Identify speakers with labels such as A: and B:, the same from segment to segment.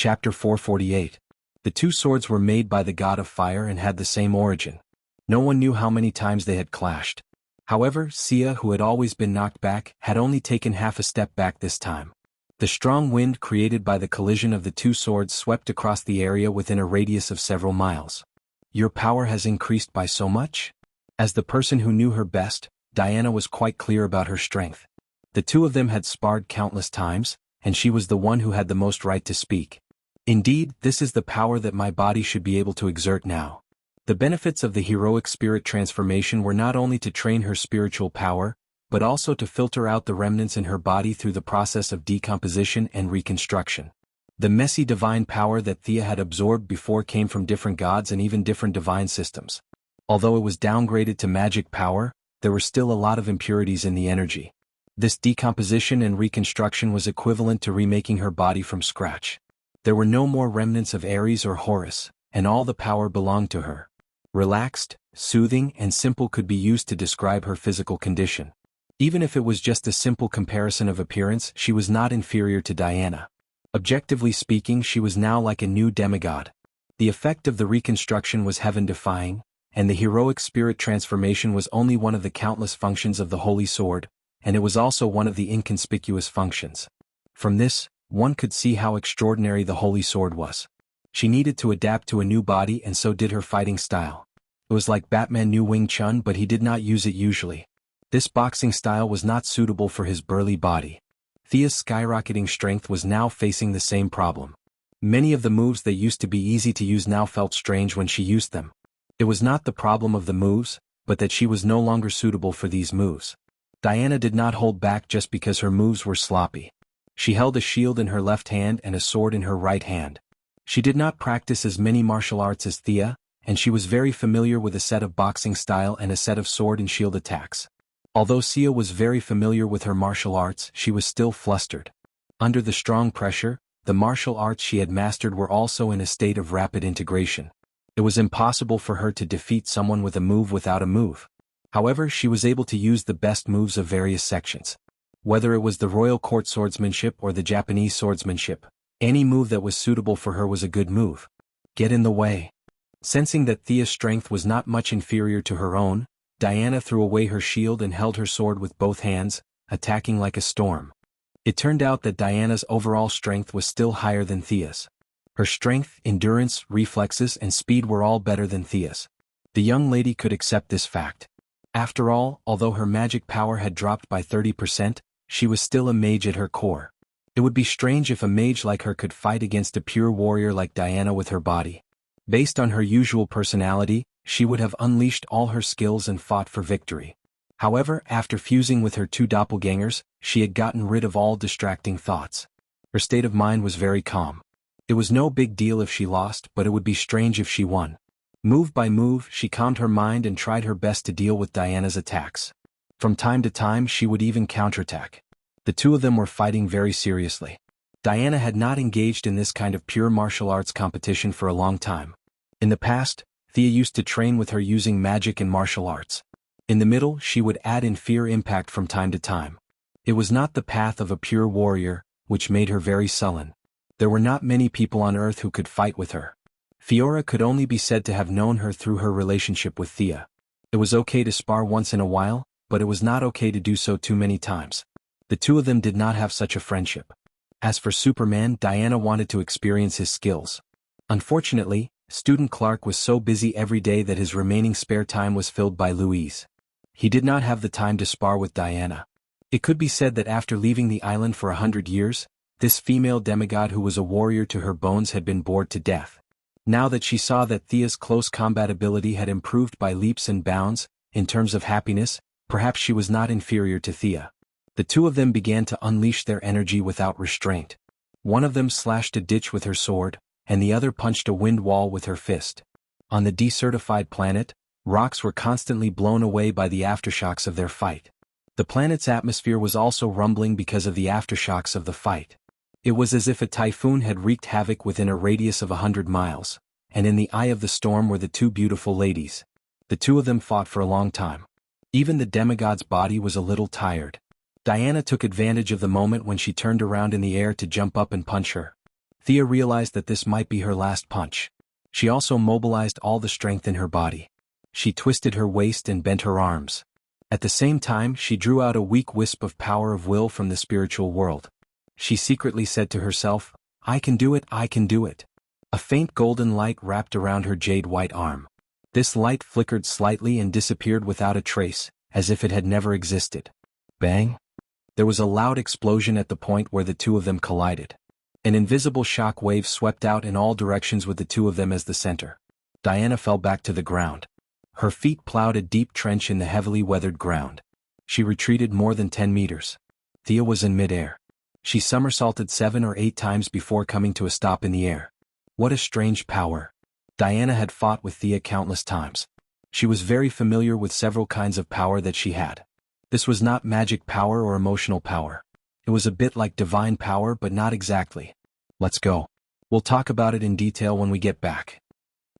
A: Chapter 448. The two swords were made by the god of fire and had the same origin. No one knew how many times they had clashed. However, Sia, who had always been knocked back, had only taken half a step back this time. The strong wind created by the collision of the two swords swept across the area within a radius of several miles. "Your power has increased by so much?" As the person who knew her best, Diana was quite clear about her strength. The two of them had sparred countless times, and she was the one who had the most right to speak. "Indeed, this is the power that my body should be able to exert now." The benefits of the heroic spirit transformation were not only to train her spiritual power, but also to filter out the remnants in her body through the process of decomposition and reconstruction. The messy divine power that Thea had absorbed before came from different gods and even different divine systems. Although it was downgraded to magic power, there were still a lot of impurities in the energy. This decomposition and reconstruction was equivalent to remaking her body from scratch. There were no more remnants of Ares or Horus, and all the power belonged to her. Relaxed, soothing, and simple could be used to describe her physical condition. Even if it was just a simple comparison of appearance, she was not inferior to Diana. Objectively speaking, she was now like a new demigod. The effect of the reconstruction was heaven-defying, and the heroic spirit transformation was only one of the countless functions of the Holy Sword, and it was also one of the inconspicuous functions. From this, one could see how extraordinary the Holy Sword was. She needed to adapt to a new body, and so did her fighting style. It was like Batman knew Wing Chun, but he did not use it usually. This boxing style was not suitable for his burly body. Thea's skyrocketing strength was now facing the same problem. Many of the moves that used to be easy to use now felt strange when she used them. It was not the problem of the moves, but that she was no longer suitable for these moves. Diana did not hold back just because her moves were sloppy. She held a shield in her left hand and a sword in her right hand. She did not practice as many martial arts as Thea, and she was very familiar with a set of boxing style and a set of sword and shield attacks. Although Sia was very familiar with her martial arts, she was still flustered. Under the strong pressure, the martial arts she had mastered were also in a state of rapid integration. It was impossible for her to defeat someone with a move without a move. However, she was able to use the best moves of various sections. Whether it was the royal court swordsmanship or the Japanese swordsmanship, any move that was suitable for her was a good move. Get in the way. Sensing that Thea's strength was not much inferior to her own, Diana threw away her shield and held her sword with both hands, attacking like a storm. It turned out that Diana's overall strength was still higher than Thea's. Her strength, endurance, reflexes, and speed were all better than Thea's. The young lady could accept this fact. After all, although her magic power had dropped by 30%, she was still a mage at her core. It would be strange if a mage like her could fight against a pure warrior like Diana with her body. Based on her usual personality, she would have unleashed all her skills and fought for victory. However, after fusing with her two doppelgangers, she had gotten rid of all distracting thoughts. Her state of mind was very calm. It was no big deal if she lost, but it would be strange if she won. Move by move, she calmed her mind and tried her best to deal with Diana's attacks. From time to time, she would even counterattack. The two of them were fighting very seriously. Diana had not engaged in this kind of pure martial arts competition for a long time. In the past, Thea used to train with her using magic and martial arts. In the middle, she would add in fear impact from time to time. It was not the path of a pure warrior, which made her very sullen. There were not many people on Earth who could fight with her. Fiora could only be said to have known her through her relationship with Thea. It was okay to spar once in a while, but it was not okay to do so too many times. The two of them did not have such a friendship. As for Superman, Diana wanted to experience his skills. Unfortunately, Student Clark was so busy every day that his remaining spare time was filled by Louise. He did not have the time to spar with Diana. It could be said that after leaving the island for 100 years, this female demigod who was a warrior to her bones had been bored to death. Now that she saw that Thea's close combat ability had improved by leaps and bounds, in terms of happiness, perhaps she was not inferior to Thea. The two of them began to unleash their energy without restraint. One of them slashed a ditch with her sword, and the other punched a wind wall with her fist. On the desertified planet, rocks were constantly blown away by the aftershocks of their fight. The planet's atmosphere was also rumbling because of the aftershocks of the fight. It was as if a typhoon had wreaked havoc within a radius of 100 miles, and in the eye of the storm were the two beautiful ladies. The two of them fought for a long time. Even the demigod's body was a little tired. Diana took advantage of the moment when she turned around in the air to jump up and punch her. Thea realized that this might be her last punch. She also mobilized all the strength in her body. She twisted her waist and bent her arms. At the same time, she drew out a weak wisp of power of will from the spiritual world. She secretly said to herself, "I can do it, I can do it." A faint golden light wrapped around her jade-white arm. This light flickered slightly and disappeared without a trace, as if it had never existed. Bang! There was a loud explosion at the point where the two of them collided. An invisible shock wave swept out in all directions with the two of them as the center. Diana fell back to the ground. Her feet plowed a deep trench in the heavily weathered ground. She retreated more than 10 meters. Thea was in midair. She somersaulted 7 or 8 times before coming to a stop in the air. What a strange power. Diana had fought with Thea countless times. She was very familiar with several kinds of power that she had. This was not magic power or emotional power. It was a bit like divine power, but not exactly. Let's go. We'll talk about it in detail when we get back.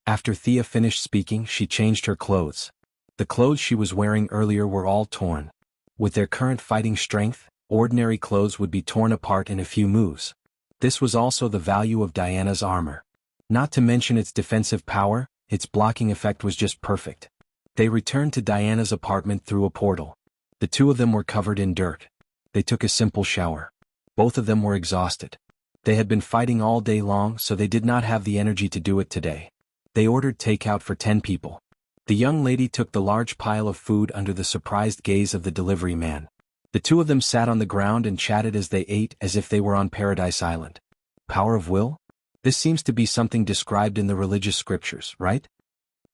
A: After Thea finished speaking, she changed her clothes. The clothes she was wearing earlier were all torn. With their current fighting strength, ordinary clothes would be torn apart in a few moves. This was also the value of Diana's armor. Not to mention its defensive power, its blocking effect was just perfect. They returned to Diana's apartment through a portal. The two of them were covered in dirt. They took a simple shower. Both of them were exhausted. They had been fighting all day long, so they did not have the energy to do it today. They ordered takeout for 10 people. The young lady took the large pile of food under the surprised gaze of the delivery man. The two of them sat on the ground and chatted as they ate, as if they were on Paradise Island. Power of will? This seems to be something described in the religious scriptures, right?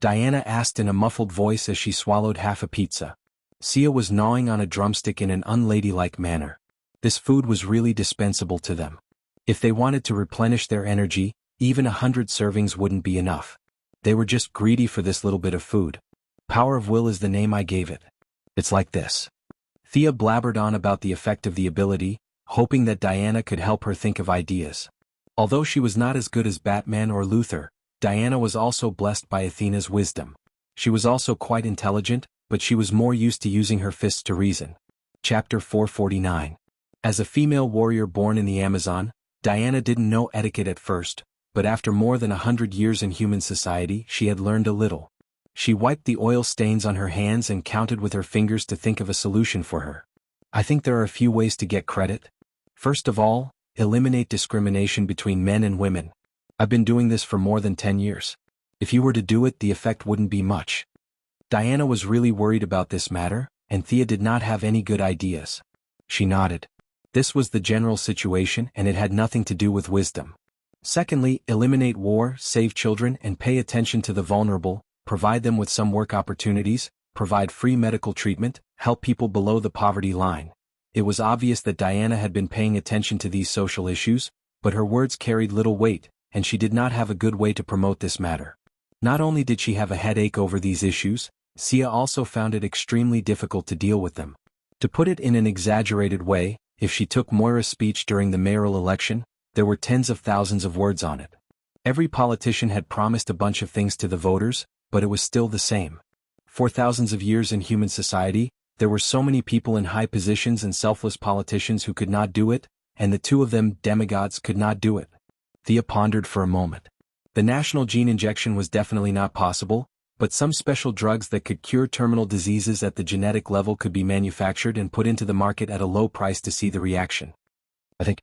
A: Diana asked in a muffled voice as she swallowed half a pizza. Sia was gnawing on a drumstick in an unladylike manner. This food was really dispensable to them. If they wanted to replenish their energy, even 100 servings wouldn't be enough. They were just greedy for this little bit of food. Power of will is the name I gave it. It's like this. Thea blabbered on about the effect of the ability, hoping that Diana could help her think of ideas. Although she was not as good as Batman or Luther, Diana was also blessed by Athena's wisdom. She was also quite intelligent, but she was more used to using her fists to reason. Chapter 449. As a female warrior born in the Amazon, Diana didn't know etiquette at first, but after more than 100 years in human society, she had learned a little. She wiped the oil stains on her hands and counted with her fingers to think of a solution for her. I think there are a few ways to get credit. First of all, eliminate discrimination between men and women. I've been doing this for more than 10 years. If you were to do it, the effect wouldn't be much. Diana was really worried about this matter, and Thea did not have any good ideas. She nodded. This was the general situation, and it had nothing to do with wisdom. Secondly, eliminate war, save children, and pay attention to the vulnerable, provide them with some work opportunities, provide free medical treatment, help people below the poverty line. It was obvious that Diana had been paying attention to these social issues, but her words carried little weight, and she did not have a good way to promote this matter. Not only did she have a headache over these issues, Sia also found it extremely difficult to deal with them. To put it in an exaggerated way, if she took Moira's speech during the mayoral election, there were tens of thousands of words on it. Every politician had promised a bunch of things to the voters, but it was still the same. For thousands of years in human society, there were so many people in high positions and selfless politicians who could not do it, and the two of them, demigods, could not do it. Thea pondered for a moment. The national gene injection was definitely not possible, but some special drugs that could cure terminal diseases at the genetic level could be manufactured and put into the market at a low price to see the reaction. I think.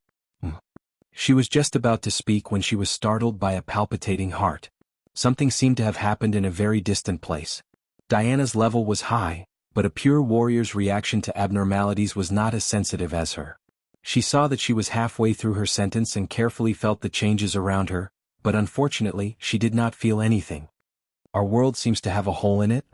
A: She was just about to speak when she was startled by a palpitating heart. Something seemed to have happened in a very distant place. Diana's level was high, but a pure warrior's reaction to abnormalities was not as sensitive as her. She saw that she was halfway through her sentence and carefully felt the changes around her, but unfortunately, she did not feel anything. Our world seems to have a hole in it?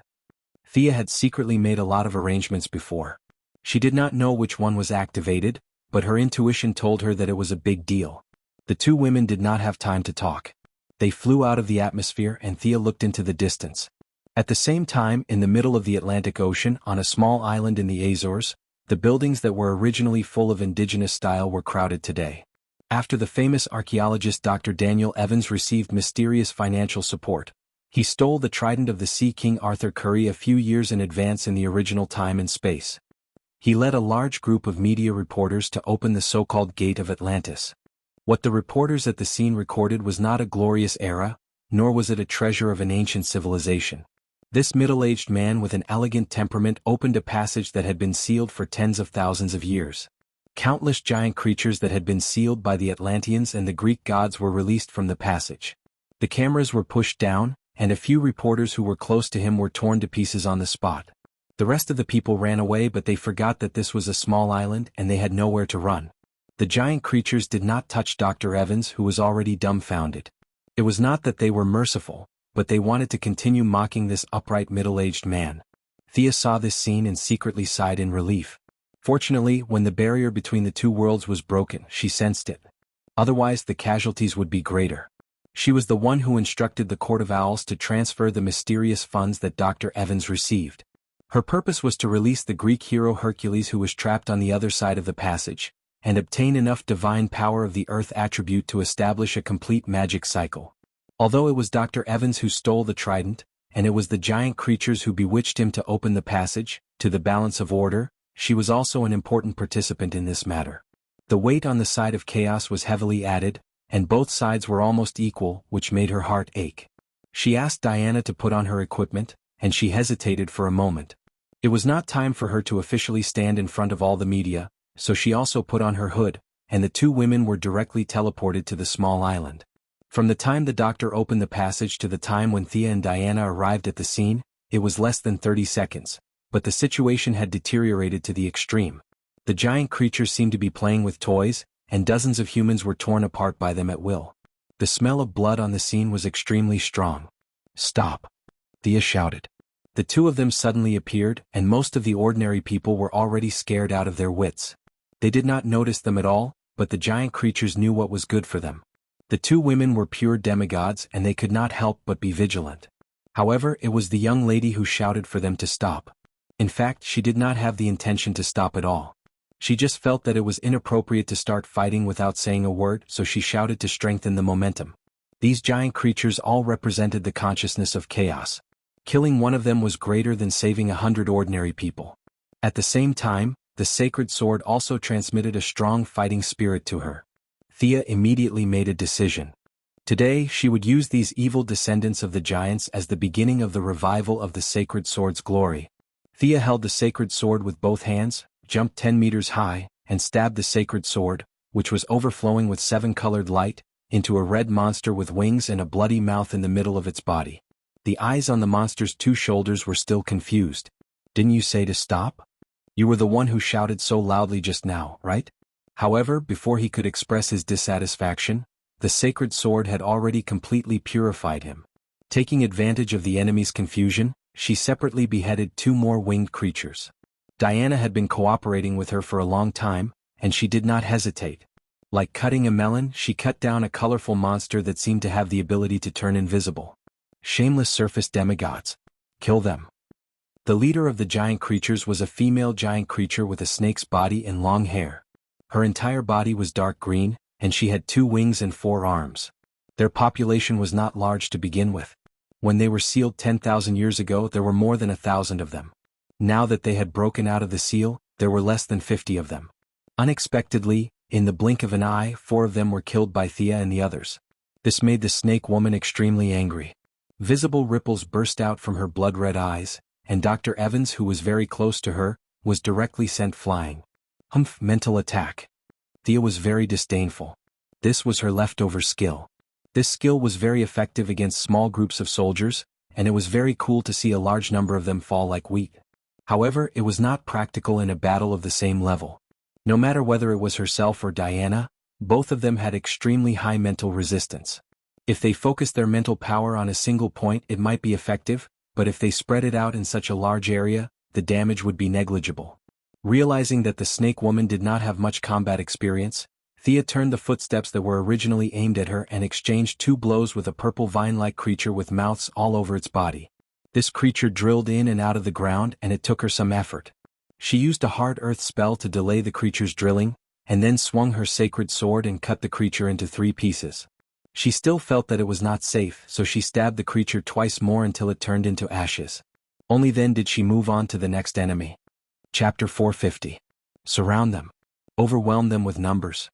A: Thea had secretly made a lot of arrangements before. She did not know which one was activated, but her intuition told her that it was a big deal. The two women did not have time to talk. They flew out of the atmosphere and Thea looked into the distance. At the same time, in the middle of the Atlantic Ocean, on a small island in the Azores, the buildings that were originally full of indigenous style were crowded today. After the famous archaeologist Dr. Daniel Evans received mysterious financial support, he stole the trident of the Sea King Arthur Curry a few years in advance in the original time and space. He led a large group of media reporters to open the so-called Gate of Atlantis. What the reporters at the scene recorded was not a glorious era, nor was it a treasure of an ancient civilization. This middle-aged man with an elegant temperament opened a passage that had been sealed for tens of thousands of years. Countless giant creatures that had been sealed by the Atlanteans and the Greek gods were released from the passage. The cameras were pushed down, and a few reporters who were close to him were torn to pieces on the spot. The rest of the people ran away, but they forgot that this was a small island and they had nowhere to run. The giant creatures did not touch Dr. Evans, who was already dumbfounded. It was not that they were merciful, but they wanted to continue mocking this upright middle-aged man. Thea saw this scene and secretly sighed in relief. Fortunately, when the barrier between the two worlds was broken, she sensed it. Otherwise, the casualties would be greater. She was the one who instructed the Court of Owls to transfer the mysterious funds that Dr. Evans received. Her purpose was to release the Greek hero Hercules, who was trapped on the other side of the passage, and obtain enough divine power of the earth attribute to establish a complete magic cycle. Although it was Dr. Evans who stole the trident, and it was the giant creatures who bewitched him to open the passage to the balance of order, she was also an important participant in this matter. The weight on the side of chaos was heavily added, and both sides were almost equal, which made her heart ache. She asked Diana to put on her equipment, and she hesitated for a moment. It was not time for her to officially stand in front of all the media, so she also put on her hood, and the two women were directly teleported to the small island. From the time the doctor opened the passage to the time when Thea and Diana arrived at the scene, it was less than 30 seconds, but the situation had deteriorated to the extreme. The giant creatures seemed to be playing with toys, and dozens of humans were torn apart by them at will. The smell of blood on the scene was extremely strong. "Stop!" Thea shouted. The two of them suddenly appeared, and most of the ordinary people were already scared out of their wits. They did not notice them at all, but the giant creatures knew what was good for them. The two women were pure demigods, and they could not help but be vigilant. However, it was the young lady who shouted for them to stop. In fact, she did not have the intention to stop at all. She just felt that it was inappropriate to start fighting without saying a word, so she shouted to strengthen the momentum. These giant creatures all represented the consciousness of chaos. Killing one of them was greater than saving 100 ordinary people. At the same time, the sacred sword also transmitted a strong fighting spirit to her. Thea immediately made a decision. Today, she would use these evil descendants of the giants as the beginning of the revival of the sacred sword's glory. Thea held the sacred sword with both hands, jumped 10 meters high, and stabbed the sacred sword, which was overflowing with 7-colored light, into a red monster with wings and a bloody mouth in the middle of its body. The eyes on the monster's 2 shoulders were still confused. "Didn't you say to stop? You were the one who shouted so loudly just now, right?" However, before he could express his dissatisfaction, the sacred sword had already completely purified him. Taking advantage of the enemy's confusion, she separately beheaded 2 more winged creatures. Diana had been cooperating with her for a long time, and she did not hesitate. Like cutting a melon, she cut down a colorful monster that seemed to have the ability to turn invisible. Shameless surface demigods. Kill them. The leader of the giant creatures was a female giant creature with a snake's body and long hair. Her entire body was dark green, and she had 2 wings and 4 arms. Their population was not large to begin with. When they were sealed 10,000 years ago, there were more than 1,000 of them. Now that they had broken out of the seal, there were less than 50 of them. Unexpectedly, in the blink of an eye, 4 of them were killed by Thea and the others. This made the snake woman extremely angry. Visible ripples burst out from her blood-red eyes, and Dr. Evans, who was very close to her, was directly sent flying. Mental attack. Thea was very disdainful. This was her leftover skill. This skill was very effective against small groups of soldiers, and it was very cool to see a large number of them fall like wheat. However, it was not practical in a battle of the same level. No matter whether it was herself or Diana, both of them had extremely high mental resistance. If they focused their mental power on a single point, it might be effective, but if they spread it out in such a large area, the damage would be negligible. Realizing that the snake woman did not have much combat experience, Thea turned the footsteps that were originally aimed at her and exchanged 2 blows with a purple vine-like creature with mouths all over its body. This creature drilled in and out of the ground, and it took her some effort. She used a hard earth spell to delay the creature's drilling, and then swung her sacred sword and cut the creature into 3 pieces. She still felt that it was not safe, so she stabbed the creature twice more until it turned into ashes. Only then did she move on to the next enemy. Chapter 450. Surround them. Overwhelm them with numbers.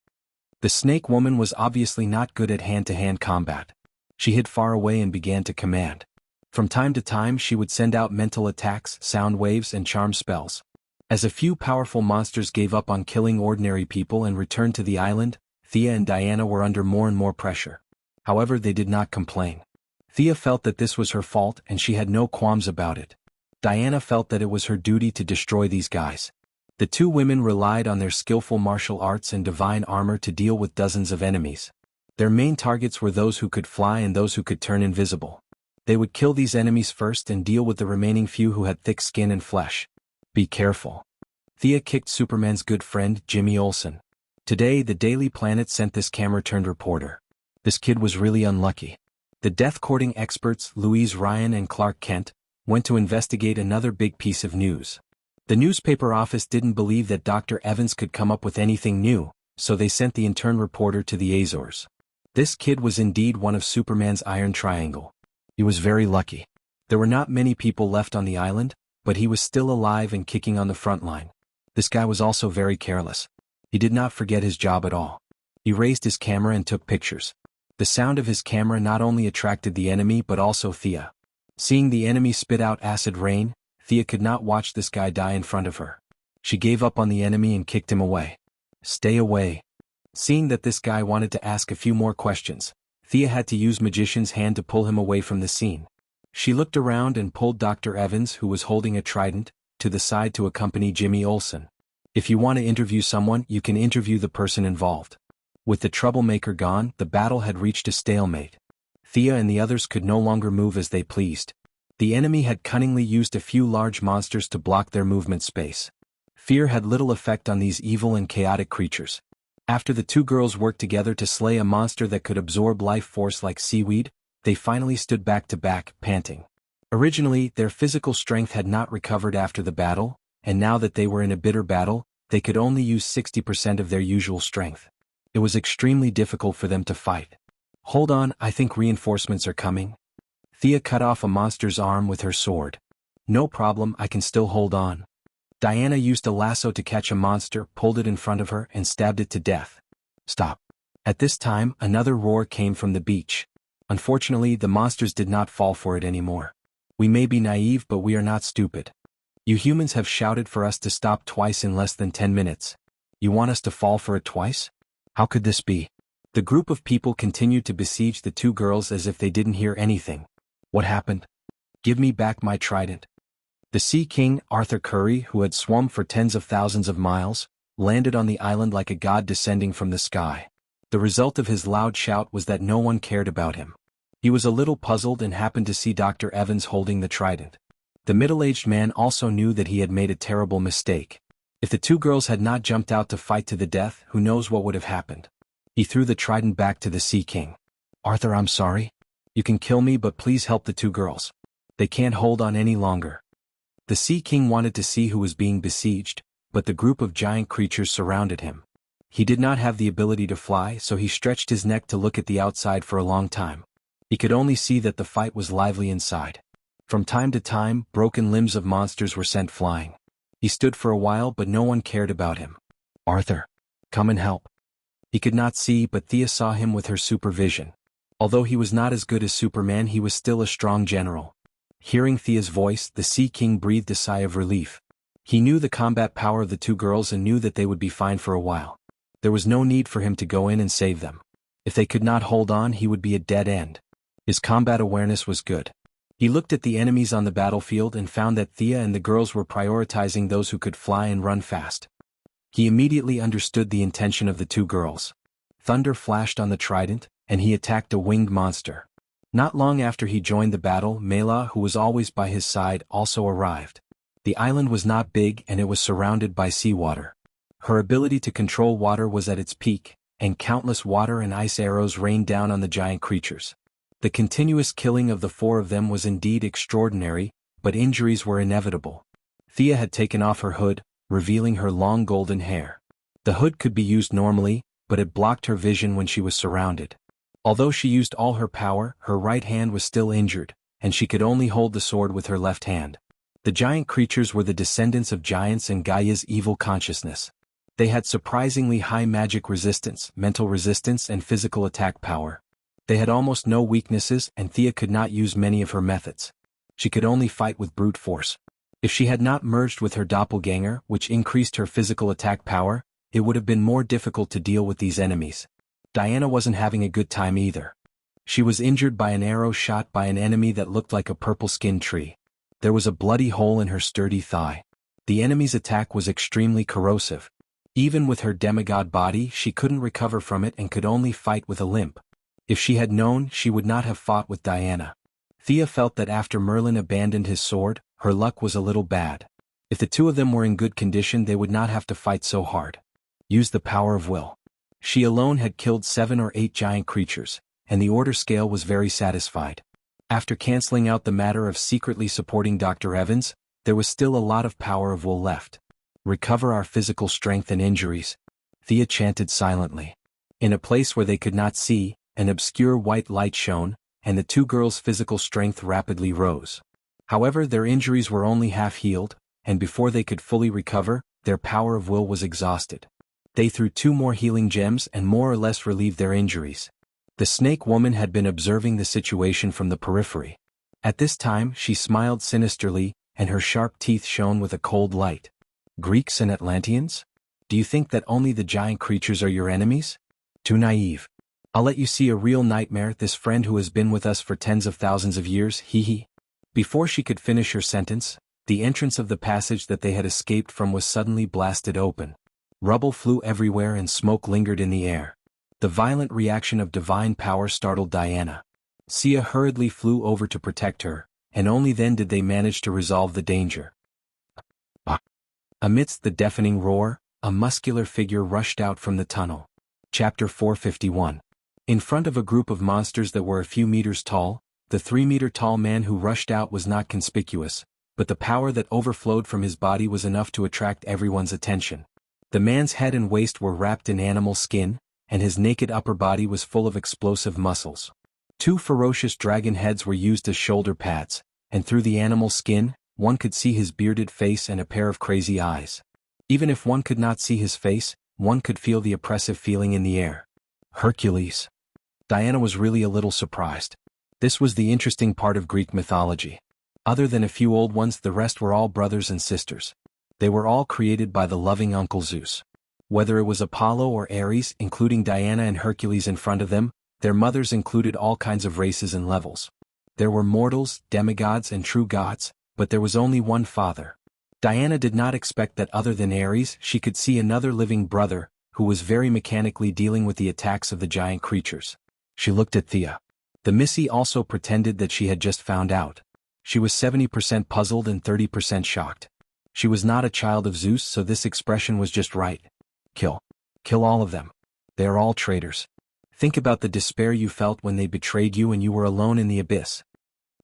A: The snake woman was obviously not good at hand-to-hand combat. She hid far away and began to command. From time to time she would send out mental attacks, sound waves and charm spells. As a few powerful monsters gave up on killing ordinary people and returned to the island, Thea and Diana were under more and more pressure. However, they did not complain. Thea felt that this was her fault and she had no qualms about it. Diana felt that it was her duty to destroy these guys. The two women relied on their skillful martial arts and divine armor to deal with dozens of enemies. Their main targets were those who could fly and those who could turn invisible. They would kill these enemies first and deal with the remaining few who had thick skin and flesh. Be careful. Thea kicked Superman's good friend, Jimmy Olsen. Today, the Daily Planet sent this camera-turned-reporter. This kid was really unlucky. The death-courting experts, Louise Ryan and Clark Kent, went to investigate another big piece of news. The newspaper office didn't believe that Dr. Evans could come up with anything new, so they sent the intern reporter to the Azores. This kid was indeed one of Superman's Iron Triangle. He was very lucky. There were not many people left on the island, but he was still alive and kicking on the front line. This guy was also very careless. He did not forget his job at all. He raised his camera and took pictures. The sound of his camera not only attracted the enemy but also Thea. Seeing the enemy spit out acid rain, Thea could not watch this guy die in front of her. She gave up on the enemy and kicked him away. Stay away. Seeing that this guy wanted to ask a few more questions, Thea had to use Magician's hand to pull him away from the scene. She looked around and pulled Dr. Evans, who was holding a trident, to the side to accompany Jimmy Olsen. If you want to interview someone, you can interview the person involved. With the troublemaker gone, the battle had reached a stalemate. Thea and the others could no longer move as they pleased. The enemy had cunningly used a few large monsters to block their movement space. Fear had little effect on these evil and chaotic creatures. After the two girls worked together to slay a monster that could absorb life force like seaweed, they finally stood back to back, panting. Originally, their physical strength had not recovered after the battle, and now that they were in a bitter battle, they could only use 60% of their usual strength. It was extremely difficult for them to fight. Hold on, I think reinforcements are coming. Thea cut off a monster's arm with her sword. No problem, I can still hold on. Diana used a lasso to catch a monster, pulled it in front of her, and stabbed it to death. Stop. At this time, another roar came from the beach. Unfortunately, the monsters did not fall for it anymore. We may be naive, but we are not stupid. You humans have shouted for us to stop twice in less than 10 minutes. You want us to fall for it twice? How could this be? The group of people continued to besiege the two girls as if they didn't hear anything. What happened? Give me back my trident. The Sea King, Arthur Curry, who had swum for tens of thousands of miles, landed on the island like a god descending from the sky. The result of his loud shout was that no one cared about him. He was a little puzzled and happened to see Dr. Evans holding the trident. The middle-aged man also knew that he had made a terrible mistake. If the two girls had not jumped out to fight to the death, who knows what would have happened. He threw the trident back to the Sea King. Arthur, I'm sorry. You can kill me, but please help the two girls. They can't hold on any longer. The Sea King wanted to see who was being besieged, but the group of giant creatures surrounded him. He did not have the ability to fly, so he stretched his neck to look at the outside for a long time. He could only see that the fight was lively inside. From time to time, broken limbs of monsters were sent flying. He stood for a while, but no one cared about him. Arthur, come and help. He could not see, but Thea saw him with her supervision. Although he was not as good as Superman, he was still a strong general. Hearing Thea's voice, the Sea King breathed a sigh of relief. He knew the combat power of the two girls and knew that they would be fine for a while. There was no need for him to go in and save them. If they could not hold on, he would be a dead end. His combat awareness was good. He looked at the enemies on the battlefield and found that Thea and the girls were prioritizing those who could fly and run fast. He immediately understood the intention of the two girls. Thunder flashed on the trident, and he attacked a winged monster. Not long after he joined the battle, Mela, who was always by his side, also arrived. The island was not big and it was surrounded by seawater. Her ability to control water was at its peak, and countless water and ice arrows rained down on the giant creatures. The continuous killing of the four of them was indeed extraordinary, but injuries were inevitable. Thea had taken off her hood, revealing her long golden hair. The hood could be used normally, but it blocked her vision when she was surrounded. Although she used all her power, her right hand was still injured, and she could only hold the sword with her left hand. The giant creatures were the descendants of giants and Gaia's evil consciousness. They had surprisingly high magic resistance, mental resistance and physical attack power. They had almost no weaknesses and Thea could not use many of her methods. She could only fight with brute force. If she had not merged with her doppelganger, which increased her physical attack power, it would have been more difficult to deal with these enemies. Diana wasn't having a good time either. She was injured by an arrow shot by an enemy that looked like a purple-skinned tree. There was a bloody hole in her sturdy thigh. The enemy's attack was extremely corrosive. Even with her demigod body, she couldn't recover from it and could only fight with a limp. If she had known, she would not have fought with Diana. Thea felt that after Merlin abandoned his sword, her luck was a little bad. If the two of them were in good condition, they would not have to fight so hard. Use the power of will. She alone had killed 7 or 8 giant creatures, and the order scale was very satisfied. After canceling out the matter of secretly supporting Dr. Evans, there was still a lot of power of will left. Recover our physical strength and injuries, Thea chanted silently. In a place where they could not see, an obscure white light shone, and the two girls' physical strength rapidly rose. However, their injuries were only half healed, and before they could fully recover, their power of will was exhausted. They threw 2 more healing gems and more or less relieved their injuries. The snake woman had been observing the situation from the periphery. At this time, she smiled sinisterly, and her sharp teeth shone with a cold light. Greeks and Atlanteans? Do you think that only the giant creatures are your enemies? Too naive. I'll let you see a real nightmare, this friend who has been with us for tens of thousands of years, hee. Before she could finish her sentence, the entrance of the passage that they had escaped from was suddenly blasted open. Rubble flew everywhere and smoke lingered in the air. The violent reaction of divine power startled Diana. Sia hurriedly flew over to protect her, and only then did they manage to resolve the danger. Amidst the deafening roar, a muscular figure rushed out from the tunnel. Chapter 451. In front of a group of monsters that were a few meters tall, the 3-meter-tall man who rushed out was not conspicuous, but the power that overflowed from his body was enough to attract everyone's attention. The man's head and waist were wrapped in animal skin, and his naked upper body was full of explosive muscles. 2 ferocious dragon heads were used as shoulder pads, and through the animal skin, one could see his bearded face and a pair of crazy eyes. Even if one could not see his face, one could feel the oppressive feeling in the air. Hercules. Diana was really a little surprised. This was the interesting part of Greek mythology. Other than a few old ones, the rest were all brothers and sisters. They were all created by the loving Uncle Zeus. Whether it was Apollo or Ares, including Diana and Hercules in front of them, their mothers included all kinds of races and levels. There were mortals, demigods and true gods, but there was only one father. Diana did not expect that other than Ares she could see another living brother, who was very mechanically dealing with the attacks of the giant creatures. She looked at Thea. The Missy also pretended that she had just found out. She was 70% puzzled and 30% shocked. She was not a child of Zeus, so this expression was just right. Kill. Kill all of them. They are all traitors. Think about the despair you felt when they betrayed you and you were alone in the abyss.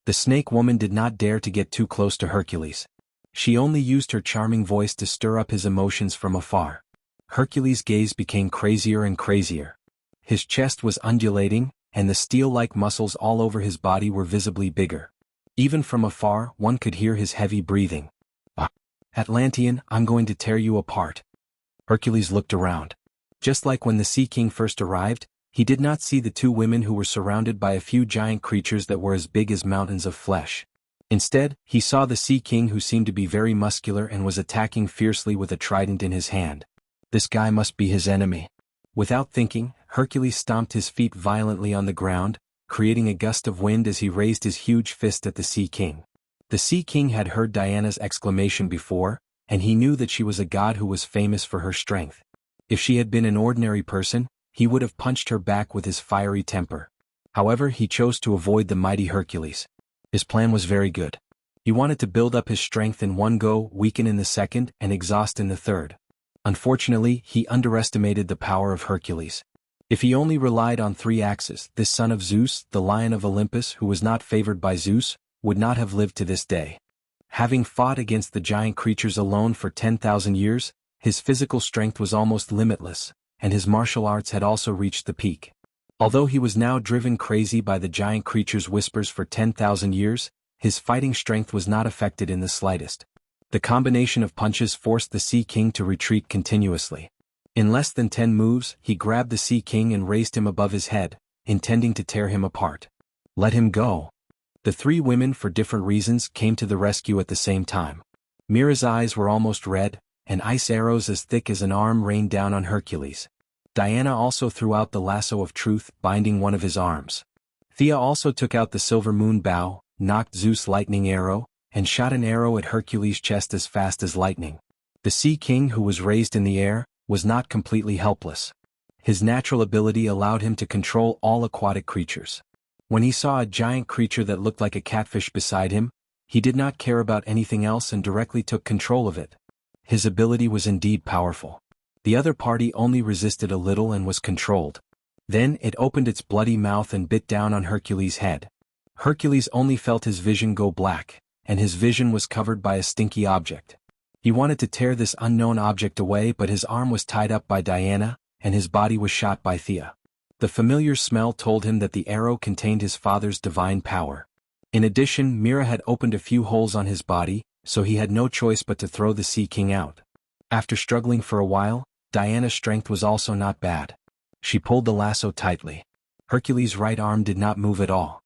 A: The snake woman did not dare to get too close to Hercules. She only used her charming voice to stir up his emotions from afar. Hercules' gaze became crazier and crazier. His chest was undulating, and the steel-like muscles all over his body were visibly bigger. Even from afar, one could hear his heavy breathing. Atlantean, I'm going to tear you apart. Hercules looked around. Just like when the Sea King first arrived, he did not see the 2 women who were surrounded by a few giant creatures that were as big as mountains of flesh. Instead, he saw the Sea King, who seemed to be very muscular and was attacking fiercely with a trident in his hand. This guy must be his enemy. Without thinking, Hercules stomped his feet violently on the ground, creating a gust of wind as he raised his huge fist at the Sea King. The Sea King had heard Diana's exclamation before, and he knew that she was a god who was famous for her strength. If she had been an ordinary person, he would have punched her back with his fiery temper. However, he chose to avoid the mighty Hercules. His plan was very good. He wanted to build up his strength in one go, weaken in the second, and exhaust in the third. Unfortunately, he underestimated the power of Hercules. If he only relied on 3 axes, this son of Zeus, the lion of Olympus who was not favored by Zeus, would not have lived to this day. Having fought against the giant creatures alone for 10,000 years, his physical strength was almost limitless, and his martial arts had also reached the peak. Although he was now driven crazy by the giant creatures' whispers for 10,000 years, his fighting strength was not affected in the slightest. The combination of punches forced the Sea King to retreat continuously. In less than 10 moves, he grabbed the Sea King and raised him above his head, intending to tear him apart. Let him go. The three women, for different reasons, came to the rescue at the same time. Mira's eyes were almost red, and ice arrows as thick as an arm rained down on Hercules. Diana also threw out the lasso of truth, binding one of his arms. Thea also took out the silver moon bow, knocked Zeus' lightning arrow, and shot an arrow at Hercules' chest as fast as lightning. The Sea King, who was raised in the air, was not completely helpless. His natural ability allowed him to control all aquatic creatures. When he saw a giant creature that looked like a catfish beside him, he did not care about anything else and directly took control of it. His ability was indeed powerful. The other party only resisted a little and was controlled. Then it opened its bloody mouth and bit down on Hercules' head. Hercules only felt his vision go black, and his vision was covered by a stinky object. He wanted to tear this unknown object away, but his arm was tied up by Diana, and his body was shot by Thea. The familiar smell told him that the arrow contained his father's divine power. In addition, Mira had opened a few holes on his body, so he had no choice but to throw the Sea King out. After struggling for a while, Diana's strength was also not bad. She pulled the lasso tightly. Hercules' right arm did not move at all.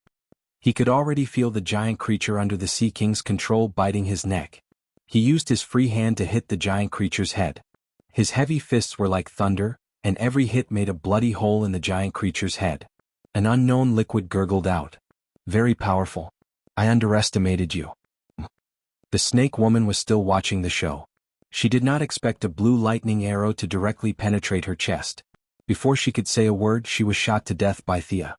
A: He could already feel the giant creature under the Sea King's control biting his neck. He used his free hand to hit the giant creature's head. His heavy fists were like thunder, and every hit made a bloody hole in the giant creature's head. An unknown liquid gurgled out. Very powerful. I underestimated you. The snake woman was still watching the show. She did not expect a blue lightning arrow to directly penetrate her chest. Before she could say a word, she was shot to death by Thea.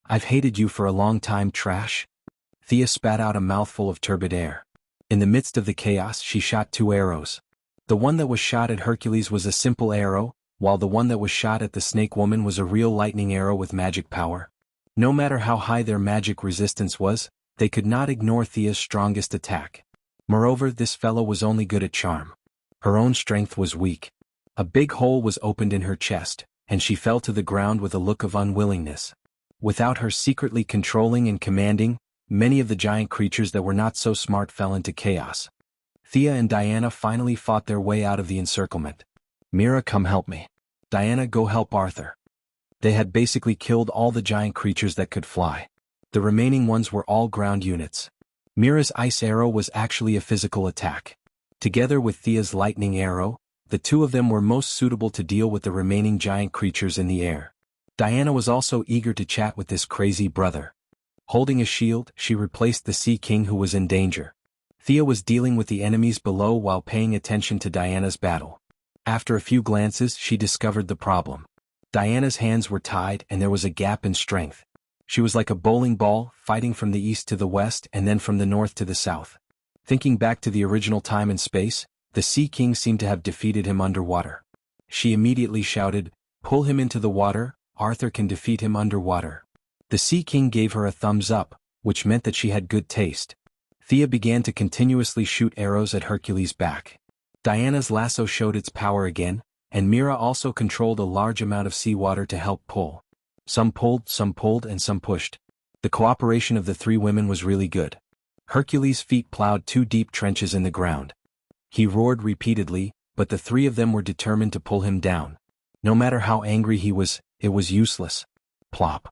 A: I've hated you for a long time, trash. Thea spat out a mouthful of turbid air. In the midst of the chaos, she shot 2 arrows. The one that was shot at Hercules was a simple arrow, while the one that was shot at the snake woman was a real lightning arrow with magic power. No matter how high their magic resistance was, they could not ignore Thea's strongest attack. Moreover, this fellow was only good at charm. Her own strength was weak. A big hole was opened in her chest, and she fell to the ground with a look of unwillingness. Without her secretly controlling and commanding, many of the giant creatures that were not so smart fell into chaos. Thea and Diana finally fought their way out of the encirclement. Mira, come help me. Diana, go help Arthur. They had basically killed all the giant creatures that could fly. The remaining ones were all ground units. Mira's ice arrow was actually a physical attack. Together with Thea's lightning arrow, the two of them were most suitable to deal with the remaining giant creatures in the air. Diana was also eager to chat with this crazy brother. Holding a shield, she replaced the Sea King, who was in danger. Thea was dealing with the enemies below while paying attention to Diana's battle. After a few glances, she discovered the problem. Diana's hands were tied and there was a gap in strength. She was like a bowling ball, fighting from the east to the west and then from the north to the south. Thinking back to the original time and space, the Sea King seemed to have defeated him underwater. She immediately shouted, "Pull him into the water, Arthur can defeat him underwater." The Sea King gave her a thumbs up, which meant that she had good taste. Thea began to continuously shoot arrows at Hercules' back. Diana's lasso showed its power again, and Mira also controlled a large amount of seawater to help pull. Some pulled, and some pushed. The cooperation of the three women was really good. Hercules' feet plowed 2 deep trenches in the ground. He roared repeatedly, but the 3 of them were determined to pull him down. No matter how angry he was, it was useless. Plop.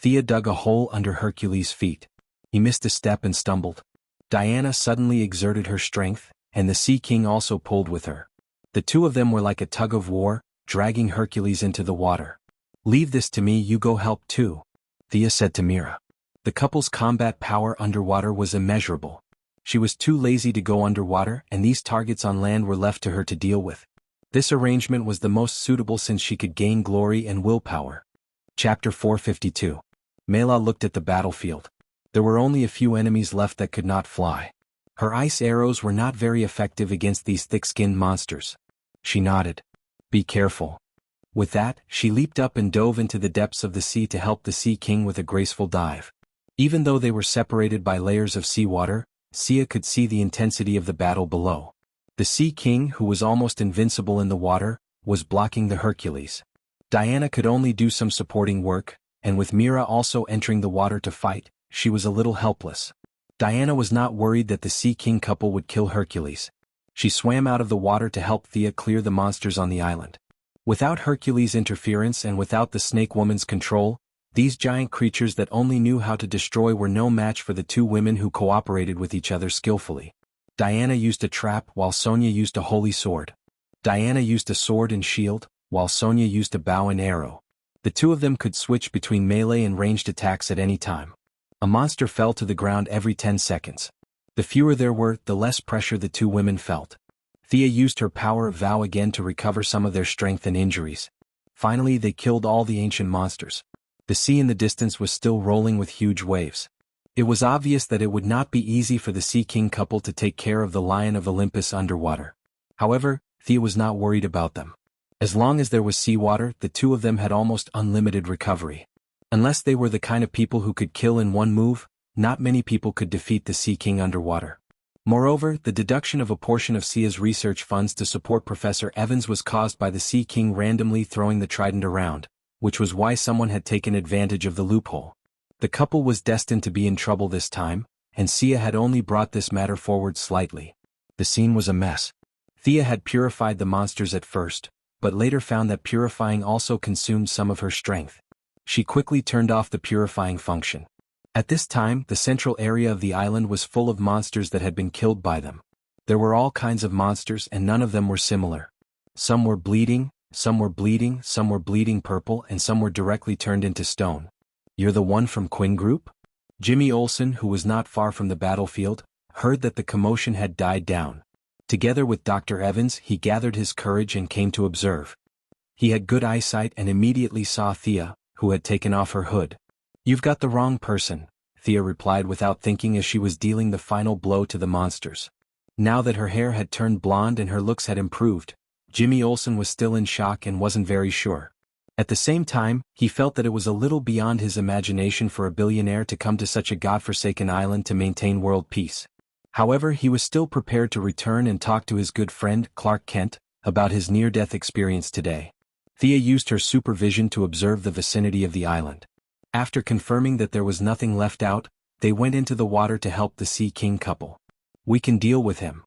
A: Thea dug a hole under Hercules' feet. He missed a step and stumbled. Diana suddenly exerted her strength, and the Sea King also pulled with her. The 2 of them were like a tug of war, dragging Hercules into the water. "Leave this to me, you go help too," Thea said to Mira. The couple's combat power underwater was immeasurable. She was too lazy to go underwater, and these targets on land were left to her to deal with. This arrangement was the most suitable since she could gain glory and willpower. Chapter 452. Mela looked at the battlefield. There were only a few enemies left that could not fly. Her ice arrows were not very effective against these thick-skinned monsters. She nodded. "Be careful." With that, she leaped up and dove into the depths of the sea to help the Sea King with a graceful dive. Even though they were separated by layers of seawater, Sia could see the intensity of the battle below. The Sea King, who was almost invincible in the water, was blocking the Hercules. Diana could only do some supporting work, and with Mira also entering the water to fight, she was a little helpless. Diana was not worried that the Sea King couple would kill Hercules. She swam out of the water to help Thea clear the monsters on the island. Without Hercules' interference and without the snake woman's control, these giant creatures that only knew how to destroy were no match for the two women who cooperated with each other skillfully. Diana used a trap while Sonia used a holy sword. Diana used a sword and shield, while Sonia used a bow and arrow. The two of them could switch between melee and ranged attacks at any time. A monster fell to the ground every 10 seconds. The fewer there were, the less pressure the two women felt. Thea used her power of vow again to recover some of their strength and injuries. Finally, they killed all the ancient monsters. The sea in the distance was still rolling with huge waves. It was obvious that it would not be easy for the Sea King couple to take care of the Lion of Olympus underwater. However, Thea was not worried about them. As long as there was seawater, the two of them had almost unlimited recovery. Unless they were the kind of people who could kill in one move, not many people could defeat the Sea King underwater. Moreover, the deduction of a portion of Sia's research funds to support Professor Evans was caused by the Sea King randomly throwing the trident around, which was why someone had taken advantage of the loophole. The couple was destined to be in trouble this time, and Sia had only brought this matter forward slightly. The scene was a mess. Thea had purified the monsters at first, but later found that purifying also consumed some of her strength. She quickly turned off the purifying function. At this time, the central area of the island was full of monsters that had been killed by them. There were all kinds of monsters and none of them were similar. Some were bleeding, some were bleeding purple, and some were directly turned into stone. "You're the one from Quinn Group?" Jimmy Olsen, who was not far from the battlefield, heard that the commotion had died down. Together with Dr. Evans, he gathered his courage and came to observe. He had good eyesight and immediately saw Thea, who had taken off her hood. "You've got the wrong person," Thea replied without thinking as she was dealing the final blow to the monsters. Now that her hair had turned blonde and her looks had improved, Jimmy Olsen was still in shock and wasn't very sure. At the same time, he felt that it was a little beyond his imagination for a billionaire to come to such a godforsaken island to maintain world peace. However, he was still prepared to return and talk to his good friend, Clark Kent, about his near-death experience today. Thea used her supervision to observe the vicinity of the island. After confirming that there was nothing left out, they went into the water to help the Sea King couple. "We can deal with him."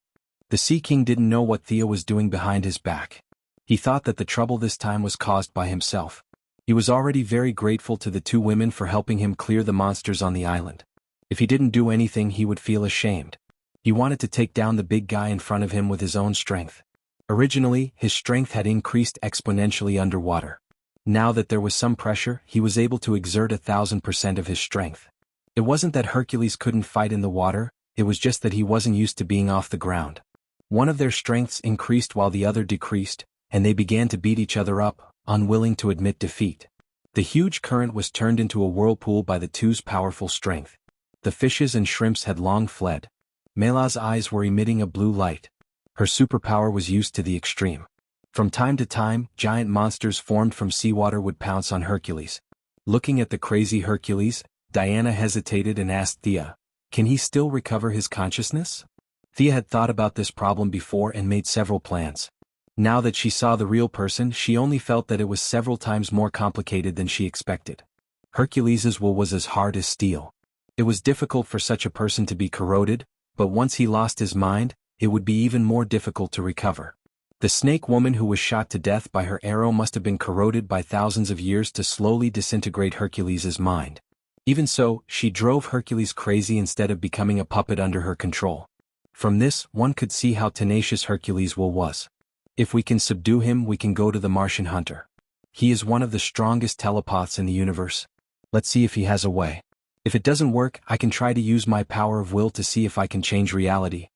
A: The Sea King didn't know what Thea was doing behind his back. He thought that the trouble this time was caused by himself. He was already very grateful to the two women for helping him clear the monsters on the island. If he didn't do anything, he would feel ashamed. He wanted to take down the big guy in front of him with his own strength. Originally, his strength had increased exponentially underwater. Now that there was some pressure, he was able to exert 1,000% of his strength. It wasn't that Hercules couldn't fight in the water, it was just that he wasn't used to being off the ground. One of their strengths increased while the other decreased, and they began to beat each other up, unwilling to admit defeat. The huge current was turned into a whirlpool by the two's powerful strength. The fishes and shrimps had long fled. Mela's eyes were emitting a blue light. Her superpower was used to the extreme. From time to time, giant monsters formed from seawater would pounce on Hercules. Looking at the crazy Hercules, Diana hesitated and asked Thea, "Can he still recover his consciousness?" Thea had thought about this problem before and made several plans. Now that she saw the real person, she only felt that it was several times more complicated than she expected. Hercules's will was as hard as steel. It was difficult for such a person to be corroded, but once he lost his mind, it would be even more difficult to recover. The snake woman who was shot to death by her arrow must have been corroded by thousands of years to slowly disintegrate Hercules's mind. Even so, she drove Hercules crazy instead of becoming a puppet under her control. From this, one could see how tenacious Hercules' will was. "If we can subdue him, we can go to the Martian hunter. He is one of the strongest telepaths in the universe. Let's see if he has a way. If it doesn't work, I can try to use my power of will to see if I can change reality."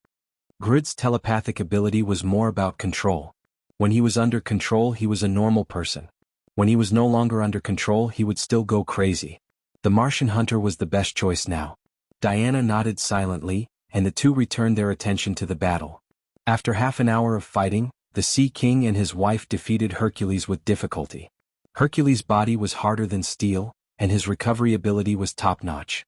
A: Grid's telepathic ability was more about control. When he was under control, he was a normal person. When he was no longer under control, he would still go crazy. The Martian hunter was the best choice now. Diana nodded silently, and the two returned their attention to the battle. After half an hour of fighting, the Sea King and his wife defeated Hercules with difficulty. Hercules' body was harder than steel, and his recovery ability was top-notch.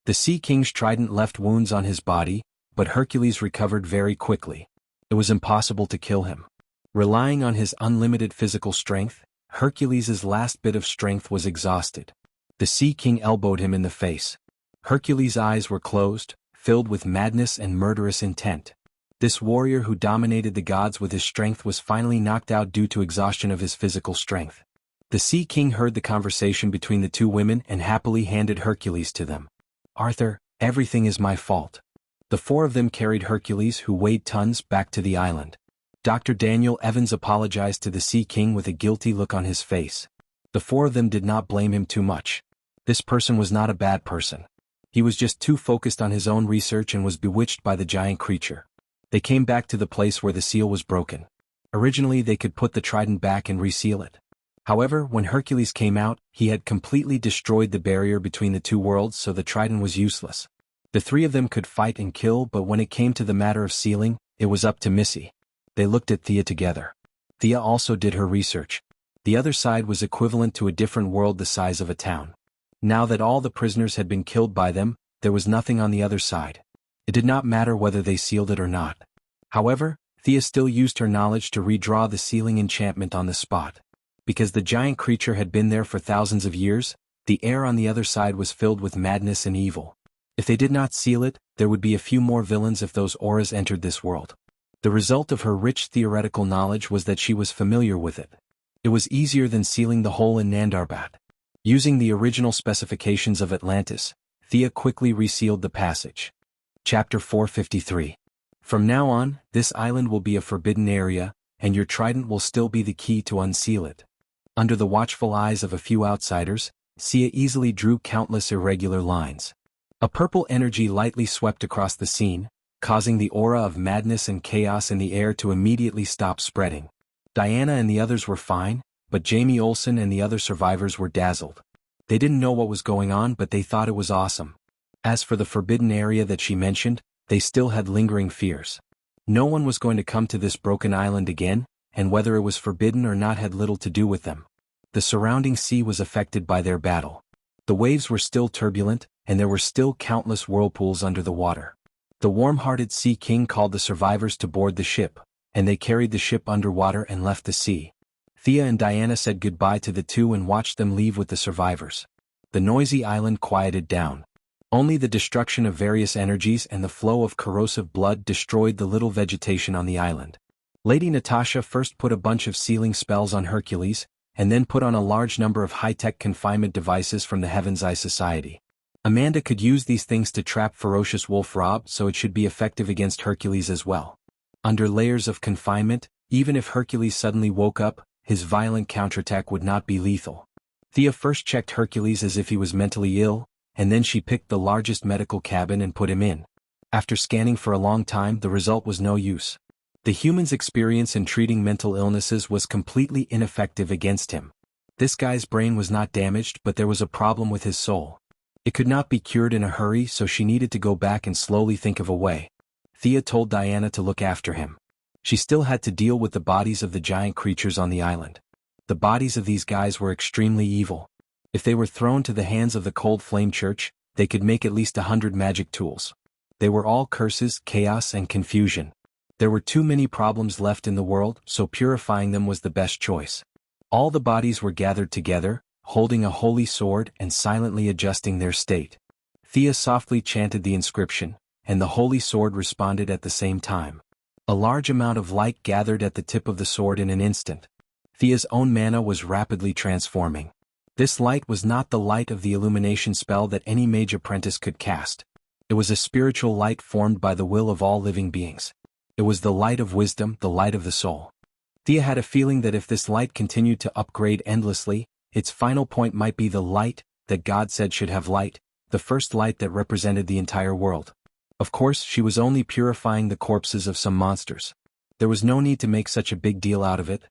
A: The Sea King's trident left wounds on his body, but Hercules recovered very quickly. It was impossible to kill him. Relying on his unlimited physical strength, Hercules' last bit of strength was exhausted. The Sea King elbowed him in the face. Hercules' eyes were closed, filled with madness and murderous intent. This warrior who dominated the gods with his strength was finally knocked out due to exhaustion of his physical strength. The Sea King heard the conversation between the two women and happily handed Hercules to them. "Arthur, everything is my fault." The four of them carried Hercules, who weighed tons, back to the island. Dr. Daniel Evans apologized to the Sea King with a guilty look on his face. The four of them did not blame him too much. This person was not a bad person. He was just too focused on his own research and was bewitched by the giant creature. They came back to the place where the seal was broken. Originally they could put the trident back and reseal it. However, when Hercules came out, he had completely destroyed the barrier between the two worlds, so the trident was useless. The three of them could fight and kill, but when it came to the matter of sealing, it was up to Missy. They looked at Thea together. Thea also did her research. The other side was equivalent to a different world the size of a town. Now that all the prisoners had been killed by them, there was nothing on the other side. It did not matter whether they sealed it or not. However, Thea still used her knowledge to redraw the sealing enchantment on the spot. Because the giant creature had been there for thousands of years, the air on the other side was filled with madness and evil. If they did not seal it, there would be a few more villains if those auras entered this world. The result of her rich theoretical knowledge was that she was familiar with it. It was easier than sealing the hole in Nandarbat. Using the original specifications of Atlantis, Thea quickly resealed the passage. Chapter 453. From now on, this island will be a forbidden area, and your trident will still be the key to unseal it. Under the watchful eyes of a few outsiders, Sia easily drew countless irregular lines. A purple energy lightly swept across the scene, causing the aura of madness and chaos in the air to immediately stop spreading. Diana and the others were fine, but Jamie Olsen and the other survivors were dazzled. They didn't know what was going on, but they thought it was awesome. As for the forbidden area that she mentioned, they still had lingering fears. No one was going to come to this broken island again, and whether it was forbidden or not had little to do with them. The surrounding sea was affected by their battle. The waves were still turbulent, and there were still countless whirlpools under the water. The warm-hearted Sea King called the survivors to board the ship, and they carried the ship underwater and left the sea. Thea and Diana said goodbye to the two and watched them leave with the survivors. The noisy island quieted down. Only the destruction of various energies and the flow of corrosive blood destroyed the little vegetation on the island. Lady Natasha first put a bunch of sealing spells on Hercules, and then put on a large number of high-tech confinement devices from the Heaven's Eye Society. Amanda could use these things to trap ferocious Wolf Rob, so it should be effective against Hercules as well. Under layers of confinement, even if Hercules suddenly woke up, his violent counterattack would not be lethal. Thea first checked Hercules as if he was mentally ill, and then she picked the largest medical cabin and put him in. After scanning for a long time, the result was no use. The human's experience in treating mental illnesses was completely ineffective against him. This guy's brain was not damaged, but there was a problem with his soul. It could not be cured in a hurry, so she needed to go back and slowly think of a way. Thea told Diana to look after him. She still had to deal with the bodies of the giant creatures on the island. The bodies of these guys were extremely evil. If they were thrown to the hands of the Cold Flame Church, they could make at least 100 magic tools. They were all curses, chaos, and confusion. There were too many problems left in the world, so purifying them was the best choice. All the bodies were gathered together, holding a holy sword and silently adjusting their state. Thea softly chanted the inscription, and the holy sword responded at the same time. A large amount of light gathered at the tip of the sword in an instant. Thea's own mana was rapidly transforming. This light was not the light of the illumination spell that any mage apprentice could cast. It was a spiritual light formed by the will of all living beings. It was the light of wisdom, the light of the soul. Thea had a feeling that if this light continued to upgrade endlessly, its final point might be the light that God said should have light, the first light that represented the entire world. Of course, she was only purifying the corpses of some monsters. There was no need to make such a big deal out of it.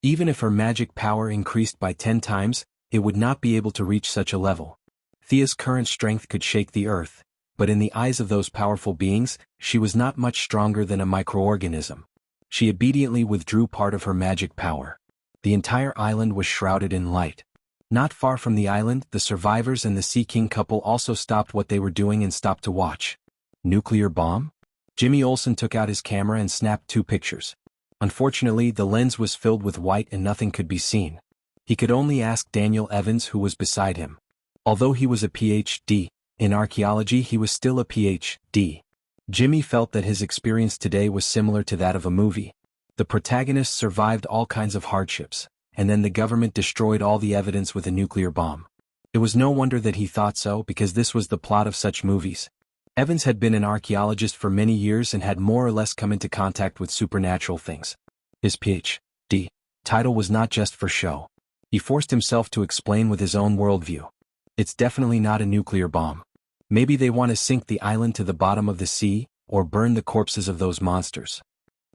A: Even if her magic power increased by 10 times, it would not be able to reach such a level. Thea's current strength could shake the earth, but in the eyes of those powerful beings, she was not much stronger than a microorganism. She obediently withdrew part of her magic power. The entire island was shrouded in light. Not far from the island, the survivors and the Sea King couple also stopped what they were doing and stopped to watch. Nuclear bomb? Jimmy Olsen took out his camera and snapped 2 pictures. Unfortunately, the lens was filled with white and nothing could be seen. He could only ask Daniel Evans, who was beside him. Although he was a PhD in archaeology, he was still a PhD. Jimmy felt that his experience today was similar to that of a movie. The protagonist survived all kinds of hardships, and then the government destroyed all the evidence with a nuclear bomb. It was no wonder that he thought so, because this was the plot of such movies. Evans had been an archaeologist for many years and had more or less come into contact with supernatural things. His Ph.D. title was not just for show. He forced himself to explain with his own worldview. It's definitely not a nuclear bomb. Maybe they want to sink the island to the bottom of the sea, or burn the corpses of those monsters.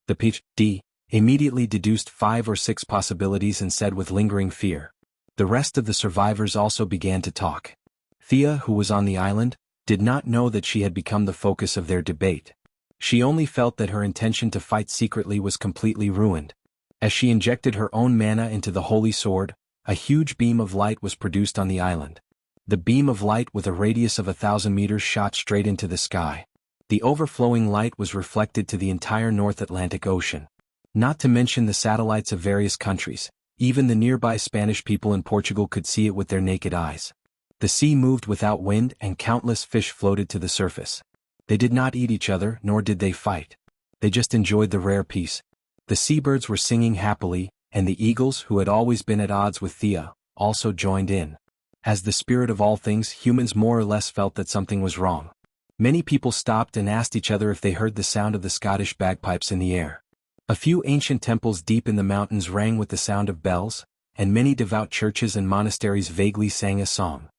A: The Ph.D. immediately deduced 5 or 6 possibilities and said with lingering fear. The rest of the survivors also began to talk. Thea, who was on the island, did not know that she had become the focus of their debate. She only felt that her intention to fight secretly was completely ruined. As she injected her own mana into the holy sword, a huge beam of light was produced on the island. The beam of light with a radius of 1,000 meters shot straight into the sky. The overflowing light was reflected to the entire North Atlantic Ocean. Not to mention the satellites of various countries. Even the nearby Spanish people in Portugal could see it with their naked eyes. The sea moved without wind and countless fish floated to the surface. They did not eat each other, nor did they fight. They just enjoyed the rare peace. The seabirds were singing happily, and the eagles, who had always been at odds with Thea, also joined in. As the spirit of all things, humans more or less felt that something was wrong. Many people stopped and asked each other if they heard the sound of the Scottish bagpipes in the air. A few ancient temples deep in the mountains rang with the sound of bells, and many devout churches and monasteries vaguely sang a song.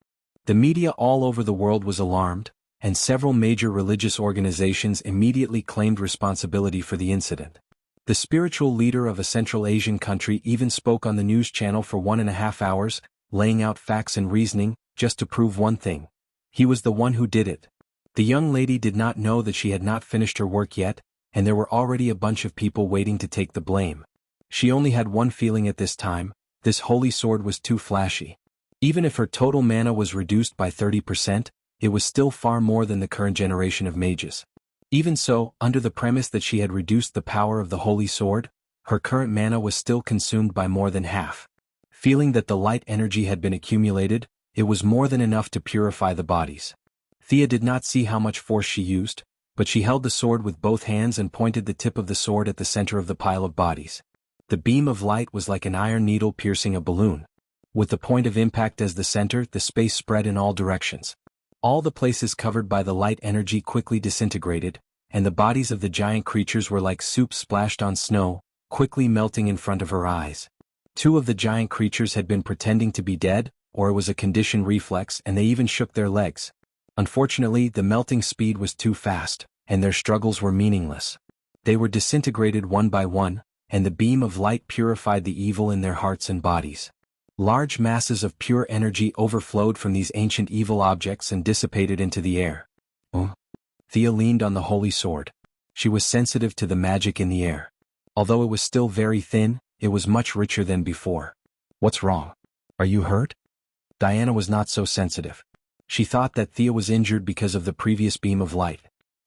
A: The media all over the world was alarmed, and several major religious organizations immediately claimed responsibility for the incident. The spiritual leader of a Central Asian country even spoke on the news channel for 1.5 hours, laying out facts and reasoning, just to prove one thing. He was the one who did it. The young lady did not know that she had not finished her work yet, and there were already a bunch of people waiting to take the blame. She only had one feeling at this time: this holy sword was too flashy. Even if her total mana was reduced by 30%, it was still far more than the current generation of mages. Even so, under the premise that she had reduced the power of the holy sword, her current mana was still consumed by more than half. Feeling that the light energy had been accumulated, it was more than enough to purify the bodies. Thea did not see how much force she used, but she held the sword with both hands and pointed the tip of the sword at the center of the pile of bodies. The beam of light was like an iron needle piercing a balloon. With the point of impact as the center, the space spread in all directions. All the places covered by the light energy quickly disintegrated, and the bodies of the giant creatures were like soup splashed on snow, quickly melting in front of her eyes. 2 of the giant creatures had been pretending to be dead, or it was a conditioned reflex, and they even shook their legs. Unfortunately, the melting speed was too fast, and their struggles were meaningless. They were disintegrated one by one, and the beam of light purified the evil in their hearts and bodies. Large masses of pure energy overflowed from these ancient evil objects and dissipated into the air. Thea leaned on the holy sword. She was sensitive to the magic in the air. Although it was still very thin, it was much richer than before. "What's wrong? Are you hurt?" Diana was not so sensitive. She thought that Thea was injured because of the previous beam of light.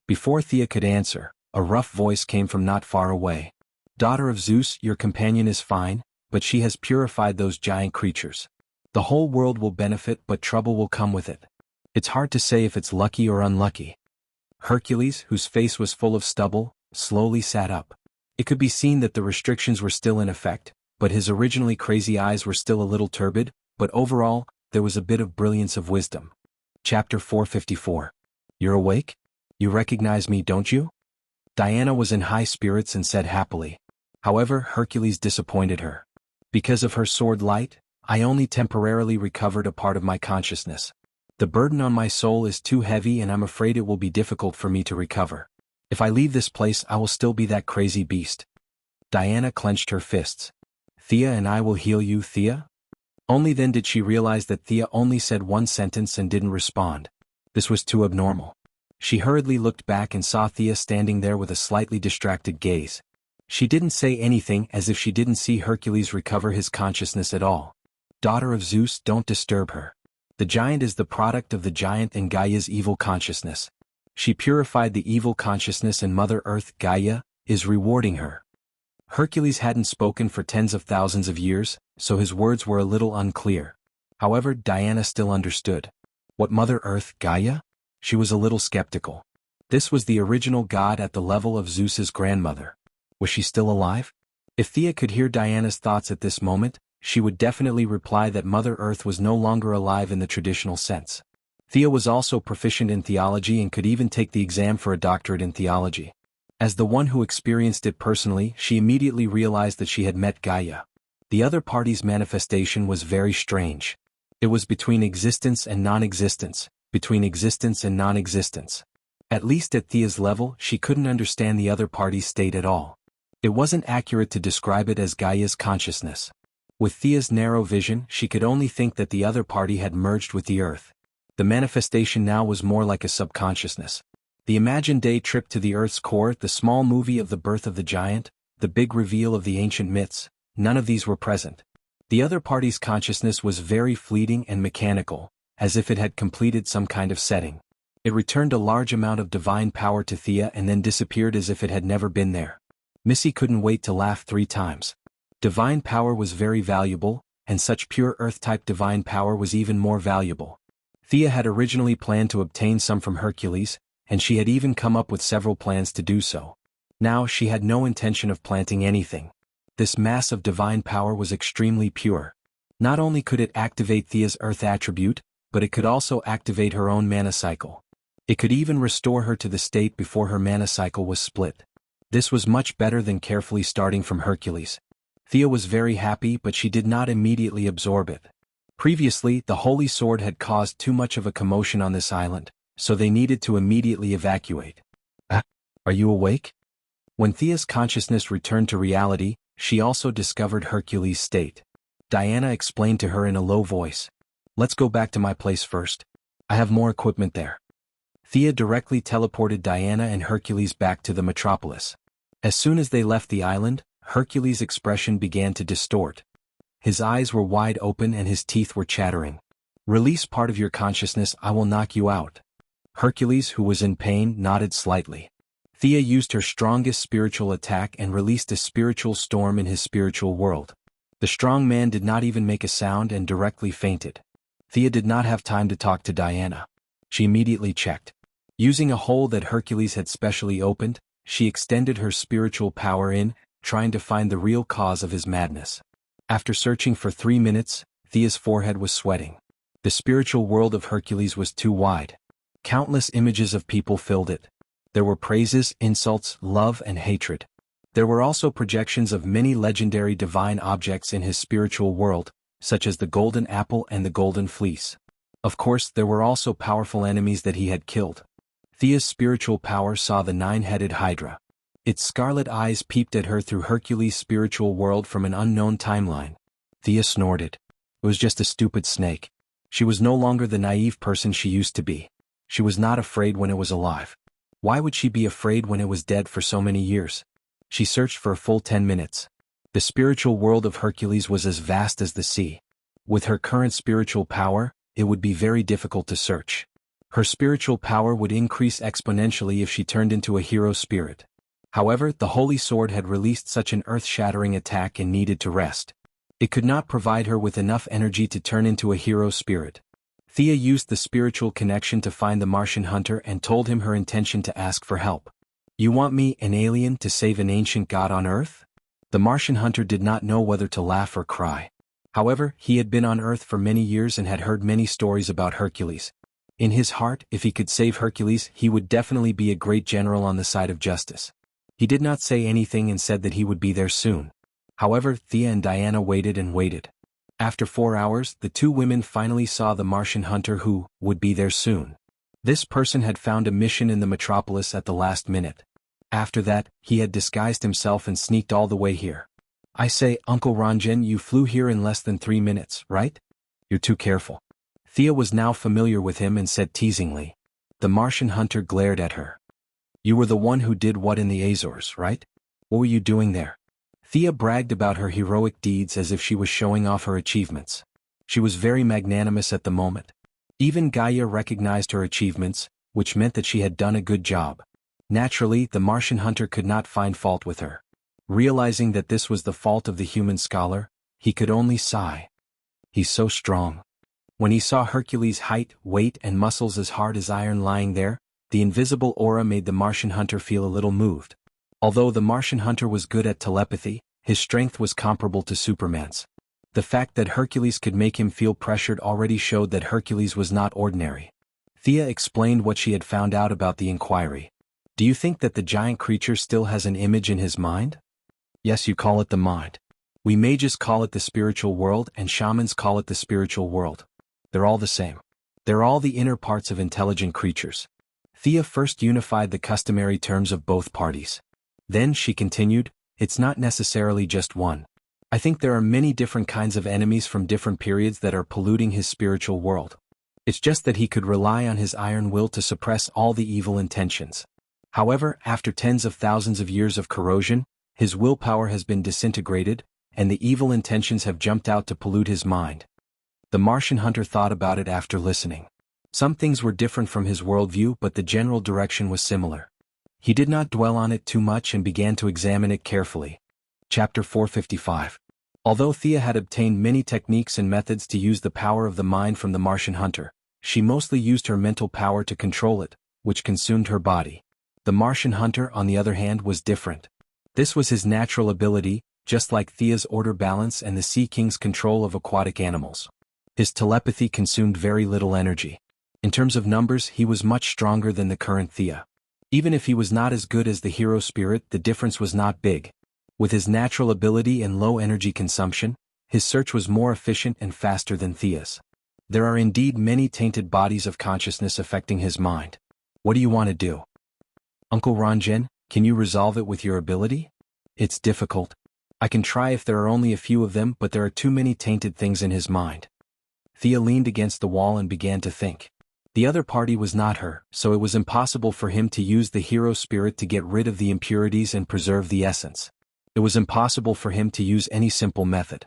A: Before Thea could answer, a rough voice came from not far away. "Daughter of Zeus, your companion is fine, but she has purified those giant creatures. The whole world will benefit, but trouble will come with it. It's hard to say if it's lucky or unlucky." Hercules, whose face was full of stubble, slowly sat up. It could be seen that the restrictions were still in effect, but his originally crazy eyes were still a little turbid, but overall, there was a bit of brilliance of wisdom. Chapter 454. "You're awake? You recognize me, don't you?" Diana was in high spirits and said happily. However, Hercules disappointed her. "Because of her sword light, I only temporarily recovered a part of my consciousness. The burden on my soul is too heavy and I'm afraid it will be difficult for me to recover. If I leave this place, I will still be that crazy beast." Diana clenched her fists. "Thea and I will heal you, Thea?" Only then did she realize that Thea only said one sentence and didn't respond. This was too abnormal. She hurriedly looked back and saw Thea standing there with a slightly distracted gaze. She didn't say anything, as if she didn't see Hercules recover his consciousness at all. "Daughter of Zeus, don't disturb her. The giant is the product of the giant and Gaia's evil consciousness. She purified the evil consciousness and Mother Earth, Gaia, is rewarding her." Hercules hadn't spoken for tens of thousands of years, so his words were a little unclear. However, Diana still understood. What Mother Earth, Gaia? She was a little skeptical. This was the original god at the level of Zeus's grandmother. Was she still alive? If Thea could hear Diana's thoughts at this moment, she would definitely reply that Mother Earth was no longer alive in the traditional sense. Thea was also proficient in theology and could even take the exam for a doctorate in theology. As the one who experienced it personally, she immediately realized that she had met Gaia. The other party's manifestation was very strange. It was between existence and non-existence, between existence and non-existence. At least at Thea's level, she couldn't understand the other party's state at all. It wasn't accurate to describe it as Gaia's consciousness. With Thea's narrow vision, she could only think that the other party had merged with the Earth. The manifestation now was more like a subconsciousness. The imagined day trip to the Earth's core, the small movie of the birth of the giant, the big reveal of the ancient myths, none of these were present. The other party's consciousness was very fleeting and mechanical, as if it had completed some kind of setting. It returned a large amount of divine power to Thea and then disappeared as if it had never been there. Missy couldn't wait to laugh 3 times. Divine power was very valuable, and such pure Earth-type divine power was even more valuable. Thea had originally planned to obtain some from Hercules, and she had even come up with several plans to do so. Now she had no intention of planting anything. This mass of divine power was extremely pure. Not only could it activate Thea's Earth attribute, but it could also activate her own mana cycle. It could even restore her to the state before her mana cycle was split. This was much better than carefully starting from Hercules. Thea was very happy, but she did not immediately absorb it. Previously, the Holy Sword had caused too much of a commotion on this island, so they needed to immediately evacuate. Are you awake? When Thea's consciousness returned to reality, she also discovered Hercules' state. Diana explained to her in a low voice. Let's go back to my place first. I have more equipment there. Thea directly teleported Diana and Hercules back to the metropolis. As soon as they left the island, Hercules' expression began to distort. His eyes were wide open and his teeth were chattering. Release part of your consciousness, I will knock you out. Hercules, who was in pain, nodded slightly. Thea used her strongest spiritual attack and released a spiritual storm in his spiritual world. The strong man did not even make a sound and directly fainted. Thea did not have time to talk to Diana. She immediately checked. Using a hole that Hercules had specially opened, she extended her spiritual power in, trying to find the real cause of his madness. After searching for 3 minutes, Thea's forehead was sweating. The spiritual world of Hercules was too wide. Countless images of people filled it. There were praises, insults, love, and hatred. There were also projections of many legendary divine objects in his spiritual world, such as the golden apple and the golden fleece. Of course, there were also powerful enemies that he had killed. Thea's spiritual power saw the 9-headed Hydra. Its scarlet eyes peeped at her through Hercules' spiritual world from an unknown timeline. Thea snorted. It was just a stupid snake. She was no longer the naive person she used to be. She was not afraid when it was alive. Why would she be afraid when it was dead for so many years? She searched for a full 10 minutes. The spiritual world of Hercules was as vast as the sea. With her current spiritual power, it would be very difficult to search. Her spiritual power would increase exponentially if she turned into a hero spirit. However, the Holy Sword had released such an earth-shattering attack and needed to rest. It could not provide her with enough energy to turn into a hero spirit. Thea used the spiritual connection to find the Martian hunter and told him her intention to ask for help. You want me, an alien, to save an ancient god on Earth? The Martian hunter did not know whether to laugh or cry. However, he had been on Earth for many years and had heard many stories about Hercules. In his heart, if he could save Hercules, he would definitely be a great general on the side of justice. He did not say anything and said that he would be there soon. However, Thea and Diana waited and waited. After 4 hours, the 2 women finally saw the Martian hunter who would be there soon. This person had found a mission in the metropolis at the last minute. After that, he had disguised himself and sneaked all the way here. I say, Uncle Ranjan, you flew here in less than 3 minutes, right? You're too careful. Thea was now familiar with him and said teasingly. The Martian hunter glared at her. You were the one who did what in the Azores, right? What were you doing there? Thea bragged about her heroic deeds as if she was showing off her achievements. She was very magnanimous at the moment. Even Gaia recognized her achievements, which meant that she had done a good job. Naturally, the Martian hunter could not find fault with her. Realizing that this was the fault of the human scholar, he could only sigh. He's so strong. When he saw Hercules' height, weight, and muscles as hard as iron lying there, The invisible aura made the Martian hunter feel a little moved. Although the Martian hunter was good at telepathy, his strength was comparable to Superman's. The fact that Hercules could make him feel pressured already showed that Hercules was not ordinary. Thea explained what she had found out about the inquiry. Do you think that the giant creature still has an image in his mind? Yes, you call it the mind. We mages call it the spiritual world and shamans call it the spiritual world. They're all the same. They're all the inner parts of intelligent creatures. Thea first unified the customary terms of both parties. Then she continued, it's not necessarily just one. I think there are many different kinds of enemies from different periods that are polluting his spiritual world. It's just that he could rely on his iron will to suppress all the evil intentions. However, after tens of thousands of years of corrosion, his willpower has been disintegrated, and the evil intentions have jumped out to pollute his mind. The Martian hunter thought about it after listening. Some things were different from his worldview, but the general direction was similar. He did not dwell on it too much and began to examine it carefully. Chapter 455. Although Thea had obtained many techniques and methods to use the power of the mind from the Martian hunter, she mostly used her mental power to control it, which consumed her body. The Martian hunter, on the other hand, was different. This was his natural ability, just like Thea's order balance and the Sea King's control of aquatic animals. His telepathy consumed very little energy. In terms of numbers, he was much stronger than the current Thea. Even if he was not as good as the hero spirit, the difference was not big. With his natural ability and low energy consumption, his search was more efficient and faster than Thea's. There are indeed many tainted bodies of consciousness affecting his mind. What do you want to do? Uncle Ranjin, can you resolve it with your ability? It's difficult. I can try if there are only a few of them, but there are too many tainted things in his mind. Thea leaned against the wall and began to think. The other party was not her, so it was impossible for him to use the hero spirit to get rid of the impurities and preserve the essence. It was impossible for him to use any simple method.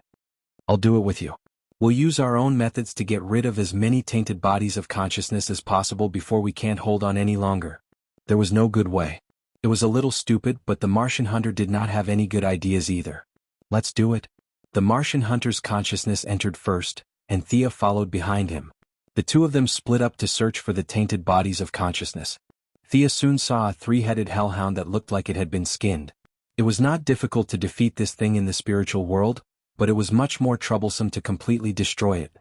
A: I'll do it with you. We'll use our own methods to get rid of as many tainted bodies of consciousness as possible before we can't hold on any longer. There was no good way. It was a little stupid, but the Martian hunter did not have any good ideas either. Let's do it. The Martian hunter's consciousness entered first, and Thea followed behind him. The two of them split up to search for the tainted bodies of consciousness. Thea soon saw a three-headed hellhound that looked like it had been skinned. It was not difficult to defeat this thing in the spiritual world, but it was much more troublesome to completely destroy it.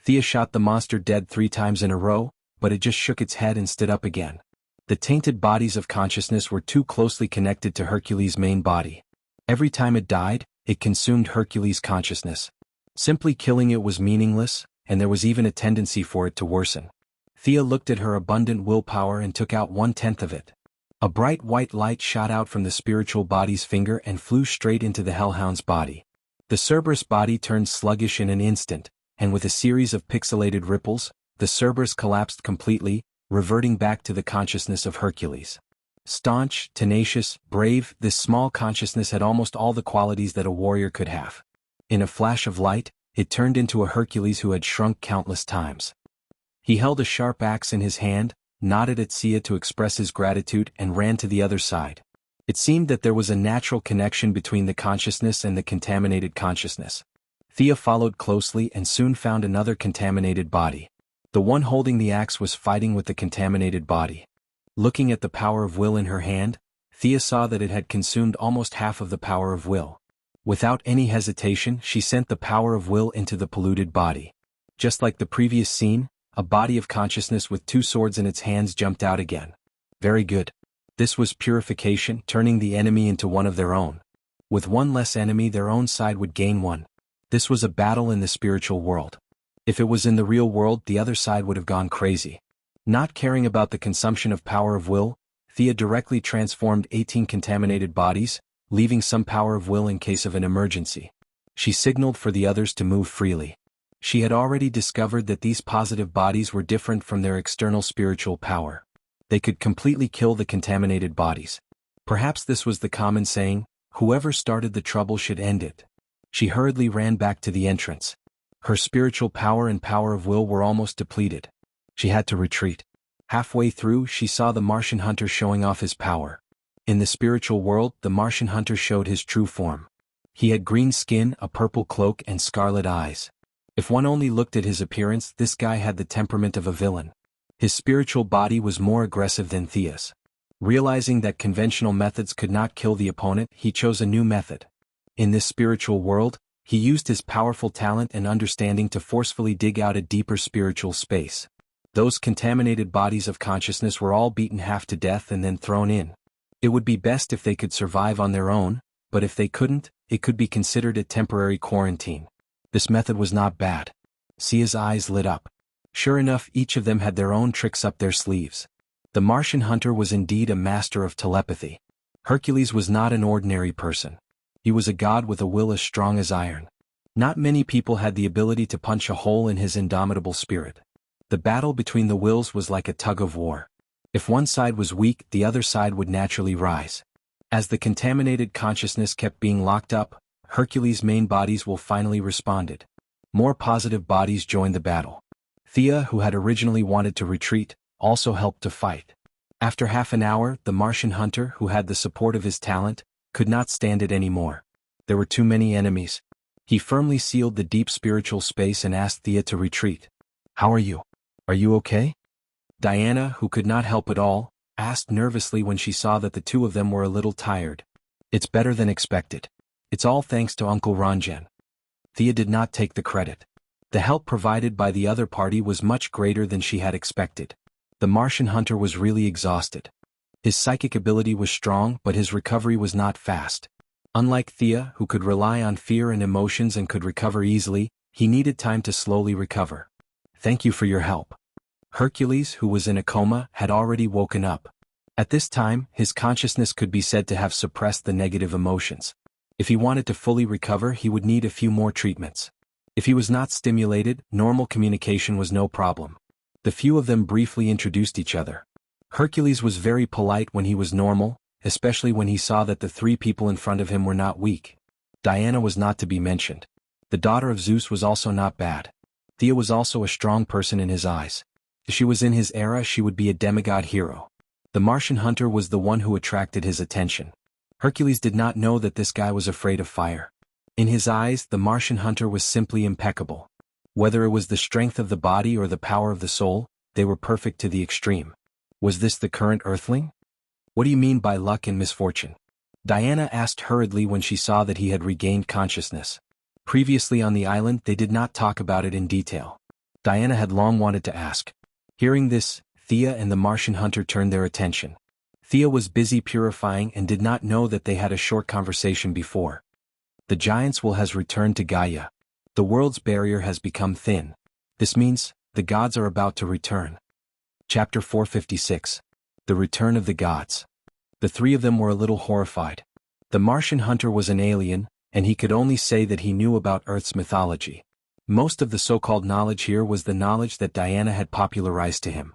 A: Thea shot the monster dead 3 times in a row, but it just shook its head and stood up again. The tainted bodies of consciousness were too closely connected to Hercules' main body. Every time it died, it consumed Hercules' consciousness. Simply killing it was meaningless, and there was even a tendency for it to worsen. Thea looked at her abundant willpower and took out 1/10 of it. A bright white light shot out from the spiritual body's finger and flew straight into the hellhound's body. The Cerberus body turned sluggish in an instant, and with a series of pixelated ripples, the Cerberus collapsed completely, reverting back to the consciousness of Hercules. Staunch, tenacious, brave, this small consciousness had almost all the qualities that a warrior could have. In a flash of light, it turned into a Hercules who had shrunk countless times. He held a sharp axe in his hand, nodded at Sia to express his gratitude, and ran to the other side. It seemed that there was a natural connection between the consciousness and the contaminated consciousness. Thea followed closely and soon found another contaminated body. The one holding the axe was fighting with the contaminated body. Looking at the power of will in her hand, Thea saw that it had consumed almost half of the power of will. Without any hesitation, she sent the power of will into the polluted body. Just like the previous scene, a body of consciousness with 2 swords in its hands jumped out again. Very good. This was purification, turning the enemy into one of their own. With one less enemy, their own side would gain one. This was a battle in the spiritual world. If it was in the real world, the other side would have gone crazy. Not caring about the consumption of power of will, Thea directly transformed 18 contaminated bodies, leaving some power of will in case of an emergency. She signaled for the others to move freely. She had already discovered that these positive bodies were different from their external spiritual power. They could completely kill the contaminated bodies. Perhaps this was the common saying, whoever started the trouble should end it. She hurriedly ran back to the entrance. Her spiritual power and power of will were almost depleted. She had to retreat. Halfway through, she saw the Martian hunter showing off his power. In the spiritual world, the Martian hunter showed his true form. He had green skin, a purple cloak, and scarlet eyes. If one only looked at his appearance, this guy had the temperament of a villain. His spiritual body was more aggressive than Thea's. Realizing that conventional methods could not kill the opponent, he chose a new method. In this spiritual world, he used his powerful talent and understanding to forcefully dig out a deeper spiritual space. Those contaminated bodies of consciousness were all beaten half to death and then thrown in. It would be best if they could survive on their own, but if they couldn't, it could be considered a temporary quarantine. This method was not bad. Sia's eyes lit up. Sure enough, each of them had their own tricks up their sleeves. The Martian hunter was indeed a master of telepathy. Hercules was not an ordinary person. He was a god with a will as strong as iron. Not many people had the ability to punch a hole in his indomitable spirit. The battle between the wills was like a tug of war. If one side was weak, the other side would naturally rise. As the contaminated consciousness kept being locked up, Hercules' main bodies finally responded. More positive bodies joined the battle. Thea, who had originally wanted to retreat, also helped to fight. After half an hour, the Martian hunter, who had the support of his talent, could not stand it anymore. There were too many enemies. He firmly sealed the deep spiritual space and asked Thea to retreat. "How are you? Are you okay?" Diana, who could not help it all, asked nervously when she saw that the two of them were a little tired. "It's better than expected. It's all thanks to Uncle Ranjan." Thea did not take the credit. The help provided by the other party was much greater than she had expected. The Martian hunter was really exhausted. His psychic ability was strong, but his recovery was not fast. Unlike Thea, who could rely on fear and emotions and could recover easily, he needed time to slowly recover. "Thank you for your help." Hercules, who was in a coma, had already woken up. At this time, his consciousness could be said to have suppressed the negative emotions. If he wanted to fully recover, he would need a few more treatments. If he was not stimulated, normal communication was no problem. The few of them briefly introduced each other. Hercules was very polite when he was normal, especially when he saw that the three people in front of him were not weak. Diana was not to be mentioned. The daughter of Zeus was also not bad. Thea was also a strong person in his eyes. If she was in his era, she would be a demigod hero. The Martian hunter was the one who attracted his attention. Hercules did not know that this guy was afraid of fire. In his eyes, the Martian hunter was simply impeccable. Whether it was the strength of the body or the power of the soul, they were perfect to the extreme. Was this the current Earthling? "What do you mean by luck and misfortune?" Diana asked hurriedly when she saw that he had regained consciousness. Previously on the island, they did not talk about it in detail. Diana had long wanted to ask. Hearing this, Thea and the Martian hunter turned their attention. Thea was busy purifying and did not know that they had a short conversation before. "The giant's will has returned to Gaia. The world's barrier has become thin. This means, the gods are about to return." Chapter 456. The Return of the Gods. The three of them were a little horrified. The Martian hunter was an alien, and he could only say that he knew about Earth's mythology. Most of the so-called knowledge here was the knowledge that Diana had popularized to him.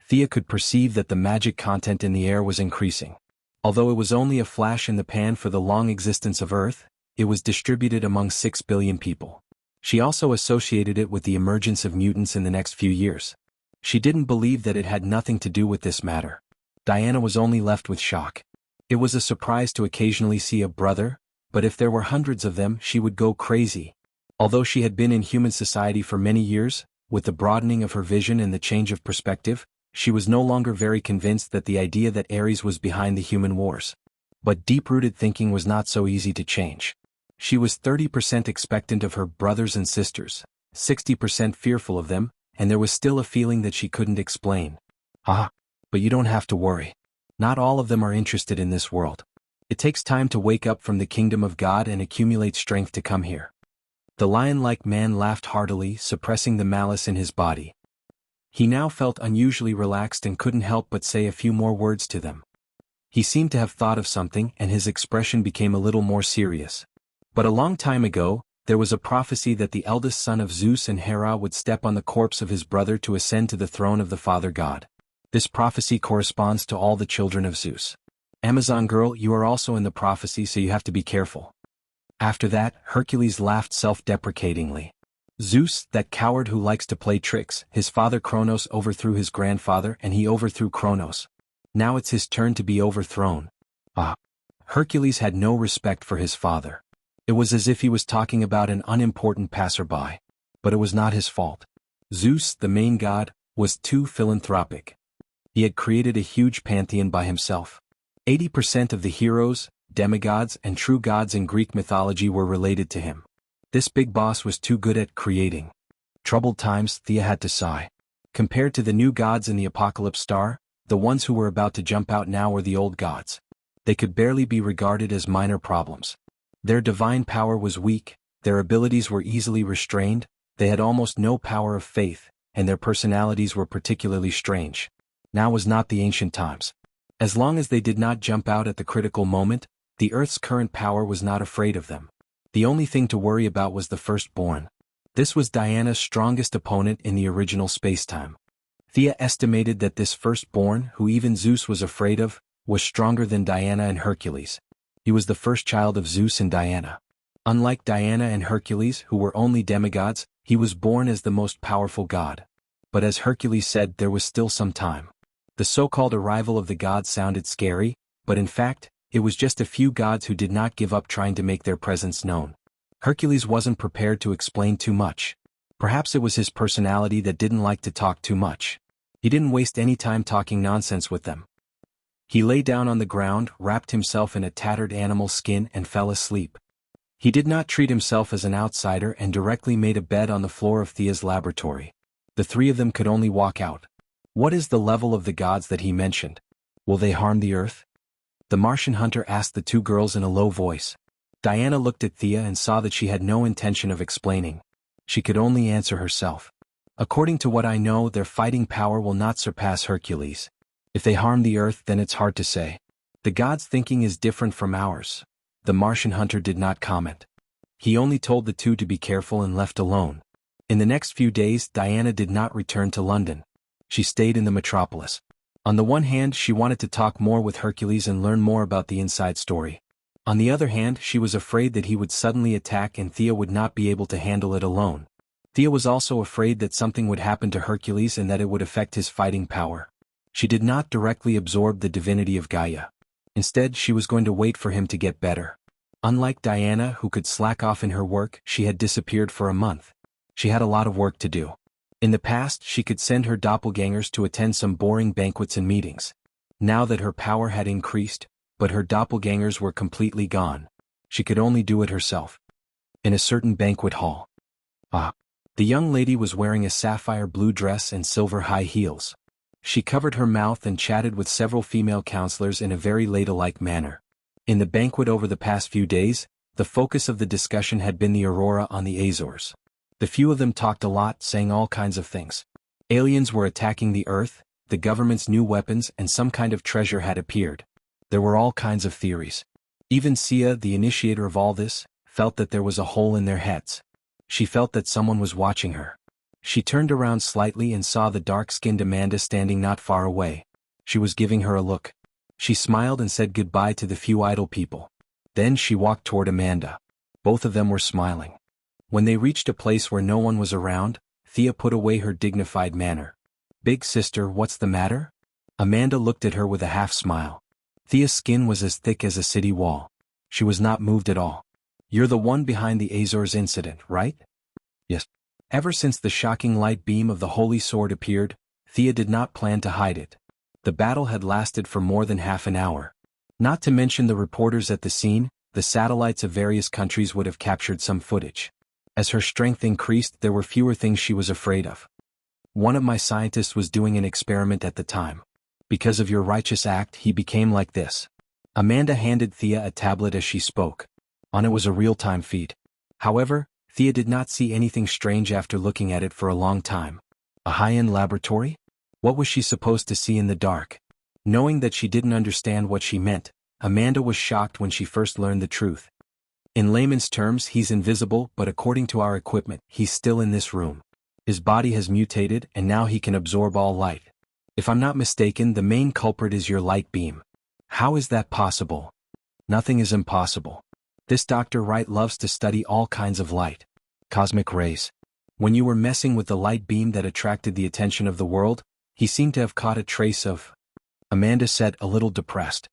A: Thea could perceive that the magic content in the air was increasing. Although it was only a flash in the pan for the long existence of Earth, it was distributed among 6 billion people. She also associated it with the emergence of mutants in the next few years. She didn't believe that it had nothing to do with this matter. Diana was only left with shock. It was a surprise to occasionally see a brother, but if there were hundreds of them, she would go crazy. Although she had been in human society for many years, with the broadening of her vision and the change of perspective, she was no longer very convinced that the idea that Ares was behind the human wars. But deep-rooted thinking was not so easy to change. She was 30% expectant of her brothers and sisters, 60% fearful of them, and there was still a feeling that she couldn't explain. But you don't have to worry. Not all of them are interested in this world. It takes time to wake up from the kingdom of God and accumulate strength to come here." The lion-like man laughed heartily, suppressing the malice in his body. He now felt unusually relaxed and couldn't help but say a few more words to them. He seemed to have thought of something, and his expression became a little more serious. But a long time ago, there was a prophecy that the eldest son of Zeus and Hera would step on the corpse of his brother to ascend to the throne of the Father God. This prophecy corresponds to all the children of Zeus. Amazon girl, you are also in the prophecy, so you have to be careful. After that, Hercules laughed self-deprecatingly. Zeus, that coward who likes to play tricks, his father Kronos overthrew his grandfather and he overthrew Kronos. Now it's his turn to be overthrown. Hercules had no respect for his father. It was as if he was talking about an unimportant passerby. But it was not his fault. Zeus, the main god, was too philanthropic. He had created a huge pantheon by himself. 80% of the heroes, demigods, and true gods in Greek mythology were related to him. This big boss was too good at creating. Troubled times, Thea had to sigh. Compared to the new gods in the Apocalypse Star, the ones who were about to jump out now were the old gods. They could barely be regarded as minor problems. Their divine power was weak, their abilities were easily restrained, they had almost no power of faith, and their personalities were particularly strange. Now was not the ancient times. As long as they did not jump out at the critical moment, the Earth's current power was not afraid of them. The only thing to worry about was the firstborn. This was Diana's strongest opponent in the original spacetime. Thea estimated that this firstborn, who even Zeus was afraid of, was stronger than Diana and Hercules. He was the first child of Zeus and Diana. Unlike Diana and Hercules, who were only demigods, he was born as the most powerful god. But as Hercules said, there was still some time. The so-called arrival of the gods sounded scary, but in fact, it was just a few gods who did not give up trying to make their presence known. Hercules wasn't prepared to explain too much. Perhaps it was his personality that didn't like to talk too much. He didn't waste any time talking nonsense with them. He lay down on the ground, wrapped himself in a tattered animal skin and fell asleep. He did not treat himself as an outsider and directly made a bed on the floor of Thea's laboratory. The three of them could only walk out. What is the level of the gods that he mentioned? Will they harm the Earth? The Martian hunter asked the two girls in a low voice. Diana looked at Thea and saw that she had no intention of explaining. She could only answer herself. According to what I know, their fighting power will not surpass Hercules. If they harm the Earth, then it's hard to say. The gods' thinking is different from ours. The Martian hunter did not comment. He only told the two to be careful and left alone. In the next few days, Diana did not return to London. She stayed in the metropolis. On the one hand, she wanted to talk more with Hercules and learn more about the inside story. On the other hand, she was afraid that he would suddenly attack and Thea would not be able to handle it alone. Thea was also afraid that something would happen to Hercules and that it would affect his fighting power. She did not directly absorb the divinity of Gaia. Instead, she was going to wait for him to get better. Unlike Diana, who could slack off in her work, she had disappeared for a month. She had a lot of work to do. In the past, she could send her doppelgangers to attend some boring banquets and meetings. Now that her power had increased, but her doppelgangers were completely gone, she could only do it herself. In a certain banquet hall. The young lady was wearing a sapphire blue dress and silver high heels. She covered her mouth and chatted with several female counselors in a very ladylike manner. In the banquet over the past few days, the focus of the discussion had been the aurora on the Azores. The few of them talked a lot, saying all kinds of things. Aliens were attacking the Earth, the government's new weapons and some kind of treasure had appeared. There were all kinds of theories. Even Sia, the initiator of all this, felt that there was a hole in their heads. She felt that someone was watching her. She turned around slightly and saw the dark-skinned Amanda standing not far away. She was giving her a look. She smiled and said goodbye to the few idle people. Then she walked toward Amanda. Both of them were smiling. When they reached a place where no one was around, Thea put away her dignified manner. "Big sister, what's the matter?" Amanda looked at her with a half-smile. Thea's skin was as thick as a city wall. She was not moved at all. "You're the one behind the Azores incident, right?" "Yes." Ever since the shocking light beam of the Holy Sword appeared, Thea did not plan to hide it. The battle had lasted for more than half an hour. Not to mention the reporters at the scene, the satellites of various countries would have captured some footage. As her strength increased, there were fewer things she was afraid of. "One of my scientists was doing an experiment at the time. Because of your righteous act, he became like this." Amanda handed Thea a tablet as she spoke. On it was a real-time feed. However, Thea did not see anything strange after looking at it for a long time. A high-end laboratory? What was she supposed to see in the dark? Knowing that she didn't understand what she meant, Amanda was shocked when she first learned the truth. In layman's terms, he's invisible, but according to our equipment, he's still in this room. His body has mutated, and now he can absorb all light. If I'm not mistaken, the main culprit is your light beam. How is that possible? Nothing is impossible. This Dr. Wright loves to study all kinds of light. Cosmic rays. When you were messing with the light beam that attracted the attention of the world, he seemed to have caught a trace of... Amanda said, a little depressed.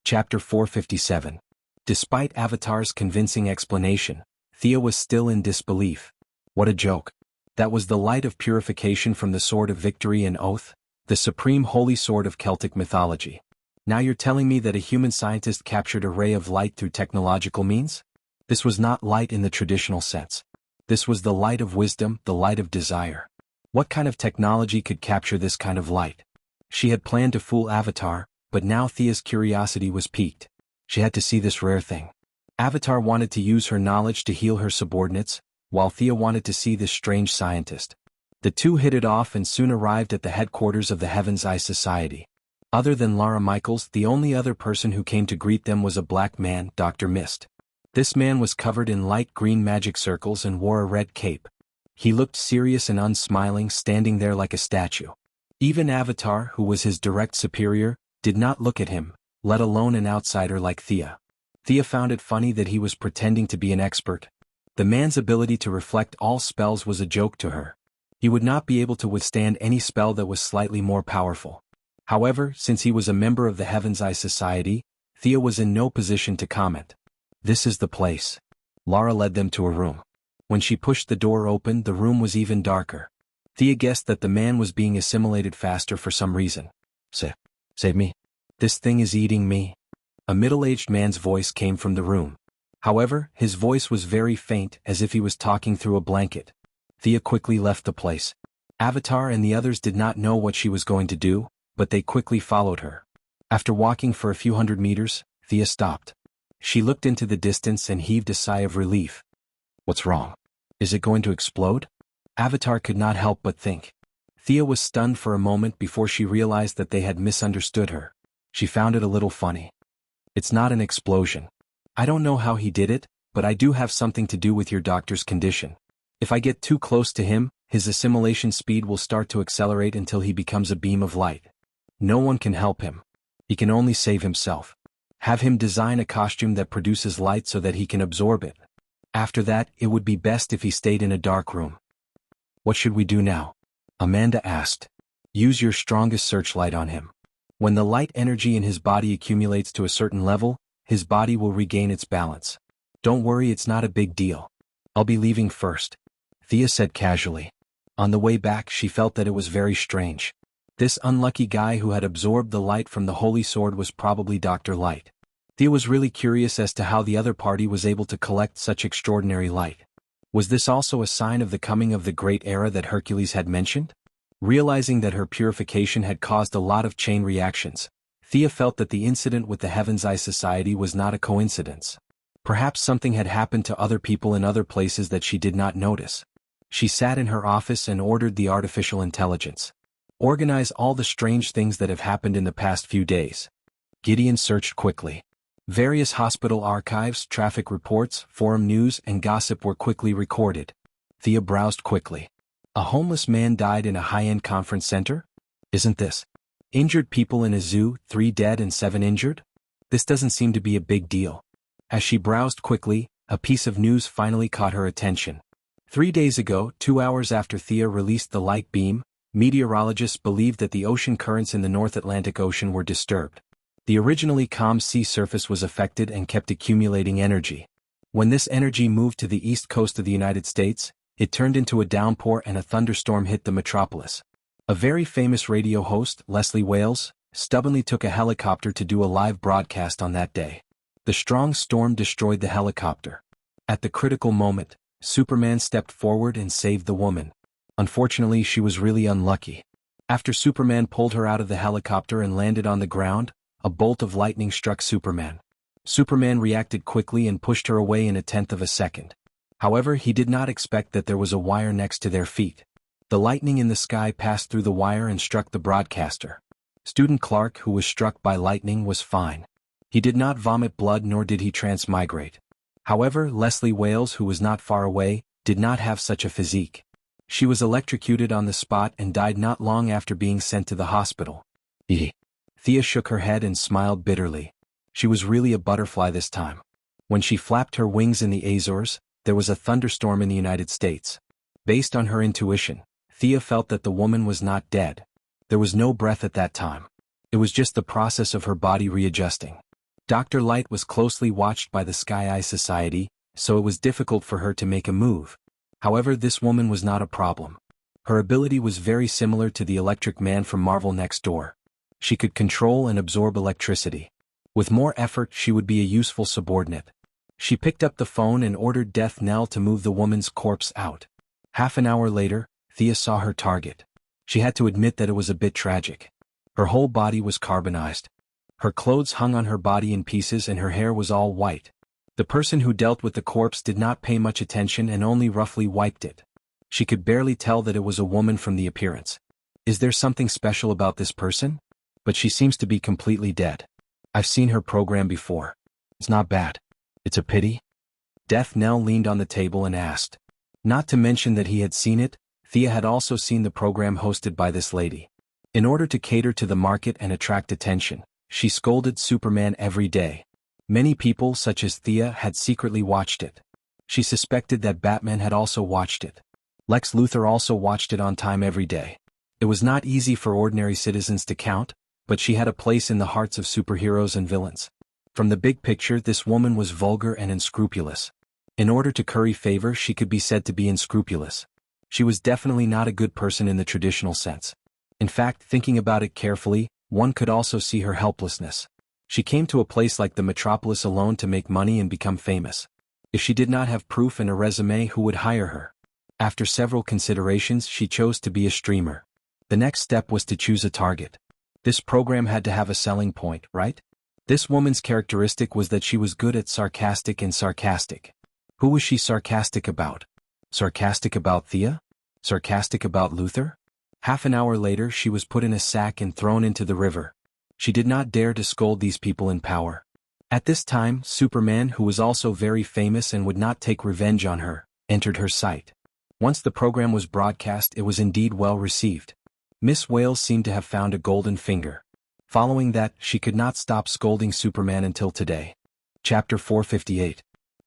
A: Chapter 457. Despite Avatar's convincing explanation, Thea was still in disbelief. What a joke. That was the light of purification from the sword of victory and oath, the supreme holy sword of Celtic mythology. Now you're telling me that a human scientist captured a ray of light through technological means? This was not light in the traditional sense. This was the light of wisdom, the light of desire. What kind of technology could capture this kind of light? She had planned to fool Avatar, but now Thea's curiosity was piqued. She had to see this rare thing. Avatar wanted to use her knowledge to heal her subordinates, while Thea wanted to see this strange scientist. The two hit it off and soon arrived at the headquarters of the Heaven's Eye Society. Other than Lara Michaels, the only other person who came to greet them was a black man, Dr. Mist. This man was covered in light green magic circles and wore a red cape. He looked serious and unsmiling, standing there like a statue. Even Avatar, who was his direct superior, did not look at him, let alone an outsider like Thea. Thea found it funny that he was pretending to be an expert. The man's ability to reflect all spells was a joke to her. He would not be able to withstand any spell that was slightly more powerful. However, since he was a member of the Heaven's Eye Society, Thea was in no position to comment. This is the place. Lara led them to a room. When she pushed the door open, the room was even darker. Thea guessed that the man was being assimilated faster for some reason. Save me. This thing is eating me. A middle-aged man's voice came from the room. However, his voice was very faint, as if he was talking through a blanket. Thea quickly left the place. Avatar and the others did not know what she was going to do, but they quickly followed her. After walking for a few hundred meters, Thea stopped. She looked into the distance and heaved a sigh of relief. What's wrong? Is it going to explode? Avatar could not help but think. Thea was stunned for a moment before she realized that they had misunderstood her. She found it a little funny. It's not an explosion. I don't know how he did it, but I do have something to do with your doctor's condition. If I get too close to him, his assimilation speed will start to accelerate until he becomes a beam of light. No one can help him. He can only save himself. Have him design a costume that produces light so that he can absorb it. After that, it would be best if he stayed in a dark room. What should we do now? Amanda asked. Use your strongest searchlight on him. When the light energy in his body accumulates to a certain level, his body will regain its balance. Don't worry, it's not a big deal. I'll be leaving first, Thea said casually. On the way back, she felt that it was very strange. This unlucky guy who had absorbed the light from the holy sword was probably Dr. Light. Thea was really curious as to how the other party was able to collect such extraordinary light. Was this also a sign of the coming of the great era that Hercules had mentioned? Realizing that her purification had caused a lot of chain reactions, Thea felt that the incident with the Heaven's Eye Society was not a coincidence. Perhaps something had happened to other people in other places that she did not notice. She sat in her office and ordered the artificial intelligence. Organize all the strange things that have happened in the past few days. Gideon searched quickly. Various hospital archives, traffic reports, forum news, and gossip were quickly recorded. Thea browsed quickly. A homeless man died in a high-end conference center? Isn't this? Injured people in a zoo, 3 dead and 7 injured? This doesn't seem to be a big deal. As she browsed quickly, a piece of news finally caught her attention. 3 days ago, 2 hours after Thea released the light beam, meteorologists believed that the ocean currents in the North Atlantic Ocean were disturbed. The originally calm sea surface was affected and kept accumulating energy. When this energy moved to the east coast of the United States, it turned into a downpour and a thunderstorm hit the metropolis. A very famous radio host, Leslie Wales, stubbornly took a helicopter to do a live broadcast on that day. The strong storm destroyed the helicopter. At the critical moment, Superman stepped forward and saved the woman. Unfortunately, she was really unlucky. After Superman pulled her out of the helicopter and landed on the ground, a bolt of lightning struck Superman. Superman reacted quickly and pushed her away in a tenth of a second. However, he did not expect that there was a wire next to their feet. The lightning in the sky passed through the wire and struck the broadcaster. Student Clark, who was struck by lightning, was fine. He did not vomit blood nor did he transmigrate. However, Leslie Wales, who was not far away, did not have such a physique. She was electrocuted on the spot and died not long after being sent to the hospital. Thea shook her head and smiled bitterly. She was really a butterfly this time. When she flapped her wings in the Azores, there was a thunderstorm in the United States. Based on her intuition, Thea felt that the woman was not dead. There was no breath at that time. It was just the process of her body readjusting. Dr. Light was closely watched by the Sky Eye Society, so it was difficult for her to make a move. However, this woman was not a problem. Her ability was very similar to the Electric Man from Marvel Next Door. She could control and absorb electricity. With more effort, she would be a useful subordinate. She picked up the phone and ordered Death Knell to move the woman's corpse out. Half an hour later, Thea saw her target. She had to admit that it was a bit tragic. Her whole body was carbonized. Her clothes hung on her body in pieces and her hair was all white. The person who dealt with the corpse did not pay much attention and only roughly wiped it. She could barely tell that it was a woman from the appearance. Is there something special about this person? But she seems to be completely dead. I've seen her program before. It's not bad. It's a pity. Death Knell leaned on the table and asked. Not to mention that he had seen it, Thea had also seen the program hosted by this lady. In order to cater to the market and attract attention, she scolded Superman every day. Many people, such as Thea, had secretly watched it. She suspected that Batman had also watched it. Lex Luthor also watched it on time every day. It was not easy for ordinary citizens to count, but she had a place in the hearts of superheroes and villains. From the big picture, this woman was vulgar and unscrupulous. In order to curry favor, she could be said to be unscrupulous. She was definitely not a good person in the traditional sense. In fact, thinking about it carefully, one could also see her helplessness. She came to a place like the Metropolis alone to make money and become famous. If she did not have proof and a resume, who would hire her? After several considerations, she chose to be a streamer. The next step was to choose a target. This program had to have a selling point, right? This woman's characteristic was that she was good at sarcastic. Who was she sarcastic about? Sarcastic about Thea? Sarcastic about Luthor? Half an hour later, she was put in a sack and thrown into the river. She did not dare to scold these people in power. At this time, Superman, who was also very famous and would not take revenge on her, entered her sight. Once the program was broadcast, it was indeed well received. Miss Wales seemed to have found a golden finger. Following that, she could not stop scolding Superman until today. Chapter 458.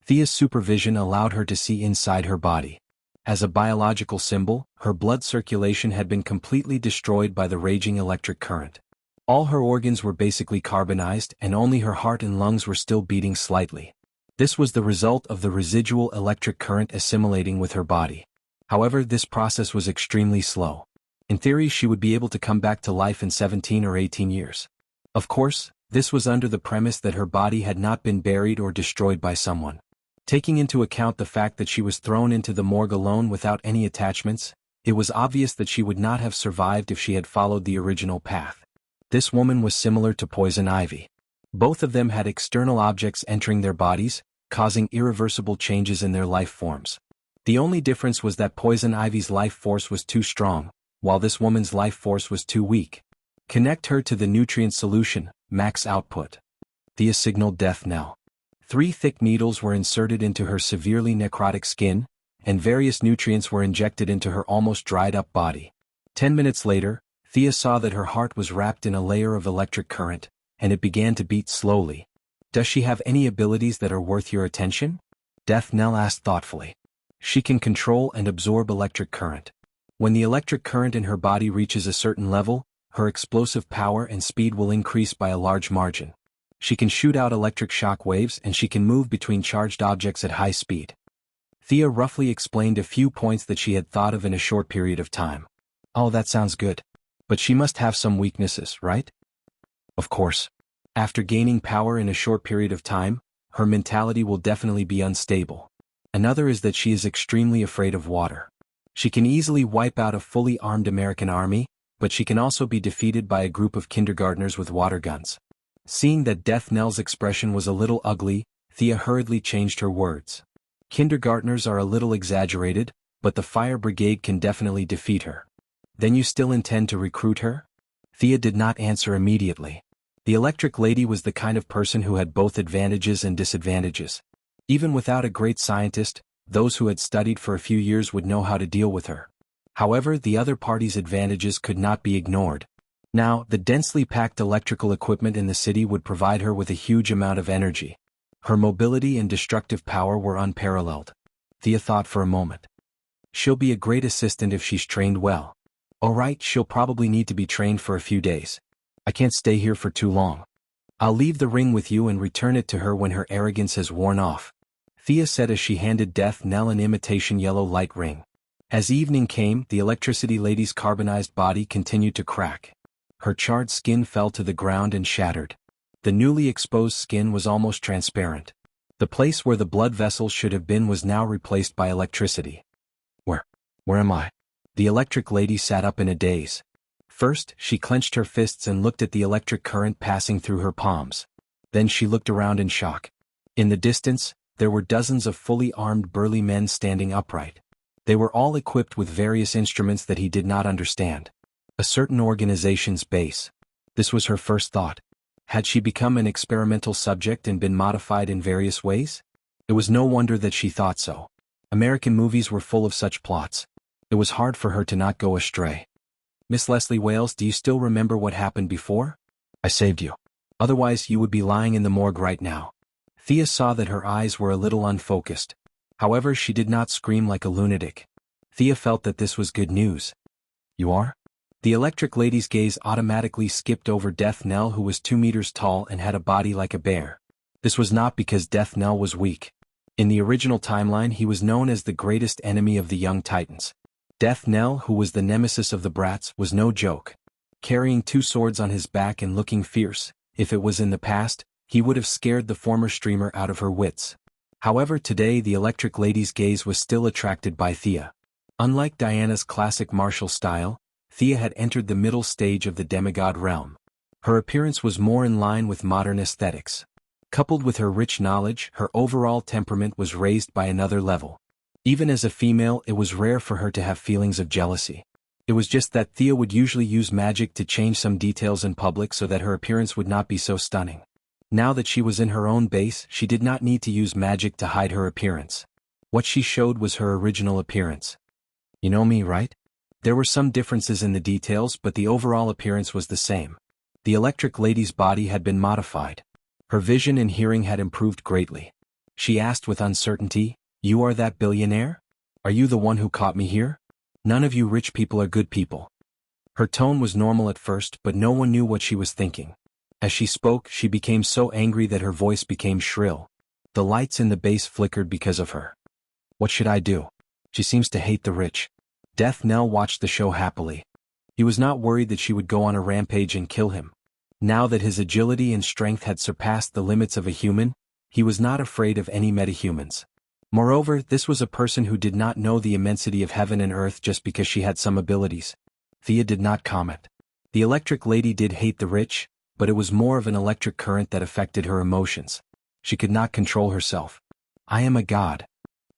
A: Thea's supervision allowed her to see inside her body. As a biological symbol, her blood circulation had been completely destroyed by the raging electric current. All her organs were basically carbonized and only her heart and lungs were still beating slightly. This was the result of the residual electric current assimilating with her body. However, this process was extremely slow. In theory, she would be able to come back to life in 17 or 18 years. Of course, this was under the premise that her body had not been buried or destroyed by someone. Taking into account the fact that she was thrown into the morgue alone without any attachments, it was obvious that she would not have survived if she had followed the original path. This woman was similar to Poison Ivy. Both of them had external objects entering their bodies, causing irreversible changes in their life forms. The only difference was that Poison Ivy's life force was too strong, while this woman's life force was too weak. Connect her to the nutrient solution, max output. Thea signaled Death Knell. 3 thick needles were inserted into her severely necrotic skin, and various nutrients were injected into her almost dried-up body. 10 minutes later, Thea saw that her heart was wrapped in a layer of electric current, and it began to beat slowly. Does she have any abilities that are worth your attention? Death Knell asked thoughtfully. She can control and absorb electric current. When the electric current in her body reaches a certain level, her explosive power and speed will increase by a large margin. She can shoot out electric shock waves and she can move between charged objects at high speed. Thea roughly explained a few points that she had thought of in a short period of time. Oh, that sounds good. But she must have some weaknesses, right? Of course. After gaining power in a short period of time, her mentality will definitely be unstable. Another is that she is extremely afraid of water. She can easily wipe out a fully armed American army, but she can also be defeated by a group of kindergartners with water guns. Seeing that Death Knell's expression was a little ugly, Thea hurriedly changed her words. Kindergartners are a little exaggerated, but the fire brigade can definitely defeat her. Then you still intend to recruit her? Thea did not answer immediately. The electric lady was the kind of person who had both advantages and disadvantages. Even without a great scientist, those who had studied for a few years would know how to deal with her. However, the other party's advantages could not be ignored. Now, the densely packed electrical equipment in the city would provide her with a huge amount of energy. Her mobility and destructive power were unparalleled. Thea thought for a moment. She'll be a great assistant if she's trained well. Alright, she'll probably need to be trained for a few days. I can't stay here for too long. I'll leave the ring with you and return it to her when her arrogance has worn off. Thea said as she handed Death Knell an imitation yellow light ring. As evening came, the electricity lady's carbonized body continued to crack. Her charred skin fell to the ground and shattered. The newly exposed skin was almost transparent. The place where the blood vessels should have been was now replaced by electricity. Where am I? The electric lady sat up in a daze. First, she clenched her fists and looked at the electric current passing through her palms. Then she looked around in shock. In the distance, there were dozens of fully armed burly men standing upright. They were all equipped with various instruments that he did not understand. A certain organization's base. This was her first thought. Had she become an experimental subject and been modified in various ways? It was no wonder that she thought so. American movies were full of such plots. It was hard for her to not go astray. Miss Leslie Wales, do you still remember what happened before? I saved you. Otherwise you would be lying in the morgue right now. Thea saw that her eyes were a little unfocused. However, she did not scream like a lunatic. Thea felt that this was good news. You are? The electric lady's gaze automatically skipped over Death Knell, who was 2 meters tall and had a body like a bear. This was not because Death Knell was weak. In the original timeline, he was known as the greatest enemy of the young Titans. Death Knell, who was the nemesis of the brats, was no joke. Carrying 2 swords on his back and looking fierce, if it was in the past, he would have scared the former streamer out of her wits. However, today the electric lady's gaze was still attracted by Thea. Unlike Diana's classic martial style, Thea had entered the middle stage of the demigod realm. Her appearance was more in line with modern aesthetics. Coupled with her rich knowledge, her overall temperament was raised by another level. Even as a female, it was rare for her to have feelings of jealousy. It was just that Thea would usually use magic to change some details in public so that her appearance would not be so stunning. Now that she was in her own base, she did not need to use magic to hide her appearance. What she showed was her original appearance. You know me, right? There were some differences in the details, but the overall appearance was the same. The electric lady's body had been modified. Her vision and hearing had improved greatly. She asked with uncertainty, "You are that billionaire? Are you the one who caught me here? None of you rich people are good people." Her tone was normal at first, but no one knew what she was thinking. As she spoke, she became so angry that her voice became shrill. The lights in the base flickered because of her. What should I do? She seems to hate the rich. Death Knell watched the show happily. He was not worried that she would go on a rampage and kill him. Now that his agility and strength had surpassed the limits of a human, he was not afraid of any metahumans. Moreover, this was a person who did not know the immensity of heaven and earth just because she had some abilities. Thea did not comment. The electric lady did hate the rich, but it was more of an electric current that affected her emotions. She could not control herself. I am a god.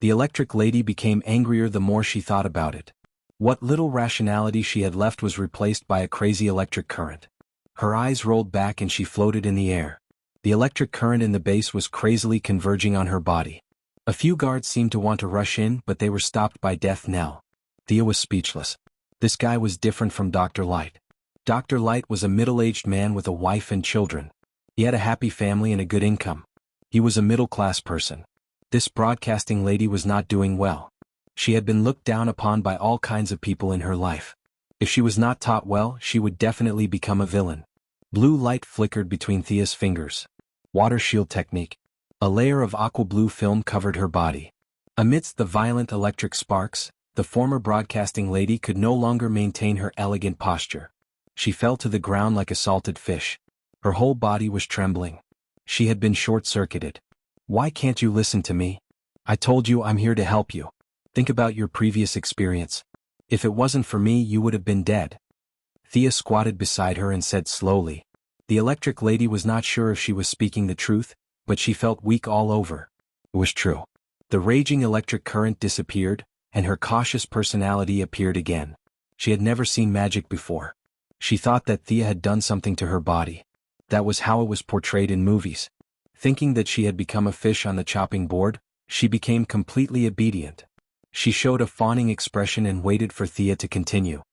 A: The electric lady became angrier the more she thought about it. What little rationality she had left was replaced by a crazy electric current. Her eyes rolled back and she floated in the air. The electric current in the base was crazily converging on her body. A few guards seemed to want to rush in, but they were stopped by Death Knell. Thea was speechless. This guy was different from Dr. Light. Dr. Light was a middle-aged man with a wife and children. He had a happy family and a good income. He was a middle-class person. This broadcasting lady was not doing well. She had been looked down upon by all kinds of people in her life. If she was not taught well, she would definitely become a villain. Blue light flickered between Thea's fingers. Water shield technique. A layer of aqua blue film covered her body. Amidst the violent electric sparks, the former broadcasting lady could no longer maintain her elegant posture. She fell to the ground like a salted fish. Her whole body was trembling. She had been short-circuited. Why can't you listen to me? I told you I'm here to help you. Think about your previous experience. If it wasn't for me, you would have been dead. Thea squatted beside her and said slowly. The electric lady was not sure if she was speaking the truth, but she felt weak all over. It was true. The raging electric current disappeared, and her cautious personality appeared again. She had never seen magic before. She thought that Thea had done something to her body. That was how it was portrayed in movies. Thinking that she had become a fish on the chopping board, she became completely obedient. She showed a fawning expression and waited for Thea to continue.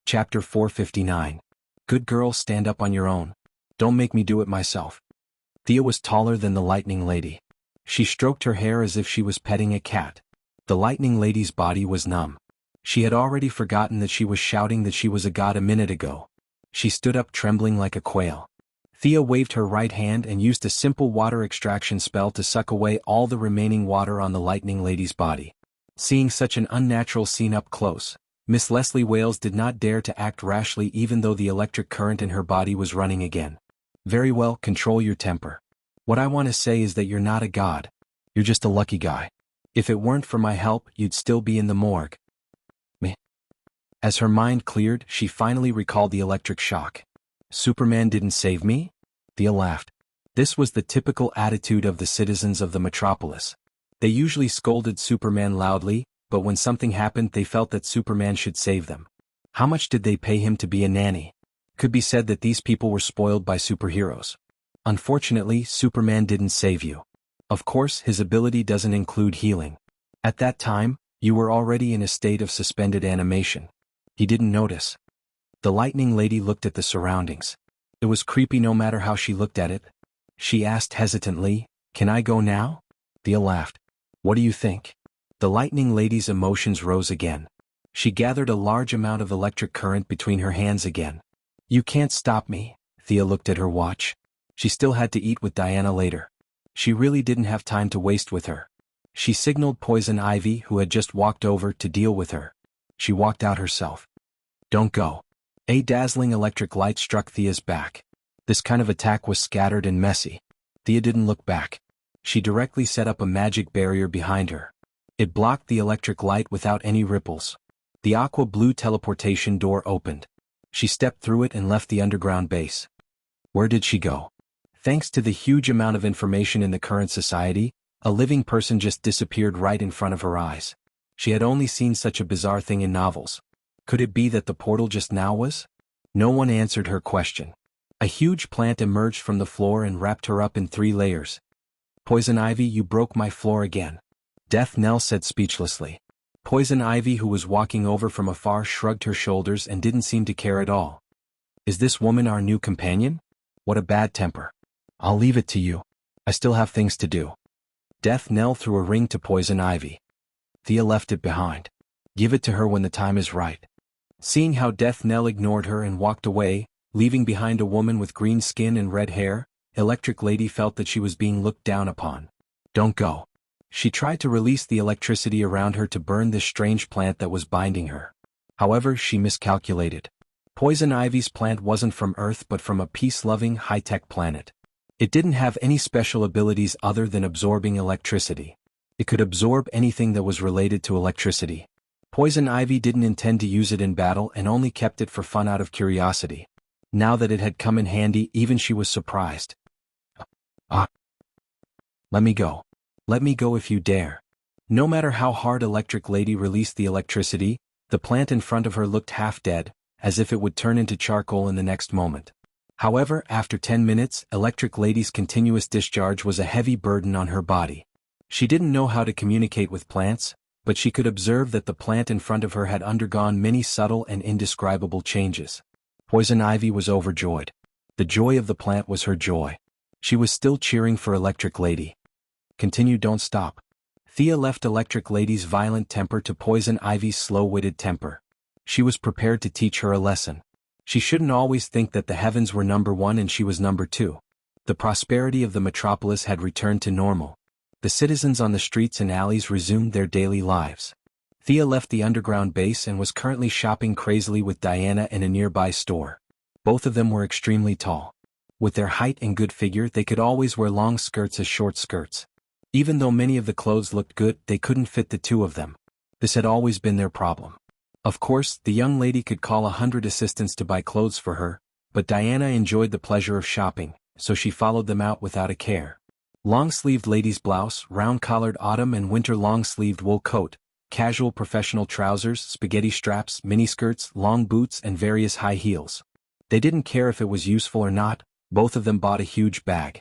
A: Chapter 459. Good girl, stand up on your own. Don't make me do it myself. Thea was taller than the lightning lady. She stroked her hair as if she was petting a cat. The lightning lady's body was numb. She had already forgotten that she was shouting that she was a god a minute ago. She stood up trembling like a quail. Thea waved her right hand and used a simple water extraction spell to suck away all the remaining water on the Lightning Lady's body. Seeing such an unnatural scene up close, Miss Leslie Wales did not dare to act rashly even though the electric current in her body was running again. Very well, control your temper. What I want to say is that you're not a god. You're just a lucky guy. If it weren't for my help, you'd still be in the morgue. Meh. As her mind cleared, she finally recalled the electric shock. Superman didn't save me? Thea laughed. This was the typical attitude of the citizens of the metropolis. They usually scolded Superman loudly, but when something happened they felt that Superman should save them. How much did they pay him to be a nanny? Could be said that these people were spoiled by superheroes. Unfortunately, Superman didn't save you. Of course, his ability doesn't include healing. At that time, you were already in a state of suspended animation. He didn't notice. The Lightning Lady looked at the surroundings. It was creepy no matter how she looked at it. She asked hesitantly, "Can I go now?" Thea laughed. "What do you think?" The Lightning Lady's emotions rose again. She gathered a large amount of electric current between her hands again. "You can't stop me." Thea looked at her watch. She still had to eat with Diana later. She really didn't have time to waste with her. She signaled Poison Ivy, who had just walked over, to deal with her. She walked out herself. "Don't go." A dazzling electric light struck Thea's back. This kind of attack was scattered and messy. Thea didn't look back. She directly set up a magic barrier behind her. It blocked the electric light without any ripples. The aqua-blue teleportation door opened. She stepped through it and left the underground base. Where did she go? Thanks to the huge amount of information in the current society, a living person just disappeared right in front of her eyes. She had only seen such a bizarre thing in novels. Could it be that the portal just now was? No one answered her question. A huge plant emerged from the floor and wrapped her up in 3 layers. "Poison Ivy, you broke my floor again." Death Knell said speechlessly. Poison Ivy, who was walking over from afar, shrugged her shoulders and didn't seem to care at all. "Is this woman our new companion? What a bad temper. I'll leave it to you. I still have things to do." Death Knell threw a ring to Poison Ivy. Thea left it behind. "Give it to her when the time is right." Seeing how Death Knell ignored her and walked away, leaving behind a woman with green skin and red hair, Electric Lady felt that she was being looked down upon. "Don't go." She tried to release the electricity around her to burn this strange plant that was binding her. However, she miscalculated. Poison Ivy's plant wasn't from Earth but from a peace-loving, high-tech planet. It didn't have any special abilities other than absorbing electricity. It could absorb anything that was related to electricity. Poison Ivy didn't intend to use it in battle and only kept it for fun out of curiosity. Now that it had come in handy, even she was surprised. Let me go. Let me go if you dare." No matter how hard Electric Lady released the electricity, the plant in front of her looked half dead, as if it would turn into charcoal in the next moment. However, after 10 minutes, Electric Lady's continuous discharge was a heavy burden on her body. She didn't know how to communicate with plants, but she could observe that the plant in front of her had undergone many subtle and indescribable changes. Poison Ivy was overjoyed. The joy of the plant was her joy. She was still cheering for Electric Lady. "Continue, don't stop." Thea left Electric Lady's violent temper to Poison Ivy's slow-witted temper. She was prepared to teach her a lesson. She shouldn't always think that the heavens were number 1 and she was number 2. The prosperity of the metropolis had returned to normal. The citizens on the streets and alleys resumed their daily lives. Thea left the underground base and was currently shopping crazily with Diana in a nearby store. Both of them were extremely tall. With their height and good figure, they could always wear long skirts as short skirts. Even though many of the clothes looked good, they couldn't fit the two of them. This had always been their problem. Of course, the young lady could call 100 assistants to buy clothes for her, but Diana enjoyed the pleasure of shopping, so she followed them out without a care. Long-sleeved ladies' blouse, round-collared autumn and winter long-sleeved wool coat, casual professional trousers, spaghetti straps, miniskirts, long boots and various high heels. They didn't care if it was useful or not, both of them bought a huge bag.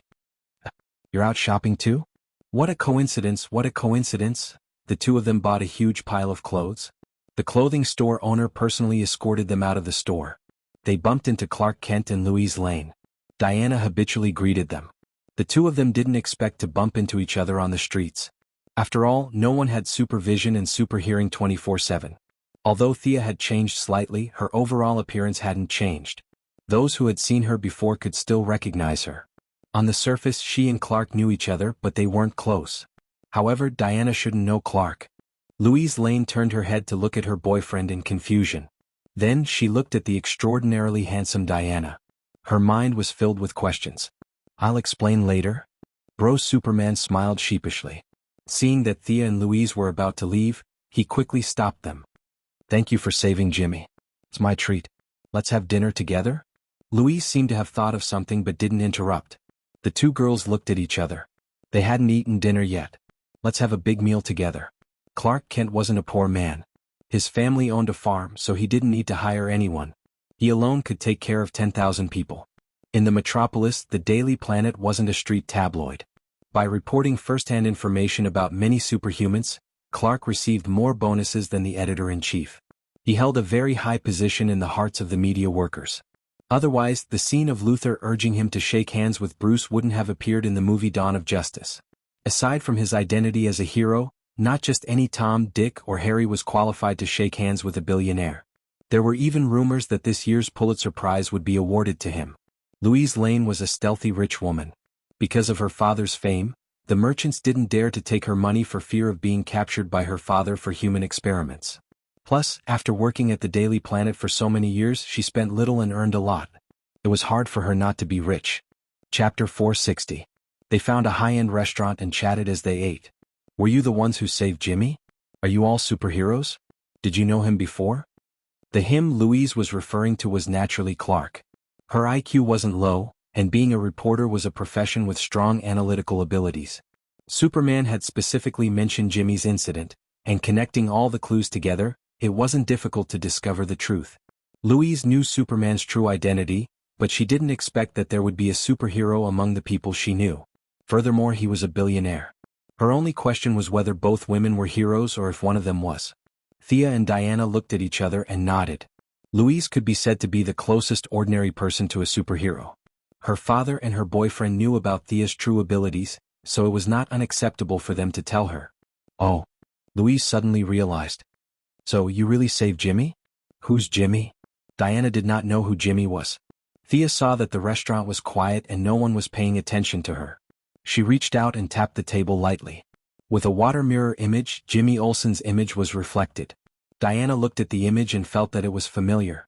A: "You're out shopping too?" "What a coincidence, what a coincidence." The two of them bought a huge pile of clothes. The clothing store owner personally escorted them out of the store. They bumped into Clark Kent and Louise Lane. Diana habitually greeted them. The two of them didn't expect to bump into each other on the streets. After all, no one had supervision and super hearing 24/7. Although Thea had changed slightly, her overall appearance hadn't changed. Those who had seen her before could still recognize her. On the surface, she and Clark knew each other, but they weren't close. However, Diana shouldn't know Clark. Louise Lane turned her head to look at her boyfriend in confusion. Then she looked at the extraordinarily handsome Diana. Her mind was filled with questions. "I'll explain later." Bro Superman smiled sheepishly. Seeing that Thea and Louise were about to leave, he quickly stopped them. "Thank you for saving Jimmy. It's my treat. Let's have dinner together?" Louise seemed to have thought of something but didn't interrupt. The two girls looked at each other. They hadn't eaten dinner yet. "Let's have a big meal together." Clark Kent wasn't a poor man. His family owned a farm, so he didn't need to hire anyone. He alone could take care of 10,000 people. In the metropolis, the Daily Planet wasn't a street tabloid. By reporting first-hand information about many superhumans, Clark received more bonuses than the editor-in-chief. He held a very high position in the hearts of the media workers. Otherwise, the scene of Luthor urging him to shake hands with Bruce wouldn't have appeared in the movie Dawn of Justice. Aside from his identity as a hero, not just any Tom, Dick, or Harry was qualified to shake hands with a billionaire. There were even rumors that this year's Pulitzer Prize would be awarded to him. Louise Lane was a stealthy rich woman. Because of her father's fame, the merchants didn't dare to take her money for fear of being captured by her father for human experiments. Plus, after working at the Daily Planet for so many years, she spent little and earned a lot. It was hard for her not to be rich. Chapter 460. They found a high-end restaurant and chatted as they ate. "Were you the ones who saved Jimmy? Are you all superheroes? Did you know him before?" The him Louise was referring to was naturally Clark. Her IQ wasn't low, and being a reporter was a profession with strong analytical abilities. Superman had specifically mentioned Jimmy's incident, and connecting all the clues together, it wasn't difficult to discover the truth. Louise knew Superman's true identity, but she didn't expect that there would be a superhero among the people she knew. Furthermore, he was a billionaire. Her only question was whether both women were heroes or if one of them was. Thea and Diana looked at each other and nodded. Louise could be said to be the closest ordinary person to a superhero. Her father and her boyfriend knew about Thea's true abilities, so it was not unacceptable for them to tell her. "Oh." Louise suddenly realized. "So you really saved Jimmy? Who's Jimmy?" Diana did not know who Jimmy was. Thea saw that the restaurant was quiet and no one was paying attention to her. She reached out and tapped the table lightly. With a water mirror image, Jimmy Olsen's image was reflected. Diana looked at the image and felt that it was familiar.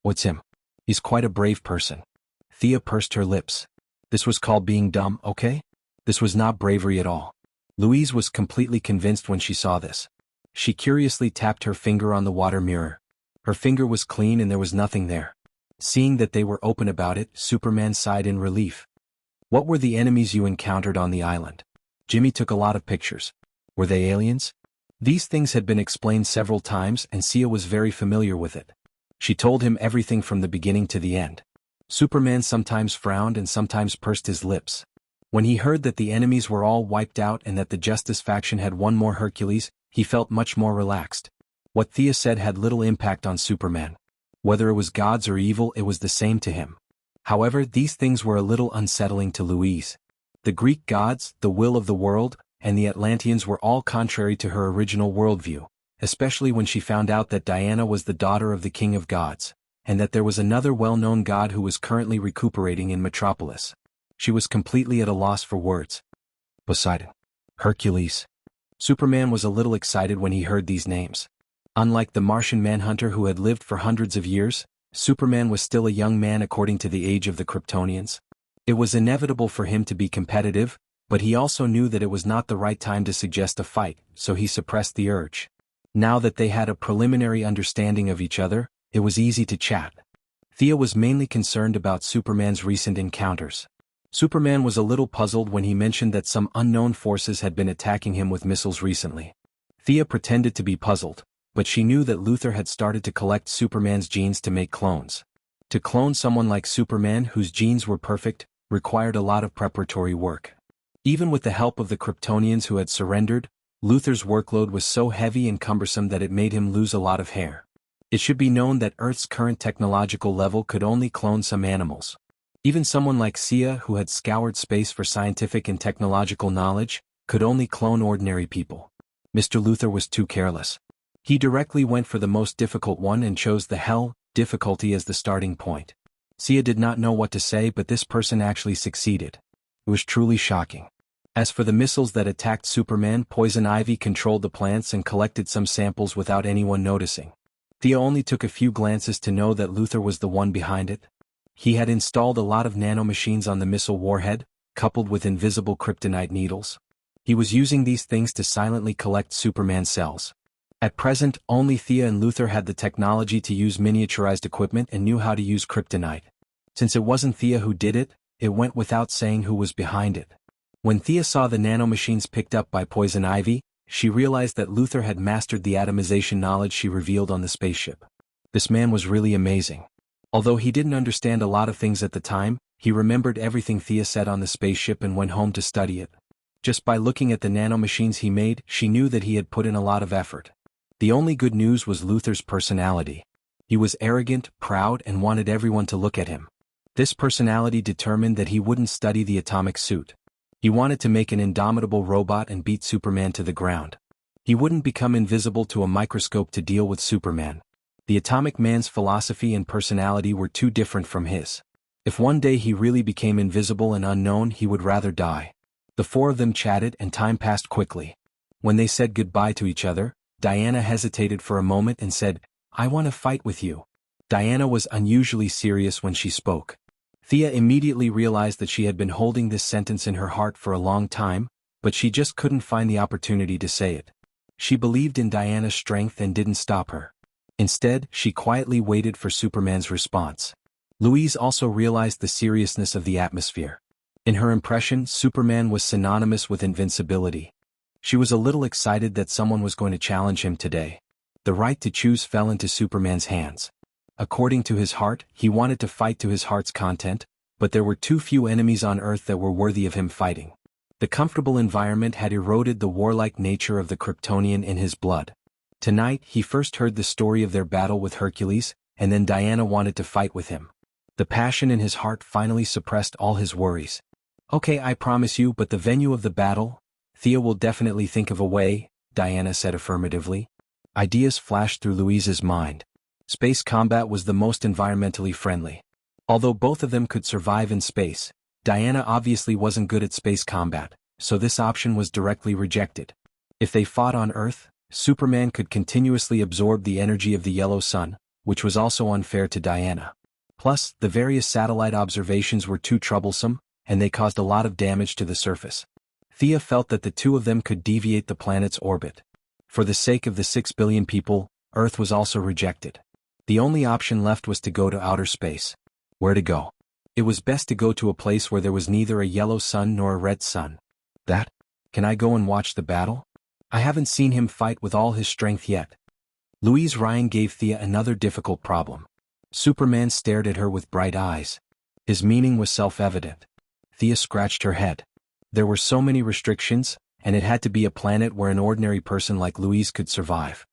A: "What's him? He's quite a brave person." Thea pursed her lips. "This was called being dumb, okay? This was not bravery at all." Louise was completely convinced when she saw this. She curiously tapped her finger on the water mirror. Her finger was clean and there was nothing there. Seeing that they were open about it, Superman sighed in relief. "What were the enemies you encountered on the island?" Jimmy took a lot of pictures. "Were they aliens?" These things had been explained several times and Sia was very familiar with it. She told him everything from the beginning to the end. Superman sometimes frowned and sometimes pursed his lips. When he heard that the enemies were all wiped out and that the Justice faction had one more Hercules, he felt much more relaxed. What Thea said had little impact on Superman. Whether it was gods or evil, it was the same to him. However, these things were a little unsettling to Louise. The Greek gods, the will of the world, and the Atlanteans were all contrary to her original worldview, especially when she found out that Diana was the daughter of the King of Gods, and that there was another well-known god who was currently recuperating in Metropolis. She was completely at a loss for words. Poseidon. Hercules. Superman was a little excited when he heard these names. Unlike the Martian Manhunter who had lived for hundreds of years, Superman was still a young man according to the age of the Kryptonians. It was inevitable for him to be competitive, but he also knew that it was not the right time to suggest a fight, so he suppressed the urge. Now that they had a preliminary understanding of each other, it was easy to chat. Thea was mainly concerned about Superman's recent encounters. Superman was a little puzzled when he mentioned that some unknown forces had been attacking him with missiles recently. Thea pretended to be puzzled, but she knew that Luthor had started to collect Superman's genes to make clones. To clone someone like Superman whose genes were perfect, required a lot of preparatory work. Even with the help of the Kryptonians who had surrendered, Luthor's workload was so heavy and cumbersome that it made him lose a lot of hair. It should be known that Earth's current technological level could only clone some animals. Even someone like Sia, who had scoured space for scientific and technological knowledge, could only clone ordinary people. Mr. Luthor was too careless. He directly went for the most difficult one and chose the hell difficulty as the starting point. Sia did not know what to say, but this person actually succeeded. It was truly shocking. As for the missiles that attacked Superman, Poison Ivy controlled the plants and collected some samples without anyone noticing. Thea only took a few glances to know that Luthor was the one behind it. He had installed a lot of nanomachines on the missile warhead, coupled with invisible kryptonite needles. He was using these things to silently collect Superman cells. At present, only Thea and Luthor had the technology to use miniaturized equipment and knew how to use kryptonite. Since it wasn't Thea who did it, it went without saying who was behind it. When Thea saw the nanomachines picked up by Poison Ivy, she realized that Luthor had mastered the atomization knowledge she revealed on the spaceship. This man was really amazing. Although he didn't understand a lot of things at the time, he remembered everything Thea said on the spaceship and went home to study it. Just by looking at the nanomachines he made, she knew that he had put in a lot of effort. The only good news was Luthor's personality. He was arrogant, proud, and wanted everyone to look at him. This personality determined that he wouldn't study the atomic suit. He wanted to make an indomitable robot and beat Superman to the ground. He wouldn't become invisible to a microscope to deal with Superman. The Atomic Man's philosophy and personality were too different from his. If one day he really became invisible and unknown, he would rather die. The four of them chatted and time passed quickly. When they said goodbye to each other, Diana hesitated for a moment and said, "I want to fight with you." Diana was unusually serious when she spoke. Thea immediately realized that she had been holding this sentence in her heart for a long time, but she just couldn't find the opportunity to say it. She believed in Diana's strength and didn't stop her. Instead, she quietly waited for Superman's response. Louise also realized the seriousness of the atmosphere. In her impression, Superman was synonymous with invincibility. She was a little excited that someone was going to challenge him today. The right to choose fell into Superman's hands. According to his heart, he wanted to fight to his heart's content, but there were too few enemies on Earth that were worthy of him fighting. The comfortable environment had eroded the warlike nature of the Kryptonian in his blood. Tonight, he first heard the story of their battle with Hercules, and then Diana wanted to fight with him. The passion in his heart finally suppressed all his worries. "Okay, I promise you, but the venue of the battle? Thea will definitely think of a way," Diana said affirmatively. Ideas flashed through Louise's mind. Space combat was the most environmentally friendly. Although both of them could survive in space, Diana obviously wasn't good at space combat, so this option was directly rejected. If they fought on Earth, Superman could continuously absorb the energy of the yellow sun, which was also unfair to Diana. Plus, the various satellite observations were too troublesome, and they caused a lot of damage to the surface. Thea felt that the two of them could deviate the planet's orbit. For the sake of the 6 billion people, Earth was also rejected. The only option left was to go to outer space. Where to go? It was best to go to a place where there was neither a yellow sun nor a red sun. That? Can I go and watch the battle? I haven't seen him fight with all his strength yet. Louise Ryan gave Thea another difficult problem. Superman stared at her with bright eyes. His meaning was self-evident. Thea scratched her head. There were so many restrictions, and it had to be a planet where an ordinary person like Louise could survive.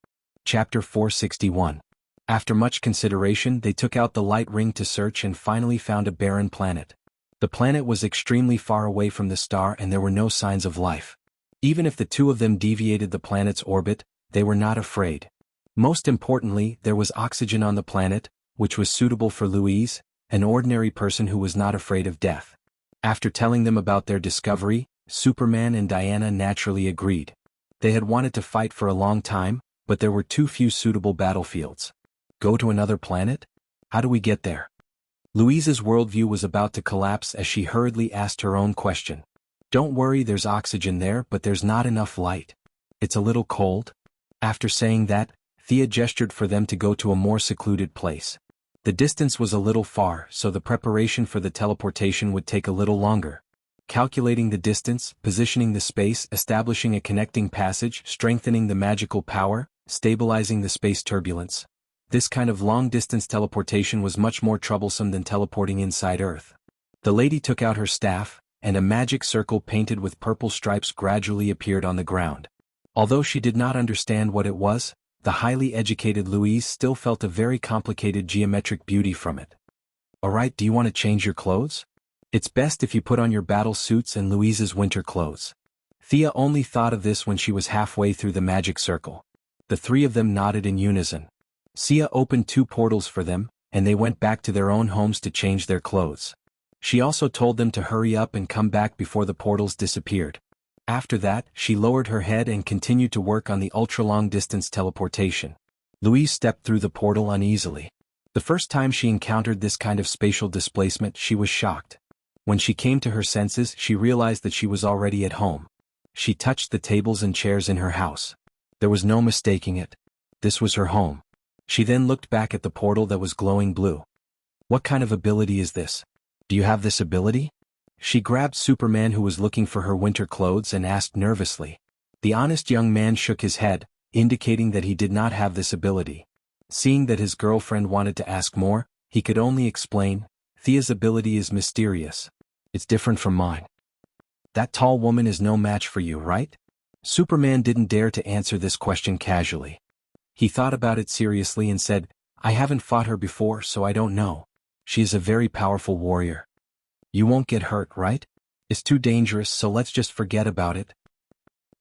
A: Chapter 461. After much consideration, they took out the light ring to search and finally found a barren planet. The planet was extremely far away from the star and there were no signs of life. Even if the two of them deviated the planet's orbit, they were not afraid. Most importantly, there was oxygen on the planet, which was suitable for Louise, an ordinary person who was not afraid of death. After telling them about their discovery, Superman and Diana naturally agreed. They had wanted to fight for a long time, but there were too few suitable battlefields. Go to another planet? How do we get there? Louise's worldview was about to collapse as she hurriedly asked her own question. Don't worry, there's oxygen there, but there's not enough light. It's a little cold. After saying that, Thea gestured for them to go to a more secluded place. The distance was a little far, so the preparation for the teleportation would take a little longer. Calculating the distance, positioning the space, establishing a connecting passage, strengthening the magical power, stabilizing the space turbulence. This kind of long-distance teleportation was much more troublesome than teleporting inside Earth. The lady took out her staff, and a magic circle painted with purple stripes gradually appeared on the ground. Although she did not understand what it was, the highly educated Louise still felt a very complicated geometric beauty from it. "Alright, do you want to change your clothes? It's best if you put on your battle suits and Louise's winter clothes." Thea only thought of this when she was halfway through the magic circle. The three of them nodded in unison. Sia opened 2 portals for them, and they went back to their own homes to change their clothes. She also told them to hurry up and come back before the portals disappeared. After that, she lowered her head and continued to work on the ultra-long-distance teleportation. Louise stepped through the portal uneasily. The first time she encountered this kind of spatial displacement, she was shocked. When she came to her senses, she realized that she was already at home. She touched the tables and chairs in her house. There was no mistaking it. This was her home. She then looked back at the portal that was glowing blue. What kind of ability is this? Do you have this ability? She grabbed Superman, who was looking for her winter clothes, and asked nervously. The honest young man shook his head, indicating that he did not have this ability. Seeing that his girlfriend wanted to ask more, he could only explain, Thea's ability is mysterious. It's different from mine. That tall woman is no match for you, right? Superman didn't dare to answer this question casually. He thought about it seriously and said, I haven't fought her before, so I don't know. She is a very powerful warrior. You won't get hurt, right? It's too dangerous, so let's just forget about it.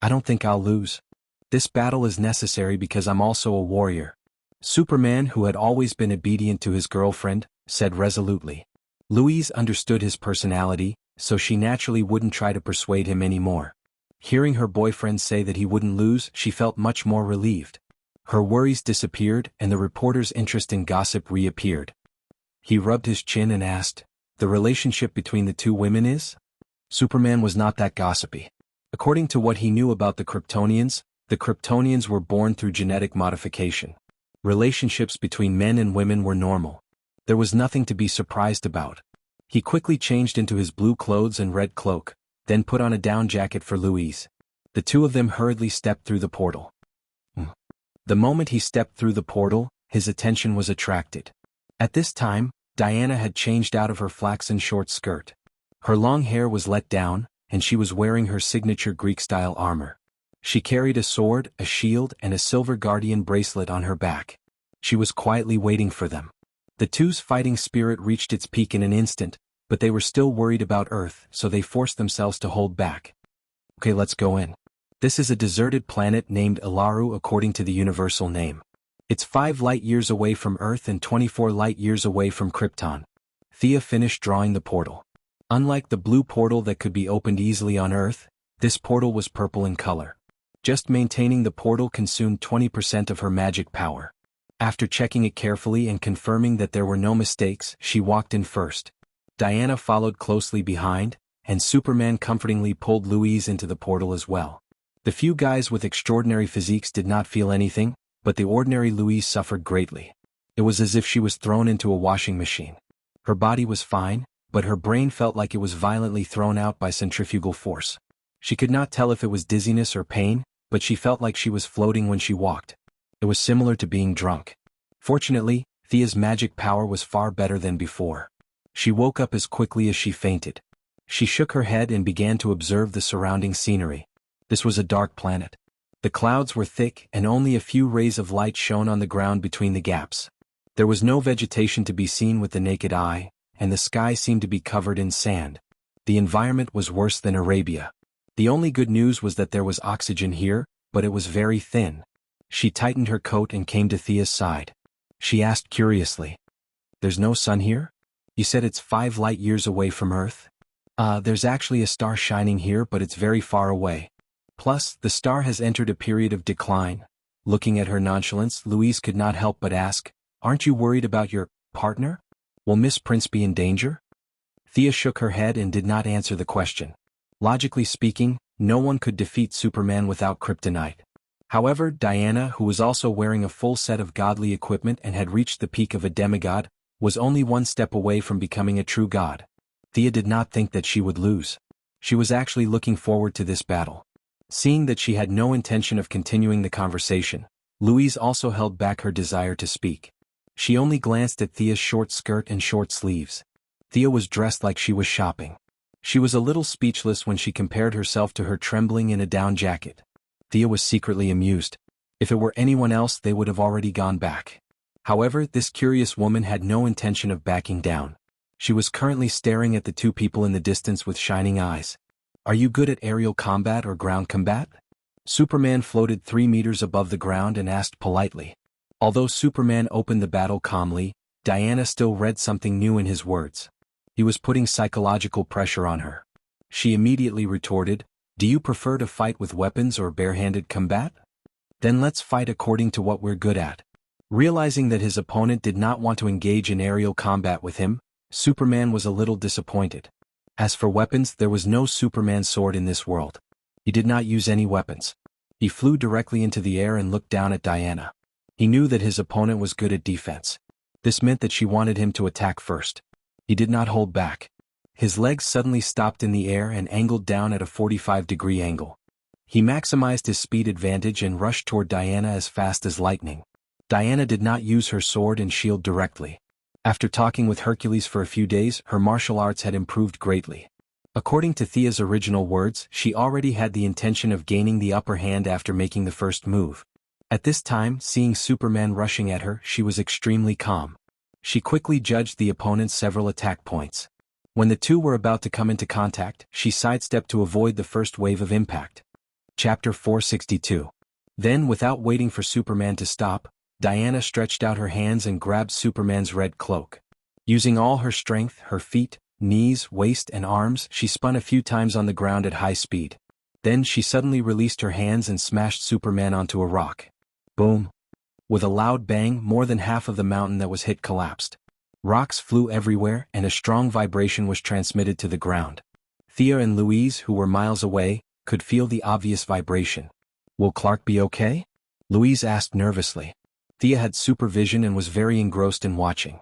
A: I don't think I'll lose. This battle is necessary because I'm also a warrior. Superman, who had always been obedient to his girlfriend, said resolutely. Louise understood his personality, so she naturally wouldn't try to persuade him anymore. Hearing her boyfriend say that he wouldn't lose, she felt much more relieved. Her worries disappeared and the reporter's interest in gossip reappeared. He rubbed his chin and asked, the relationship between the two women is? Superman was not that gossipy. According to what he knew about the Kryptonians were born through genetic modification. Relationships between men and women were normal. There was nothing to be surprised about. He quickly changed into his blue clothes and red cloak, then put on a down jacket for Louise. The two of them hurriedly stepped through the portal. The moment he stepped through the portal, his attention was attracted. At this time, Diana had changed out of her flaxen short skirt. Her long hair was let down, and she was wearing her signature Greek-style armor. She carried a sword, a shield, and a silver guardian bracelet on her back. She was quietly waiting for them. The two's fighting spirit reached its peak in an instant, but they were still worried about Earth, so they forced themselves to hold back. Okay, let's go in. This is a deserted planet named Ilaru according to the universal name. It's 5 light-years away from Earth and 24 light-years away from Krypton. Thea finished drawing the portal. Unlike the blue portal that could be opened easily on Earth, this portal was purple in color. Just maintaining the portal consumed 20% of her magic power. After checking it carefully and confirming that there were no mistakes, she walked in first. Diana followed closely behind, and Superman comfortingly pulled Louise into the portal as well. The few guys with extraordinary physiques did not feel anything, but the ordinary Louise suffered greatly. It was as if she was thrown into a washing machine. Her body was fine, but her brain felt like it was violently thrown out by centrifugal force. She could not tell if it was dizziness or pain, but she felt like she was floating when she walked. It was similar to being drunk. Fortunately, Thea's magic power was far better than before. She woke up as quickly as she fainted. She shook her head and began to observe the surrounding scenery. This was a dark planet. The clouds were thick and only a few rays of light shone on the ground between the gaps. There was no vegetation to be seen with the naked eye, and the sky seemed to be covered in sand. The environment was worse than Arabia. The only good news was that there was oxygen here, but it was very thin. She tightened her coat and came to Thea's side. She asked curiously, "There's no sun here? You said it's 5 light-years away from Earth?" There's actually a star shining here, but it's very far away. Plus, the star has entered a period of decline." Looking at her nonchalance, Louise could not help but ask, "Aren't you worried about your partner? Will Miss Prince be in danger?" Thea shook her head and did not answer the question. Logically speaking, no one could defeat Superman without kryptonite. However, Diana, who was also wearing a full set of godly equipment and had reached the peak of a demigod, was only one step away from becoming a true god. Thea did not think that she would lose. She was actually looking forward to this battle. Seeing that she had no intention of continuing the conversation, Louise also held back her desire to speak. She only glanced at Thea's short skirt and short sleeves. Thea was dressed like she was shopping. She was a little speechless when she compared herself to her trembling in a down jacket. Thea was secretly amused. If it were anyone else, they would have already gone back. However, this curious woman had no intention of backing down. She was currently staring at the two people in the distance with shining eyes. "Are you good at aerial combat or ground combat?" Superman floated 3 meters above the ground and asked politely. Although Superman opened the battle calmly, Diana still read something new in his words. He was putting psychological pressure on her. She immediately retorted, "Do you prefer to fight with weapons or barehanded combat? Then let's fight according to what we're good at." Realizing that his opponent did not want to engage in aerial combat with him, Superman was a little disappointed. As for weapons, there was no Superman sword in this world. He did not use any weapons. He flew directly into the air and looked down at Diana. He knew that his opponent was good at defense. This meant that she wanted him to attack first. He did not hold back. His legs suddenly stopped in the air and angled down at a 45-degree angle. He maximized his speed advantage and rushed toward Diana as fast as lightning. Diana did not use her sword and shield directly. After talking with Hercules for a few days, her martial arts had improved greatly. According to Thea's original words, she already had the intention of gaining the upper hand after making the first move. At this time, seeing Superman rushing at her, she was extremely calm. She quickly judged the opponent's several attack points. When the two were about to come into contact, she sidestepped to avoid the first wave of impact. Chapter 462. Then, without waiting for Superman to stop, Diana stretched out her hands and grabbed Superman's red cloak. Using all her strength, her feet, knees, waist and arms, she spun a few times on the ground at high speed. Then she suddenly released her hands and smashed Superman onto a rock. Boom! With a loud bang, more than half of the mountain that was hit collapsed. Rocks flew everywhere and a strong vibration was transmitted to the ground. Thea and Louise, who were miles away, could feel the obvious vibration. "Will Clark be okay?" Louise asked nervously. Thea had supervision and was very engrossed in watching.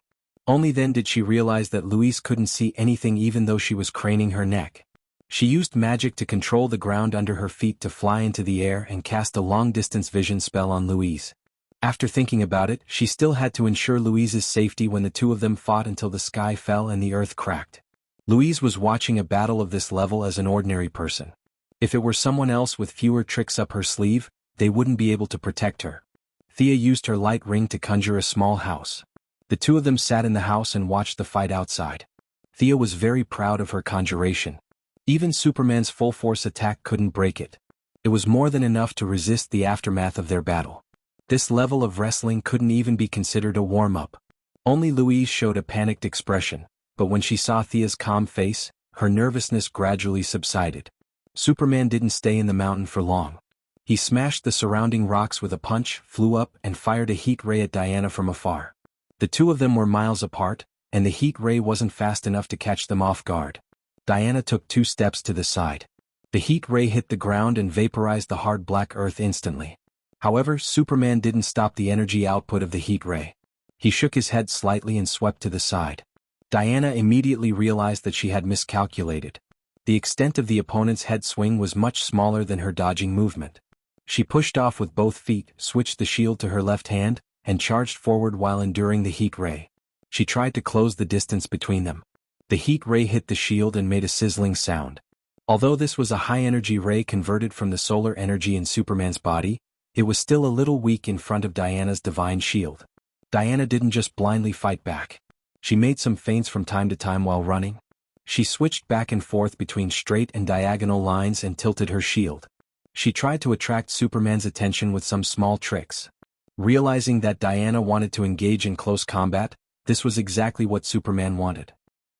A: Only then did she realize that Louise couldn't see anything even though she was craning her neck. She used magic to control the ground under her feet to fly into the air and cast a long-distance vision spell on Louise. After thinking about it, she still had to ensure Louise's safety when the two of them fought until the sky fell and the earth cracked. Louise was watching a battle of this level as an ordinary person. If it were someone else with fewer tricks up her sleeve, they wouldn't be able to protect her. Thea used her light ring to conjure a small house. The two of them sat in the house and watched the fight outside. Thea was very proud of her conjuration. Even Superman's full-force attack couldn't break it. It was more than enough to resist the aftermath of their battle. This level of wrestling couldn't even be considered a warm-up. Only Louise showed a panicked expression, but when she saw Thea's calm face, her nervousness gradually subsided. Superman didn't stay in the mountain for long. He smashed the surrounding rocks with a punch, flew up, and fired a heat ray at Diana from afar. The two of them were miles apart, and the heat ray wasn't fast enough to catch them off guard. Diana took 2 steps to the side. The heat ray hit the ground and vaporized the hard black earth instantly. However, Superman didn't stop the energy output of the heat ray. He shook his head slightly and swept to the side. Diana immediately realized that she had miscalculated. The extent of the opponent's head swing was much smaller than her dodging movement. She pushed off with both feet, switched the shield to her left hand, and charged forward while enduring the heat ray. She tried to close the distance between them. The heat ray hit the shield and made a sizzling sound. Although this was a high-energy ray converted from the solar energy in Superman's body, it was still a little weak in front of Diana's divine shield. Diana didn't just blindly fight back. She made some feints from time to time while running. She switched back and forth between straight and diagonal lines and tilted her shield. She tried to attract Superman's attention with some small tricks. Realizing that Diana wanted to engage in close combat, this was exactly what Superman wanted.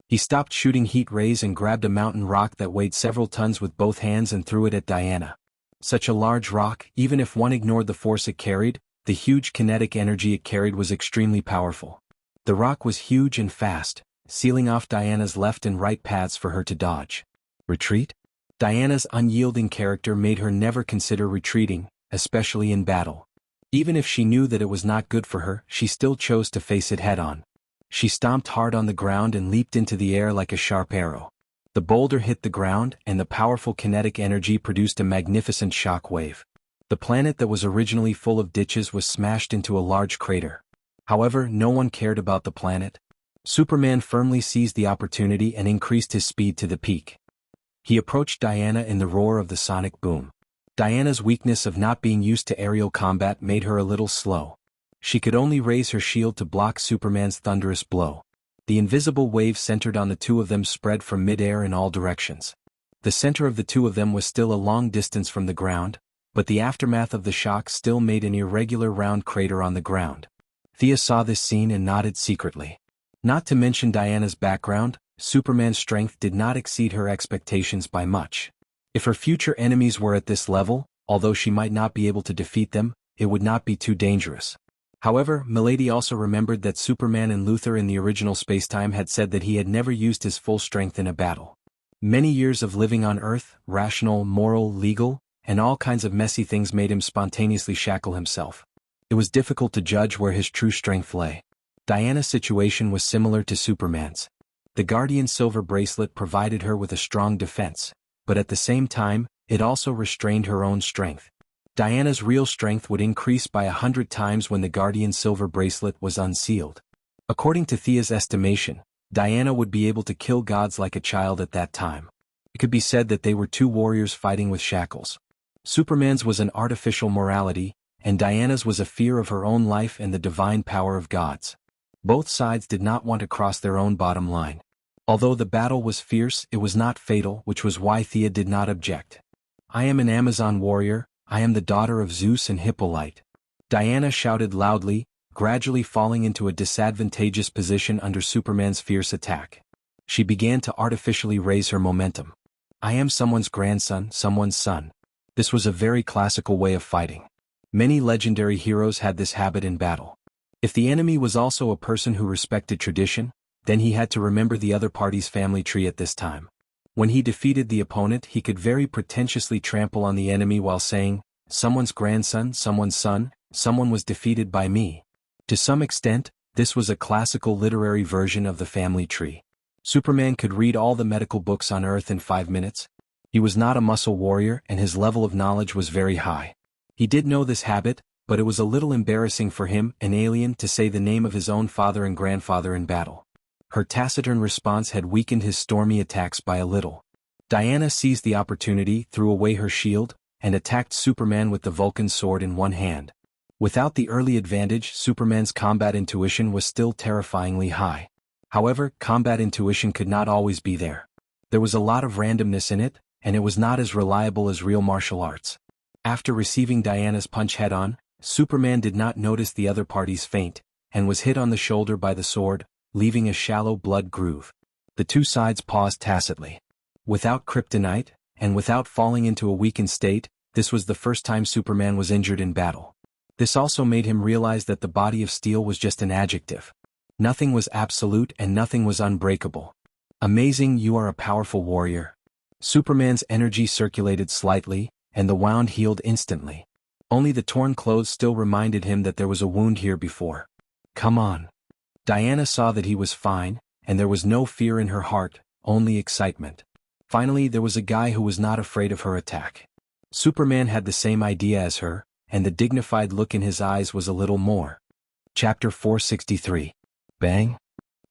A: He stopped shooting heat rays and grabbed a mountain rock that weighed several tons with both hands and threw it at Diana. Such a large rock, even if one ignored the force it carried, the huge kinetic energy it carried was extremely powerful. The rock was huge and fast, sealing off Diana's left and right paths for her to dodge. Retreat? Diana's unyielding character made her never consider retreating, especially in battle. Even if she knew that it was not good for her, she still chose to face it head-on. She stomped hard on the ground and leaped into the air like a sharp arrow. The boulder hit the ground, and the powerful kinetic energy produced a magnificent shock wave. The planet that was originally full of ditches was smashed into a large crater. However, no one cared about the planet. Superman firmly seized the opportunity and increased his speed to the peak. He approached Diana in the roar of the sonic boom. Diana's weakness of not being used to aerial combat made her a little slow. She could only raise her shield to block Superman's thunderous blow. The invisible wave centered on the two of them spread from mid-air in all directions. The center of the two of them was still a long distance from the ground, but the aftermath of the shock still made an irregular round crater on the ground. Thea saw this scene and nodded secretly. Not to mention Diana's background, Superman's strength did not exceed her expectations by much. If her future enemies were at this level, although she might not be able to defeat them, it would not be too dangerous. However, Milady also remembered that Superman and Luthor in the original spacetime had said that he had never used his full strength in a battle. Many years of living on Earth, rational, moral, legal, and all kinds of messy things made him spontaneously shackle himself. It was difficult to judge where his true strength lay. Diana's situation was similar to Superman's. The Guardian silver bracelet provided her with a strong defense, but at the same time, it also restrained her own strength. Diana's real strength would increase by 100 times when the Guardian silver bracelet was unsealed. According to Thea's estimation, Diana would be able to kill gods like a child at that time. It could be said that they were two warriors fighting with shackles. Superman's was an artificial morality, and Diana's was a fear of her own life and the divine power of gods. Both sides did not want to cross their own bottom line. Although the battle was fierce, it was not fatal, which was why Thea did not object. "I am an Amazon warrior, I am the daughter of Zeus and Hippolyte," Diana shouted loudly, gradually falling into a disadvantageous position under Superman's fierce attack. She began to artificially raise her momentum. "I am someone's grandson, someone's son." This was a very classical way of fighting. Many legendary heroes had this habit in battle. If the enemy was also a person who respected tradition, then he had to remember the other party's family tree at this time. When he defeated the opponent, he could very pretentiously trample on the enemy while saying, "Someone's grandson, someone's son, someone was defeated by me." To some extent, this was a classical literary version of the family tree. Superman could read all the medical books on Earth in 5 minutes. He was not a muscle warrior and his level of knowledge was very high. He did know this habit, but it was a little embarrassing for him, an alien, to say the name of his own father and grandfather in battle. Her taciturn response had weakened his stormy attacks by a little. Diana seized the opportunity, threw away her shield, and attacked Superman with the Vulcan sword in one hand. Without the early advantage, Superman's combat intuition was still terrifyingly high. However, combat intuition could not always be there. There was a lot of randomness in it, and it was not as reliable as real martial arts. After receiving Diana's punch head-on, Superman did not notice the other party's feint, and was hit on the shoulder by the sword, leaving a shallow blood groove. The two sides paused tacitly. Without kryptonite, and without falling into a weakened state, this was the first time Superman was injured in battle. This also made him realize that the body of steel was just an adjective. Nothing was absolute and nothing was unbreakable. "Amazing, you are a powerful warrior." Superman's energy circulated slightly, and the wound healed instantly. Only the torn clothes still reminded him that there was a wound here before. "Come on." Diana saw that he was fine, and there was no fear in her heart, only excitement. Finally, there was a guy who was not afraid of her attack. Superman had the same idea as her, and the dignified look in his eyes was a little more. Chapter 463. Bang!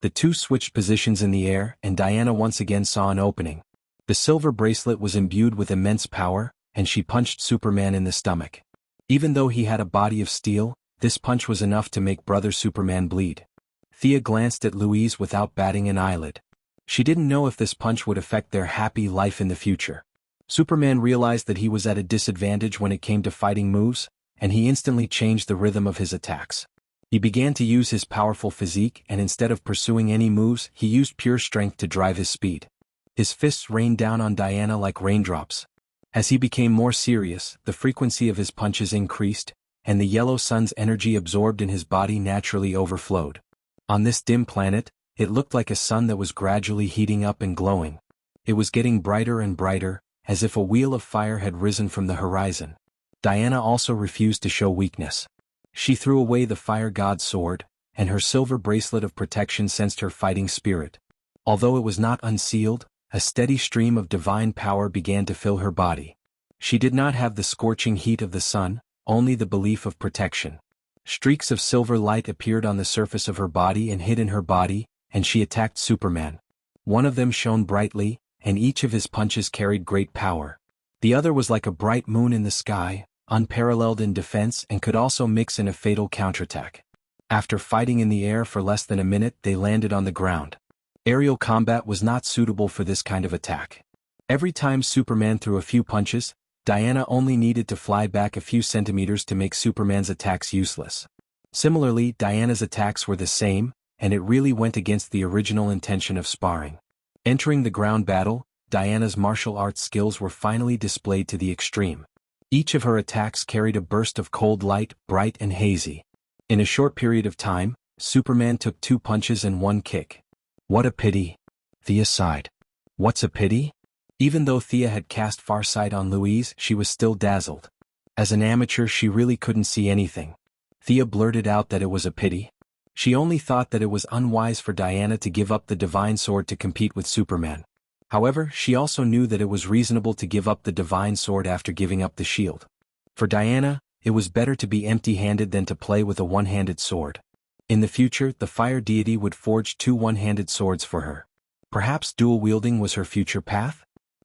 A: The two switched positions in the air, and Diana once again saw an opening. The silver bracelet was imbued with immense power, and she punched Superman in the stomach. Even though he had a body of steel, this punch was enough to make Brother Superman bleed. Thea glanced at Louise without batting an eyelid. She didn't know if this punch would affect their happy life in the future. Superman realized that he was at a disadvantage when it came to fighting moves, and he instantly changed the rhythm of his attacks. He began to use his powerful physique, and instead of pursuing any moves, he used pure strength to drive his speed. His fists rained down on Diana like raindrops. As he became more serious, the frequency of his punches increased, and the yellow sun's energy absorbed in his body naturally overflowed. On this dim planet, it looked like a sun that was gradually heating up and glowing. It was getting brighter and brighter, as if a wheel of fire had risen from the horizon. Diana also refused to show weakness. She threw away the fire god's sword, and her silver bracelet of protection sensed her fighting spirit. Although it was not unsealed, a steady stream of divine power began to fill her body. She did not have the scorching heat of the sun, only the belief of protection. Streaks of silver light appeared on the surface of her body and hid in her body, and she attacked Superman. One of them shone brightly, and each of his punches carried great power. The other was like a bright moon in the sky, unparalleled in defense and could also mix in a fatal counterattack. After fighting in the air for less than a minute, they landed on the ground. Aerial combat was not suitable for this kind of attack. Every time Superman threw a few punches, Diana only needed to fly back a few centimeters to make Superman's attacks useless. Similarly, Diana's attacks were the same, and it really went against the original intention of sparring. Entering the ground battle, Diana's martial arts skills were finally displayed to the extreme. Each of her attacks carried a burst of cold light, bright and hazy. In a short period of time, Superman took 2 punches and 1 kick. What a pity. Thea sighed. What's a pity? Even though Thea had cast Farsight on Louise, she was still dazzled. As an amateur, she really couldn't see anything. Thea blurted out that it was a pity. She only thought that it was unwise for Diana to give up the Divine Sword to compete with Superman. However, she also knew that it was reasonable to give up the Divine Sword after giving up the shield. For Diana, it was better to be empty-handed than to play with a one-handed sword. In the future, the fire deity would forge 2 one-handed swords for her. Perhaps dual-wielding was her future path?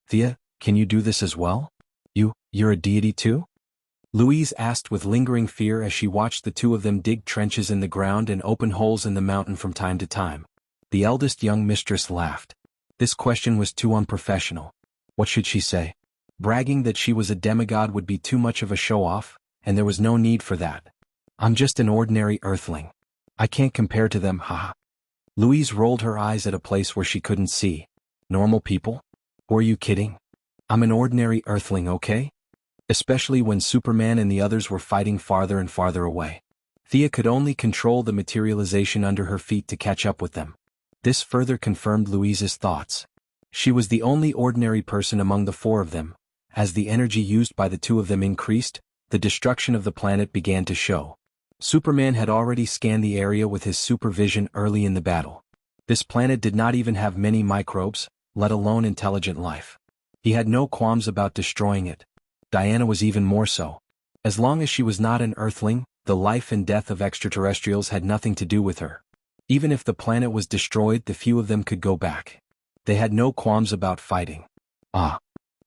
A: Thea, can you do this as well? You're a deity too? Louise asked with lingering fear as she watched the 2 of them dig trenches in the ground and open holes in the mountain from time to time. The eldest young mistress laughed. This question was too unprofessional. What should she say? Bragging that she was a demigod would be too much of a show-off, and there was no need for that. I'm just an ordinary earthling. I can't compare to them, haha. Louise rolled her eyes at a place where she couldn't see. Normal people? Were you kidding? I'm an ordinary earthling, okay? Especially when Superman and the others were fighting farther and farther away. Thea could only control the materialization under her feet to catch up with them. This further confirmed Louise's thoughts. She was the only ordinary person among the 4 of them. As the energy used by the 2 of them increased, the destruction of the planet began to show. Superman had already scanned the area with his supervision early in the battle. This planet did not even have many microbes, let alone intelligent life. He had no qualms about destroying it. Diana was even more so. As long as she was not an earthling, the life and death of extraterrestrials had nothing to do with her. Even if the planet was destroyed, the few of them could go back. They had no qualms about fighting.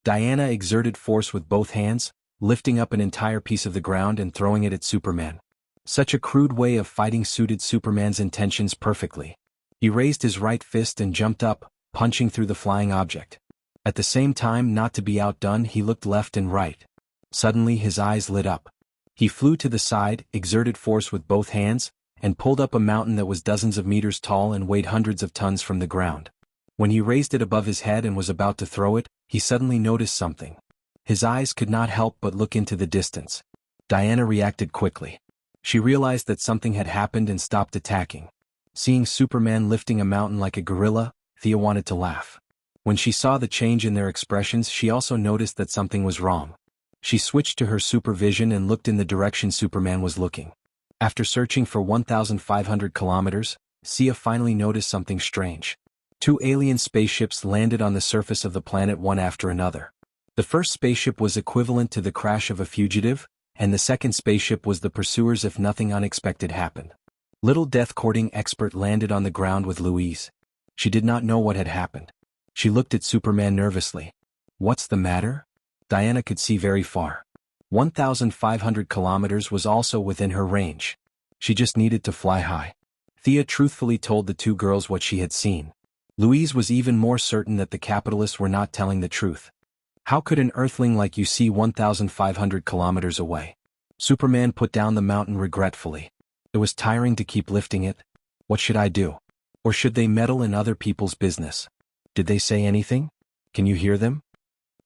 A: Diana exerted force with both hands, lifting up an entire piece of the ground and throwing it at Superman. Such a crude way of fighting suited Superman's intentions perfectly. He raised his right fist and jumped up, punching through the flying object. At the same time, not to be outdone, he looked left and right. Suddenly his eyes lit up. He flew to the side, exerted force with both hands, and pulled up a mountain that was dozens of meters tall and weighed hundreds of tons from the ground. When he raised it above his head and was about to throw it, he suddenly noticed something. His eyes could not help but look into the distance. Diana reacted quickly. She realized that something had happened and stopped attacking. Seeing Superman lifting a mountain like a gorilla, Thea wanted to laugh. When she saw the change in their expressions, she also noticed that something was wrong. She switched to her supervision and looked in the direction Superman was looking. After searching for 1,500 kilometers, Sia finally noticed something strange. 2 alien spaceships landed on the surface of the planet one after another. The first spaceship was equivalent to the crash of a fugitive, and the second spaceship was the pursuers if nothing unexpected happened. Little death-courting expert landed on the ground with Louise. She did not know what had happened. She looked at Superman nervously. What's the matter? Diana could see very far. 1,500 kilometers was also within her range. She just needed to fly high. Thea truthfully told the 2 girls what she had seen. Louise was even more certain that the capitalists were not telling the truth. How could an earthling like you see 1,500 kilometers away? Superman put down the mountain regretfully. It was tiring to keep lifting it. What should I do? Or should they meddle in other people's business? Did they say anything? Can you hear them?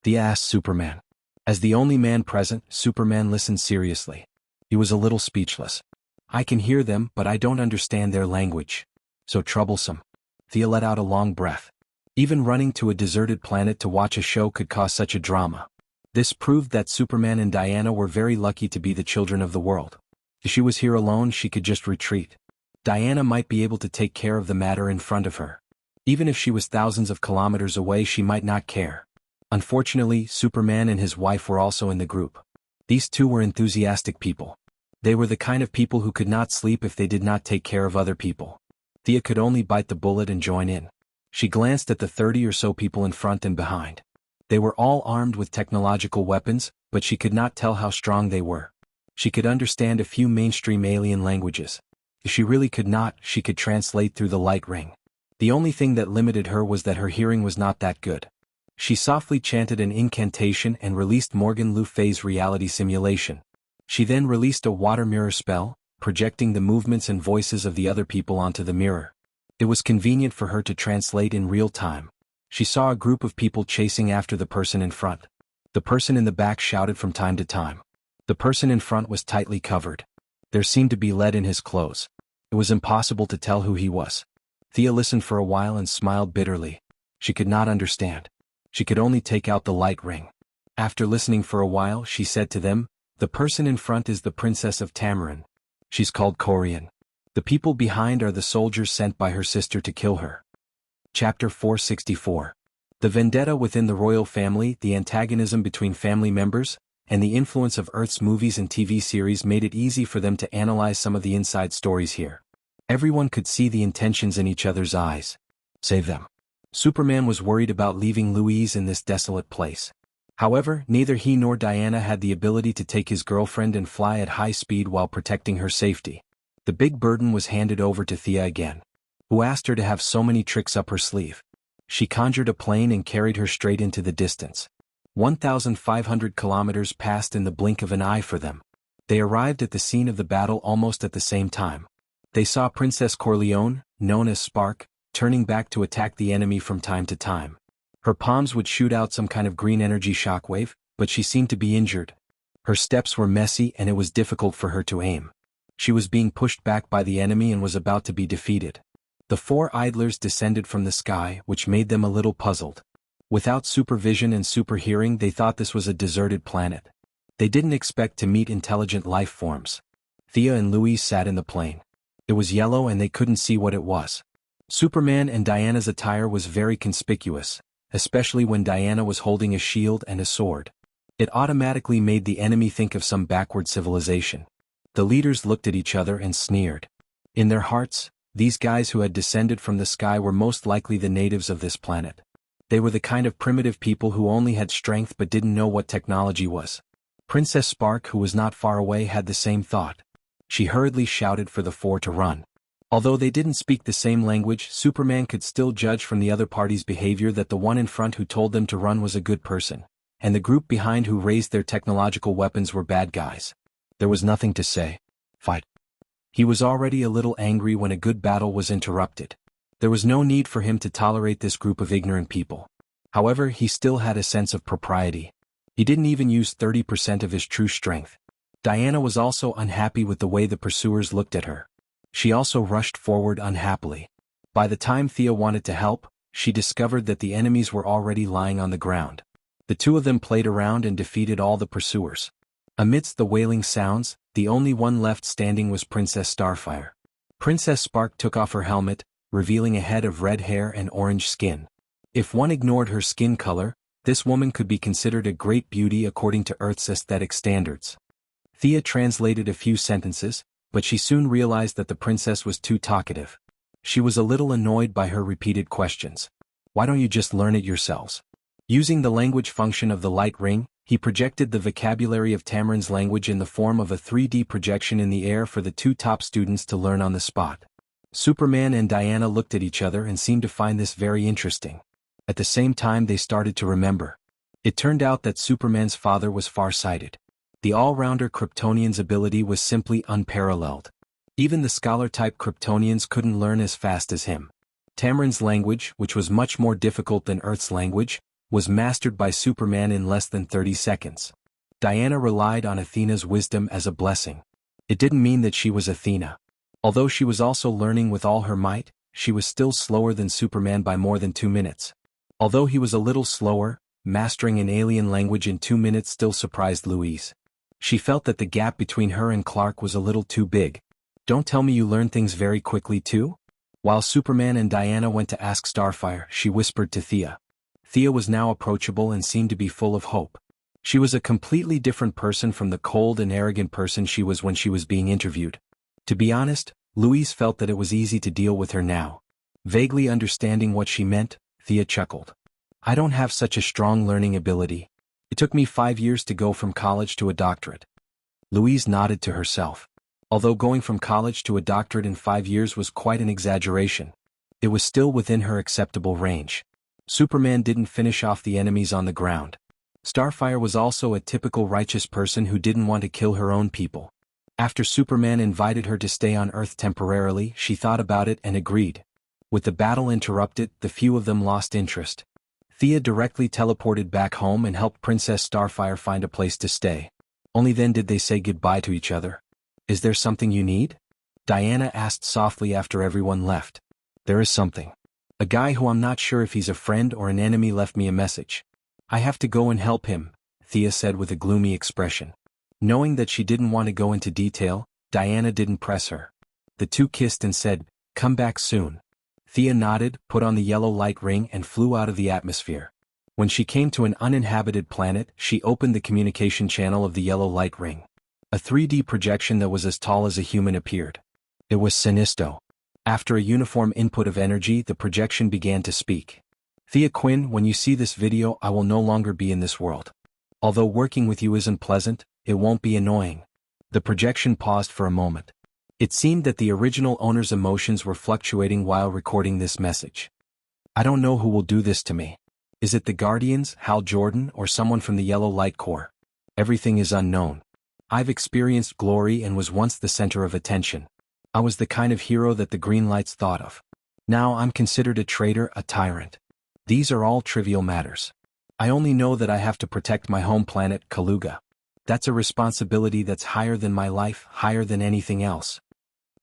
A: Thea asked Superman. As the only man present, Superman listened seriously. He was a little speechless. I can hear them, but I don't understand their language. So troublesome. Thea let out a long breath. Even running to a deserted planet to watch a show could cause such a drama. This proved that Superman and Diana were very lucky to be the children of the world. If she was here alone, she could just retreat. Diana might be able to take care of the matter in front of her. Even if she was thousands of kilometers away, she might not care. Unfortunately, Superman and his wife were also in the group. These 2 were enthusiastic people. They were the kind of people who could not sleep if they did not take care of other people. Thea could only bite the bullet and join in. She glanced at the 30 or so people in front and behind. They were all armed with technological weapons, but she could not tell how strong they were. She could understand a few mainstream alien languages. If she really could not, she could translate through the light ring. The only thing that limited her was that her hearing was not that good. She softly chanted an incantation and released Morgan Le Fay's reality simulation. She then released a water mirror spell, projecting the movements and voices of the other people onto the mirror. It was convenient for her to translate in real time. She saw a group of people chasing after the person in front. The person in the back shouted from time to time. The person in front was tightly covered. There seemed to be lead in his clothes. It was impossible to tell who he was. Thea listened for a while and smiled bitterly. She could not understand. She could only take out the light ring. After listening for a while, she said to them, "The person in front is the Princess of Tamarin. She's called Korean. The people behind are the soldiers sent by her sister to kill her." Chapter 464. The vendetta within the royal family, the antagonism between family members, and the influence of Earth's movies and TV series made it easy for them to analyze some of the inside stories here. Everyone could see the intentions in each other's eyes. Save them. Superman was worried about leaving Louise in this desolate place. However, neither he nor Diana had the ability to take his girlfriend and fly at high speed while protecting her safety. The big burden was handed over to Thea again, who asked her to have so many tricks up her sleeve. She conjured a plane and carried her straight into the distance. 1,500 kilometers passed in the blink of an eye for them. They arrived at the scene of the battle almost at the same time. They saw Princess Corleone, known as Spark, turning back to attack the enemy from time to time. Her palms would shoot out some kind of green energy shockwave, but she seemed to be injured. Her steps were messy and it was difficult for her to aim. She was being pushed back by the enemy and was about to be defeated. The four idlers descended from the sky, which made them a little puzzled. Without supervision and superhearing, they thought this was a deserted planet. They didn't expect to meet intelligent life forms. Thea and Louise sat in the plane. It was yellow and they couldn't see what it was. Superman and Diana's attire was very conspicuous, especially when Diana was holding a shield and a sword. It automatically made the enemy think of some backward civilization. The leaders looked at each other and sneered. In their hearts, these guys who had descended from the sky were most likely the natives of this planet. They were the kind of primitive people who only had strength but didn't know what technology was. Princess Spark, who was not far away, had the same thought. She hurriedly shouted for the four to run. Although they didn't speak the same language, Superman could still judge from the other party's behavior that the one in front who told them to run was a good person, and the group behind who raised their technological weapons were bad guys. There was nothing to say. Fight. He was already a little angry when a good battle was interrupted. There was no need for him to tolerate this group of ignorant people. However, he still had a sense of propriety. He didn't even use 30% of his true strength. Diana was also unhappy with the way the pursuers looked at her. She also rushed forward unhappily. By the time Thea wanted to help, she discovered that the enemies were already lying on the ground. The two of them played around and defeated all the pursuers. Amidst the wailing sounds, the only one left standing was Princess Starfire. Princess Spark took off her helmet, revealing a head of red hair and orange skin. If one ignored her skin color, this woman could be considered a great beauty according to Earth's aesthetic standards. Thea translated a few sentences, but she soon realized that the princess was too talkative. She was a little annoyed by her repeated questions. Why don't you just learn it yourselves? Using the language function of the light ring, he projected the vocabulary of Tamarin's language in the form of a 3D projection in the air for the two top students to learn on the spot. Superman and Diana looked at each other and seemed to find this very interesting. At the same time, they started to remember. It turned out that Superman's father was far-sighted. The all-rounder Kryptonian's ability was simply unparalleled. Even the scholar-type Kryptonians couldn't learn as fast as him. Tamarin's language, which was much more difficult than Earth's language, was mastered by Superman in less than 30 seconds. Diana relied on Athena's wisdom as a blessing. It didn't mean that she was Athena. Although she was also learning with all her might, she was still slower than Superman by more than 2 minutes. Although he was a little slower, mastering an alien language in 2 minutes still surprised Louise. She felt that the gap between her and Clark was a little too big. Don't tell me you learn things very quickly too? While Superman and Diana went to ask Starfire, she whispered to Thea. Thea was now approachable and seemed to be full of hope. She was a completely different person from the cold and arrogant person she was when she was being interviewed. To be honest, Louise felt that it was easy to deal with her now. Vaguely understanding what she meant, Thea chuckled. I don't have such a strong learning ability. It took me 5 years to go from college to a doctorate. Louise nodded to herself. Although going from college to a doctorate in 5 years was quite an exaggeration, it was still within her acceptable range. Superman didn't finish off the enemies on the ground. Starfire was also a typical righteous person who didn't want to kill her own people. After Superman invited her to stay on Earth temporarily, she thought about it and agreed. With the battle interrupted, the few of them lost interest. Thea directly teleported back home and helped Princess Starfire find a place to stay. Only then did they say goodbye to each other. "Is there something you need?" Diana asked softly after everyone left. "There is something. A guy who I'm not sure if he's a friend or an enemy left me a message. I have to go and help him," Thea said with a gloomy expression. Knowing that she didn't want to go into detail, Diana didn't press her. The two kissed and said, "Come back soon." Thea nodded, put on the yellow light ring and flew out of the atmosphere. When she came to an uninhabited planet, she opened the communication channel of the yellow light ring. A 3D projection that was as tall as a human appeared. It was Sinisto. After a uniform input of energy, the projection began to speak. "Thea Quinn, when you see this video, I will no longer be in this world. Although working with you isn't pleasant, it won't be annoying." The projection paused for a moment. It seemed that the original owner's emotions were fluctuating while recording this message. "I don't know who will do this to me. Is it the Guardians, Hal Jordan, or someone from the Yellow Light Corps? Everything is unknown. I've experienced glory and was once the center of attention. I was the kind of hero that the Green Lights thought of. Now I'm considered a traitor, a tyrant. These are all trivial matters. I only know that I have to protect my home planet, Kaluga. That's a responsibility that's higher than my life, higher than anything else.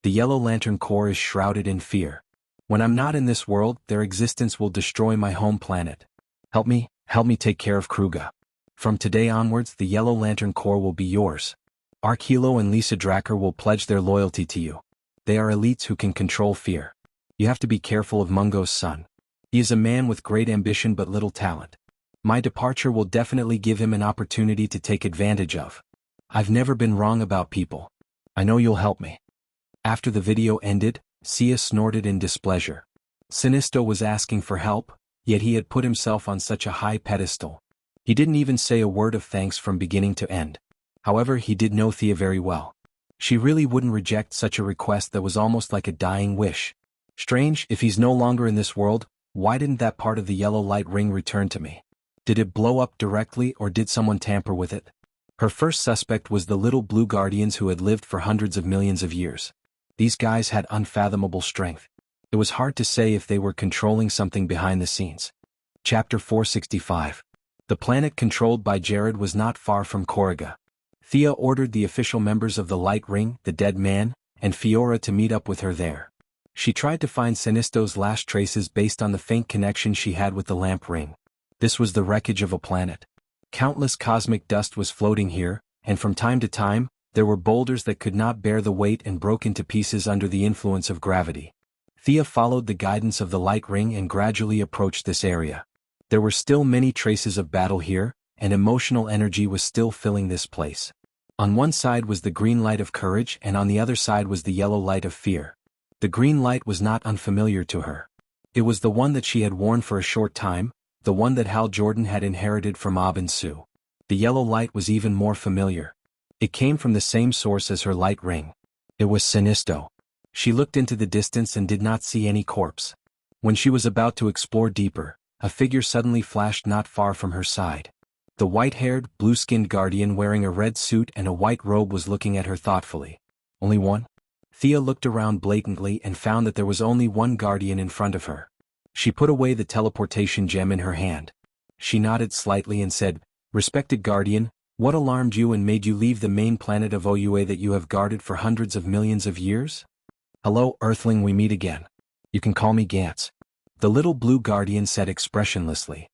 A: The Yellow Lantern Corps is shrouded in fear. When I'm not in this world, their existence will destroy my home planet. Help me take care of Kruga. From today onwards, the Yellow Lantern Corps will be yours. Archilo and Lisa Dracker will pledge their loyalty to you. They are elites who can control fear. You have to be careful of Mungo's son. He is a man with great ambition but little talent. My departure will definitely give him an opportunity to take advantage of. I've never been wrong about people. I know you'll help me." After the video ended, Sia snorted in displeasure. Sinisto was asking for help, yet he had put himself on such a high pedestal. He didn't even say a word of thanks from beginning to end. However, he did know Thea very well. She really wouldn't reject such a request that was almost like a dying wish. Strange, if he's no longer in this world, why didn't that part of the yellow light ring return to me? Did it blow up directly or did someone tamper with it? Her first suspect was the little blue guardians who had lived for hundreds of millions of years. These guys had unfathomable strength. It was hard to say if they were controlling something behind the scenes. Chapter 465. The planet controlled by Jared was not far from Korriga. Thea ordered the official members of the Light Ring, the Dead Man, and Fiora to meet up with her there. She tried to find Sinisto's last traces based on the faint connection she had with the lamp ring. This was the wreckage of a planet. Countless cosmic dust was floating here, and from time to time, there were boulders that could not bear the weight and broke into pieces under the influence of gravity. Thea followed the guidance of the light ring and gradually approached this area. There were still many traces of battle here, and emotional energy was still filling this place. On one side was the green light of courage and on the other side was the yellow light of fear. The green light was not unfamiliar to her. It was the one that she had worn for a short time, the one that Hal Jordan had inherited from Ab and Sue. The yellow light was even more familiar. It came from the same source as her light ring. It was Sinisto. She looked into the distance and did not see any corpse. When she was about to explore deeper, a figure suddenly flashed not far from her side. The white-haired, blue-skinned guardian wearing a red suit and a white robe was looking at her thoughtfully. Only one? Thea looked around blatantly and found that there was only one guardian in front of her. She put away the teleportation gem in her hand. She nodded slightly and said, "Respected guardian, what alarmed you and made you leave the main planet of Oua that you have guarded for hundreds of millions of years?" "Hello, Earthling, we meet again. You can call me Gantz," the little blue guardian said expressionlessly.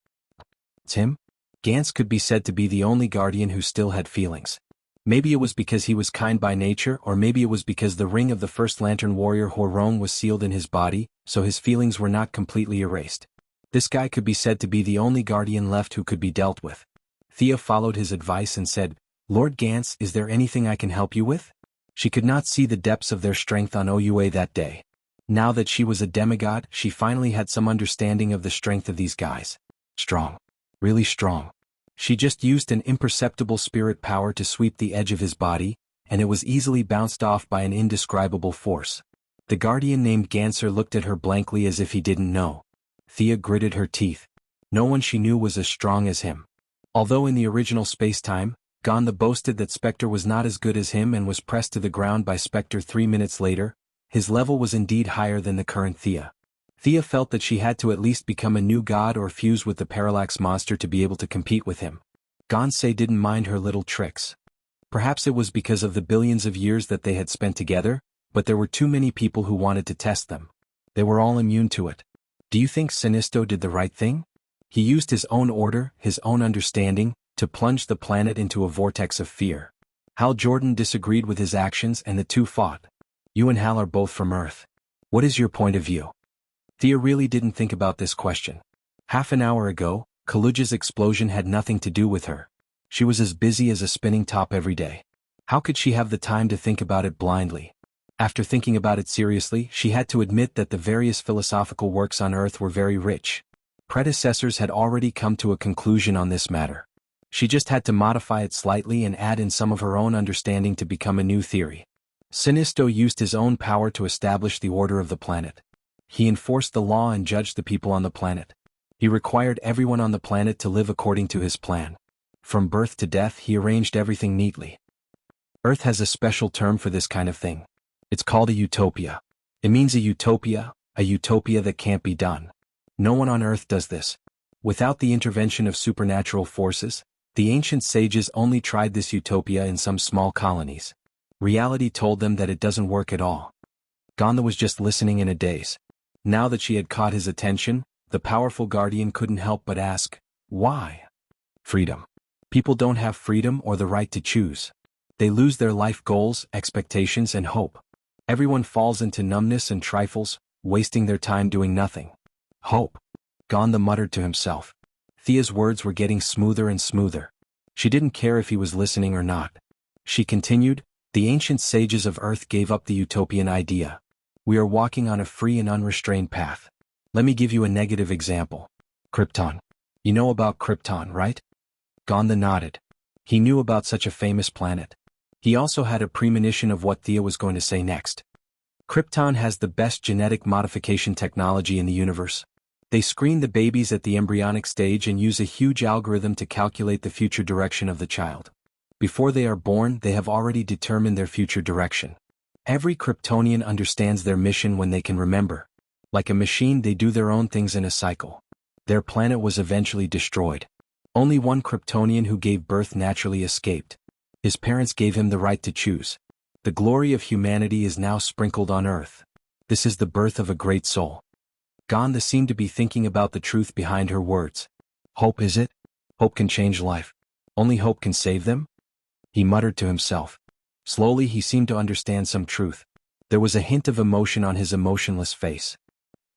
A: "It's him?" Gantz could be said to be the only guardian who still had feelings. Maybe it was because he was kind by nature, or maybe it was because the ring of the first lantern warrior Horong was sealed in his body, so his feelings were not completely erased. This guy could be said to be the only guardian left who could be dealt with. Thea followed his advice and said, "Lord Gantz, is there anything I can help you with?" She could not see the depths of their strength on Oua that day. Now that she was a demigod, she finally had some understanding of the strength of these guys. Strong. Really strong. She just used an imperceptible spirit power to sweep the edge of his body, and it was easily bounced off by an indescribable force. The guardian named Ganser looked at her blankly as if he didn't know. Thea gritted her teeth. No one she knew was as strong as him. Although in the original space-time, Gonda boasted that Spectre was not as good as him and was pressed to the ground by Spectre 3 minutes later. His level was indeed higher than the current Thea. Thea felt that she had to at least become a new god or fuse with the Parallax monster to be able to compete with him. Gonsei didn't mind her little tricks. Perhaps it was because of the billions of years that they had spent together, but there were too many people who wanted to test them. They were all immune to it. Do you think Sinisto did the right thing? He used his own order, his own understanding, to plunge the planet into a vortex of fear. Hal Jordan disagreed with his actions and the two fought. You and Hal are both from Earth. What is your point of view? Thea really didn't think about this question. Half an hour ago, Kaluja's explosion had nothing to do with her. She was as busy as a spinning top every day. How could she have the time to think about it blindly? After thinking about it seriously, she had to admit that the various philosophical works on Earth were very rich. Predecessors had already come to a conclusion on this matter. She just had to modify it slightly and add in some of her own understanding to become a new theory. Sinisto used his own power to establish the order of the planet. He enforced the law and judged the people on the planet. He required everyone on the planet to live according to his plan. From birth to death, he arranged everything neatly. Earth has a special term for this kind of thing. It's called a utopia. It means a utopia that can't be done. No one on Earth does this. Without the intervention of supernatural forces, the ancient sages only tried this utopia in some small colonies. Reality told them that it doesn't work at all. Gonda was just listening in a daze. Now that she had caught his attention, the powerful guardian couldn't help but ask, why? Freedom. People don't have freedom or the right to choose. They lose their life goals, expectations, and hope. Everyone falls into numbness and trifles, wasting their time doing nothing. Hope. Gonda muttered to himself. Thea's words were getting smoother and smoother. She didn't care if he was listening or not. She continued, the ancient sages of Earth gave up the utopian idea. We are walking on a free and unrestrained path. Let me give you a negative example. Krypton. You know about Krypton, right? Gonda nodded. He knew about such a famous planet. He also had a premonition of what Thea was going to say next. Krypton has the best genetic modification technology in the universe. They screen the babies at the embryonic stage and use a huge algorithm to calculate the future direction of the child. Before they are born, they have already determined their future direction. Every Kryptonian understands their mission when they can remember. Like a machine, they do their own things in a cycle. Their planet was eventually destroyed. Only one Kryptonian who gave birth naturally escaped. His parents gave him the right to choose. The glory of humanity is now sprinkled on Earth. This is the birth of a great soul. Gonda seemed to be thinking about the truth behind her words. Hope, is it? Hope can change life. Only hope can save them? He muttered to himself. Slowly he seemed to understand some truth. There was a hint of emotion on his emotionless face.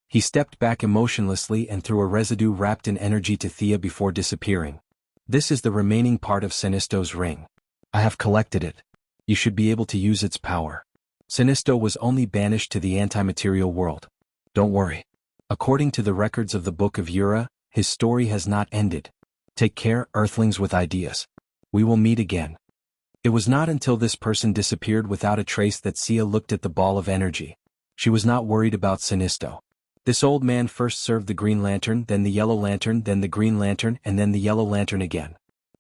A: He stepped back emotionlessly and threw a residue wrapped in energy to Thea before disappearing. This is the remaining part of Sinisto's ring. I have collected it. You should be able to use its power. Sinisto was only banished to the anti-material world. Don't worry. According to the records of the Book of Ura, his story has not ended. Take care, Earthlings with ideas. We will meet again. It was not until this person disappeared without a trace that Sia looked at the ball of energy. She was not worried about Sinisto. This old man first served the Green Lantern, then the Yellow Lantern, then the Green Lantern, and then the Yellow Lantern again.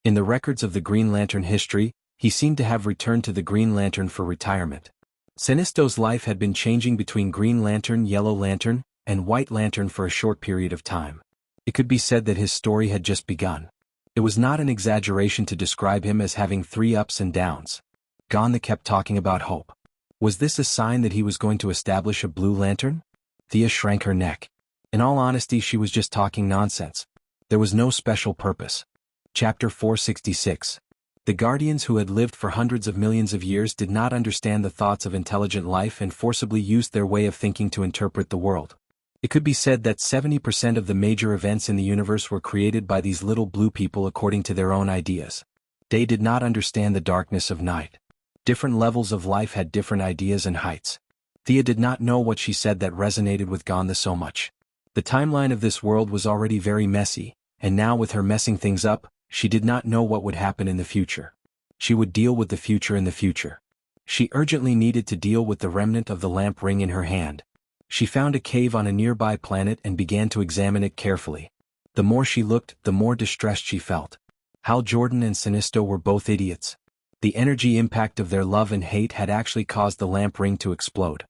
A: In the records of the Green Lantern history, he seemed to have returned to the Green Lantern for retirement. Sinisto's life had been changing between Green Lantern, Yellow Lantern, and White Lantern for a short period of time. It could be said that his story had just begun. It was not an exaggeration to describe him as having 3 ups and downs. Gonda kept talking about hope. Was this a sign that he was going to establish a Blue Lantern? Thea shrank her neck. In all honesty, she was just talking nonsense. There was no special purpose. Chapter 466. The Guardians who had lived for hundreds of millions of years did not understand the thoughts of intelligent life and forcibly used their way of thinking to interpret the world. It could be said that 70% of the major events in the universe were created by these little blue people according to their own ideas. They did not understand the darkness of night. Different levels of life had different ideas and heights. Thea did not know what she said that resonated with Gonda so much. The timeline of this world was already very messy, and now with her messing things up, she did not know what would happen in the future. She would deal with the future in the future. She urgently needed to deal with the remnant of the lamp ring in her hand. She found a cave on a nearby planet and began to examine it carefully. The more she looked, the more distressed she felt. Hal Jordan and Sinisto were both idiots. The energy impact of their love and hate had actually caused the lamp ring to explode.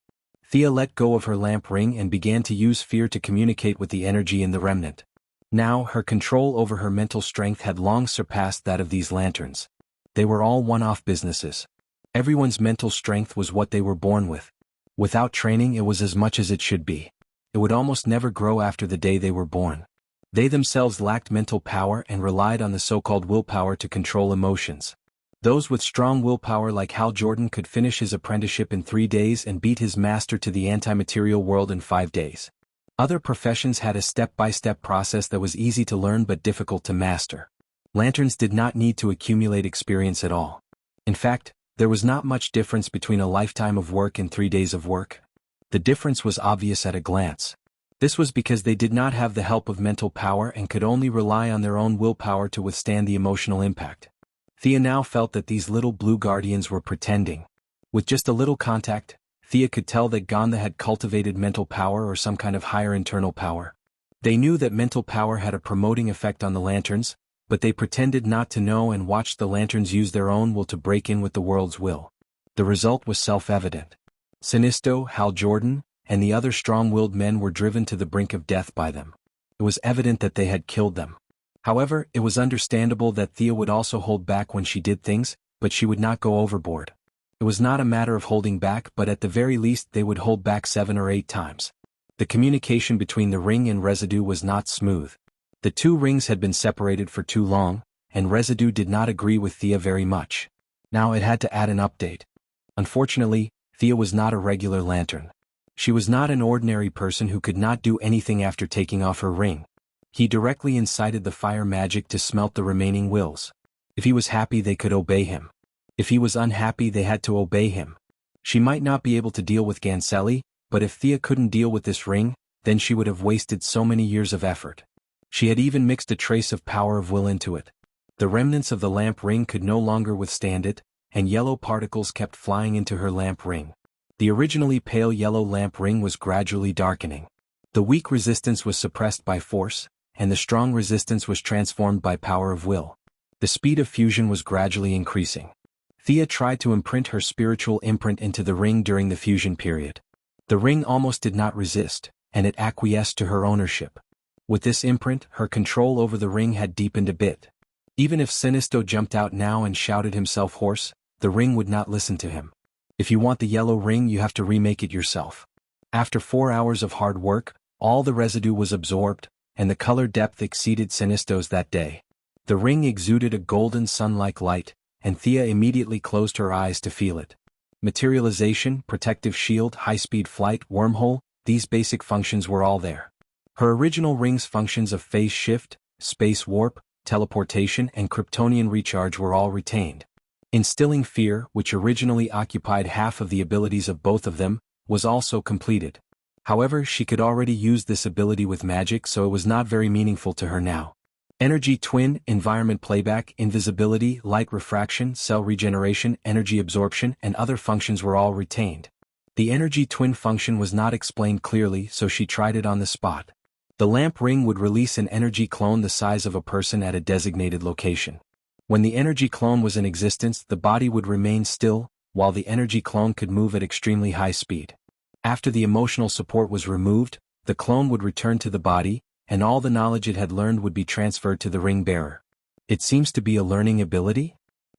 A: Thea let go of her lamp ring and began to use fear to communicate with the energy in the remnant. Now, her control over her mental strength had long surpassed that of these lanterns. They were all one-off businesses. Everyone's mental strength was what they were born with. Without training, it was as much as it should be. It would almost never grow after the day they were born. They themselves lacked mental power and relied on the so-called willpower to control emotions. Those with strong willpower like Hal Jordan could finish his apprenticeship in 3 days and beat his master to the anti-material world in 5 days. Other professions had a step-by-step process that was easy to learn but difficult to master. Lanterns did not need to accumulate experience at all. In fact, there was not much difference between a lifetime of work and 3 days of work. The difference was obvious at a glance. This was because they did not have the help of mental power and could only rely on their own willpower to withstand the emotional impact. Thea now felt that these little blue guardians were pretending. With just a little contact, Thea could tell that Gandha had cultivated mental power or some kind of higher internal power. They knew that mental power had a promoting effect on the lanterns, but they pretended not to know and watched the lanterns use their own will to break in with the world's will. The result was self-evident. Sinisto, Hal Jordan, and the other strong-willed men were driven to the brink of death by them. It was evident that they had killed them. However, it was understandable that Thea would also hold back when she did things, but she would not go overboard. It was not a matter of holding back, but at the very least they would hold back 7 or 8 times. The communication between the ring and Residue was not smooth. The 2 rings had been separated for too long, and Residue did not agree with Thea very much. Now it had to add an update. Unfortunately, Thea was not a regular lantern. She was not an ordinary person who could not do anything after taking off her ring. He directly incited the fire magic to smelt the remaining wills. If he was happy, they could obey him. If he was unhappy, they had to obey him. She might not be able to deal with Ganselli, but if Thea couldn't deal with this ring, then she would have wasted so many years of effort. She had even mixed a trace of power of will into it. The remnants of the lamp ring could no longer withstand it, and yellow particles kept flying into her lamp ring. The originally pale yellow lamp ring was gradually darkening. The weak resistance was suppressed by force, and the strong resistance was transformed by power of will. The speed of fusion was gradually increasing. Thea tried to imprint her spiritual imprint into the ring during the fusion period. The ring almost did not resist, and it acquiesced to her ownership. With this imprint, her control over the ring had deepened a bit. Even if Sinisto jumped out now and shouted himself hoarse, the ring would not listen to him. If you want the yellow ring, you have to remake it yourself. After 4 hours of hard work, all the residue was absorbed, and the color depth exceeded Sinisto's that day. The ring exuded a golden sun-like light, and Thea immediately closed her eyes to feel it. Materialization, protective shield, high-speed flight, wormhole, these basic functions were all there. Her original ring's functions of phase shift, space warp, teleportation, and Kryptonian recharge were all retained. Instilling fear, which originally occupied half of the abilities of both of them, was also completed. However, she could already use this ability with magic, so it was not very meaningful to her now. Energy twin, environment playback, invisibility, light refraction, cell regeneration, energy absorption, and other functions were all retained. The energy twin function was not explained clearly, so she tried it on the spot. The lamp ring would release an energy clone the size of a person at a designated location. When the energy clone was in existence, the body would remain still, while the energy clone could move at extremely high speed. After the emotional support was removed, the clone would return to the body, and all the knowledge it had learned would be transferred to the ring bearer. It seems to be a learning ability?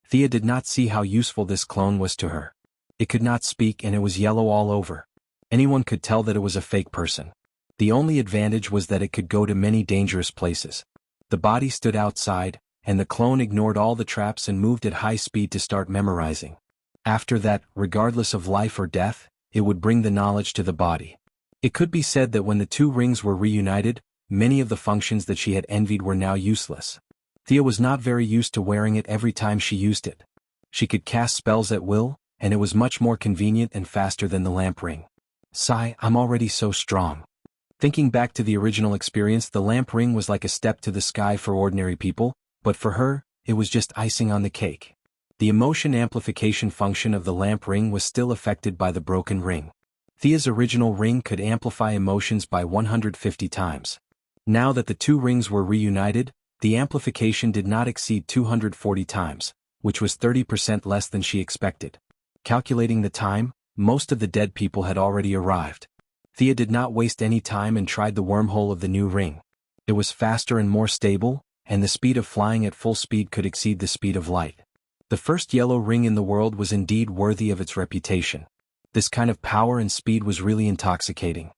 A: Thea did not see how useful this clone was to her. It could not speak and it was yellow all over. Anyone could tell that it was a fake person. The only advantage was that it could go to many dangerous places. The body stood outside, and the clone ignored all the traps and moved at high speed to start memorizing. After that, regardless of life or death, it would bring the knowledge to the body. It could be said that when the two rings were reunited, many of the functions that she had envied were now useless. Thea was not very used to wearing it every time she used it. She could cast spells at will, and it was much more convenient and faster than the lamp ring. Sigh, I'm already so strong. Thinking back to the original experience, the lamp ring was like a step to the sky for ordinary people, but for her, it was just icing on the cake. The emotion amplification function of the lamp ring was still affected by the broken ring. Thea's original ring could amplify emotions by 150 times. Now that the two rings were reunited, The amplification did not exceed 240 times, which was 30% less than she expected. Calculating the time, most of the dead people had already arrived. Thea did not waste any time and tried the wormhole of the new ring. It was faster and more stable, and the speed of flying at full speed could exceed the speed of light. The first yellow ring in the world was indeed worthy of its reputation. This kind of power and speed was really intoxicating.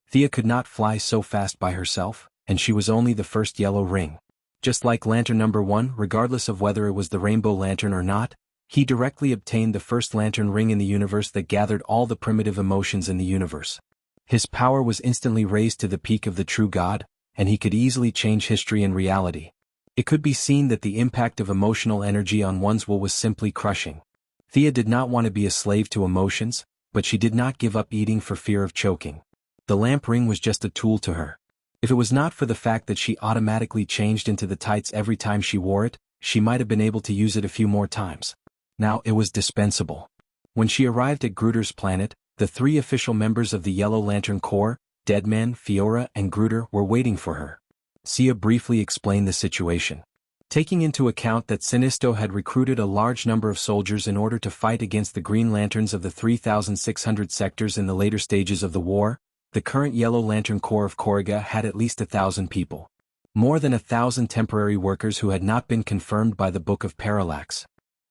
A: Thea could not fly so fast by herself, and she was only the first yellow ring. Just like Lantern Number 1, regardless of whether it was the Rainbow Lantern or not, he directly obtained the first lantern ring in the universe that gathered all the primitive emotions in the universe. His power was instantly raised to the peak of the true God, and he could easily change history and reality. It could be seen that the impact of emotional energy on one's will was simply crushing. Thea did not want to be a slave to emotions, but she did not give up eating for fear of choking. The lamp ring was just a tool to her. If it was not for the fact that she automatically changed into the tights every time she wore it, she might have been able to use it a few more times. Now it was dispensable. When she arrived at Gruder's planet, the 3 official members of the Yellow Lantern Corps, Deadman, Fiora, and Gruder, were waiting for her. Sia briefly explained the situation. Taking into account that Sinisto had recruited a large number of soldiers in order to fight against the Green Lanterns of the 3,600 sectors in the later stages of the war, the current Yellow Lantern Corps of Korriga had at least 1,000 people. More than 1,000 temporary workers who had not been confirmed by the Book of Parallax.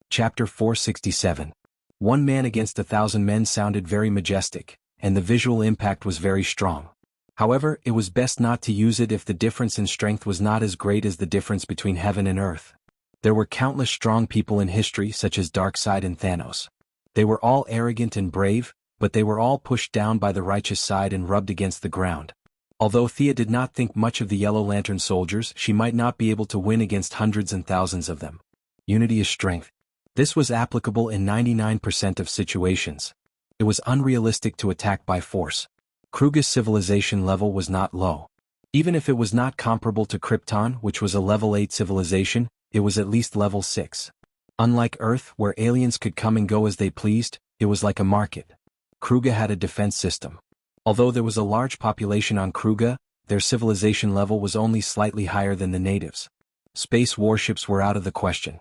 A: Chapter 467. 1 man against 1,000 men sounded very majestic, and the visual impact was very strong. However, it was best not to use it if the difference in strength was not as great as the difference between heaven and earth. There were countless strong people in history such as Darkseid and Thanos. They were all arrogant and brave, but they were all pushed down by the righteous side and rubbed against the ground. Although Thea did not think much of the Yellow Lantern soldiers, she might not be able to win against hundreds and thousands of them. Unity is strength. This was applicable in 99% of situations. It was unrealistic to attack by force. Kruger's civilization level was not low. Even if it was not comparable to Krypton, which was a level 8 civilization, it was at least level 6. Unlike Earth, where aliens could come and go as they pleased, it was like a market. Kruger had a defense system. Although there was a large population on Kruger, their civilization level was only slightly higher than the natives. Space warships were out of the question.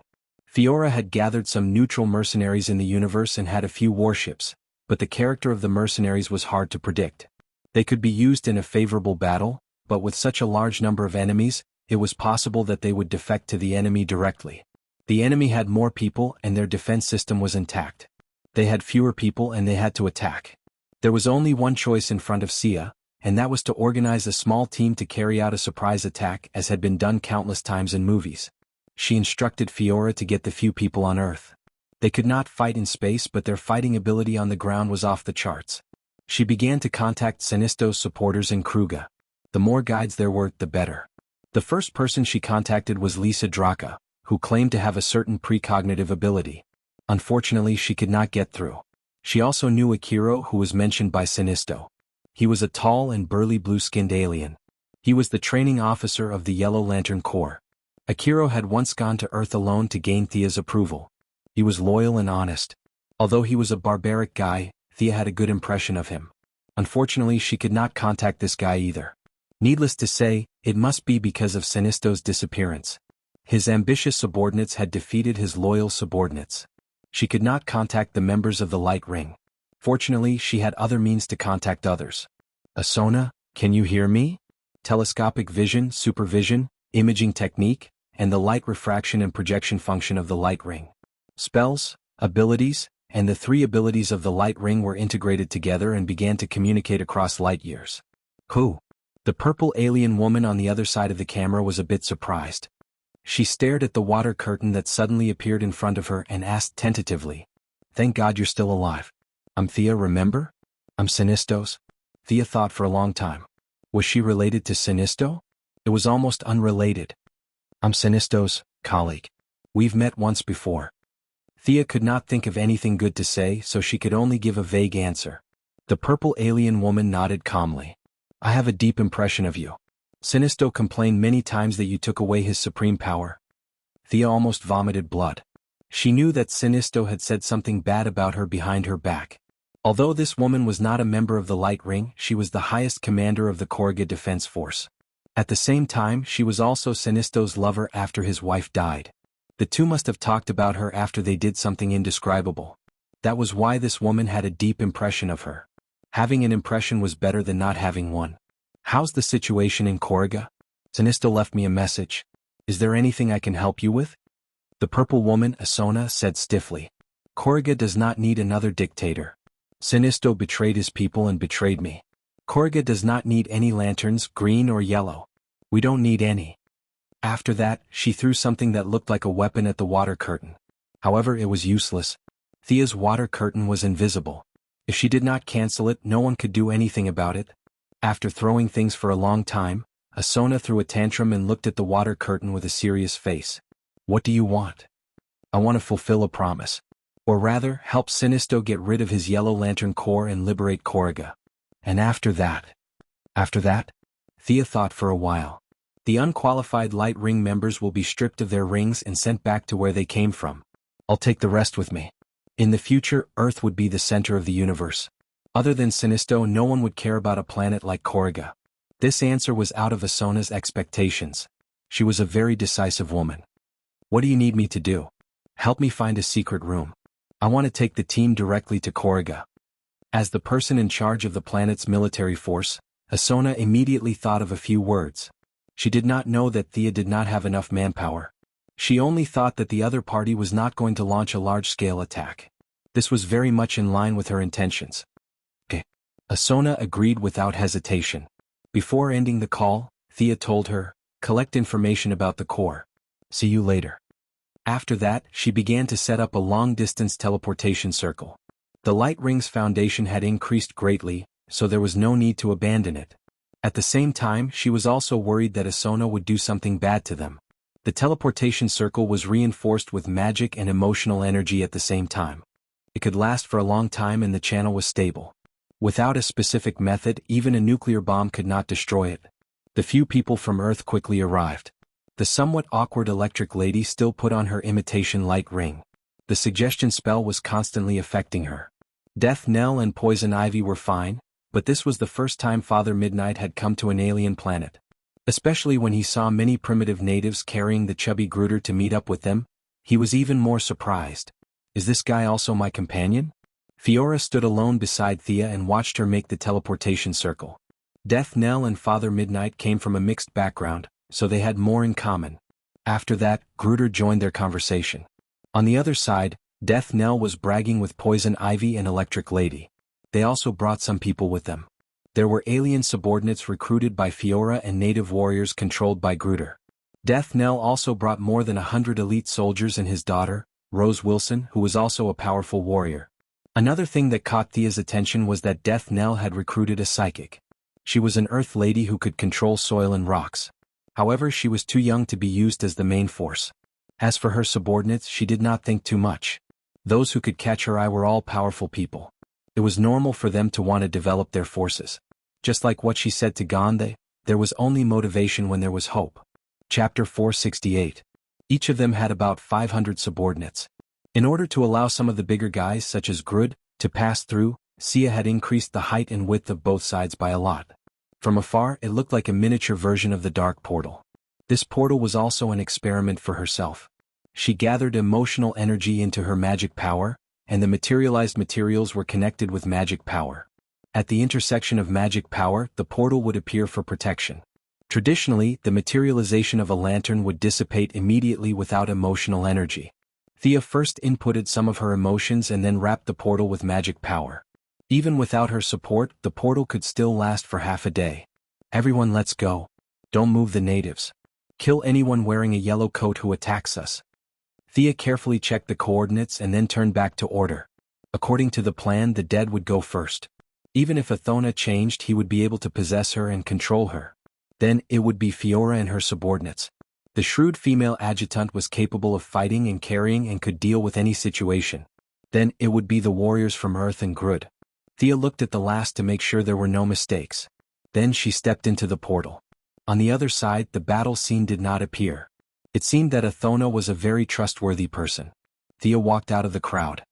A: Fiora had gathered some neutral mercenaries in the universe and had a few warships, but the character of the mercenaries was hard to predict. They could be used in a favorable battle, but with such a large number of enemies, it was possible that they would defect to the enemy directly. The enemy had more people and their defense system was intact. They had fewer people and they had to attack. There was only one choice in front of Sia, and that was to organize a small team to carry out a surprise attack as had been done countless times in movies. She instructed Fiora to get the few people on Earth. They could not fight in space, but their fighting ability on the ground was off the charts. She began to contact Sinisto's supporters in Kruger. The more guides there were, the better. The first person she contacted was Lisa Draka, who claimed to have a certain precognitive ability. Unfortunately, she could not get through. She also knew Akiro, who was mentioned by Sinisto. He was a tall and burly blue-skinned alien. He was the training officer of the Yellow Lantern Corps. Akiro had once gone to Earth alone to gain Thea's approval. He was loyal and honest. Although he was a barbaric guy, Thea had a good impression of him. Unfortunately, she could not contact this guy either. Needless to say, it must be because of Sinisto's disappearance. His ambitious subordinates had defeated his loyal subordinates. She could not contact the members of the Light Ring. Fortunately, she had other means to contact others. Asona, can you hear me? Telescopic vision, supervision, imaging technique, and the light refraction and projection function of the Light Ring. Spells, abilities, and the 3 abilities of the Light Ring were integrated together and began to communicate across light years. Who? The purple alien woman on the other side of the camera was a bit surprised. She stared at the water curtain that suddenly appeared in front of her and asked tentatively, "Thank God you're still alive. I'm Thea, remember? I'm Sinisto's." Thea thought for a long time. Was she related to Sinisto? It was almost unrelated. "I'm Sinisto's colleague. We've met once before." Thea could not think of anything good to say, so she could only give a vague answer. The purple alien woman nodded calmly. "I have a deep impression of you. Sinisto complained many times that you took away his supreme power." Thea almost vomited blood. She knew that Sinisto had said something bad about her behind her back. Although this woman was not a member of the Light Ring, she was the highest commander of the Korriga Defense Force. At the same time, she was also Sinisto's lover after his wife died. The two must have talked about her after they did something indescribable. That was why this woman had a deep impression of her. Having an impression was better than not having one. How's the situation in Korriga? Sinisto left me a message. Is there anything I can help you with? The purple woman, Asona, said stiffly. Korriga does not need another dictator. Sinisto betrayed his people and betrayed me. Korriga does not need any lanterns, green or yellow. We don't need any. After that, she threw something that looked like a weapon at the water curtain. However, it was useless. Thea's water curtain was invisible. If she did not cancel it, no one could do anything about it. After throwing things for a long time, Asona threw a tantrum and looked at the water curtain with a serious face. What do you want? I want to fulfill a promise. Or rather, help Sinisto get rid of his Yellow Lantern Corps and liberate Korriga. And after that? After that? Thea thought for a while. The unqualified Light Ring members will be stripped of their rings and sent back to where they came from. I'll take the rest with me. In the future, Earth would be the center of the universe. Other than Sinisto, no one would care about a planet like Korriga. This answer was out of Asona's expectations. She was a very decisive woman. What do you need me to do? Help me find a secret room. I want to take the team directly to Korriga. As the person in charge of the planet's military force, Asona immediately thought of a few words. She did not know that Thea did not have enough manpower. She only thought that the other party was not going to launch a large-scale attack. This was very much in line with her intentions. Okay. Asona agreed without hesitation. Before ending the call, Thea told her, collect information about the Corps. See you later. After that, she began to set up a long-distance teleportation circle. The Light Ring's foundation had increased greatly, so there was no need to abandon it. At the same time, she was also worried that Asona would do something bad to them. The teleportation circle was reinforced with magic and emotional energy at the same time. It could last for a long time and the channel was stable. Without a specific method, even a nuclear bomb could not destroy it. The few people from Earth quickly arrived. The somewhat awkward electric lady still put on her imitation light ring. The suggestion spell was constantly affecting her. Death Knell and Poison Ivy were fine, but this was the first time Father Midnight had come to an alien planet. Especially when he saw many primitive natives carrying the chubby Gruder to meet up with them, he was even more surprised. Is this guy also my companion? Fiora stood alone beside Thea and watched her make the teleportation circle. Death Knell and Father Midnight came from a mixed background, so they had more in common. After that, Gruder joined their conversation. On the other side, Death Knell was bragging with Poison Ivy and Electric Lady. They also brought some people with them. There were alien subordinates recruited by Fiora and native warriors controlled by Gruder. Death Knell also brought more than 100 elite soldiers and his daughter, Rose Wilson, who was also a powerful warrior. Another thing that caught Thea's attention was that Death Knell had recruited a psychic. She was an earth lady who could control soil and rocks. However, she was too young to be used as the main force. As for her subordinates, she did not think too much. Those who could catch her eye were all powerful people. It was normal for them to want to develop their forces. Just like what she said to Gandhi, there was only motivation when there was hope. Chapter 468. Each of them had about 500 subordinates. In order to allow some of the bigger guys such as Grud to pass through, Sia had increased the height and width of both sides by a lot. From afar, it looked like a miniature version of the Dark Portal. This portal was also an experiment for herself. She gathered emotional energy into her magic power, and the materialized materials were connected with magic power. At the intersection of magic power, the portal would appear for protection. Traditionally, the materialization of a lantern would dissipate immediately without emotional energy. Thea first inputted some of her emotions and then wrapped the portal with magic power. Even without her support, the portal could still last for half a day. Everyone, let's go. Don't move the natives. Kill anyone wearing a yellow coat who attacks us. Thea carefully checked the coordinates and then turned back to order. According to the plan, the dead would go first. Even if Athona changed, he would be able to possess her and control her. Then, it would be Fiora and her subordinates. The shrewd female adjutant was capable of fighting and carrying and could deal with any situation. Then, it would be the warriors from Earth and Grud. Thea looked at the last to make sure there were no mistakes. Then she stepped into the portal. On the other side, the battle scene did not appear. It seemed that Athona was a very trustworthy person. Thea walked out of the crowd.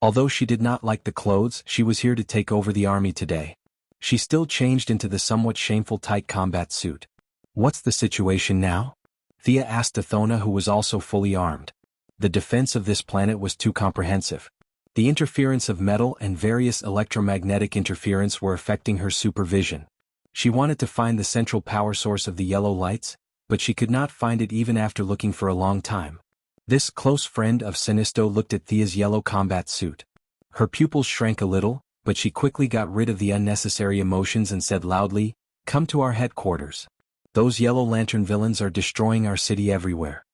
A: Although she did not like the clothes, she was here to take over the army today. She still changed into the somewhat shameful tight combat suit. What's the situation now? Thea asked Athona, who was also fully armed. The defense of this planet was too comprehensive. The interference of metal and various electromagnetic interference were affecting her supervision. She wanted to find the central power source of the yellow lights, but she could not find it even after looking for a long time. This close friend of Sinisto looked at Thea's yellow combat suit. Her pupils shrank a little, but she quickly got rid of the unnecessary emotions and said loudly, "Come to our headquarters. Those Yellow Lantern villains are destroying our city everywhere."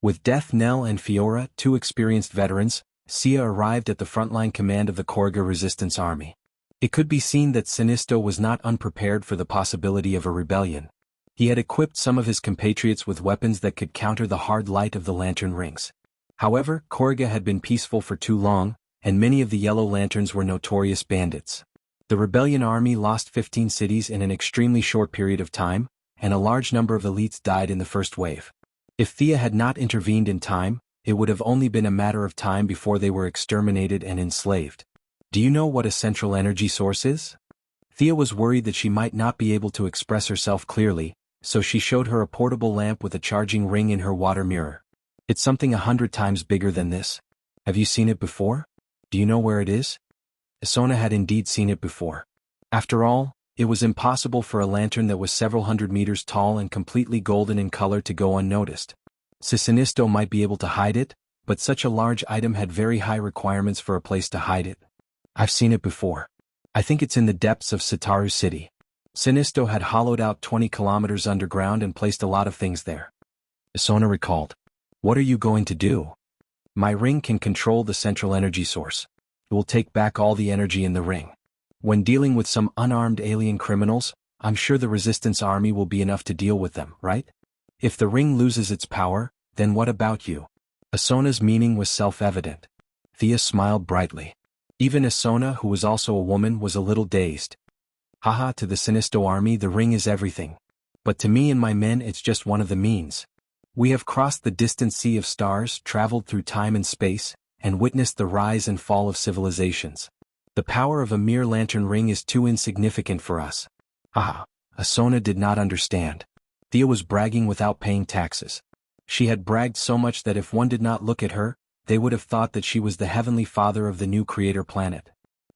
A: With Death Knell and Fiora, two experienced veterans, Sia arrived at the frontline command of the Korga Resistance Army. It could be seen that Sinisto was not unprepared for the possibility of a rebellion. He had equipped some of his compatriots with weapons that could counter the hard light of the lantern rings. However, Korga had been peaceful for too long, and many of the Yellow Lanterns were notorious bandits. The rebellion army lost 15 cities in an extremely short period of time, and a large number of elites died in the first wave. If Thea had not intervened in time, it would have only been a matter of time before they were exterminated and enslaved. Do you know what a central energy source is? Thea was worried that she might not be able to express herself clearly, so she showed her a portable lamp with a charging ring in her water mirror. It's something 100 times bigger than this. Have you seen it before? Do you know where it is? Isona had indeed seen it before. After all, it was impossible for a lantern that was several hundred meters tall and completely golden in color to go unnoticed. Sinisto might be able to hide it, but such a large item had very high requirements for a place to hide it. I've seen it before. I think it's in the depths of Sitaru City. Sinisto had hollowed out 20 kilometers underground and placed a lot of things there. Isona recalled. What are you going to do? My ring can control the central energy source. It will take back all the energy in the ring. When dealing with some unarmed alien criminals, I'm sure the resistance army will be enough to deal with them, right? If the ring loses its power, then what about you? Isona's meaning was self-evident. Thea smiled brightly. Even Isona, who was also a woman, was a little dazed. Haha, to the Sinisto army the ring is everything. But to me and my men it's just one of the means. We have crossed the distant sea of stars, traveled through time and space, and witnessed the rise and fall of civilizations. The power of a mere lantern ring is too insignificant for us. Haha, Isona did not understand. Thea was bragging without paying taxes. She had bragged so much that if one did not look at her, they would have thought that she was the heavenly father of the new creator planet.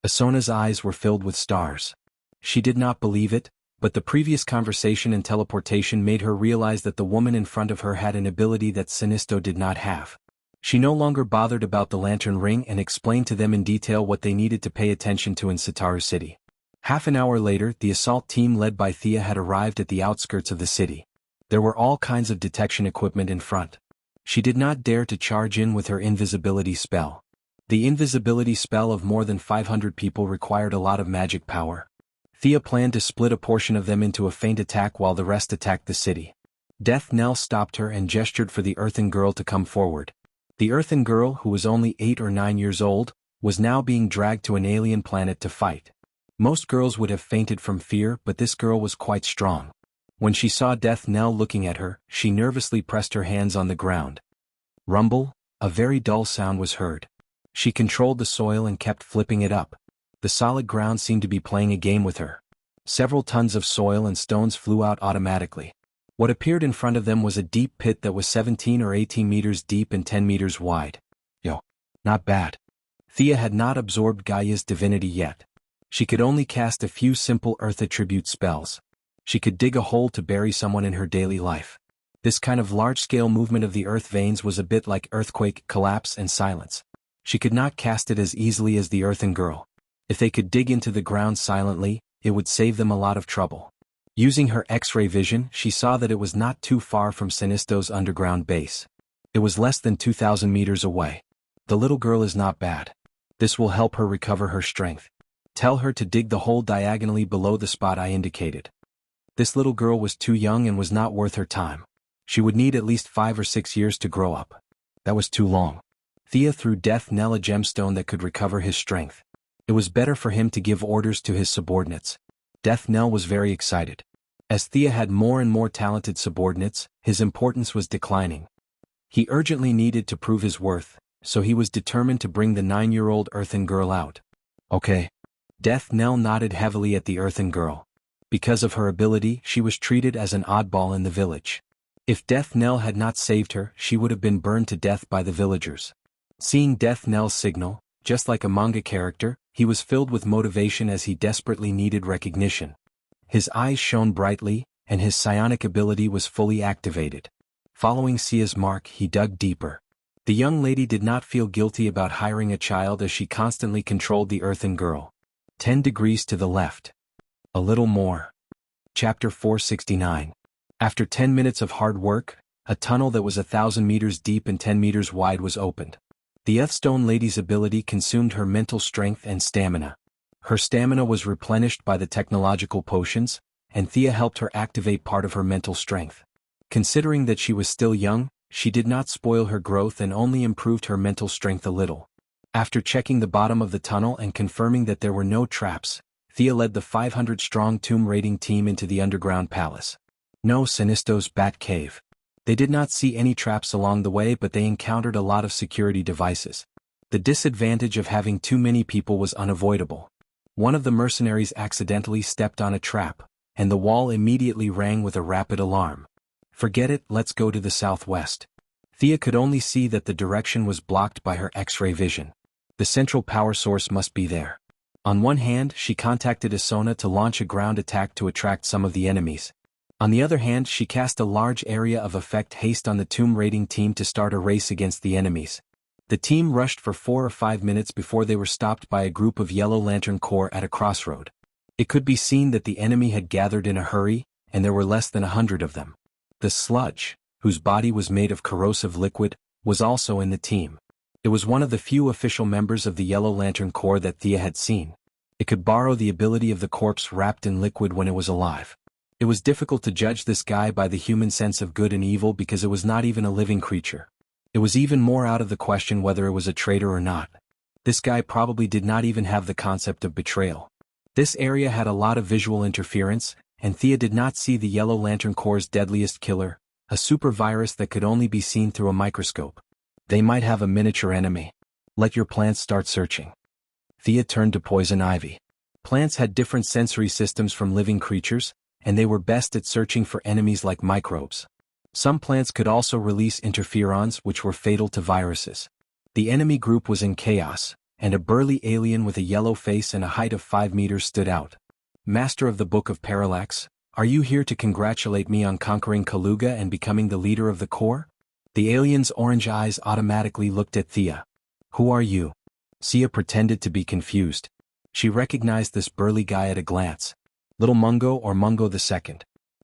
A: Isona's eyes were filled with stars. She did not believe it, but the previous conversation and teleportation made her realize that the woman in front of her had an ability that Sinisto did not have. She no longer bothered about the lantern ring and explained to them in detail what they needed to pay attention to in Sitaru City. Half an hour later, the assault team led by Thea had arrived at the outskirts of the city. There were all kinds of detection equipment in front. She did not dare to charge in with her invisibility spell. The invisibility spell of more than 500 people required a lot of magic power. Thea planned to split a portion of them into a feint attack while the rest attacked the city. Death Knell stopped her and gestured for the Earthen Girl to come forward. The Earthen Girl, who was only 8 or 9 years old, was now being dragged to an alien planet to fight. Most girls would have fainted from fear, but this girl was quite strong. When she saw Death Knell looking at her, she nervously pressed her hands on the ground. Rumble, a very dull sound was heard. She controlled the soil and kept flipping it up. The solid ground seemed to be playing a game with her. Several tons of soil and stones flew out automatically. What appeared in front of them was a deep pit that was 17 or 18 meters deep and 10 meters wide. Yo, not bad. Thea had not absorbed Gaia's divinity yet. She could only cast a few simple earth attribute spells. She could dig a hole to bury someone in her daily life. This kind of large-scale movement of the earth veins was a bit like earthquake, collapse, and silence. She could not cast it as easily as the Earthen Girl. If they could dig into the ground silently, it would save them a lot of trouble. Using her X-ray vision, she saw that it was not too far from Sinisto's underground base. It was less than 2,000 meters away. The little girl is not bad. This will help her recover her strength. Tell her to dig the hole diagonally below the spot I indicated. This little girl was too young and was not worth her time. She would need at least 5 or 6 years to grow up. That was too long. Thea threw Death Knell a gemstone that could recover his strength. It was better for him to give orders to his subordinates. Death Knell was very excited. As Thea had more and more talented subordinates, his importance was declining. He urgently needed to prove his worth, so he was determined to bring the 9-year-old Earthen Girl out. Okay. Death Knell nodded heavily at the Earthen Girl. Because of her ability, she was treated as an oddball in the village. If Death Knell had not saved her, she would have been burned to death by the villagers. Seeing Death Knell's signal, just like a manga character, he was filled with motivation as he desperately needed recognition. His eyes shone brightly, and his psionic ability was fully activated. Following Sia's mark, he dug deeper. The young lady did not feel guilty about hiring a child as she constantly controlled the earthen girl. 10 degrees to the left. A little more. Chapter 469. After 10 minutes of hard work, a tunnel that was 1,000 meters deep and 10 meters wide was opened. The Earthstone lady's ability consumed her mental strength and stamina. Her stamina was replenished by the technological potions, and Thea helped her activate part of her mental strength. Considering that she was still young, she did not spoil her growth and only improved her mental strength a little. After checking the bottom of the tunnel and confirming that there were no traps, Thea led the 500-strong tomb raiding team into the underground palace. No Sinisto's Bat Cave. They did not see any traps along the way, but they encountered a lot of security devices. The disadvantage of having too many people was unavoidable. One of the mercenaries accidentally stepped on a trap, and the wall immediately rang with a rapid alarm. Forget it, let's go to the southwest. Thea could only see that the direction was blocked by her X-ray vision. The central power source must be there. On one hand, she contacted Isona to launch a ground attack to attract some of the enemies. On the other hand, she cast a large area of effect haste on the tomb raiding team to start a race against the enemies. The team rushed for 4 or 5 minutes before they were stopped by a group of Yellow Lantern Corps at a crossroad. It could be seen that the enemy had gathered in a hurry, and there were less than 100 of them. The Sludge, whose body was made of corrosive liquid, was also in the team. It was one of the few official members of the Yellow Lantern Corps that Thea had seen. It could borrow the ability of the corpse wrapped in liquid when it was alive. It was difficult to judge this guy by the human sense of good and evil because it was not even a living creature. It was even more out of the question whether it was a traitor or not. This guy probably did not even have the concept of betrayal. This area had a lot of visual interference, and Thea did not see the Yellow Lantern Corps' deadliest killer, a super virus that could only be seen through a microscope. They might have a miniature enemy. Let your plants start searching. Thea turned to Poison Ivy. Plants had different sensory systems from living creatures, and they were best at searching for enemies like microbes. Some plants could also release interferons which were fatal to viruses. The enemy group was in chaos, and a burly alien with a yellow face and a height of 5 meters stood out. Master of the Book of Parallax, are you here to congratulate me on conquering Kaluga and becoming the leader of the Corps? The alien's orange eyes automatically looked at Thea. Who are you? Sia pretended to be confused. She recognized this burly guy at a glance. Little Mungo or Mungo II.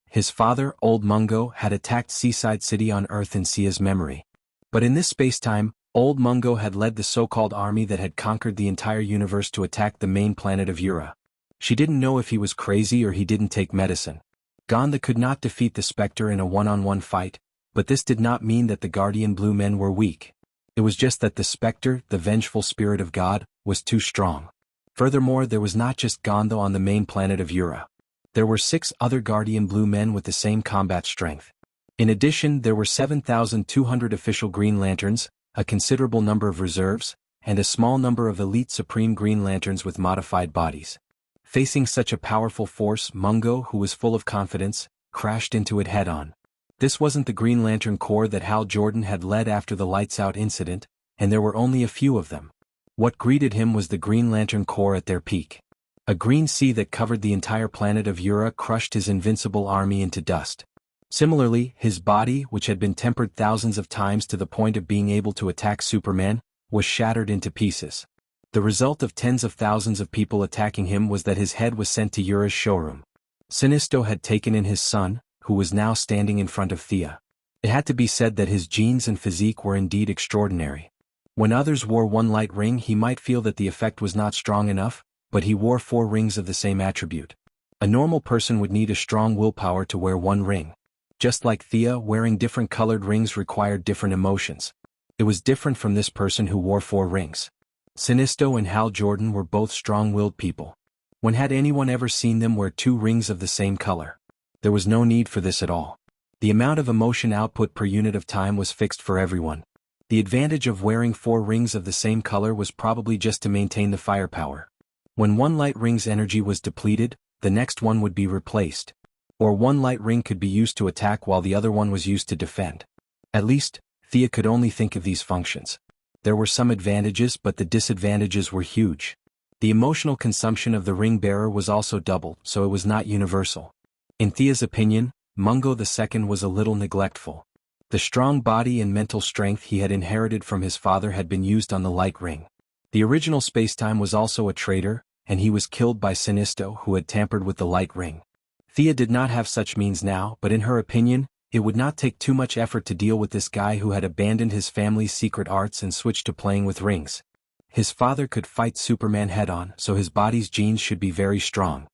A: His father, Old Mungo, had attacked Seaside City on Earth in Sia's memory. But in this spacetime, Old Mungo had led the so-called army that had conquered the entire universe to attack the main planet of Ura. She didn't know if he was crazy or he didn't take medicine. Gonda could not defeat the Spectre in a one-on-one fight, but this did not mean that the Guardian Blue Men were weak. It was just that the Spectre, the vengeful spirit of God, was too strong. Furthermore, there was not just Gonda on the main planet of Ura. There were 6 other Guardian Blue Men with the same combat strength. In addition, there were 7,200 official Green Lanterns, a considerable number of reserves, and a small number of elite Supreme Green Lanterns with modified bodies. Facing such a powerful force, Mungo, who was full of confidence, crashed into it head-on. This wasn't the Green Lantern Corps that Hal Jordan had led after the Lights Out incident, and there were only a few of them. What greeted him was the Green Lantern Corps at their peak. A green sea that covered the entire planet of Ura crushed his invincible army into dust. Similarly, his body, which had been tempered thousands of times to the point of being able to attack Superman, was shattered into pieces. The result of tens of thousands of people attacking him was that his head was sent to Ura's showroom. Sinisto had taken in his son, who was now standing in front of Thea. It had to be said that his genes and physique were indeed extraordinary. When others wore one light ring, he might feel that the effect was not strong enough, but he wore 4 rings of the same attribute. A normal person would need a strong willpower to wear one ring. Just like Thea, wearing different colored rings required different emotions. It was different from this person who wore 4 rings. Sinisto and Hal Jordan were both strong-willed people. When had anyone ever seen them wear 2 rings of the same color? There was no need for this at all. The amount of emotion output per unit of time was fixed for everyone. The advantage of wearing 4 rings of the same color was probably just to maintain the firepower. When one light ring's energy was depleted, the next one would be replaced. Or one light ring could be used to attack while the other one was used to defend. At least, Thea could only think of these functions. There were some advantages, but the disadvantages were huge. The emotional consumption of the ring bearer was also doubled, so it was not universal. In Thea's opinion, Mungo II was a little neglectful. The strong body and mental strength he had inherited from his father had been used on the light ring. The original Spacetime was also a traitor, and he was killed by Sinisto, who had tampered with the light ring. Thea did not have such means now, but in her opinion, it would not take too much effort to deal with this guy who had abandoned his family's secret arts and switched to playing with rings. His father could fight Superman head-on, so his body's genes should be very strong.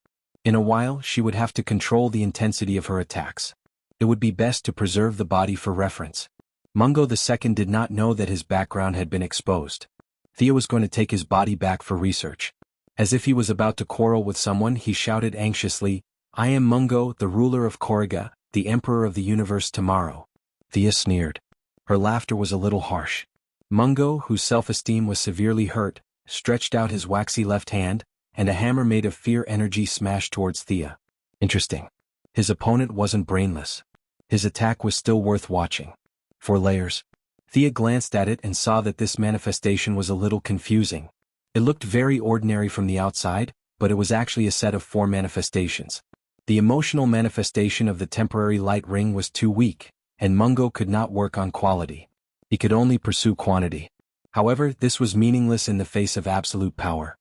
A: In a while, she would have to control the intensity of her attacks. It would be best to preserve the body for reference. Mungo II did not know that his background had been exposed. Thea was going to take his body back for research. As if he was about to quarrel with someone, he shouted anxiously, "I am Mungo, the ruler of Korriga, the emperor of the universe tomorrow." Thea sneered. Her laughter was a little harsh. Mungo, whose self-esteem was severely hurt, stretched out his waxy left hand, and a hammer made of fear energy smashed towards Thea. Interesting. His opponent wasn't brainless. His attack was still worth watching. 4 layers. Thea glanced at it and saw that this manifestation was a little confusing. It looked very ordinary from the outside, but it was actually a set of 4 manifestations. The emotional manifestation of the temporary light ring was too weak, and Mungo could not work on quality. He could only pursue quantity. However, this was meaningless in the face of absolute power.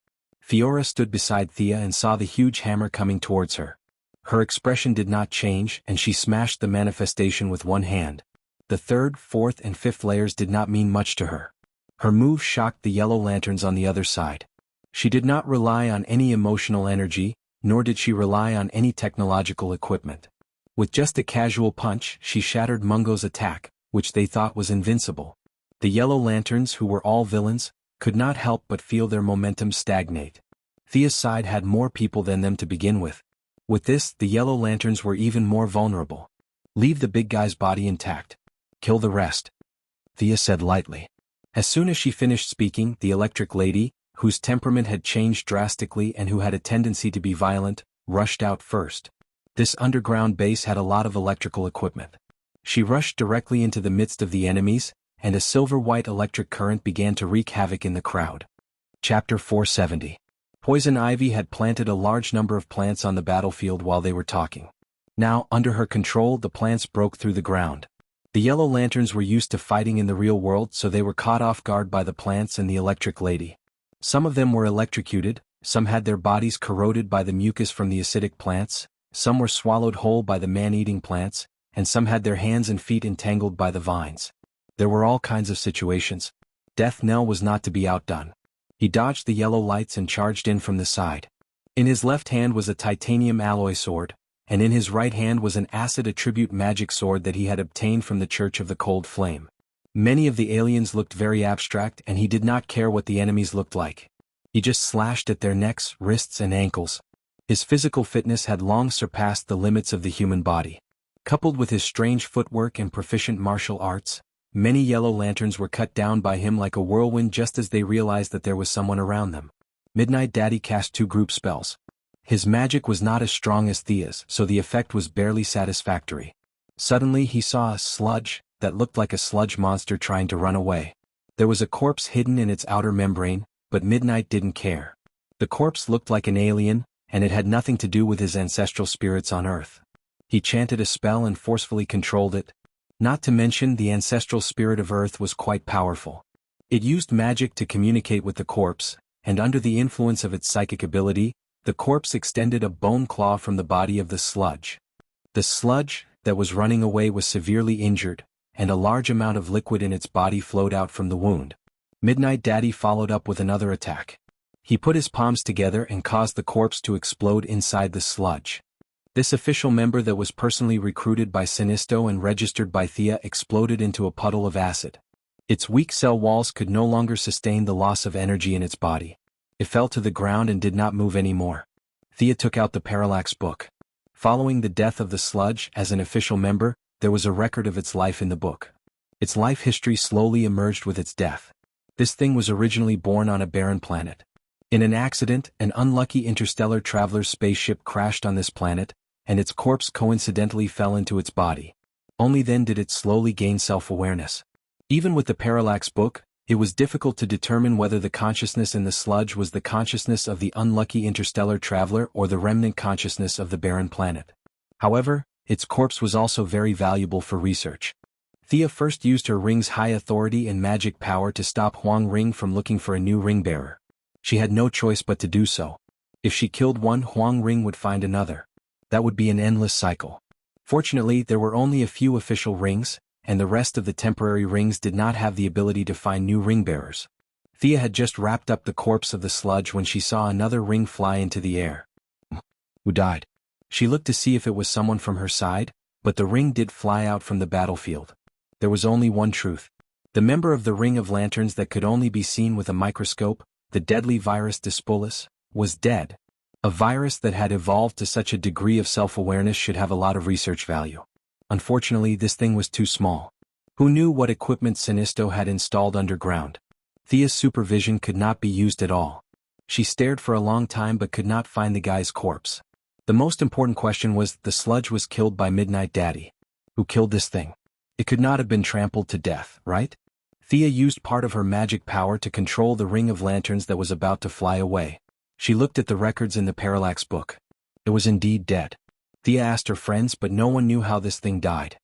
A: Fiora stood beside Thea and saw the huge hammer coming towards her. Her expression did not change, and she smashed the manifestation with one hand. The 3rd, 4th, and 5th layers did not mean much to her. Her move shocked the yellow lanterns on the other side. She did not rely on any emotional energy, nor did she rely on any technological equipment. With just a casual punch, she shattered Mungo's attack, which they thought was invincible. The yellow lanterns, who were all villains, could not help but feel their momentum stagnate. Thea's side had more people than them to begin with. With this, the yellow lanterns were even more vulnerable. "Leave the big guy's body intact. Kill the rest," Thea said lightly. As soon as she finished speaking, the electric lady, whose temperament had changed drastically and who had a tendency to be violent, rushed out first. This underground base had a lot of electrical equipment. She rushed directly into the midst of the enemies, and a silver-white electric current began to wreak havoc in the crowd. Chapter 470. Poison Ivy had planted a large number of plants on the battlefield while they were talking. Now, under her control, the plants broke through the ground. The yellow lanterns were used to fighting in the real world, so they were caught off guard by the plants and the electric lady. Some of them were electrocuted, some had their bodies corroded by the mucus from the acidic plants, some were swallowed whole by the man-eating plants, and some had their hands and feet entangled by the vines. There were all kinds of situations. Death Knell was not to be outdone. He dodged the yellow lights and charged in from the side. In his left hand was a titanium alloy sword, and in his right hand was an acid attribute magic sword that he had obtained from the Church of the Cold Flame. Many of the aliens looked very abstract, and he did not care what the enemies looked like. He just slashed at their necks, wrists, and ankles. His physical fitness had long surpassed the limits of the human body. Coupled with his strange footwork and proficient martial arts, many yellow lanterns were cut down by him like a whirlwind just as they realized that there was someone around them. Midnight Daddy cast 2 group spells. His magic was not as strong as Thea's, so the effect was barely satisfactory. Suddenly he saw a sludge that looked like a sludge monster trying to run away. There was a corpse hidden in its outer membrane, but Midnight didn't care. The corpse looked like an alien, and it had nothing to do with his ancestral spirits on Earth. He chanted a spell and forcefully controlled it. Not to mention, the ancestral spirit of Earth was quite powerful. It used magic to communicate with the corpse, and under the influence of its psychic ability, the corpse extended a bone claw from the body of the sludge. The sludge that was running away was severely injured, and a large amount of liquid in its body flowed out from the wound. Midnight Daddy followed up with another attack. He put his palms together and caused the corpse to explode inside the sludge. This official member that was personally recruited by Sinisto and registered by Thea exploded into a puddle of acid. Its weak cell walls could no longer sustain the loss of energy in its body. It fell to the ground and did not move anymore. Thea took out the Parallax book. Following the death of the sludge as an official member, there was a record of its life in the book. Its life history slowly emerged with its death. This thing was originally born on a barren planet. In an accident, an unlucky interstellar traveler's spaceship crashed on this planet, and its corpse coincidentally fell into its body. Only then did it slowly gain self-awareness. Even with the parallax book, it was difficult to determine whether the consciousness in the sludge was the consciousness of the unlucky interstellar traveler or the remnant consciousness of the barren planet. However, its corpse was also very valuable for research. Thea first used her ring's high authority and magic power to stop Huang Ring from looking for a new ring bearer. She had no choice but to do so. If she killed one, Huang Ring would find another. That would be an endless cycle. Fortunately, there were only a few official rings, and the rest of the temporary rings did not have the ability to find new ring bearers. Thea had just wrapped up the corpse of the sludge when she saw another ring fly into the air. Who died? She looked to see if it was someone from her side, but the ring did fly out from the battlefield. There was only one truth. The member of the Ring of Lanterns that could only be seen with a microscope, the deadly virus Dispolus, was dead. A virus that had evolved to such a degree of self-awareness should have a lot of research value. Unfortunately, this thing was too small. Who knew what equipment Sinisto had installed underground? Thea's supervision could not be used at all. She stared for a long time but could not find the guy's corpse. The most important question was, the sludge was killed by Midnight Daddy. Who killed this thing? It could not have been trampled to death, right? Thea used part of her magic power to control the Ring of Lanterns that was about to fly away. She looked at the records in the parallax book. It was indeed dead. Thea asked her friends, but no one knew how this thing died.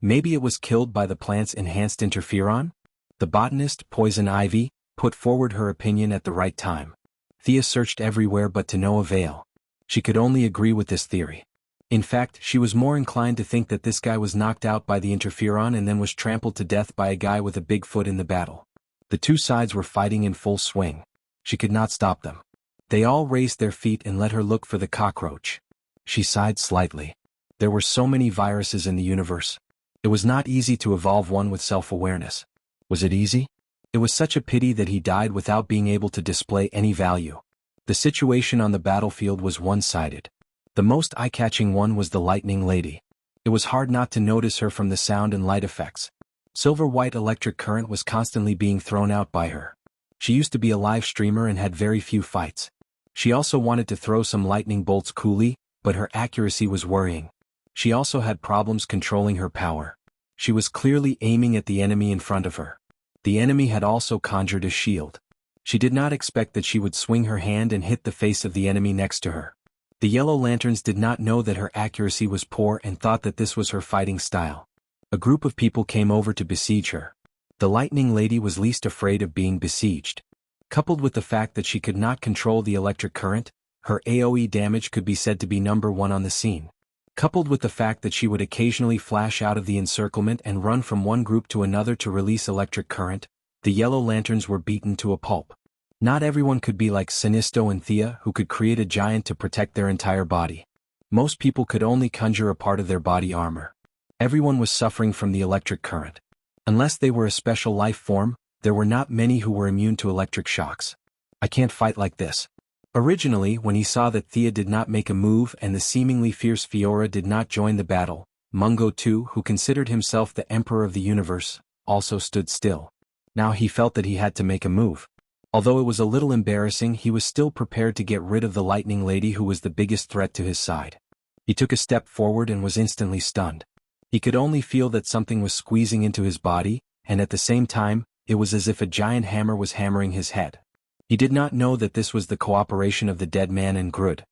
A: Maybe it was killed by the plant's enhanced interferon? The botanist, Poison Ivy, put forward her opinion at the right time. Thea searched everywhere but to no avail. She could only agree with this theory. In fact, she was more inclined to think that this guy was knocked out by the interferon and then was trampled to death by a guy with a big foot in the battle. The two sides were fighting in full swing. She could not stop them. They all raised their feet and let her look for the cockroach. She sighed slightly. There were so many viruses in the universe. It was not easy to evolve one with self-awareness. Was it easy? It was such a pity that he died without being able to display any value. The situation on the battlefield was one-sided. The most eye-catching one was the Lightning Lady. It was hard not to notice her from the sound and light effects. Silver-white electric current was constantly being thrown out by her. She used to be a live streamer and had very few fights. She also wanted to throw some lightning bolts coolly, but her accuracy was worrying. She also had problems controlling her power. She was clearly aiming at the enemy in front of her. The enemy had also conjured a shield. She did not expect that she would swing her hand and hit the face of the enemy next to her. The Yellow Lanterns did not know that her accuracy was poor and thought that this was her fighting style. A group of people came over to besiege her. The Lightning Lady was least afraid of being besieged. Coupled with the fact that she could not control the electric current, her AoE damage could be said to be number one on the scene. Coupled with the fact that she would occasionally flash out of the encirclement and run from one group to another to release electric current, the Yellow Lanterns were beaten to a pulp. Not everyone could be like Sinisto and Thea, who could create a giant to protect their entire body. Most people could only conjure a part of their body armor. Everyone was suffering from the electric current. Unless they were a special life form, there were not many who were immune to electric shocks. I can't fight like this. Originally, when he saw that Thea did not make a move and the seemingly fierce Fiora did not join the battle, Mungo too, who considered himself the emperor of the universe, also stood still. Now he felt that he had to make a move. Although it was a little embarrassing, he was still prepared to get rid of the Lightning Lady who was the biggest threat to his side. He took a step forward and was instantly stunned. He could only feel that something was squeezing into his body, and at the same time, it was as if a giant hammer was hammering his head. He did not know that this was the cooperation of the dead man and Grud.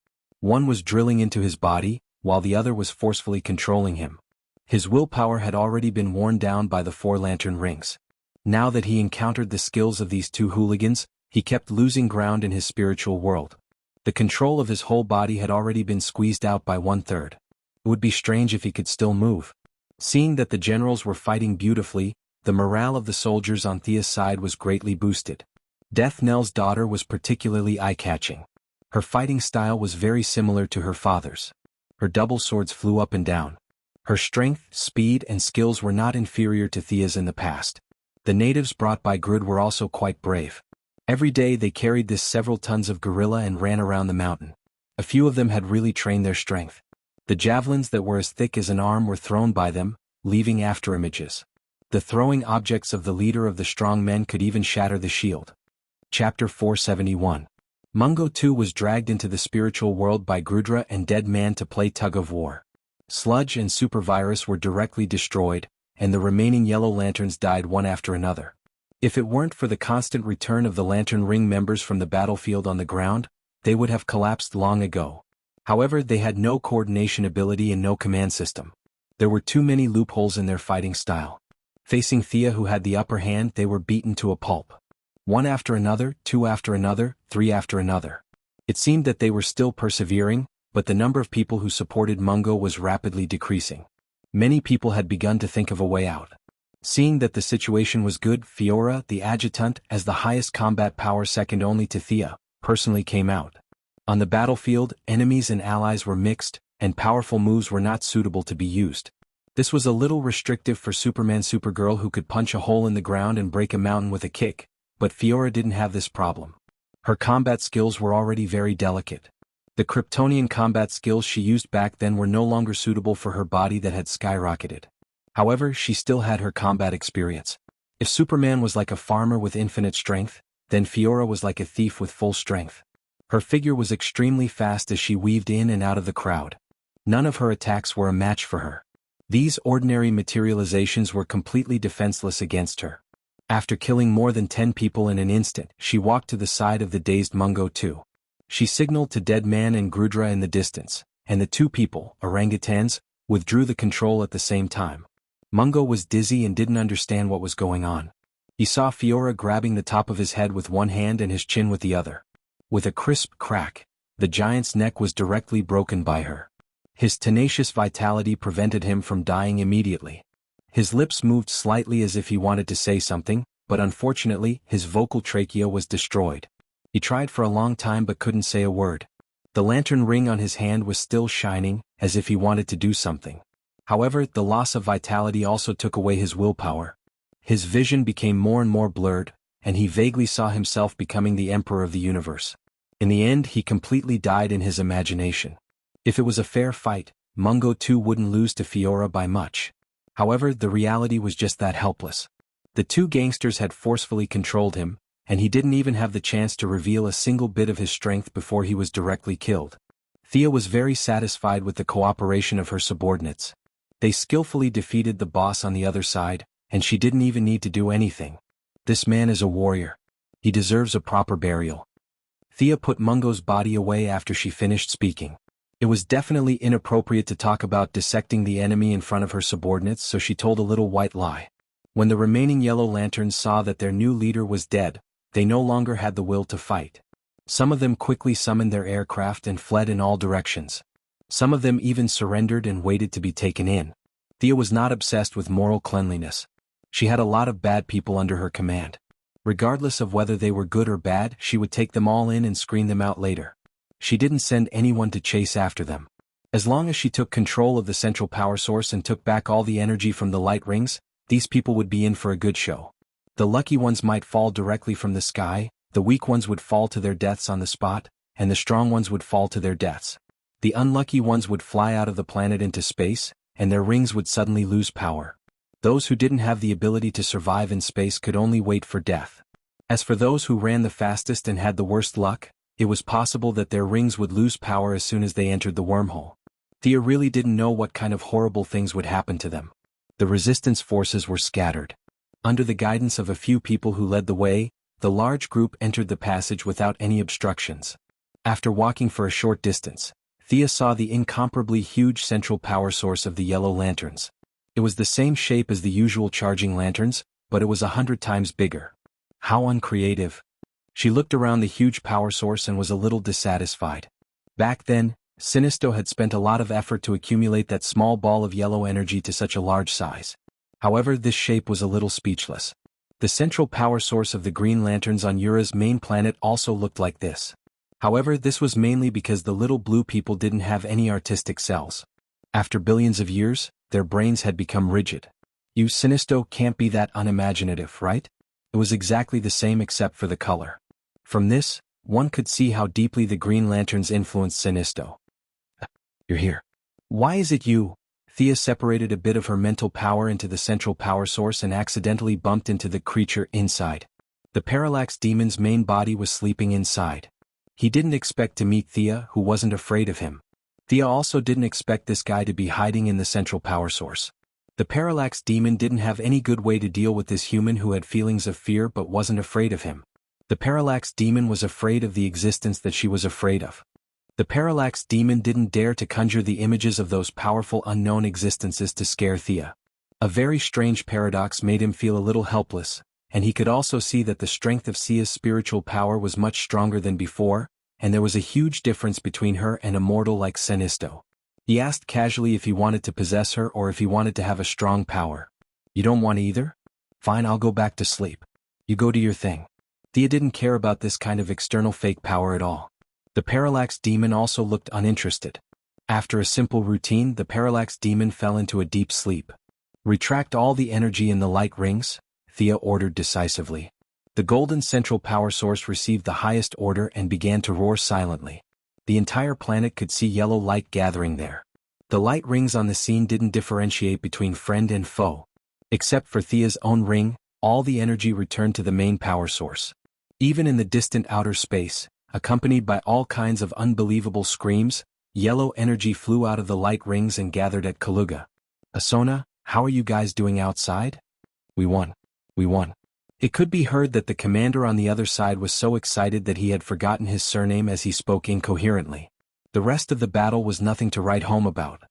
A: One was drilling into his body, while the other was forcefully controlling him. His willpower had already been worn down by the 4 lantern rings. Now that he encountered the skills of these two hooligans, he kept losing ground in his spiritual world. The control of his whole body had already been squeezed out by 1/3. It would be strange if he could still move. Seeing that the generals were fighting beautifully, the morale of the soldiers on Thea's side was greatly boosted. Death Knell's daughter was particularly eye-catching. Her fighting style was very similar to her father's. Her double swords flew up and down. Her strength, speed, and skills were not inferior to Thea's in the past. The natives brought by Grud were also quite brave. Every day they carried this several tons of gorilla and ran around the mountain. A few of them had really trained their strength. The javelins that were as thick as an arm were thrown by them, leaving afterimages. The throwing objects of the leader of the strong men could even shatter the shield. Chapter 471. Mungo too was dragged into the spiritual world by Grudra and Dead Man to play tug-of-war. Sludge and Supervirus were directly destroyed, and the remaining Yellow Lanterns died one after another. If it weren't for the constant return of the Lantern Ring members from the battlefield on the ground, they would have collapsed long ago. However, they had no coordination ability and no command system. There were too many loopholes in their fighting style. Facing Thea, who had the upper hand, they were beaten to a pulp. One after another, two after another, three after another. It seemed that they were still persevering, but the number of people who supported Mungo was rapidly decreasing. Many people had begun to think of a way out. Seeing that the situation was good, Fiora, the adjutant, as the highest combat power second only to Thea, personally came out. On the battlefield, enemies and allies were mixed, and powerful moves were not suitable to be used. This was a little restrictive for Superman Supergirl, who could punch a hole in the ground and break a mountain with a kick, but Fiora didn't have this problem. Her combat skills were already very delicate. The Kryptonian combat skills she used back then were no longer suitable for her body that had skyrocketed. However, she still had her combat experience. If Superman was like a farmer with infinite strength, then Fiora was like a thief with full strength. Her figure was extremely fast as she weaved in and out of the crowd. None of her attacks were a match for her. These ordinary materializations were completely defenseless against her. After killing more than 10 people in an instant, she walked to the side of the dazed Mungo too. She signaled to Dead Man and Grudra in the distance, and the two people, orangutans, withdrew the control at the same time. Mungo was dizzy and didn't understand what was going on. He saw Fiora grabbing the top of his head with one hand and his chin with the other. With a crisp crack, the giant's neck was directly broken by her. His tenacious vitality prevented him from dying immediately. His lips moved slightly as if he wanted to say something, but unfortunately, his vocal trachea was destroyed. He tried for a long time but couldn't say a word. The lantern ring on his hand was still shining, as if he wanted to do something. However, the loss of vitality also took away his willpower. His vision became more and more blurred, and he vaguely saw himself becoming the Emperor of the universe. In the end, he completely died in his imagination. If it was a fair fight, Mungo too wouldn't lose to Fiora by much. However, the reality was just that helpless. The two gangsters had forcefully controlled him, and he didn't even have the chance to reveal a single bit of his strength before he was directly killed. Thea was very satisfied with the cooperation of her subordinates. They skillfully defeated the boss on the other side, and she didn't even need to do anything. This man is a warrior. He deserves a proper burial. Thea put Mungo's body away after she finished speaking. It was definitely inappropriate to talk about dissecting the enemy in front of her subordinates, so she told a little white lie. When the remaining Yellow Lanterns saw that their new leader was dead, they no longer had the will to fight. Some of them quickly summoned their aircraft and fled in all directions. Some of them even surrendered and waited to be taken in. Thea was not obsessed with moral cleanliness. She had a lot of bad people under her command. Regardless of whether they were good or bad, she would take them all in and screen them out later. She didn't send anyone to chase after them. As long as she took control of the central power source and took back all the energy from the light rings, these people would be in for a good show. The lucky ones might fall directly from the sky, the weak ones would fall to their deaths on the spot, and the strong ones would fall to their deaths. The unlucky ones would fly out of the planet into space, and their rings would suddenly lose power. Those who didn't have the ability to survive in space could only wait for death. As for those who ran the fastest and had the worst luck, it was possible that their rings would lose power as soon as they entered the wormhole. Thea really didn't know what kind of horrible things would happen to them. The resistance forces were scattered. Under the guidance of a few people who led the way, the large group entered the passage without any obstructions. After walking for a short distance, Thea saw the incomparably huge central power source of the Yellow Lanterns. It was the same shape as the usual charging lanterns, but it was 100 times bigger. How uncreative. She looked around the huge power source and was a little dissatisfied. Back then, Sinisto had spent a lot of effort to accumulate that small ball of yellow energy to such a large size. However, this shape was a little speechless. The central power source of the Green Lanterns on Ura's main planet also looked like this. However, this was mainly because the little blue people didn't have any artistic cells. After billions of years, their brains had become rigid. You Sinisto can't be that unimaginative, right? It was exactly the same except for the color. From this, one could see how deeply the Green Lanterns influenced Sinisto. You're here. Why is it you? Thea separated a bit of her mental power into the central power source and accidentally bumped into the creature inside. The Parallax Demon's main body was sleeping inside. He didn't expect to meet Thea, who wasn't afraid of him. Thea also didn't expect this guy to be hiding in the central power source. The parallax demon didn't have any good way to deal with this human who had feelings of fear but wasn't afraid of him. The parallax demon was afraid of the existence that she was afraid of. The parallax demon didn't dare to conjure the images of those powerful unknown existences to scare Thea. A very strange paradox made him feel a little helpless, and he could also see that the strength of Thea's spiritual power was much stronger than before, and there was a huge difference between her and a mortal like Sinisto. He asked casually if he wanted to possess her or if he wanted to have a strong power. You don't want either? Fine, I'll go back to sleep. You go do your thing. Thea didn't care about this kind of external fake power at all. The parallax demon also looked uninterested. After a simple routine, the parallax demon fell into a deep sleep. Retract all the energy in the light rings, Thea ordered decisively. The golden central power source received the highest order and began to roar silently. The entire planet could see yellow light gathering there. The light rings on the scene didn't differentiate between friend and foe. Except for Thea's own ring, all the energy returned to the main power source. Even in the distant outer space, accompanied by all kinds of unbelievable screams, yellow energy flew out of the light rings and gathered at Kaluga. Asona, how are you guys doing outside? We won. We won. It could be heard that the commander on the other side was so excited that he had forgotten his surname as he spoke incoherently. The rest of the battle was nothing to write home about.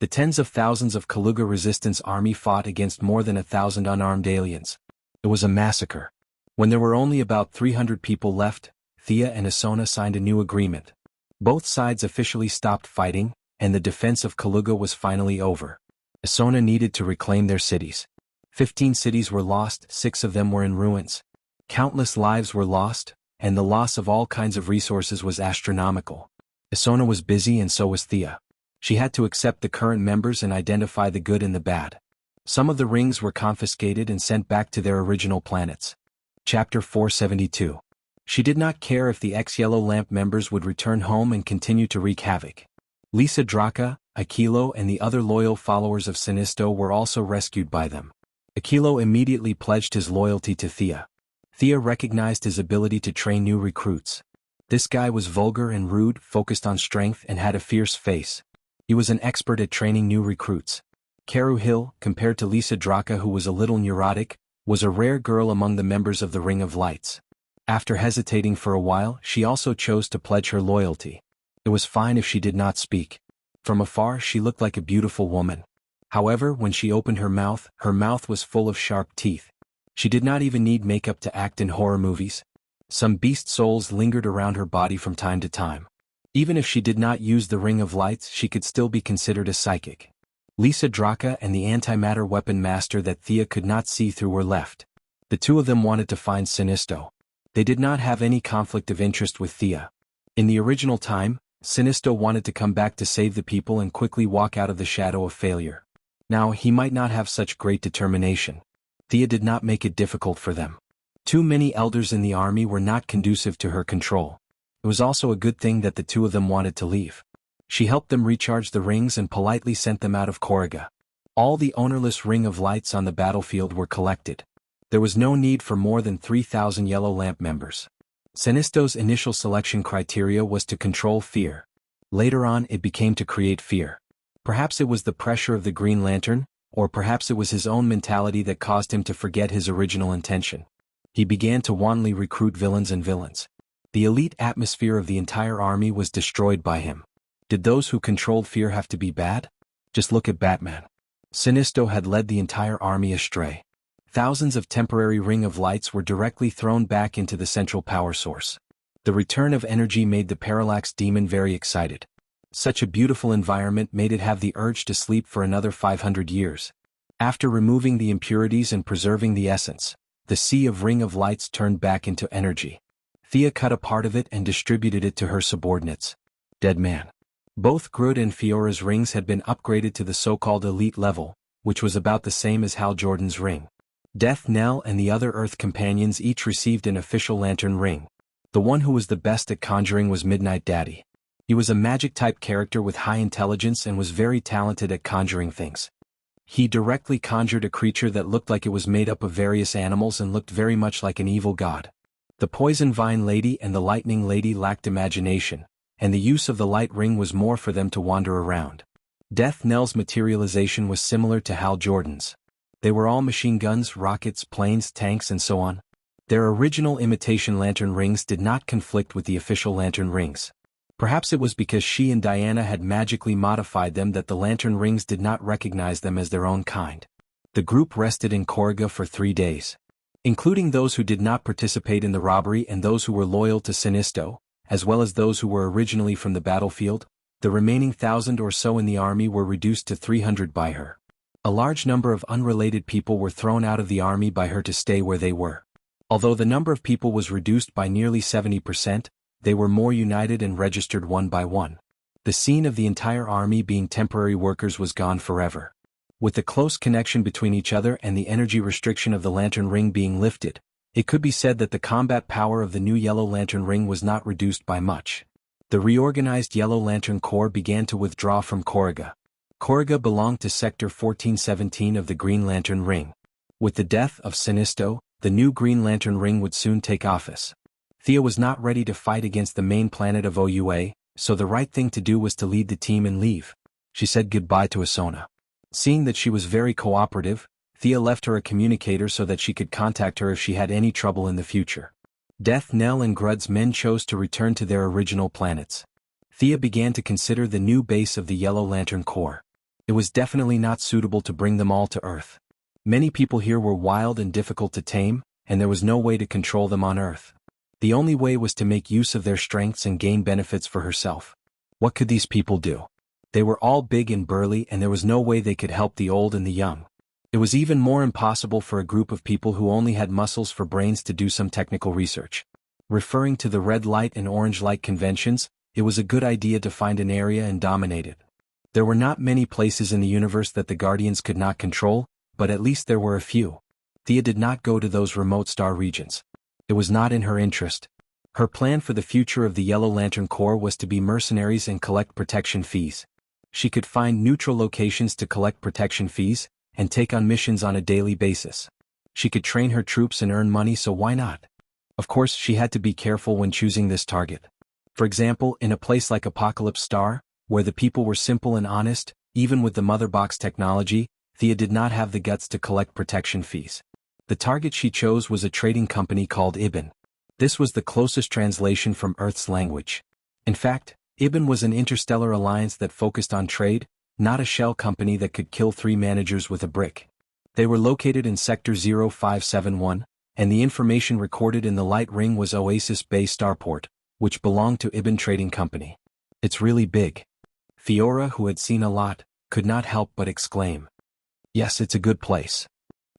A: The tens of thousands of Kaluga resistance army fought against more than 1,000 unarmed aliens. It was a massacre. When there were only about 300 people left, Thea and Asona signed a new agreement. Both sides officially stopped fighting, and the defense of Kaluga was finally over. Asona needed to reclaim their cities. 15 cities were lost, 6 of them were in ruins. Countless lives were lost, and the loss of all kinds of resources was astronomical. Asona was busy and so was Thea. She had to accept the current members and identify the good and the bad. Some of the rings were confiscated and sent back to their original planets. Chapter 472. She did not care if the ex-Yellow Lamp members would return home and continue to wreak havoc. Lisa Draka, Aquilo and the other loyal followers of Sinisto were also rescued by them. Aquilo immediately pledged his loyalty to Thea. Thea recognized his ability to train new recruits. This guy was vulgar and rude, focused on strength and had a fierce face. He was an expert at training new recruits. Karu Hill, compared to Lisa Draka who was a little neurotic, was a rare girl among the members of the Ring of Lights. After hesitating for a while, she also chose to pledge her loyalty. It was fine if she did not speak. From afar she looked like a beautiful woman. However, when she opened her mouth was full of sharp teeth. She did not even need makeup to act in horror movies. Some beast souls lingered around her body from time to time. Even if she did not use the Ring of Lights, she could still be considered a psychic. Lisa Draka and the antimatter weapon master that Thea could not see through were left. The two of them wanted to find Sinisto. They did not have any conflict of interest with Thea. In the original time, Sinisto wanted to come back to save the people and quickly walk out of the shadow of failure. Now, he might not have such great determination. Thea did not make it difficult for them. Too many elders in the army were not conducive to her control. It was also a good thing that the two of them wanted to leave. She helped them recharge the rings and politely sent them out of Korriga. All the ownerless Ring of Lights on the battlefield were collected. There was no need for more than 3,000 Yellow Lamp members. Sinisto's initial selection criteria was to control fear. Later on it became to create fear. Perhaps it was the pressure of the Green Lantern, or perhaps it was his own mentality that caused him to forget his original intention. He began to wantonly recruit villains and villains. The elite atmosphere of the entire army was destroyed by him. Did those who controlled fear have to be bad? Just look at Batman. Sinisto had led the entire army astray. Thousands of temporary Ring of Lights were directly thrown back into the central power source. The return of energy made the parallax demon very excited. Such a beautiful environment made it have the urge to sleep for another 500 years. After removing the impurities and preserving the essence, the sea of Ring of Lights turned back into energy. Thea cut a part of it and distributed it to her subordinates. Dead man. Both Groot and Fiora's rings had been upgraded to the so-called elite level, which was about the same as Hal Jordan's ring. Death Knell and the other Earth companions each received an official lantern ring. The one who was the best at conjuring was Midnight Daddy. He was a magic-type character with high intelligence and was very talented at conjuring things. He directly conjured a creature that looked like it was made up of various animals and looked very much like an evil god. The Poison Vine Lady and the Lightning Lady lacked imagination, and the use of the light ring was more for them to wander around. Death Knell's materialization was similar to Hal Jordan's. They were all machine guns, rockets, planes, tanks, and so on. Their original imitation lantern rings did not conflict with the official lantern rings. Perhaps it was because she and Diana had magically modified them that the lantern rings did not recognize them as their own kind. The group rested in Korriga for 3 days. Including those who did not participate in the robbery and those who were loyal to Sinisto, as well as those who were originally from the battlefield, the remaining 1,000 or so in the army were reduced to 300 by her. A large number of unrelated people were thrown out of the army by her to stay where they were. Although the number of people was reduced by nearly 70%, they were more united and registered one by one. The scene of the entire army being temporary workers was gone forever. With the close connection between each other and the energy restriction of the lantern ring being lifted, it could be said that the combat power of the new Yellow Lantern ring was not reduced by much. The reorganized Yellow Lantern Corps began to withdraw from Korriga. Korriga belonged to Sector 1417 of the Green Lantern Ring. With the death of Sinisto, the new Green Lantern Ring would soon take office. Thea was not ready to fight against the main planet of OUA, so the right thing to do was to lead the team and leave. She said goodbye to Asona. Seeing that she was very cooperative, Thea left her a communicator so that she could contact her if she had any trouble in the future. Death Knell and Grud's men chose to return to their original planets. Thea began to consider the new base of the Yellow Lantern Corps. It was definitely not suitable to bring them all to Earth. Many people here were wild and difficult to tame, and there was no way to control them on Earth. The only way was to make use of their strengths and gain benefits for herself. What could these people do? They were all big and burly and there was no way they could help the old and the young. It was even more impossible for a group of people who only had muscles for brains to do some technical research. Referring to the red light and orange light conventions, it was a good idea to find an area and dominate it. There were not many places in the universe that the Guardians could not control, but at least there were a few. Thea did not go to those remote star regions. It was not in her interest. Her plan for the future of the Yellow Lantern Corps was to be mercenaries and collect protection fees. She could find neutral locations to collect protection fees, and take on missions on a daily basis. She could train her troops and earn money, so why not? Of course, she had to be careful when choosing this target. For example, in a place like Apocalypse Star, where the people were simple and honest, even with the Mother Box technology, Thea did not have the guts to collect protection fees. The target she chose was a trading company called Ibn. This was the closest translation from Earth's language. In fact, Ibn was an interstellar alliance that focused on trade, not a shell company that could kill 3 managers with a brick. They were located in Sector 0571, and the information recorded in the light ring was Oasis Bay Starport, which belonged to Ibn Trading Company. It's really big. Fiora, who had seen a lot, could not help but exclaim. Yes, it's a good place.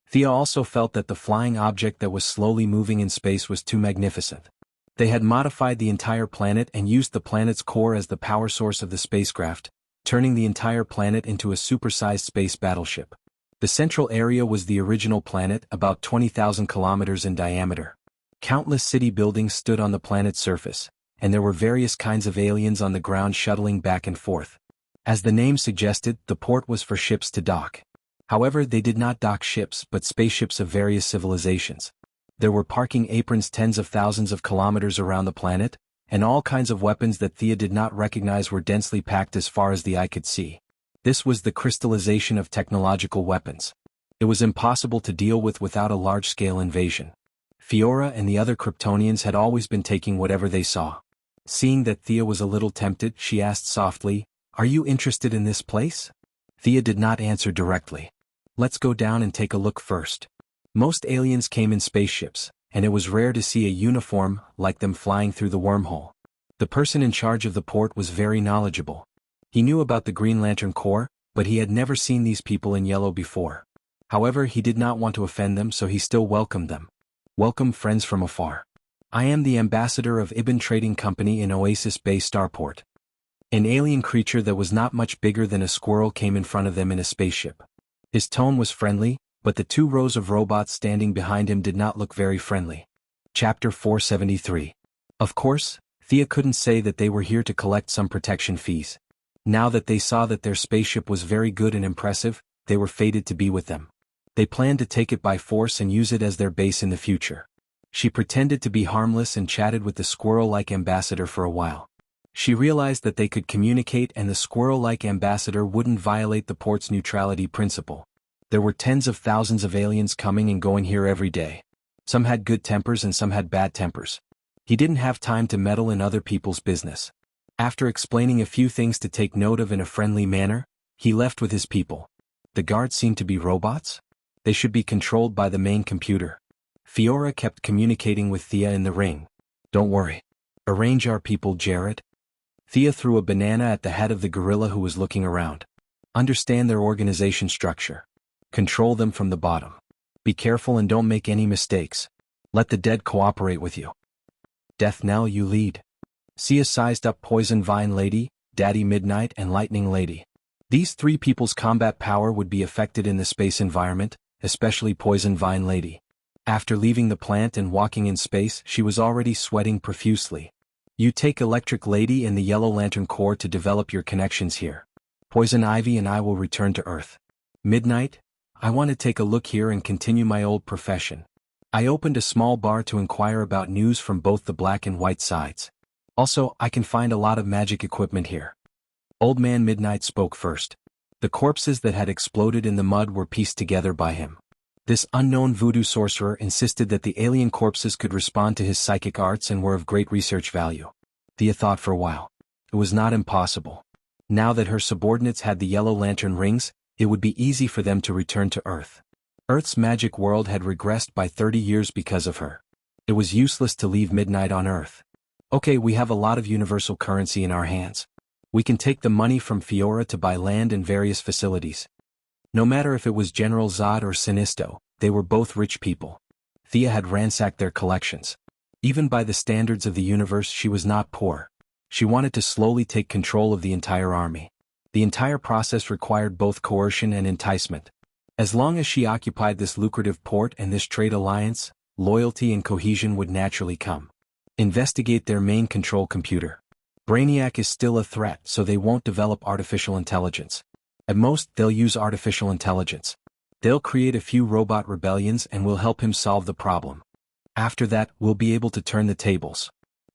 A: Thea also felt that the flying object that was slowly moving in space was too magnificent. They had modified the entire planet and used the planet's core as the power source of the spacecraft, turning the entire planet into a supersized space battleship. The central area was the original planet, about 20,000 kilometers in diameter. Countless city buildings stood on the planet's surface, and there were various kinds of aliens on the ground shuttling back and forth. As the name suggested, the port was for ships to dock. However, they did not dock ships but spaceships of various civilizations. There were parking aprons tens of thousands of kilometers around the planet, and all kinds of weapons that Thea did not recognize were densely packed as far as the eye could see. This was the crystallization of technological weapons. It was impossible to deal with without a large-scale invasion. Fiora and the other Kryptonians had always been taking whatever they saw. Seeing that Thea was a little tempted, she asked softly, "Are you interested in this place?" Thea did not answer directly. "Let's go down and take a look first." Most aliens came in spaceships, and it was rare to see a uniform like them flying through the wormhole. The person in charge of the port was very knowledgeable. He knew about the Green Lantern Corps, but he had never seen these people in yellow before. However, he did not want to offend them, so he still welcomed them. "Welcome, friends from afar. I am the ambassador of Ibn Trading Company in Oasis Bay Starport." An alien creature that was not much bigger than a squirrel came in front of them in a spaceship. His tone was friendly, but the 2 rows of robots standing behind him did not look very friendly. Chapter 473. Of course, Thea couldn't say that they were here to collect some protection fees. Now that they saw that their spaceship was very good and impressive, they were fated to be with them. They planned to take it by force and use it as their base in the future. She pretended to be harmless and chatted with the squirrel-like ambassador for a while. She realized that they could communicate and the squirrel-like ambassador wouldn't violate the port's neutrality principle. There were tens of thousands of aliens coming and going here every day. Some had good tempers and some had bad tempers. He didn't have time to meddle in other people's business. After explaining a few things to take note of in a friendly manner, he left with his people. The guards seemed to be robots? They should be controlled by the main computer. Fiora kept communicating with Thea in the ring. Don't worry. Arrange our people, Jared. Thea threw a banana at the head of the gorilla who was looking around. Understand their organization structure. Control them from the bottom. Be careful and don't make any mistakes. Let the dead cooperate with you. Death Knell, you lead. Sia sized up Poison Vine Lady, Daddy Midnight and Lightning Lady. These three people's combat power would be affected in the space environment, especially Poison Vine Lady. After leaving the plant and walking in space, she was already sweating profusely. You take Electric Lady and the Yellow Lantern Corps to develop your connections here. Poison Ivy and I will return to Earth. Midnight, I want to take a look here and continue my old profession. I opened a small bar to inquire about news from both the black and white sides. Also, I can find a lot of magic equipment here. Old Man Midnight spoke first. The corpses that had exploded in the mud were pieced together by him. This unknown voodoo sorcerer insisted that the alien corpses could respond to his psychic arts and were of great research value. Thea thought for a while. It was not impossible. Now that her subordinates had the Yellow Lantern rings, it would be easy for them to return to Earth. Earth's magic world had regressed by 30 years because of her. It was useless to leave Midnight on Earth. Okay, we have a lot of universal currency in our hands. We can take the money from Fiora to buy land and various facilities. No matter if it was General Zod or Sinisto, they were both rich people. Thea had ransacked their collections. Even by the standards of the universe, she was not poor. She wanted to slowly take control of the entire army. The entire process required both coercion and enticement. As long as she occupied this lucrative port and this trade alliance, loyalty and cohesion would naturally come. Investigate their main control computer. Brainiac is still a threat, so they won't develop artificial intelligence. At most, they'll use artificial intelligence. They'll create a few robot rebellions and we'll help him solve the problem. After that, we'll be able to turn the tables.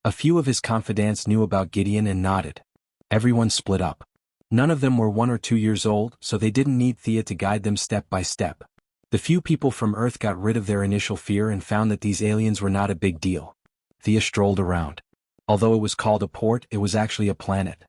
A: A few of his confidants knew about Gideon and nodded. Everyone split up. None of them were 1 or 2 years old, so they didn't need Thea to guide them step by step. The few people from Earth got rid of their initial fear and found that these aliens were not a big deal. Thea strolled around. Although it was called a port, it was actually a planet.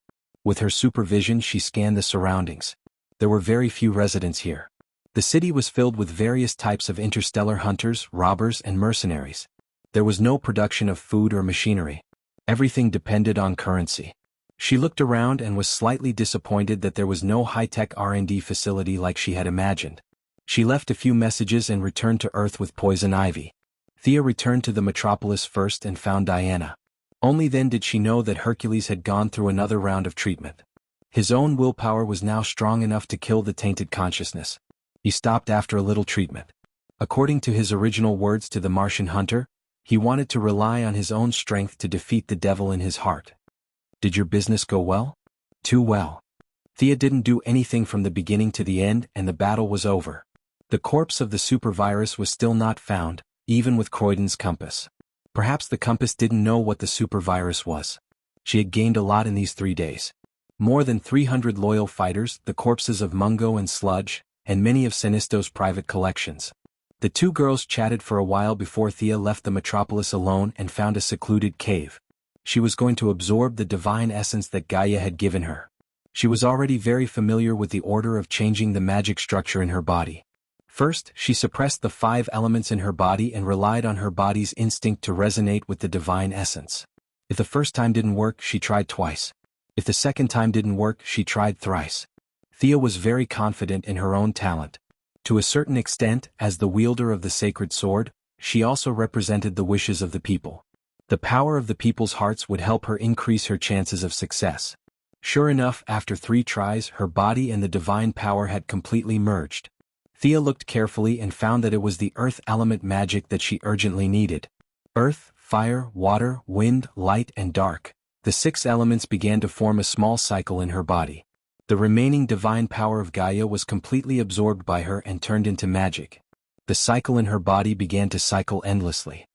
A: With her supervision, she scanned the surroundings. There were very few residents here. The city was filled with various types of interstellar hunters, robbers, and mercenaries. There was no production of food or machinery. Everything depended on currency. She looked around and was slightly disappointed that there was no high-tech R&D facility like she had imagined. She left a few messages and returned to Earth with Poison Ivy. Thea returned to the metropolis first and found Diana. Only then did she know that Hercules had gone through another round of treatment. His own willpower was now strong enough to kill the tainted consciousness. He stopped after a little treatment. According to his original words to the Martian hunter, he wanted to rely on his own strength to defeat the devil in his heart. Did your business go well? Too well. Thea didn't do anything from the beginning to the end and the battle was over. The corpse of the supervirus was still not found, even with Croydon's compass. Perhaps the compass didn't know what the supervirus was. She had gained a lot in these 3 days. More than 300 loyal fighters, the corpses of Mungo and Sludge, and many of Sinisto's private collections. The two girls chatted for a while before Thea left the metropolis alone and found a secluded cave. She was going to absorb the divine essence that Gaia had given her. She was already very familiar with the order of changing the magic structure in her body. First, she suppressed the 5 elements in her body and relied on her body's instinct to resonate with the divine essence. If the first time didn't work, she tried twice. If the second time didn't work, she tried thrice. Thea was very confident in her own talent. To a certain extent, as the wielder of the sacred sword, she also represented the wishes of the people. The power of the people's hearts would help her increase her chances of success. Sure enough, after 3 tries, her body and the divine power had completely merged. Thea looked carefully and found that it was the earth element magic that she urgently needed. Earth, fire, water, wind, light, and dark. The 6 elements began to form a small cycle in her body. The remaining divine power of Gaia was completely absorbed by her and turned into magic. The cycle in her body began to cycle endlessly.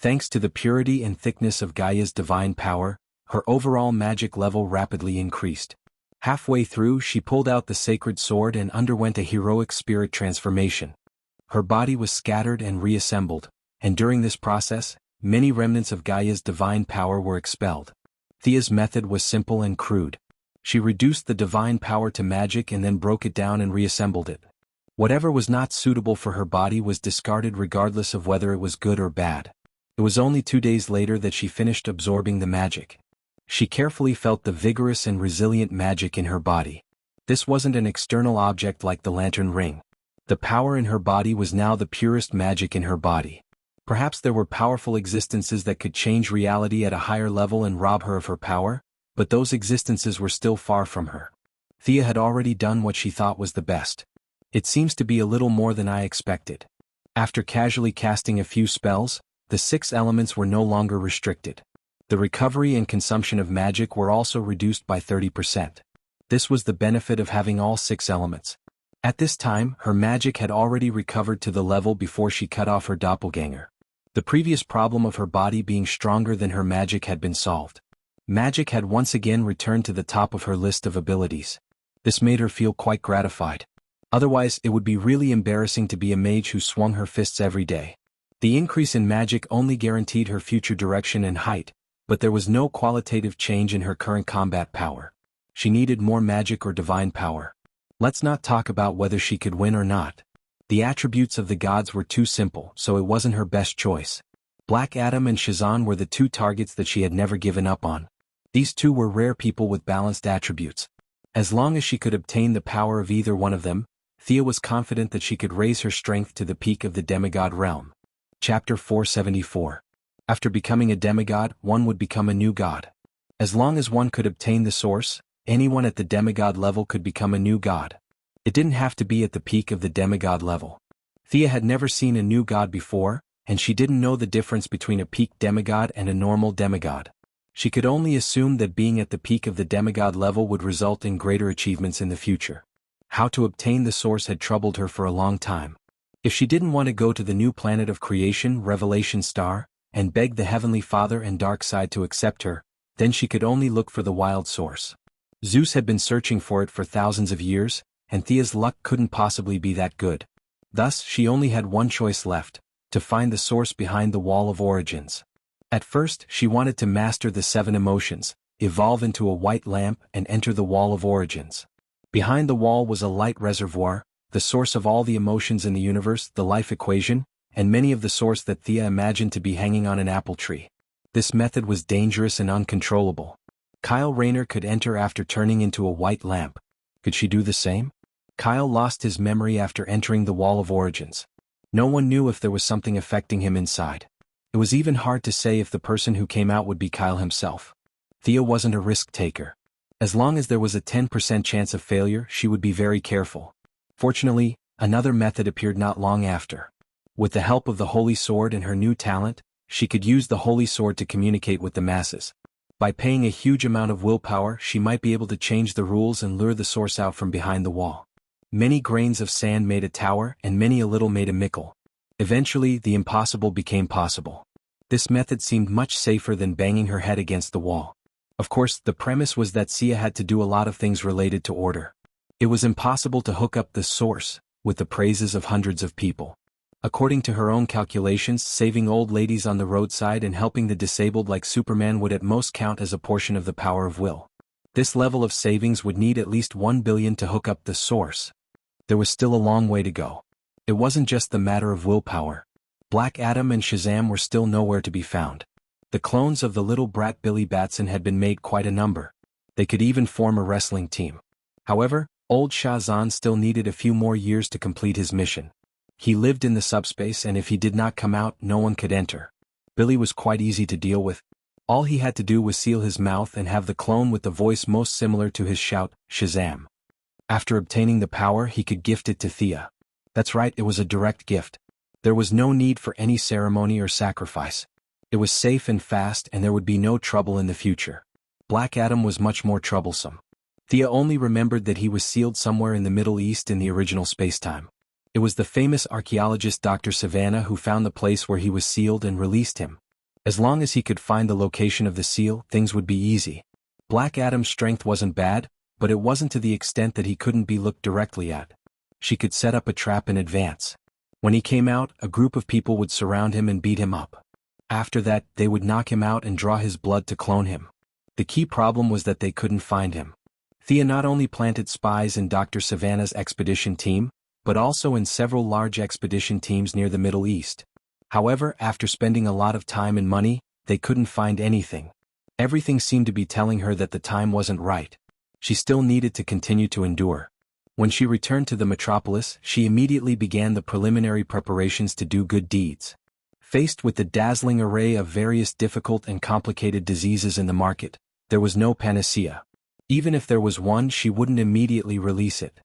A: Thanks to the purity and thickness of Gaia's divine power, her overall magic level rapidly increased. Halfway through, she pulled out the sacred sword and underwent a heroic spirit transformation. Her body was scattered and reassembled, and during this process, many remnants of Gaia's divine power were expelled. Thea's method was simple and crude. She reduced the divine power to magic and then broke it down and reassembled it. Whatever was not suitable for her body was discarded regardless of whether it was good or bad. It was only 2 days later that she finished absorbing the magic. She carefully felt the vigorous and resilient magic in her body. This wasn't an external object like the lantern ring. The power in her body was now the purest magic in her body. Perhaps there were powerful existences that could change reality at a higher level and rob her of her power, but those existences were still far from her. Thea had already done what she thought was the best. It seems to be a little more than I expected. After casually casting a few spells, the 6 elements were no longer restricted. The recovery and consumption of magic were also reduced by 30%. This was the benefit of having all 6 elements. At this time, her magic had already recovered to the level before she cut off her doppelganger. The previous problem of her body being stronger than her magic had been solved. Magic had once again returned to the top of her list of abilities. This made her feel quite gratified. Otherwise, it would be really embarrassing to be a mage who swung her fists every day. The increase in magic only guaranteed her future direction and height, but there was no qualitative change in her current combat power. She needed more magic or divine power. Let's not talk about whether she could win or not. The attributes of the gods were too simple, so it wasn't her best choice. Black Adam and Shazan were the 2 targets that she had never given up on. These 2 were rare people with balanced attributes. As long as she could obtain the power of either one of them, Thea was confident that she could raise her strength to the peak of the demigod realm. Chapter 474. After becoming a demigod, one would become a new god. As long as one could obtain the source, anyone at the demigod level could become a new god. It didn't have to be at the peak of the demigod level. Thea had never seen a new god before, and she didn't know the difference between a peak demigod and a normal demigod. She could only assume that being at the peak of the demigod level would result in greater achievements in the future. How to obtain the source had troubled her for a long time. If she didn't want to go to the new planet of creation, Revelation Star, and beg the Heavenly Father and Dark Side to accept her, then she could only look for the wild source. Zeus had been searching for it for thousands of years, and Thea's luck couldn't possibly be that good. Thus, she only had one choice left: to find the source behind the Wall of Origins. At first, she wanted to master the 7 emotions, evolve into a white lamp, and enter the Wall of Origins. Behind the wall was a light reservoir, the source of all the emotions in the universe, the life equation, and many of the source that Thea imagined to be hanging on an apple tree. This method was dangerous and uncontrollable. Kyle Rayner could enter after turning into a white lamp. Could she do the same? Kyle lost his memory after entering the Wall of Origins. No one knew if there was something affecting him inside. It was even hard to say if the person who came out would be Kyle himself. Thea wasn't a risk taker. As long as there was a 10% chance of failure, she would be very careful. Fortunately, another method appeared not long after. With the help of the Holy Sword and her new talent, she could use the Holy Sword to communicate with the masses. By paying a huge amount of willpower, she might be able to change the rules and lure the source out from behind the wall. Many grains of sand made a tower, and many a little made a mickle. Eventually, the impossible became possible. This method seemed much safer than banging her head against the wall. Of course, the premise was that Sia had to do a lot of things related to order. It was impossible to hook up the source with the praises of hundreds of people. According to her own calculations, saving old ladies on the roadside and helping the disabled like Superman would at most count as a portion of the power of will. This level of savings would need at least 1 billion to hook up the source. There was still a long way to go. It wasn't just the matter of willpower. Black Adam and Shazam were still nowhere to be found. The clones of the little brat Billy Batson had been made quite a number. They could even form a wrestling team. However, old Shazam still needed a few more years to complete his mission. He lived in the subspace, and if he did not come out, no one could enter. Billy was quite easy to deal with. All he had to do was seal his mouth and have the clone with the voice most similar to his shout, Shazam. After obtaining the power, he could gift it to Thea. That's right, it was a direct gift. There was no need for any ceremony or sacrifice. It was safe and fast, and there would be no trouble in the future. Black Adam was much more troublesome. Thea only remembered that he was sealed somewhere in the Middle East in the original spacetime. It was the famous archaeologist Dr. Savannah who found the place where he was sealed and released him. As long as he could find the location of the seal, things would be easy. Black Adam's strength wasn't bad, but it wasn't to the extent that he couldn't be looked directly at. She could set up a trap in advance. When he came out, a group of people would surround him and beat him up. After that, they would knock him out and draw his blood to clone him. The key problem was that they couldn't find him. Thea not only planted spies in Dr. Savannah's expedition team, but also in several large expedition teams near the Middle East. However, after spending a lot of time and money, they couldn't find anything. Everything seemed to be telling her that the time wasn't right. She still needed to continue to endure. When she returned to the metropolis, she immediately began the preliminary preparations to do good deeds. Faced with the dazzling array of various difficult and complicated diseases in the market, there was no panacea. Even if there was one, she wouldn't immediately release it.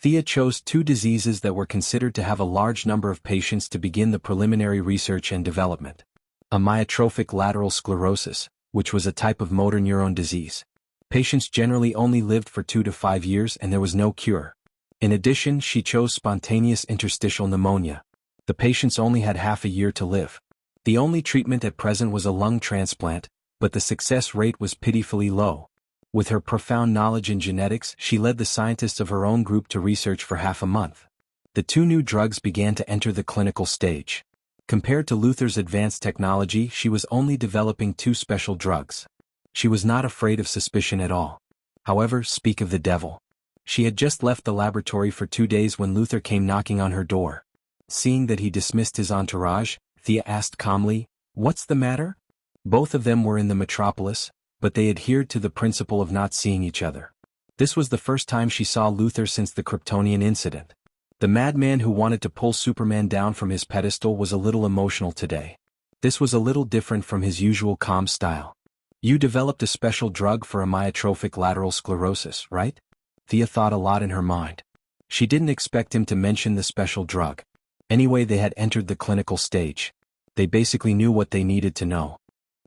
A: Thea chose 2 diseases that were considered to have a large number of patients to begin the preliminary research and development. Amyotrophic lateral sclerosis, which was a type of motor neuron disease. Patients generally only lived for 2 to 5 years and there was no cure. In addition, she chose spontaneous interstitial pneumonia. The patients only had half a year to live. The only treatment at present was a lung transplant, but the success rate was pitifully low. With her profound knowledge in genetics, she led the scientists of her own group to research for half a month. The 2 new drugs began to enter the clinical stage. Compared to Luther's advanced technology, she was only developing 2 special drugs. She was not afraid of suspicion at all. However, speak of the devil. She had just left the laboratory for 2 days when Luther came knocking on her door. Seeing that he dismissed his entourage, Thea asked calmly, "What's the matter?" Both of them were in the metropolis, but they adhered to the principle of not seeing each other. This was the first time she saw Luther since the Kryptonian incident. The madman who wanted to pull Superman down from his pedestal was a little emotional today. This was a little different from his usual calm style. "You developed a special drug for amyotrophic lateral sclerosis, right?" Thea thought a lot in her mind. She didn't expect him to mention the special drug. Anyway, they had entered the clinical stage. They basically knew what they needed to know.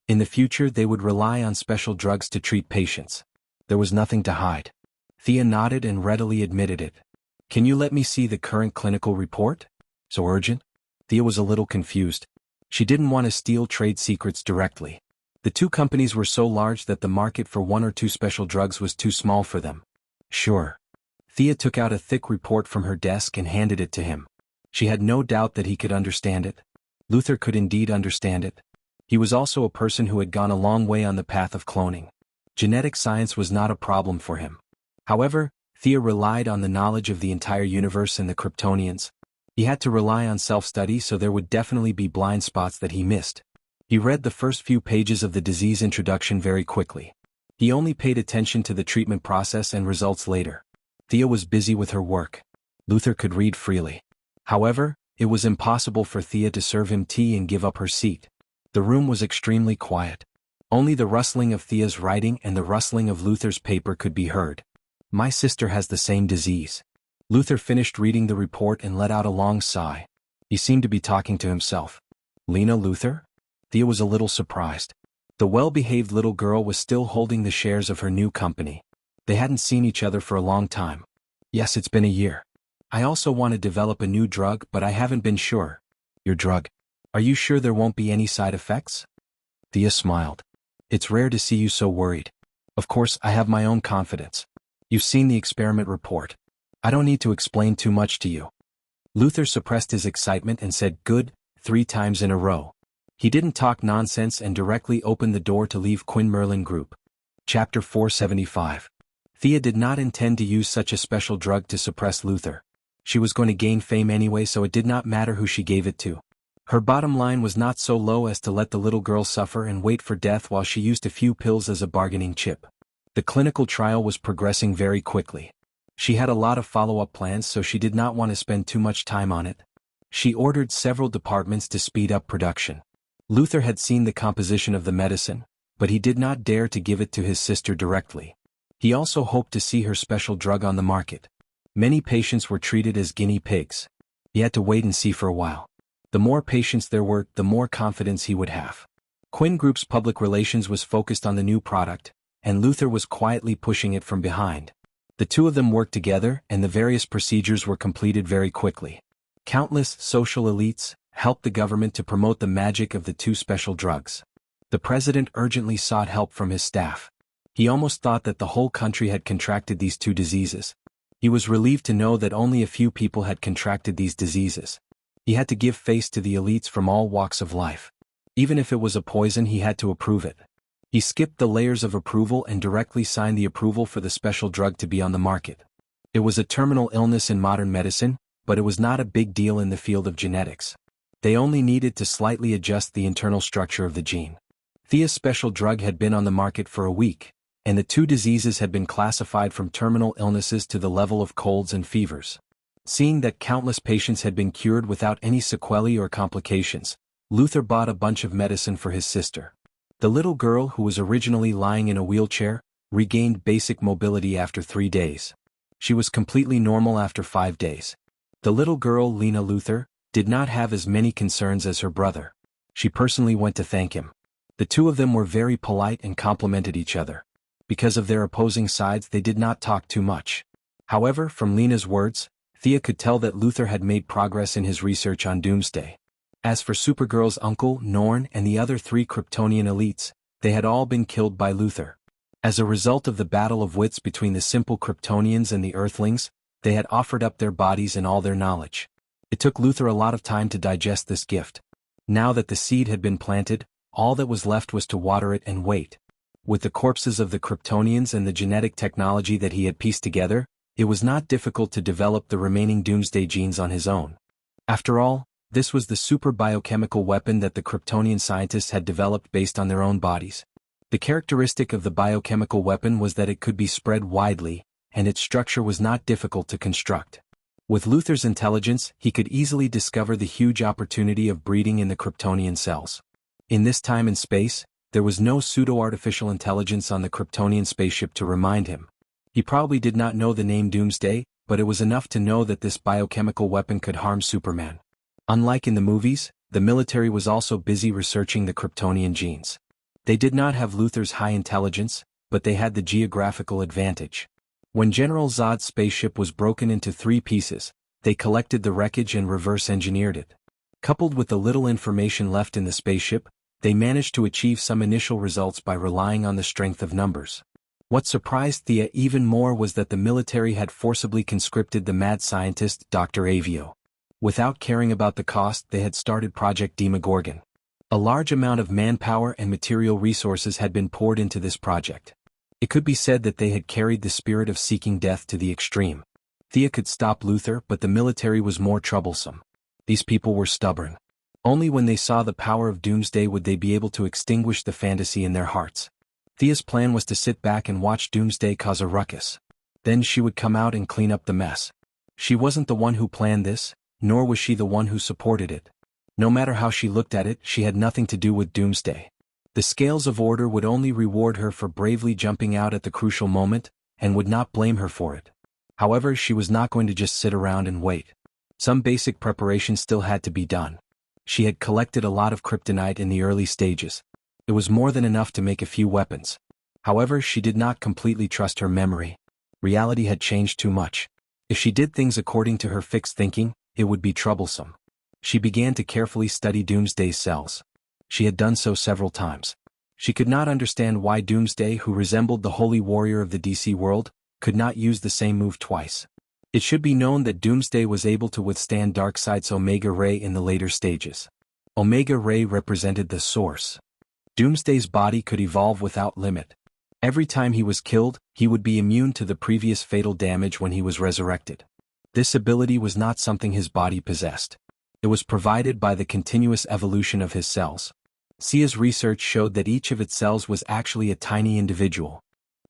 A: In the future, they would rely on special drugs to treat patients. There was nothing to hide. Thea nodded and readily admitted it. "Can you let me see the current clinical report?" "So urgent?" Thea was a little confused. She didn't want to steal trade secrets directly. The 2 companies were so large that the market for 1 or 2 special drugs was too small for them. "Sure." Thea took out a thick report from her desk and handed it to him. She had no doubt that he could understand it. Luther could indeed understand it. He was also a person who had gone a long way on the path of cloning. Genetic science was not a problem for him. However, Thea relied on the knowledge of the entire universe and the Kryptonians. He had to rely on self-study, so there would definitely be blind spots that he missed. He read the first few pages of the disease introduction very quickly. He only paid attention to the treatment process and results later. Thea was busy with her work. Luther could read freely. However, it was impossible for Thea to serve him tea and give up her seat. The room was extremely quiet. Only the rustling of Thea's writing and the rustling of Luther's paper could be heard. "My sister has the same disease." Luther finished reading the report and let out a long sigh. He seemed to be talking to himself. "Lena Luther?" Thea was a little surprised. The well-behaved little girl was still holding the shares of her new company. They hadn't seen each other for a long time. "Yes, it's been a year. I also want to develop a new drug, but I haven't been sure." "Your drug? Are you sure there won't be any side effects?" Thea smiled. "It's rare to see you so worried. Of course, I have my own confidence. You've seen the experiment report. I don't need to explain too much to you." Luther suppressed his excitement and said "good" 3 times in a row. He didn't talk nonsense and directly opened the door to leave Quinn Merlin Group. Chapter 475. Thea did not intend to use such a special drug to suppress Luther. She was going to gain fame anyway, so it did not matter who she gave it to. Her bottom line was not so low as to let the little girl suffer and wait for death while she used a few pills as a bargaining chip. The clinical trial was progressing very quickly. She had a lot of follow-up plans, so she did not want to spend too much time on it. She ordered several departments to speed up production. Luther had seen the composition of the medicine, but he did not dare to give it to his sister directly. He also hoped to see her special drug on the market. Many patients were treated as guinea pigs. He had to wait and see for a while. The more patients there were, the more confidence he would have. Quinn Group's public relations was focused on the new product, and Luther was quietly pushing it from behind. The 2 of them worked together, and the various procedures were completed very quickly. Countless social elites helped the government to promote the magic of the 2 special drugs. The president urgently sought help from his staff. He almost thought that the whole country had contracted these two diseases. He was relieved to know that only a few people had contracted these diseases. He had to give face to the elites from all walks of life. Even if it was a poison, he had to approve it. He skipped the layers of approval and directly signed the approval for the special drug to be on the market. It was a terminal illness in modern medicine, but it was not a big deal in the field of genetics. They only needed to slightly adjust the internal structure of the gene. Thea's special drug had been on the market for a week, and the two diseases had been classified from terminal illnesses to the level of colds and fevers. Seeing that countless patients had been cured without any sequelae or complications, Luther bought a bunch of medicine for his sister. The little girl, who was originally lying in a wheelchair, regained basic mobility after 3 days. She was completely normal after 5 days. The little girl, Lena Luther, did not have as many concerns as her brother. She personally went to thank him. The two of them were very polite and complimented each other. Because of their opposing sides, they did not talk too much. However, from Lena's words, Thea could tell that Luther had made progress in his research on Doomsday. As for Supergirl's uncle, Norn, and the other 3 Kryptonian elites, they had all been killed by Luther. As a result of the battle of wits between the simple Kryptonians and the Earthlings, they had offered up their bodies and all their knowledge. It took Luther a lot of time to digest this gift. Now that the seed had been planted, all that was left was to water it and wait. With the corpses of the Kryptonians and the genetic technology that he had pieced together, it was not difficult to develop the remaining Doomsday genes on his own. After all, this was the super biochemical weapon that the Kryptonian scientists had developed based on their own bodies. The characteristic of the biochemical weapon was that it could be spread widely, and its structure was not difficult to construct. With Luther's intelligence, he could easily discover the huge opportunity of breeding in the Kryptonian cells. In this time and space, there was no pseudo-artificial intelligence on the Kryptonian spaceship to remind him. He probably did not know the name Doomsday, but it was enough to know that this biochemical weapon could harm Superman. Unlike in the movies, the military was also busy researching the Kryptonian genes. They did not have Luther's high intelligence, but they had the geographical advantage. When General Zod's spaceship was broken into 3 pieces, they collected the wreckage and reverse-engineered it. Coupled with the little information left in the spaceship, they managed to achieve some initial results by relying on the strength of numbers. What surprised Thea even more was that the military had forcibly conscripted the mad scientist Dr. Avio. Without caring about the cost, they had started Project Demogorgon. A large amount of manpower and material resources had been poured into this project. It could be said that they had carried the spirit of seeking death to the extreme. Thea could stop Luther, but the military was more troublesome. These people were stubborn. Only when they saw the power of Doomsday would they be able to extinguish the fantasy in their hearts. Thea's plan was to sit back and watch Doomsday cause a ruckus. Then she would come out and clean up the mess. She wasn't the one who planned this, nor was she the one who supported it. No matter how she looked at it, she had nothing to do with Doomsday. The scales of order would only reward her for bravely jumping out at the crucial moment, and would not blame her for it. However, she was not going to just sit around and wait. Some basic preparation still had to be done. She had collected a lot of kryptonite in the early stages. It was more than enough to make a few weapons. However, she did not completely trust her memory. Reality had changed too much. If she did things according to her fixed thinking, it would be troublesome. She began to carefully study Doomsday's cells. She had done so several times. She could not understand why Doomsday, who resembled the holy warrior of the DC world, could not use the same move twice. It should be known that Doomsday was able to withstand Darkseid's Omega Ray in the later stages. Omega Ray represented the source. Doomsday's body could evolve without limit. Every time he was killed, he would be immune to the previous fatal damage when he was resurrected. This ability was not something his body possessed. It was provided by the continuous evolution of his cells. Sia's research showed that each of its cells was actually a tiny individual.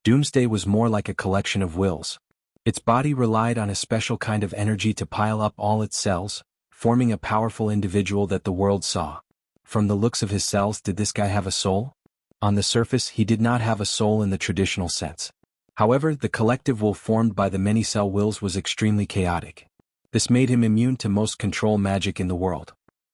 A: Doomsday was more like a collection of wills. Its body relied on a special kind of energy to pile up all its cells, forming a powerful individual that the world saw. From the looks of his cells, did this guy have a soul? On the surface, he did not have a soul in the traditional sense. However, the collective will formed by the many cell wills was extremely chaotic. This made him immune to most control magic in the world.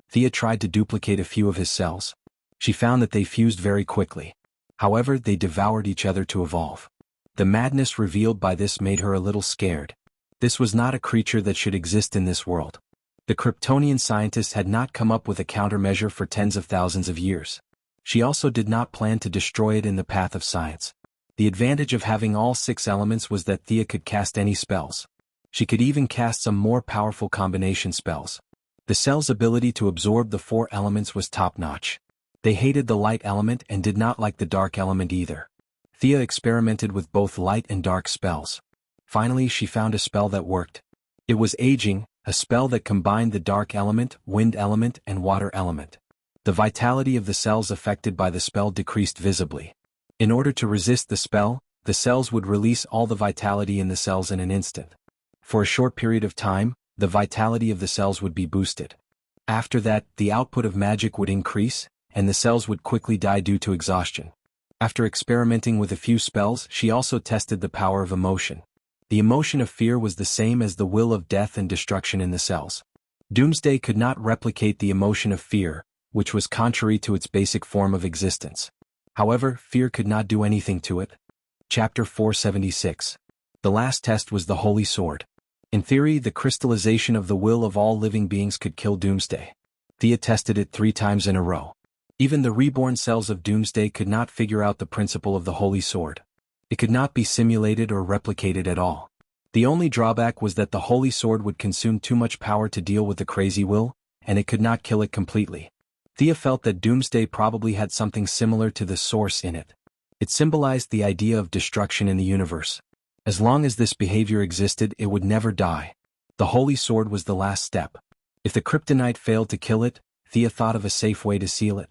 A: Thea tried to duplicate a few of his cells. She found that they fused very quickly. However, they devoured each other to evolve. The madness revealed by this made her a little scared. This was not a creature that should exist in this world. The Kryptonian scientists had not come up with a countermeasure for tens of thousands of years. She also did not plan to destroy it in the path of science. The advantage of having all 6 elements was that Thea could cast any spells. She could even cast some more powerful combination spells. The cell's ability to absorb the 4 elements was top-notch. They hated the light element and did not like the dark element either. Thea experimented with both light and dark spells. Finally, she found a spell that worked. It was aging, a spell that combined the dark element, wind element, and water element. The vitality of the cells affected by the spell decreased visibly. In order to resist the spell, the cells would release all the vitality in the cells in an instant. For a short period of time, the vitality of the cells would be boosted. After that, the output of magic would increase, and the cells would quickly die due to exhaustion. After experimenting with a few spells, she also tested the power of emotion. The emotion of fear was the same as the will of death and destruction in the cells. Doomsday could not replicate the emotion of fear, which was contrary to its basic form of existence. However, fear could not do anything to it. Chapter 476. The last test was the Holy Sword. In theory, the crystallization of the will of all living beings could kill Doomsday. Thea tested it 3 times in a row. Even the reborn cells of Doomsday could not figure out the principle of the Holy Sword. It could not be simulated or replicated at all. The only drawback was that the Holy Sword would consume too much power to deal with the crazy will, and it could not kill it completely. Thea felt that Doomsday probably had something similar to the Source in it. It symbolized the idea of destruction in the universe. As long as this behavior existed, it would never die. The Holy Sword was the last step. If the kryptonite failed to kill it, Thea thought of a safe way to seal it.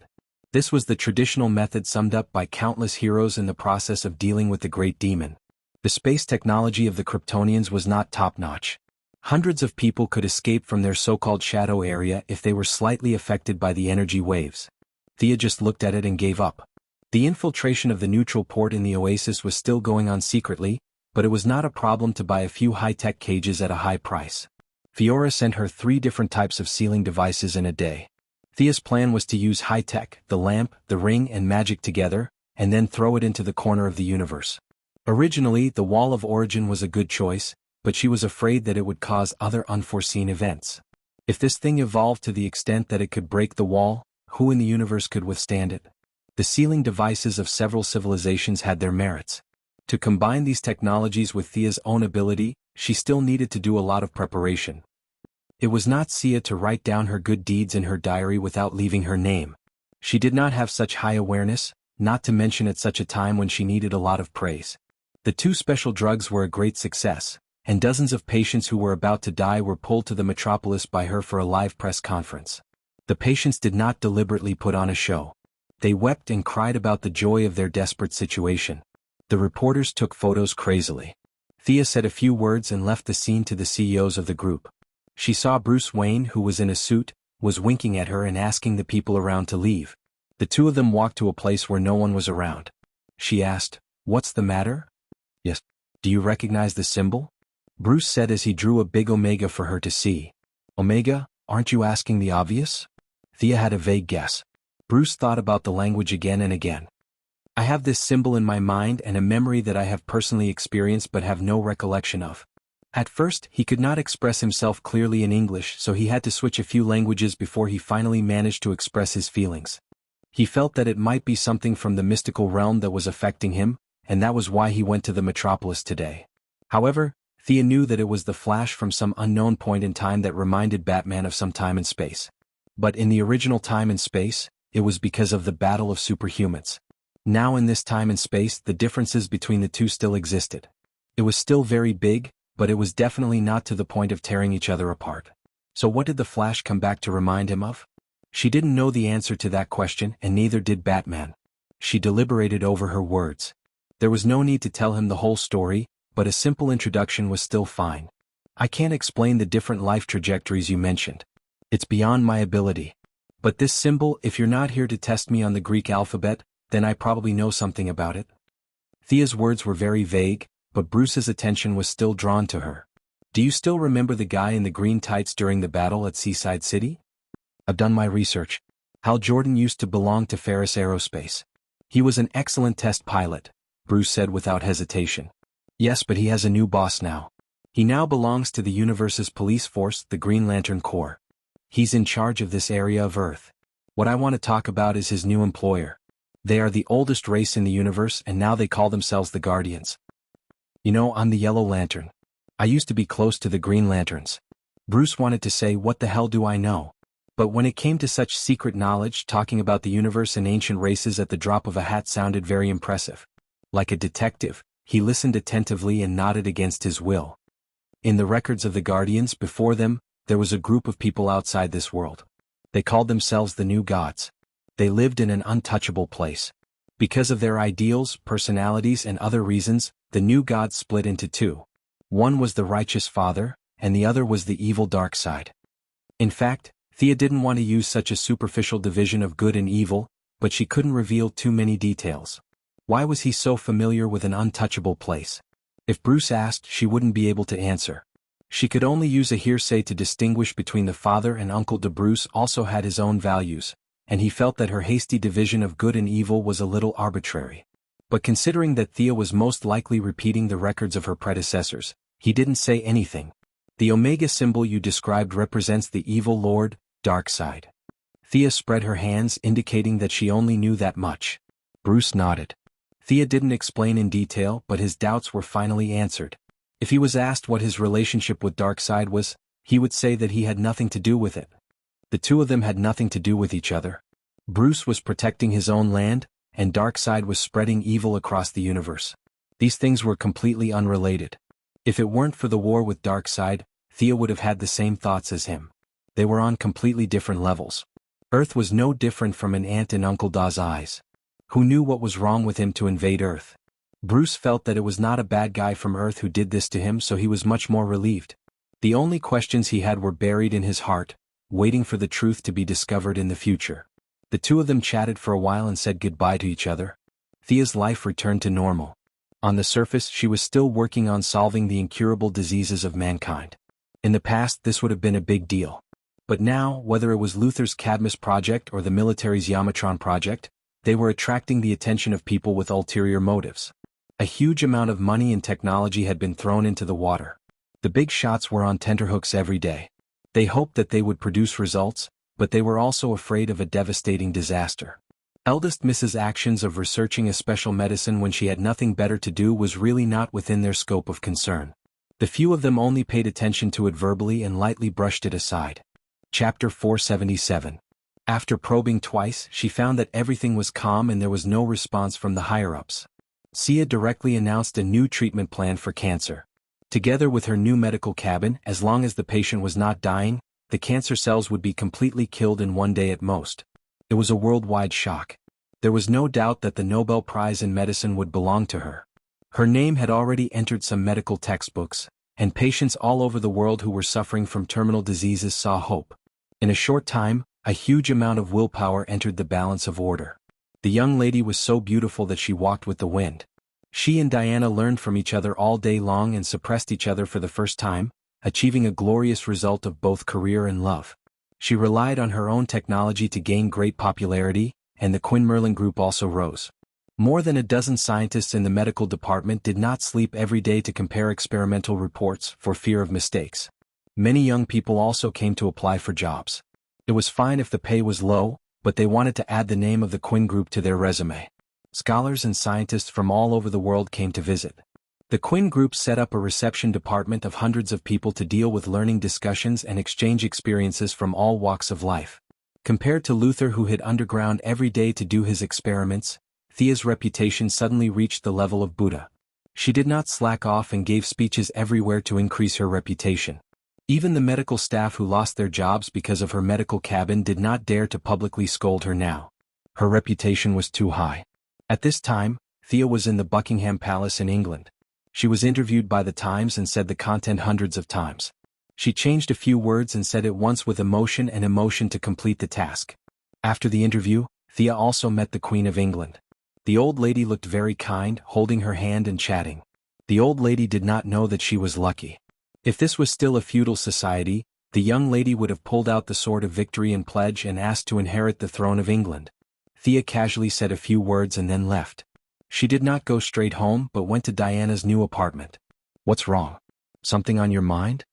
A: This was the traditional method summed up by countless heroes in the process of dealing with the Great Demon. The space technology of the Kryptonians was not top-notch. Hundreds of people could escape from their so-called shadow area if they were slightly affected by the energy waves. Thea just looked at it and gave up. The infiltration of the neutral port in the oasis was still going on secretly, but it was not a problem to buy a few high-tech cages at a high price. Fiora sent her 3 different types of sealing devices in a day. Thea's plan was to use high-tech, the lamp, the ring, and magic together, and then throw it into the corner of the universe. Originally, the Wall of Origin was a good choice, but she was afraid that it would cause other unforeseen events. If this thing evolved to the extent that it could break the wall, who in the universe could withstand it? The sealing devices of several civilizations had their merits. To combine these technologies with Thea's own ability, she still needed to do a lot of preparation. It was not Sia to write down her good deeds in her diary without leaving her name. She did not have such high awareness, not to mention at such a time when she needed a lot of praise. The 2 special drugs were a great success, and dozens of patients who were about to die were pulled to the metropolis by her for a live press conference. The patients did not deliberately put on a show. They wept and cried about the joy of their desperate situation. The reporters took photos crazily. Thea said a few words and left the scene to the CEOs of the group. She saw Bruce Wayne, who was in a suit, was winking at her and asking the people around to leave. The 2 of them walked to a place where no one was around. She asked, "What's the matter?" "Yes. Do you recognize the symbol?" Bruce said as he drew a big omega for her to see. "Omega, aren't you asking the obvious?" Thea had a vague guess. Bruce thought about the language again and again. "I have this symbol in my mind and a memory that I have personally experienced but have no recollection of." At first, he could not express himself clearly in English, so he had to switch a few languages before he finally managed to express his feelings. He felt that it might be something from the mystical realm that was affecting him, and that was why he went to the metropolis today. However, Thea knew that it was the flash from some unknown point in time that reminded Batman of some time and space. But in the original time and space, it was because of the battle of superhumans. Now in this time and space, the differences between the 2 still existed. It was still very big, but it was definitely not to the point of tearing each other apart. So what did the Flash come back to remind him of? She didn't know the answer to that question, and neither did Batman. She deliberated over her words. There was no need to tell him the whole story, but a simple introduction was still fine. "I can't explain the different life trajectories you mentioned. It's beyond my ability. But this symbol, if you're not here to test me on the Greek alphabet, then I probably know something about it." Thea's words were very vague, but Bruce's attention was still drawn to her. "Do you still remember the guy in the green tights during the battle at Seaside City?" "I've done my research. Hal Jordan used to belong to Ferris Aerospace. He was an excellent test pilot," Bruce said without hesitation. "Yes, but he has a new boss now. He now belongs to the universe's police force, the Green Lantern Corps. He's in charge of this area of Earth. What I want to talk about is his new employer. They are the oldest race in the universe and now they call themselves the Guardians. You know, I'm the Yellow Lantern. I used to be close to the Green Lanterns. Bruce wanted to say, what the hell do I know? But when it came to such secret knowledge, talking about the universe and ancient races at the drop of a hat sounded very impressive. Like a detective, he listened attentively and nodded against his will. In the records of the Guardians before them, there was a group of people outside this world. They called themselves the New Gods. They lived in an untouchable place. Because of their ideals, personalities, and other reasons, the New Gods split into two. One was the righteous father, and the other was the evil dark side. In fact, Thea didn't want to use such a superficial division of good and evil, but she couldn't reveal too many details. Why was he so familiar with an untouchable place? If Bruce asked, she wouldn't be able to answer. She could only use a hearsay to distinguish between the father and uncle. Bruce also had his own values, and he felt that her hasty division of good and evil was a little arbitrary. But considering that Thea was most likely repeating the records of her predecessors, he didn't say anything. The Omega symbol you described represents the evil lord, dark side. Thea spread her hands, indicating that she only knew that much. Bruce nodded. Thea didn't explain in detail, but his doubts were finally answered. If he was asked what his relationship with Darkseid was, he would say that he had nothing to do with it. The two of them had nothing to do with each other. Bruce was protecting his own land, and Darkseid was spreading evil across the universe. These things were completely unrelated. If it weren't for the war with Darkseid, Thea would have had the same thoughts as him. They were on completely different levels. Earth was no different from an ant in Uncle Da's eyes. Who knew what was wrong with him to invade Earth? Bruce felt that it was not a bad guy from Earth who did this to him, so he was much more relieved. The only questions he had were buried in his heart, waiting for the truth to be discovered in the future. The two of them chatted for a while and said goodbye to each other. Thea's life returned to normal. On the surface, she was still working on solving the incurable diseases of mankind. In the past, this would have been a big deal. But now, whether it was Luther's Cadmus project or the military's Yamatron project, they were attracting the attention of people with ulterior motives. A huge amount of money and technology had been thrown into the water. The big shots were on tenterhooks every day. They hoped that they would produce results, but they were also afraid of a devastating disaster. Eldest Mrs. actions of researching a special medicine when she had nothing better to do was really not within their scope of concern. The few of them only paid attention to it verbally and lightly brushed it aside. Chapter 477. After probing twice, she found that everything was calm and there was no response from the higher-ups. Sia directly announced a new treatment plan for cancer. Together with her new medical cabin, as long as the patient was not dying, the cancer cells would be completely killed in one day at most. It was a worldwide shock. There was no doubt that the Nobel Prize in Medicine would belong to her. Her name had already entered some medical textbooks, and patients all over the world who were suffering from terminal diseases saw hope. In a short time, a huge amount of willpower entered the balance of order. The young lady was so beautiful that she walked with the wind. She and Diana learned from each other all day long and suppressed each other for the first time, achieving a glorious result of both career and love. She relied on her own technology to gain great popularity, and the Quinn Merlin Group also rose. More than a dozen scientists in the medical department did not sleep every day to compare experimental reports for fear of mistakes. Many young people also came to apply for jobs. It was fine if the pay was low, but they wanted to add the name of the Quinn Group to their resume. Scholars and scientists from all over the world came to visit. The Quinn Group set up a reception department of hundreds of people to deal with learning discussions and exchange experiences from all walks of life. Compared to Luther, who hid underground every day to do his experiments, Thea's reputation suddenly reached the level of Buddha. She did not slack off and gave speeches everywhere to increase her reputation. Even the medical staff who lost their jobs because of her medical cabin did not dare to publicly scold her now. Her reputation was too high. At this time, Thea was in the Buckingham Palace in England. She was interviewed by the Times and said the content hundreds of times. She changed a few words and said it once with emotion and emotion to complete the task. After the interview, Thea also met the Queen of England. The old lady looked very kind, holding her hand and chatting. The old lady did not know that she was lucky. If this was still a feudal society, the young lady would have pulled out the sword of victory and pledge and asked to inherit the throne of England. Thea casually said a few words and then left. She did not go straight home but went to Diana's new apartment. "What's wrong? Something on your mind?"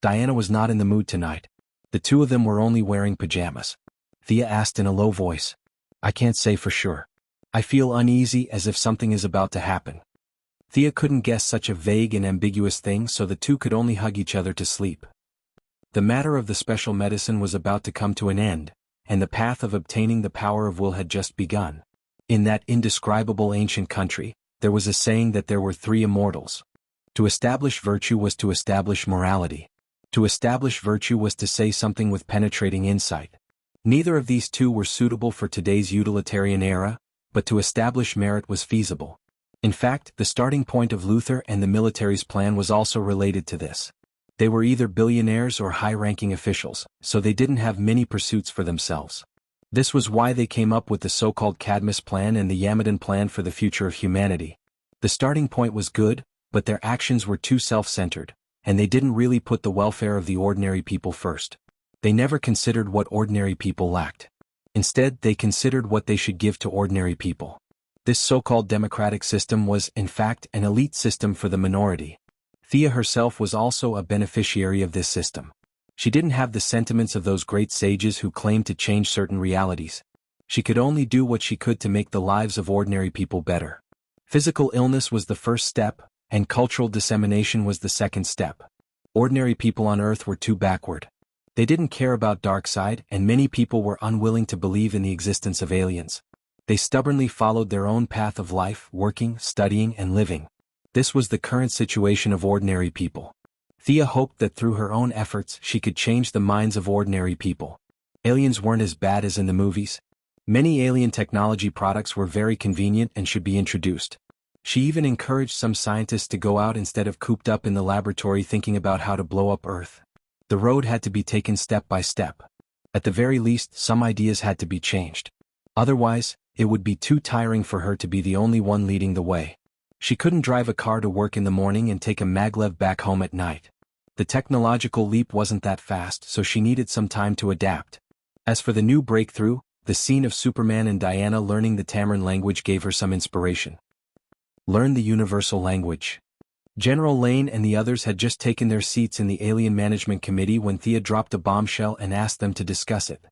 A: Diana was not in the mood tonight. The two of them were only wearing pajamas. Thea asked in a low voice. "I can't say for sure. I feel uneasy as if something is about to happen. Thea couldn't guess such a vague and ambiguous thing, so the two could only hug each other to sleep. The matter of the special medicine was about to come to an end, and the path of obtaining the power of will had just begun. In that indescribable ancient country, there was a saying that there were three immortals. To establish virtue was to establish morality. To establish virtue was to say something with penetrating insight. Neither of these two were suitable for today's utilitarian era, but to establish merit was feasible. In fact, the starting point of Luther and the military's plan was also related to this. They were either billionaires or high-ranking officials, so they didn't have many pursuits for themselves. This was why they came up with the so-called Cadmus Plan and the Yamadan Plan for the future of humanity. The starting point was good, but their actions were too self-centered, and they didn't really put the welfare of the ordinary people first. They never considered what ordinary people lacked. Instead, they considered what they should give to ordinary people. This so-called democratic system was, in fact, an elite system for the minority. Thea herself was also a beneficiary of this system. She didn't have the sentiments of those great sages who claimed to change certain realities. She could only do what she could to make the lives of ordinary people better. Physical illness was the first step, and cultural dissemination was the second step. Ordinary people on Earth were too backward. They didn't care about dark side, and many people were unwilling to believe in the existence of aliens. They stubbornly followed their own path of life, working, studying, and living. This was the current situation of ordinary people. Thea hoped that through her own efforts she could change the minds of ordinary people. Aliens weren't as bad as in the movies. Many alien technology products were very convenient and should be introduced. She even encouraged some scientists to go out instead of cooped up in the laboratory thinking about how to blow up Earth. The road had to be taken step by step. At the very least, some ideas had to be changed. Otherwise, it would be too tiring for her to be the only one leading the way. She couldn't drive a car to work in the morning and take a maglev back home at night. The technological leap wasn't that fast, so she needed some time to adapt. As for the new breakthrough, the scene of Superman and Diana learning the Tamaran language gave her some inspiration. Learn the universal language. General Lane and the others had just taken their seats in the Alien Management Committee when Thea dropped a bombshell and asked them to discuss it.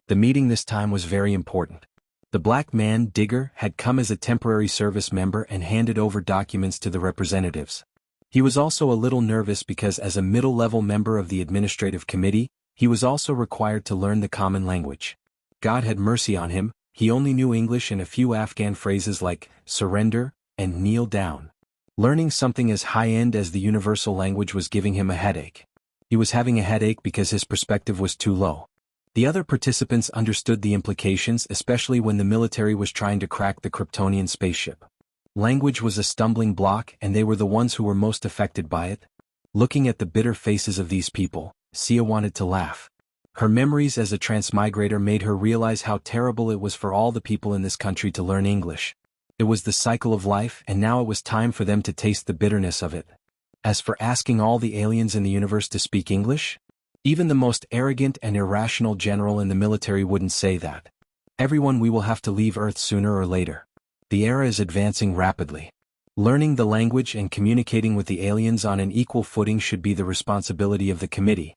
A: The meeting this time was very important. The black man, Digger, had come as a temporary service member and handed over documents to the representatives. He was also a little nervous because as a middle-level member of the administrative committee, he was also required to learn the common language. God had mercy on him, he only knew English and a few Afghan phrases like surrender and kneel down. Learning something as high-end as the universal language was giving him a headache. He was having a headache because his perspective was too low. The other participants understood the implications, especially when the military was trying to crack the Kryptonian spaceship. Language was a stumbling block, and they were the ones who were most affected by it. Looking at the bitter faces of these people, Sia wanted to laugh. Her memories as a transmigrator made her realize how terrible it was for all the people in this country to learn English. It was the cycle of life, and now it was time for them to taste the bitterness of it. As for asking all the aliens in the universe to speak English, even the most arrogant and irrational general in the military wouldn't say that. Everyone, we will have to leave Earth sooner or later. The era is advancing rapidly. Learning the language and communicating with the aliens on an equal footing should be the responsibility of the committee.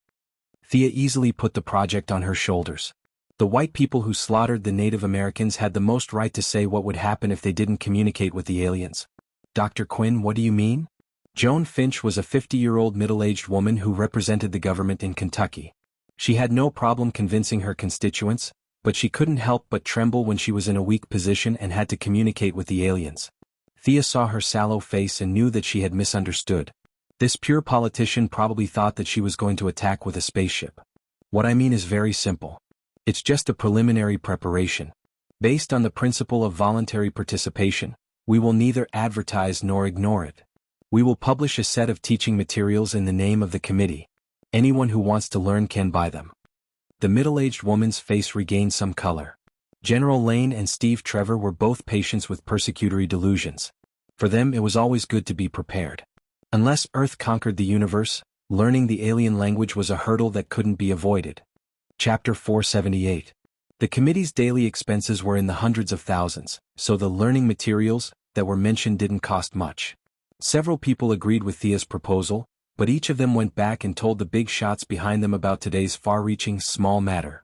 A: Thea easily put the project on her shoulders. The white people who slaughtered the Native Americans had the most right to say what would happen if they didn't communicate with the aliens. Dr. Quinn, what do you mean? Joan Finch was a 50-year-old middle-aged woman who represented the government in Kentucky. She had no problem convincing her constituents, but she couldn't help but tremble when she was in a weak position and had to communicate with the aliens. Thea saw her sallow face and knew that she had misunderstood. This pure politician probably thought that she was going to attack with a spaceship. What I mean is very simple. It's just a preliminary preparation. Based on the principle of voluntary participation, we will neither advertise nor ignore it. We will publish a set of teaching materials in the name of the committee. Anyone who wants to learn can buy them. The middle-aged woman's face regained some color. General Lane and Steve Trevor were both patients with persecutory delusions. For them, it was always good to be prepared. Unless Earth conquered the universe, learning the alien language was a hurdle that couldn't be avoided. Chapter 478. The committee's daily expenses were in the hundreds of thousands, so the learning materials that were mentioned didn't cost much. Several people agreed with Thea's proposal, but each of them went back and told the big shots behind them about today's far-reaching small matter.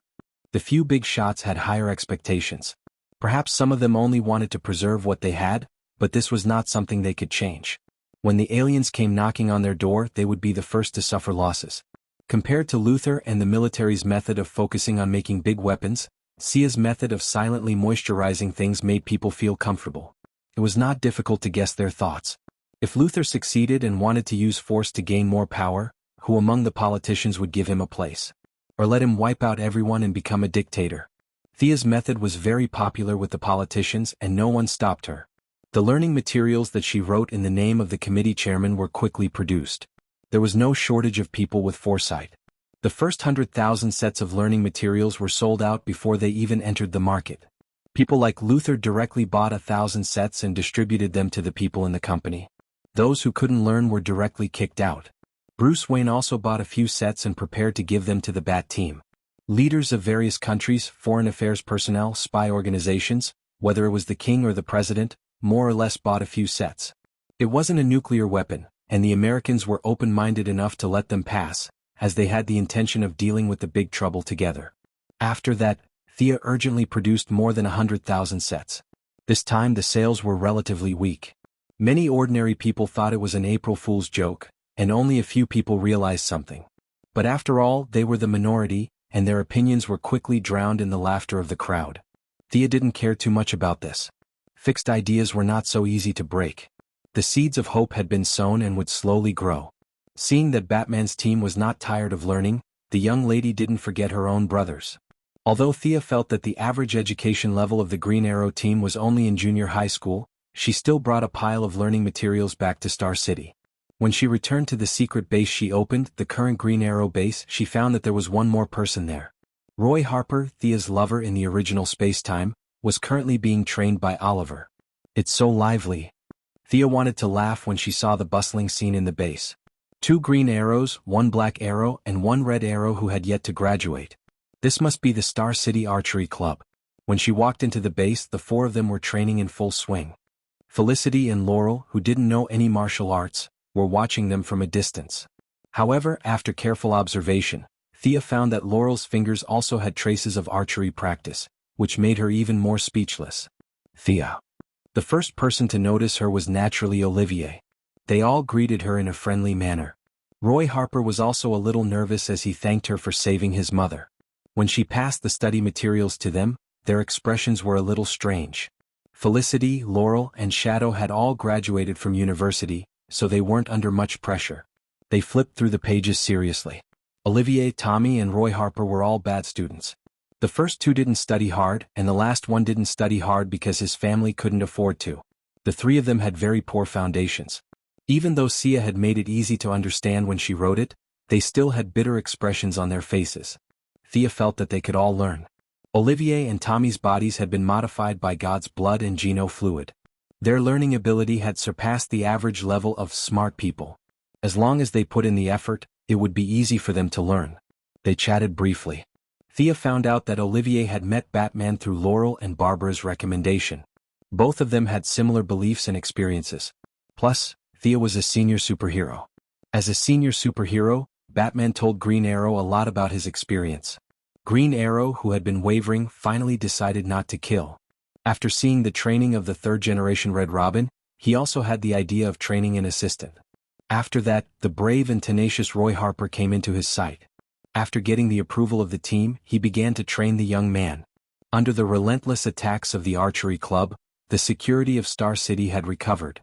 A: The few big shots had higher expectations. Perhaps some of them only wanted to preserve what they had, but this was not something they could change. When the aliens came knocking on their door, they would be the first to suffer losses. Compared to Luther and the military's method of focusing on making big weapons, Sia's method of silently moisturizing things made people feel comfortable. It was not difficult to guess their thoughts. If Luther succeeded and wanted to use force to gain more power, who among the politicians would give him a place? Or let him wipe out everyone and become a dictator? Thea's method was very popular with the politicians and no one stopped her. The learning materials that she wrote in the name of the committee chairman were quickly produced. There was no shortage of people with foresight. The first 100,000 sets of learning materials were sold out before they even entered the market. People like Luther directly bought 1,000 sets and distributed them to the people in the company. Those who couldn't learn were directly kicked out. Bruce Wayne also bought a few sets and prepared to give them to the Bat team. Leaders of various countries, foreign affairs personnel, spy organizations, whether it was the king or the president, more or less bought a few sets. It wasn't a nuclear weapon, and the Americans were open-minded enough to let them pass, as they had the intention of dealing with the big trouble together. After that, Thea urgently produced more than 100,000 sets. This time the sales were relatively weak. Many ordinary people thought it was an April Fool's joke, and only a few people realized something. But after all, they were the minority, and their opinions were quickly drowned in the laughter of the crowd. Thea didn't care too much about this. Fixed ideas were not so easy to break. The seeds of hope had been sown and would slowly grow. Seeing that Batman's team was not tired of learning, the young lady didn't forget her own brothers. Although Thea felt that the average education level of the Green Arrow team was only in junior high school, she still brought a pile of learning materials back to Star City. When she returned to the secret base she opened, the current Green Arrow base, she found that there was one more person there. Roy Harper, Thea's lover in the original space-time, was currently being trained by Oliver. It's so lively. Thea wanted to laugh when she saw the bustling scene in the base. 2 green arrows, 1 black arrow, and 1 red arrow who had yet to graduate. This must be the Star City Archery Club. When she walked into the base, the 4 of them were training in full swing. Felicity and Laurel, who didn't know any martial arts, were watching them from a distance. However, after careful observation, Thea found that Laurel's fingers also had traces of archery practice, which made her even more speechless. Thea. The first person to notice her was naturally Olivier. They all greeted her in a friendly manner. Roy Harper was also a little nervous as he thanked her for saving his mother. When she passed the study materials to them, their expressions were a little strange. Felicity, Laurel, and Shadow had all graduated from university, so they weren't under much pressure. They flipped through the pages seriously. Olivier, Tommy, and Roy Harper were all bad students. The first 2 didn't study hard, and the last one didn't study hard because his family couldn't afford to. The 3 of them had very poor foundations. Even though Sia had made it easy to understand when she wrote it, they still had bitter expressions on their faces. Thea felt that they could all learn. Olivier and Tommy's bodies had been modified by God's blood and geno fluid. Their learning ability had surpassed the average level of smart people. As long as they put in the effort, it would be easy for them to learn. They chatted briefly. Thea found out that Olivier had met Batman through Laurel and Barbara's recommendation. Both of them had similar beliefs and experiences. Plus, Thea was a senior superhero. As a senior superhero, Batman told Green Arrow a lot about his experience. Green Arrow, who had been wavering, finally decided not to kill. After seeing the training of the 3rd-generation Red Robin, he also had the idea of training an assistant. After that, the brave and tenacious Roy Harper came into his sight. After getting the approval of the team, he began to train the young man. Under the relentless attacks of the archery club, the security of Star City had recovered.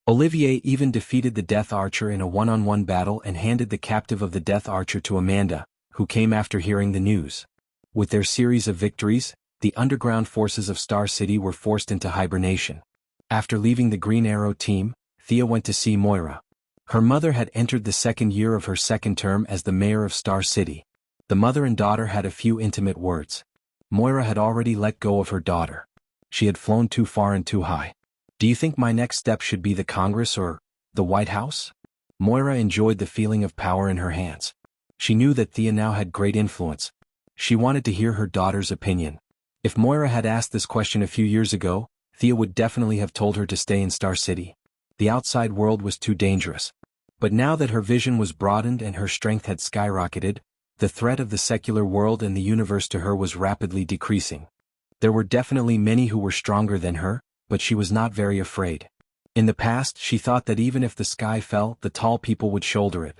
A: Olivier even defeated the Death Archer in a one-on-one battle and handed the captive of the Death Archer to Amanda, who came after hearing the news. With their series of victories, the underground forces of Star City were forced into hibernation. After leaving the Green Arrow team, Thea went to see Moira. Her mother had entered the 2nd year of her 2nd term as the mayor of Star City. The mother and daughter had a few intimate words. Moira had already let go of her daughter. She had flown too far and too high. Do you think my next step should be the Congress or the White House? Moira enjoyed the feeling of power in her hands. She knew that Thea now had great influence. She wanted to hear her daughter's opinion. If Moira had asked this question a few years ago, Thea would definitely have told her to stay in Star City. The outside world was too dangerous. But now that her vision was broadened and her strength had skyrocketed, the threat of the secular world and the universe to her was rapidly decreasing. There were definitely many who were stronger than her, but she was not very afraid. In the past, she thought that even if the sky fell, the tall people would shoulder it.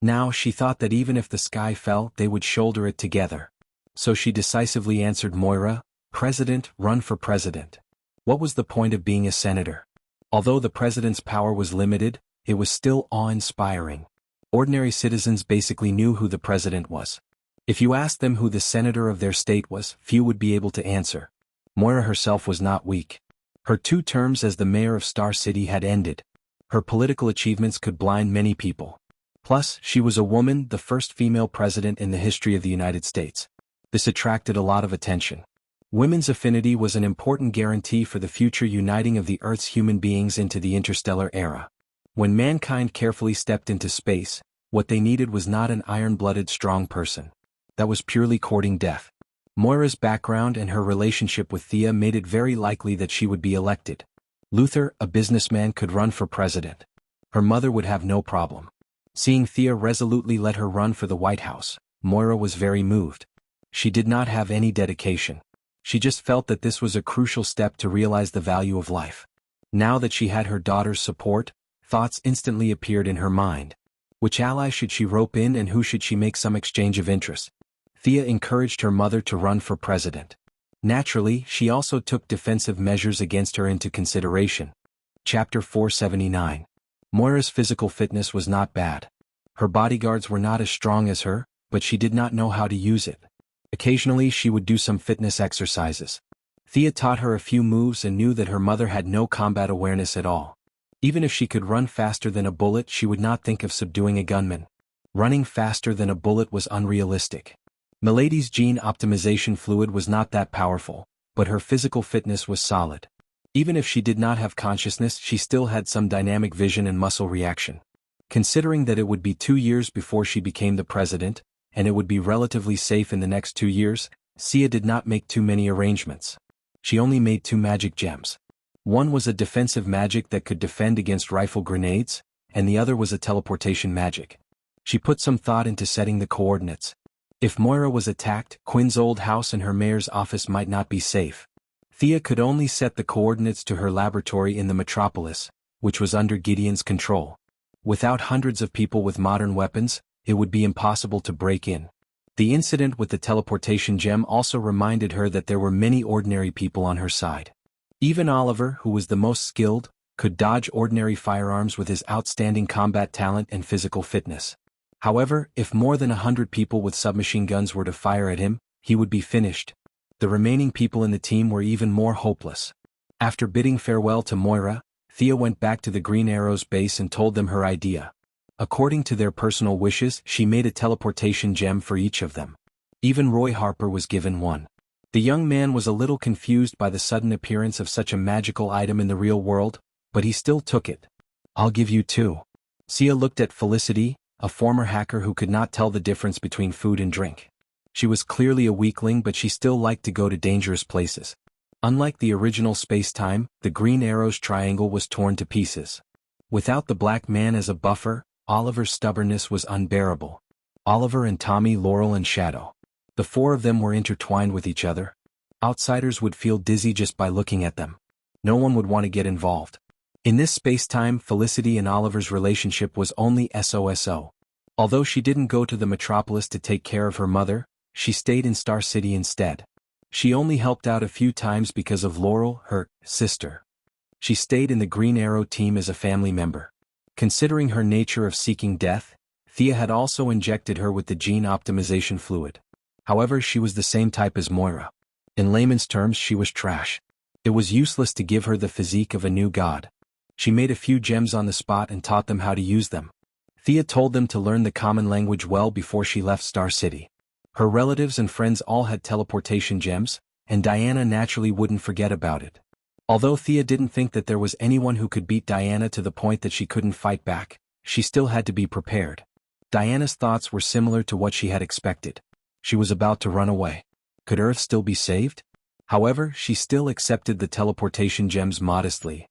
A: Now she thought that even if the sky fell, they would shoulder it together. So she decisively answered, Moira, President, run for president. What was the point of being a senator? Although the president's power was limited, it was still awe-inspiring. Ordinary citizens basically knew who the president was. If you asked them who the senator of their state was, few would be able to answer. Moira herself was not weak. Her 2 terms as the mayor of Star City had ended. Her political achievements could blind many people. Plus, she was a woman, the first female president in the history of the United States. This attracted a lot of attention. Women's affinity was an important guarantee for the future uniting of the Earth's human beings into the interstellar era. When mankind carefully stepped into space, what they needed was not an iron-blooded strong person. That was purely courting death. Moira's background and her relationship with Thea made it very likely that she would be elected. Luther, a businessman, could run for president. Her mother would have no problem. Seeing Thea resolutely let her run for the White House, Moira was very moved. She did not have any dedication. She just felt that this was a crucial step to realize the value of life. Now that she had her daughter's support, thoughts instantly appeared in her mind. Which ally should she rope in and who should she make some exchange of interest? Thea encouraged her mother to run for president. Naturally, she also took defensive measures against her into consideration. Chapter 479. Moira's physical fitness was not bad. Her bodyguards were not as strong as her, but she did not know how to use it. Occasionally she would do some fitness exercises. Thea taught her a few moves and knew that her mother had no combat awareness at all. Even if she could run faster than a bullet, she would not think of subduing a gunman. Running faster than a bullet was unrealistic. Milady's gene optimization fluid was not that powerful, but her physical fitness was solid. Even if she did not have consciousness, she still had some dynamic vision and muscle reaction. Considering that it would be 2 years before she became the president, and it would be relatively safe in the next 2 years, Sia did not make too many arrangements. She only made 2 magic gems. One was a defensive magic that could defend against rifle grenades, and the other was a teleportation magic. She put some thought into setting the coordinates. If Moira was attacked, Quinn's old house and her mayor's office might not be safe. Thea could only set the coordinates to her laboratory in the metropolis, which was under Gideon's control. Without hundreds of people with modern weapons, it would be impossible to break in. The incident with the teleportation gem also reminded her that there were many ordinary people on her side. Even Oliver, who was the most skilled, could dodge ordinary firearms with his outstanding combat talent and physical fitness. However, if more than 100 people with submachine guns were to fire at him, he would be finished. The remaining people in the team were even more hopeless. After bidding farewell to Moira, Thea went back to the Green Arrow's base and told them her idea. According to their personal wishes, she made a teleportation gem for each of them. Even Roy Harper was given one. The young man was a little confused by the sudden appearance of such a magical item in the real world, but he still took it. I'll give you 2. Sia looked at Felicity, a former hacker who could not tell the difference between food and drink. She was clearly a weakling, but she still liked to go to dangerous places. Unlike the original space-time, the Green Arrow's triangle was torn to pieces. Without the black man as a buffer, Oliver's stubbornness was unbearable. Oliver and Tommy, Laurel and Shadow. The 4 of them were intertwined with each other. Outsiders would feel dizzy just by looking at them. No one would want to get involved. In this space-time, Felicity and Oliver's relationship was only SOSO. Although she didn't go to the metropolis to take care of her mother, she stayed in Star City instead. She only helped out a few times because of Laurel, her sister. She stayed in the Green Arrow team as a family member. Considering her nature of seeking death, Thea had also injected her with the gene optimization fluid. However, she was the same type as Moira. In layman's terms, she was trash. It was useless to give her the physique of a new god. She made a few gems on the spot and taught them how to use them. Thea told them to learn the common language well before she left Star City. Her relatives and friends all had teleportation gems, and Diana naturally wouldn't forget about it. Although Thea didn't think that there was anyone who could beat Diana to the point that she couldn't fight back, she still had to be prepared. Diana's thoughts were similar to what she had expected. She was about to run away. Could Earth still be saved? However, she still accepted the teleportation gems modestly.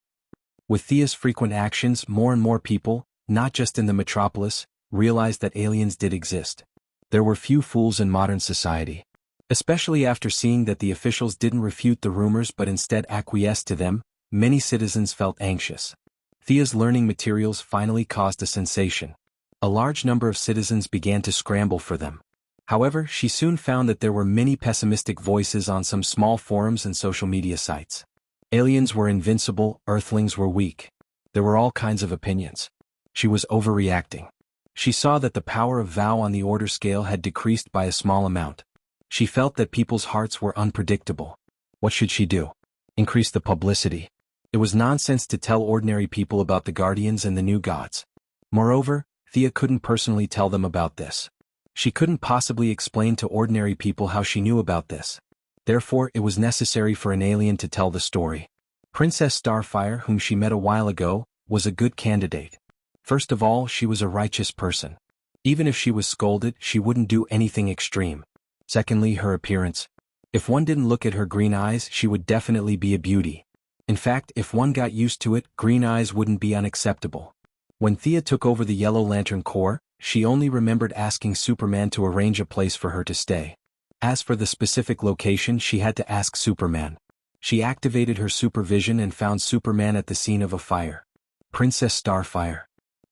A: With Thea's frequent actions, more and more people, not just in the metropolis, realized that aliens did exist. There were few fools in modern society. Especially after seeing that the officials didn't refute the rumors but instead acquiesced to them, many citizens felt anxious. Thea's learning materials finally caused a sensation. A large number of citizens began to scramble for them. However, she soon found that there were many pessimistic voices on some small forums and social media sites. Aliens were invincible, Earthlings were weak. There were all kinds of opinions. She was overreacting. She saw that the power of Vow on the order scale had decreased by a small amount. She felt that people's hearts were unpredictable. What should she do? Increase the publicity. It was nonsense to tell ordinary people about the Guardians and the new gods. Moreover, Thea couldn't personally tell them about this. She couldn't possibly explain to ordinary people how she knew about this. Therefore, it was necessary for an alien to tell the story. Princess Starfire, whom she met a while ago, was a good candidate. First of all, she was a righteous person. Even if she was scolded, she wouldn't do anything extreme. Secondly, her appearance. If one didn't look at her green eyes, she would definitely be a beauty. In fact, if one got used to it, green eyes wouldn't be unacceptable. When Thea took over the Yellow Lantern Corps, she only remembered asking Superman to arrange a place for her to stay. As for the specific location, she had to ask Superman. She activated her supervision and found Superman at the scene of a fire. Princess Starfire.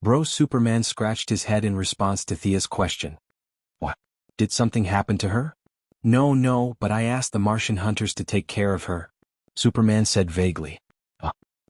A: Bro Superman scratched his head in response to Thea's question. What? Did something happen to her? No, but I asked the Martian hunters to take care of her. Superman said vaguely.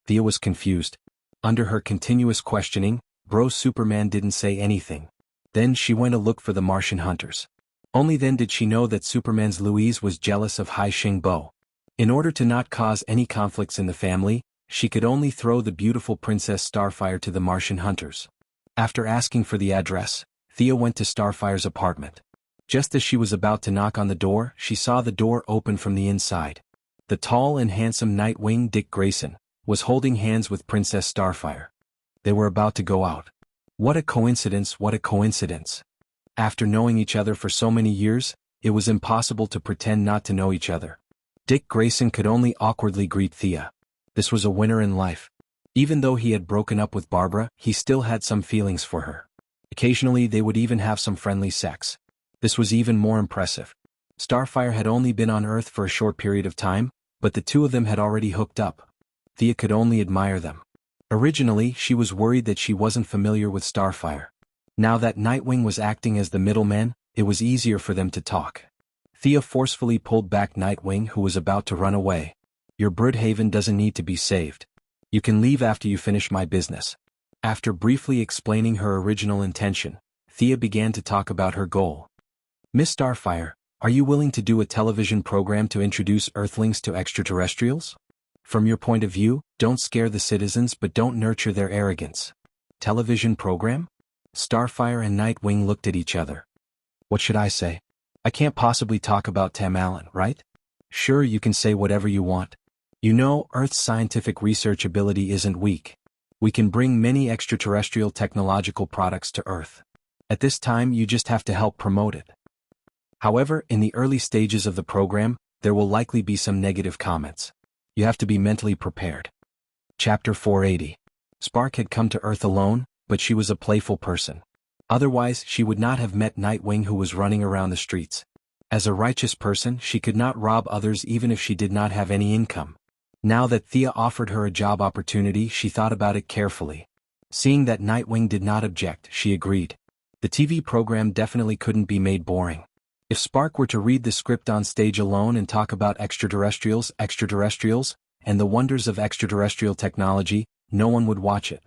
A: Thea was confused. Under her continuous questioning, Bro Superman didn't say anything. Then she went to look for the Martian hunters. Only then did she know that Superman's Louise was jealous of Hai Xing Bo. In order to not cause any conflicts in the family, she could only throw the beautiful Princess Starfire to the Martian hunters. After asking for the address, Thea went to Starfire's apartment. Just as she was about to knock on the door, she saw the door open from the inside. The tall and handsome Nightwing Dick Grayson was holding hands with Princess Starfire. They were about to go out. What a coincidence, what a coincidence. After knowing each other for so many years, it was impossible to pretend not to know each other. Dick Grayson could only awkwardly greet Thea. This was a winner in life. Even though he had broken up with Barbara, he still had some feelings for her. Occasionally they would even have some friendly sex. This was even more impressive. Starfire had only been on Earth for a short period of time, but the two of them had already hooked up. Thea could only admire them. Originally, she was worried that she wasn't familiar with Starfire. Now that Nightwing was acting as the middleman, it was easier for them to talk. Thea forcefully pulled back Nightwing, who was about to run away. Your Broodhaven doesn't need to be saved. You can leave after you finish my business. After briefly explaining her original intention, Thea began to talk about her goal. Miss Starfire, are you willing to do a television program to introduce Earthlings to extraterrestrials? From your point of view, don't scare the citizens but don't nurture their arrogance. Television program? Starfire and Nightwing looked at each other. What should I say? I can't possibly talk about Tam Allen, right? Sure, you can say whatever you want. You know, Earth's scientific research ability isn't weak. We can bring many extraterrestrial technological products to Earth. At this time, you just have to help promote it. However, in the early stages of the program, there will likely be some negative comments. You have to be mentally prepared. Chapter 480. Spark had come to Earth alone, but she was a playful person. Otherwise, she would not have met Nightwing, who was running around the streets. As a righteous person, she could not rob others even if she did not have any income. Now that Thea offered her a job opportunity, she thought about it carefully. Seeing that Nightwing did not object, she agreed. The TV program definitely couldn't be made boring. If Spark were to read the script on stage alone and talk about extraterrestrials, and the wonders of extraterrestrial technology, no one would watch it.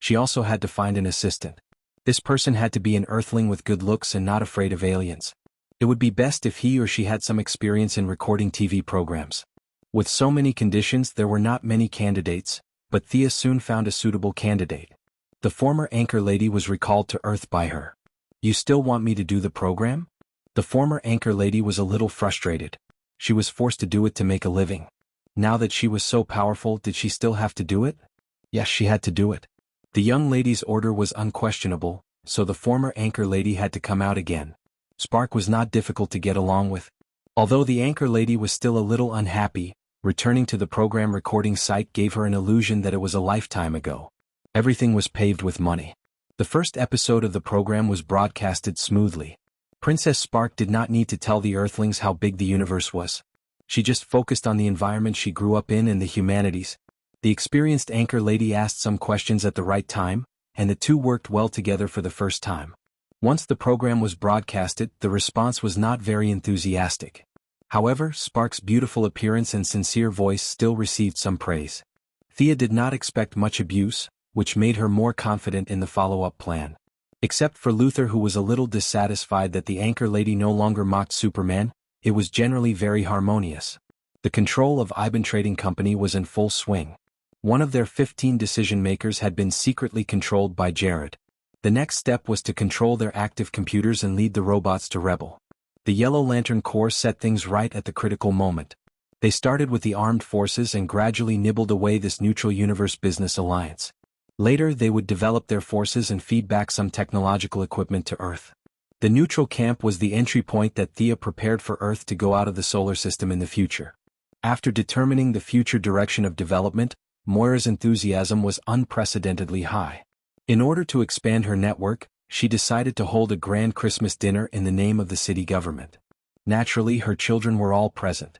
A: She also had to find an assistant. This person had to be an Earthling with good looks and not afraid of aliens. It would be best if he or she had some experience in recording TV programs. With so many conditions, there were not many candidates, but Thea soon found a suitable candidate. The former anchor lady was recalled to Earth by her. You still want me to do the program? The former anchor lady was a little frustrated. She was forced to do it to make a living. Now that she was so powerful, did she still have to do it? Yes, she had to do it. The young lady's order was unquestionable, so the former anchor lady had to come out again. Spark was not difficult to get along with. Although the anchor lady was still a little unhappy, returning to the program recording site gave her an illusion that it was a lifetime ago. Everything was paved with money. The first episode of the program was broadcasted smoothly. Princess Spark did not need to tell the Earthlings how big the universe was. She just focused on the environment she grew up in and the humanities. The experienced anchor lady asked some questions at the right time, and the two worked well together for the first time. Once the program was broadcasted, the response was not very enthusiastic. However, Spark's beautiful appearance and sincere voice still received some praise. Thea did not expect much abuse, which made her more confident in the follow-up plan. Except for Luther, who was a little dissatisfied that the anchor lady no longer mocked Superman, it was generally very harmonious. The control of Iban Trading Company was in full swing. One of their 15 decision-makers had been secretly controlled by Jared. The next step was to control their active computers and lead the robots to rebel. The Yellow Lantern Corps set things right at the critical moment. They started with the armed forces and gradually nibbled away this neutral universe business alliance. Later they would develop their forces and feed back some technological equipment to Earth. The neutral camp was the entry point that Thea prepared for Earth to go out of the solar system in the future. After determining the future direction of development, Moira's enthusiasm was unprecedentedly high. In order to expand her network, she decided to hold a grand Christmas dinner in the name of the city government. Naturally, her children were all present.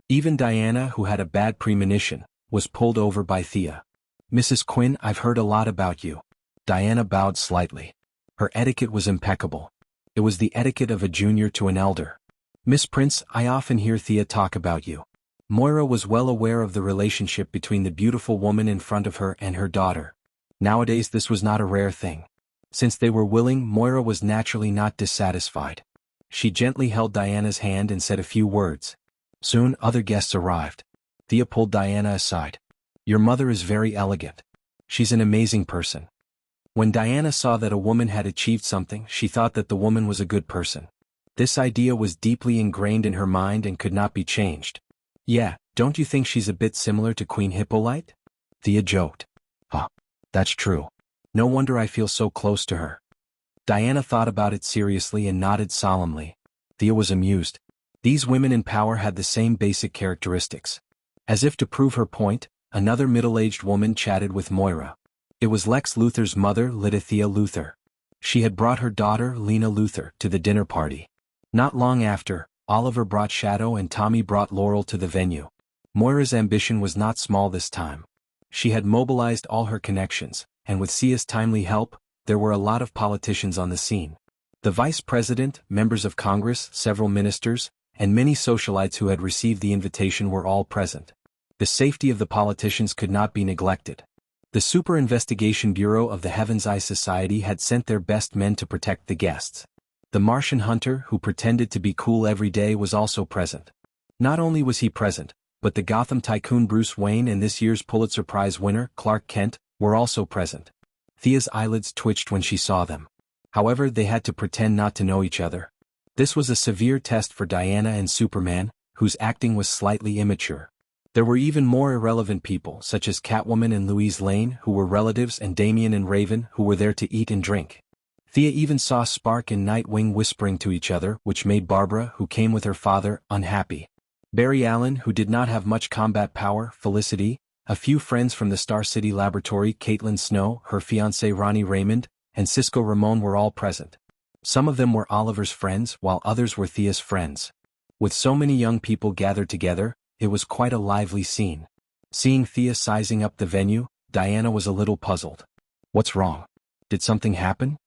A: Even Diana, who had a bad premonition, was pulled over by Thea. "Mrs. Quinn, I've heard a lot about you." Diana bowed slightly. Her etiquette was impeccable. It was the etiquette of a junior to an elder. "Miss Prince, I often hear Thea talk about you." Moira was well aware of the relationship between the beautiful woman in front of her and her daughter. Nowadays this was not a rare thing. Since they were willing, Moira was naturally not dissatisfied. She gently held Diana's hand and said a few words. Soon other guests arrived. Thea pulled Diana aside. "Your mother is very elegant. She's an amazing person." When Diana saw that a woman had achieved something, she thought that the woman was a good person. This idea was deeply ingrained in her mind and could not be changed. "Yeah, don't you think she's a bit similar to Queen Hippolyte?" Thea joked. "Huh, that's true. No wonder I feel so close to her." Diana thought about it seriously and nodded solemnly. Thea was amused. These women in power had the same basic characteristics. As if to prove her point, another middle-aged woman chatted with Moira. It was Lex Luthor's mother, Lydithea Luthor. She had brought her daughter, Lena Luthor, to the dinner party. Not long after, Oliver brought Shadow and Tommy brought Laurel to the venue. Moira's ambition was not small this time. She had mobilized all her connections, and with Sia's timely help, there were a lot of politicians on the scene. The vice president, members of Congress, several ministers, and many socialites who had received the invitation were all present. The safety of the politicians could not be neglected. The Super Investigation Bureau of the Heaven's Eye Society had sent their best men to protect the guests. The Martian hunter, who pretended to be cool every day, was also present. Not only was he present, but the Gotham tycoon Bruce Wayne and this year's Pulitzer Prize winner, Clark Kent, were also present. Thea's eyelids twitched when she saw them. However, they had to pretend not to know each other. This was a severe test for Diana and Superman, whose acting was slightly immature. There were even more irrelevant people, such as Catwoman and Louise Lane, who were relatives, and Damian and Raven, who were there to eat and drink. Thea even saw Spark and Nightwing whispering to each other, which made Barbara, who came with her father, unhappy. Barry Allen, who did not have much combat power, Felicity, a few friends from the Star City Laboratory, Caitlin Snow, her fiancé Ronnie Raymond, and Cisco Ramon were all present. Some of them were Oliver's friends, while others were Thea's friends. With so many young people gathered together, it was quite a lively scene. Seeing Thea sizing up the venue, Diana was a little puzzled. "What's wrong? Did something happen?"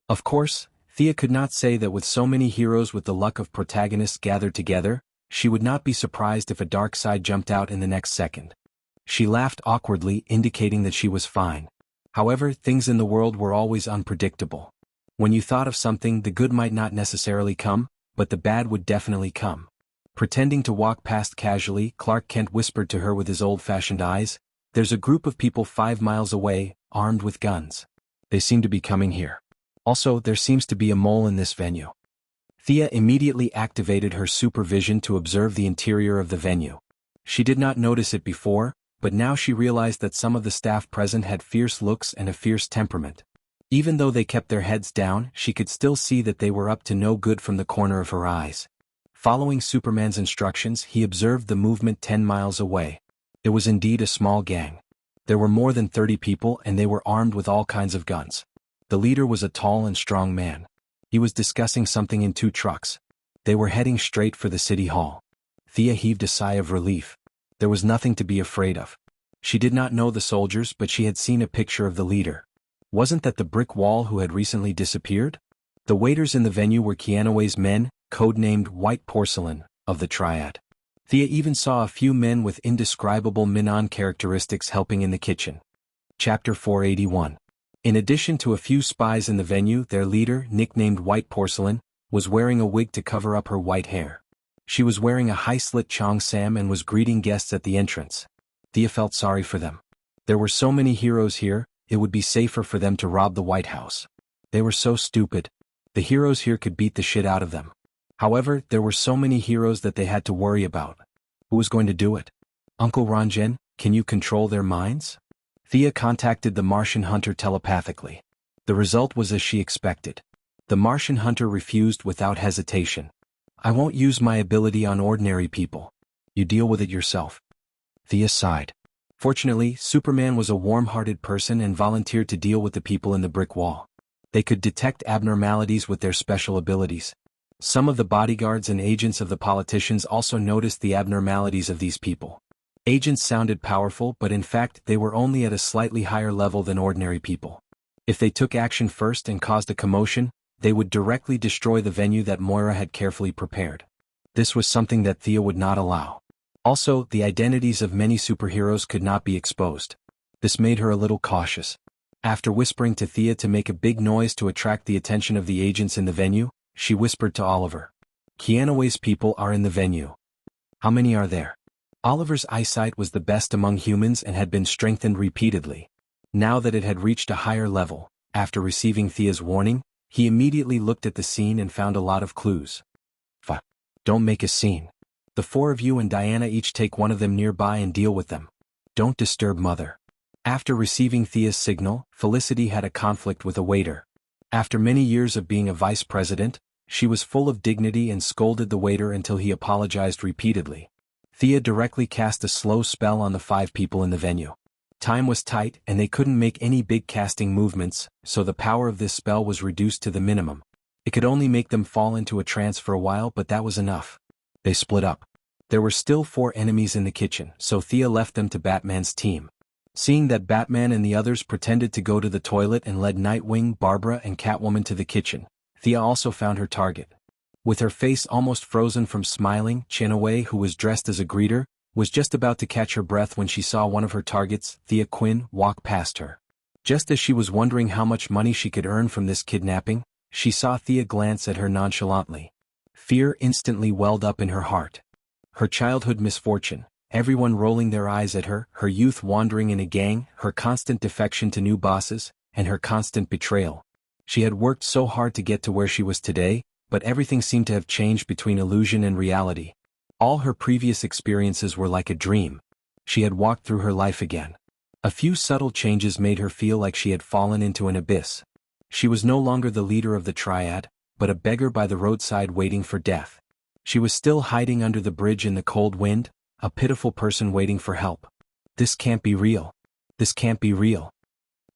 A: Of course, Thea could not say that with so many heroes with the luck of protagonists gathered together, she would not be surprised if a dark side jumped out in the next second. She laughed awkwardly, indicating that she was fine. However, things in the world were always unpredictable. When you thought of something, the good might not necessarily come, but the bad would definitely come. Pretending to walk past casually, Clark Kent whispered to her with his old-fashioned eyes, "There's a group of people 5 miles away, armed with guns. They seem to be coming here. Also, there seems to be a mole in this venue." Thea immediately activated her supervision to observe the interior of the venue. She did not notice it before, but now she realized that some of the staff present had fierce looks and a fierce temperament. Even though they kept their heads down, she could still see that they were up to no good from the corner of her eyes. Following Superman's instructions, he observed the movement 10 miles away. It was indeed a small gang. There were more than 30 people and they were armed with all kinds of guns. The leader was a tall and strong man. He was discussing something in 2 trucks. They were heading straight for the city hall. Thea heaved a sigh of relief. There was nothing to be afraid of. She did not know the soldiers, but she had seen a picture of the leader. Wasn't that the brick wall who had recently disappeared? The waiters in the venue were Kianaway's men, codenamed White Porcelain, of the Triad. Thea even saw a few men with indescribable Minan characteristics helping in the kitchen. Chapter 481. In addition to a few spies in the venue, their leader, nicknamed White Porcelain, was wearing a wig to cover up her white hair. She was wearing a high-slit cheongsam and was greeting guests at the entrance. Thea felt sorry for them. There were so many heroes here, it would be safer for them to rob the White House. They were so stupid. The heroes here could beat the shit out of them. However, there were so many heroes that they had to worry about. Who was going to do it? Uncle Ranjan, can you control their minds? Thea contacted the Martian hunter telepathically. The result was as she expected. The Martian hunter refused without hesitation. I won't use my ability on ordinary people. You deal with it yourself. Thea sighed. Fortunately, Superman was a warm-hearted person and volunteered to deal with the people in the brick wall. They could detect abnormalities with their special abilities. Some of the bodyguards and agents of the politicians also noticed the abnormalities of these people. Agents sounded powerful, but in fact they were only at a slightly higher level than ordinary people. If they took action first and caused a commotion, they would directly destroy the venue that Moira had carefully prepared. This was something that Thea would not allow. Also, the identities of many superheroes could not be exposed. This made her a little cautious. After whispering to Thea to make a big noise to attract the attention of the agents in the venue, she whispered to Oliver. Kianaway's people are in the venue. How many are there? Oliver's eyesight was the best among humans and had been strengthened repeatedly. Now that it had reached a higher level, after receiving Thea's warning, he immediately looked at the scene and found a lot of clues. Don't make a scene. The 4 of you and Diana each take one of them nearby and deal with them. Don't disturb Mother. After receiving Thea's signal, Felicity had a conflict with a waiter. After many years of being a vice president, she was full of dignity and scolded the waiter until he apologized repeatedly. Thea directly cast a slow spell on the 5 people in the venue. Time was tight and they couldn't make any big casting movements, so the power of this spell was reduced to the minimum. It could only make them fall into a trance for a while, but that was enough. They split up. There were still 4 enemies in the kitchen, so Thea left them to Batman's team. Seeing that Batman and the others pretended to go to the toilet and led Nightwing, Barbara and Catwoman to the kitchen, Thea also found her target. With her face almost frozen from smiling, Chinaway, who was dressed as a greeter, was just about to catch her breath when she saw one of her targets, Thea Quinn, walk past her. Just as she was wondering how much money she could earn from this kidnapping, she saw Thea glance at her nonchalantly. Fear instantly welled up in her heart. Her childhood misfortune, everyone rolling their eyes at her, her youth wandering in a gang, her constant defection to new bosses, and her constant betrayal. She had worked so hard to get to where she was today, but everything seemed to have changed between illusion and reality. All her previous experiences were like a dream. She had walked through her life again. A few subtle changes made her feel like she had fallen into an abyss. She was no longer the leader of the Triad, but a beggar by the roadside waiting for death. She was still hiding under the bridge in the cold wind, a pitiful person waiting for help. This can't be real. This can't be real.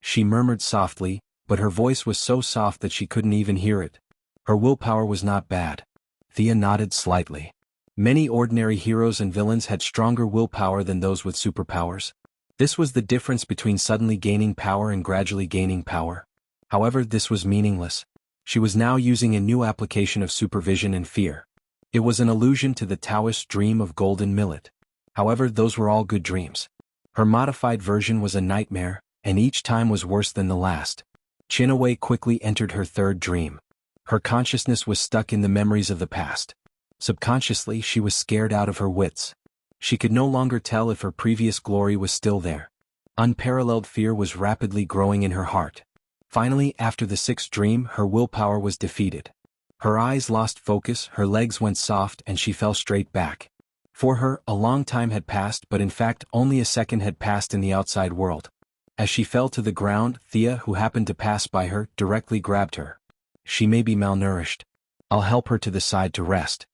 A: She murmured softly, but her voice was so soft that she couldn't even hear it. Her willpower was not bad. Thea nodded slightly. Many ordinary heroes and villains had stronger willpower than those with superpowers. This was the difference between suddenly gaining power and gradually gaining power. However, this was meaningless. She was now using a new application of supervision and fear. It was an allusion to the Taoist dream of golden millet. However, those were all good dreams. Her modified version was a nightmare, and each time was worse than the last. Chinaway quickly entered her 3rd dream. Her consciousness was stuck in the memories of the past. Subconsciously, she was scared out of her wits. She could no longer tell if her previous glory was still there. Unparalleled fear was rapidly growing in her heart. Finally, after the 6th dream, her willpower was defeated. Her eyes lost focus, her legs went soft, and she fell straight back. For her, a long time had passed, but in fact only a second had passed in the outside world. As she fell to the ground, Thea, who happened to pass by her, directly grabbed her. She may be malnourished. I'll help her to the side to rest.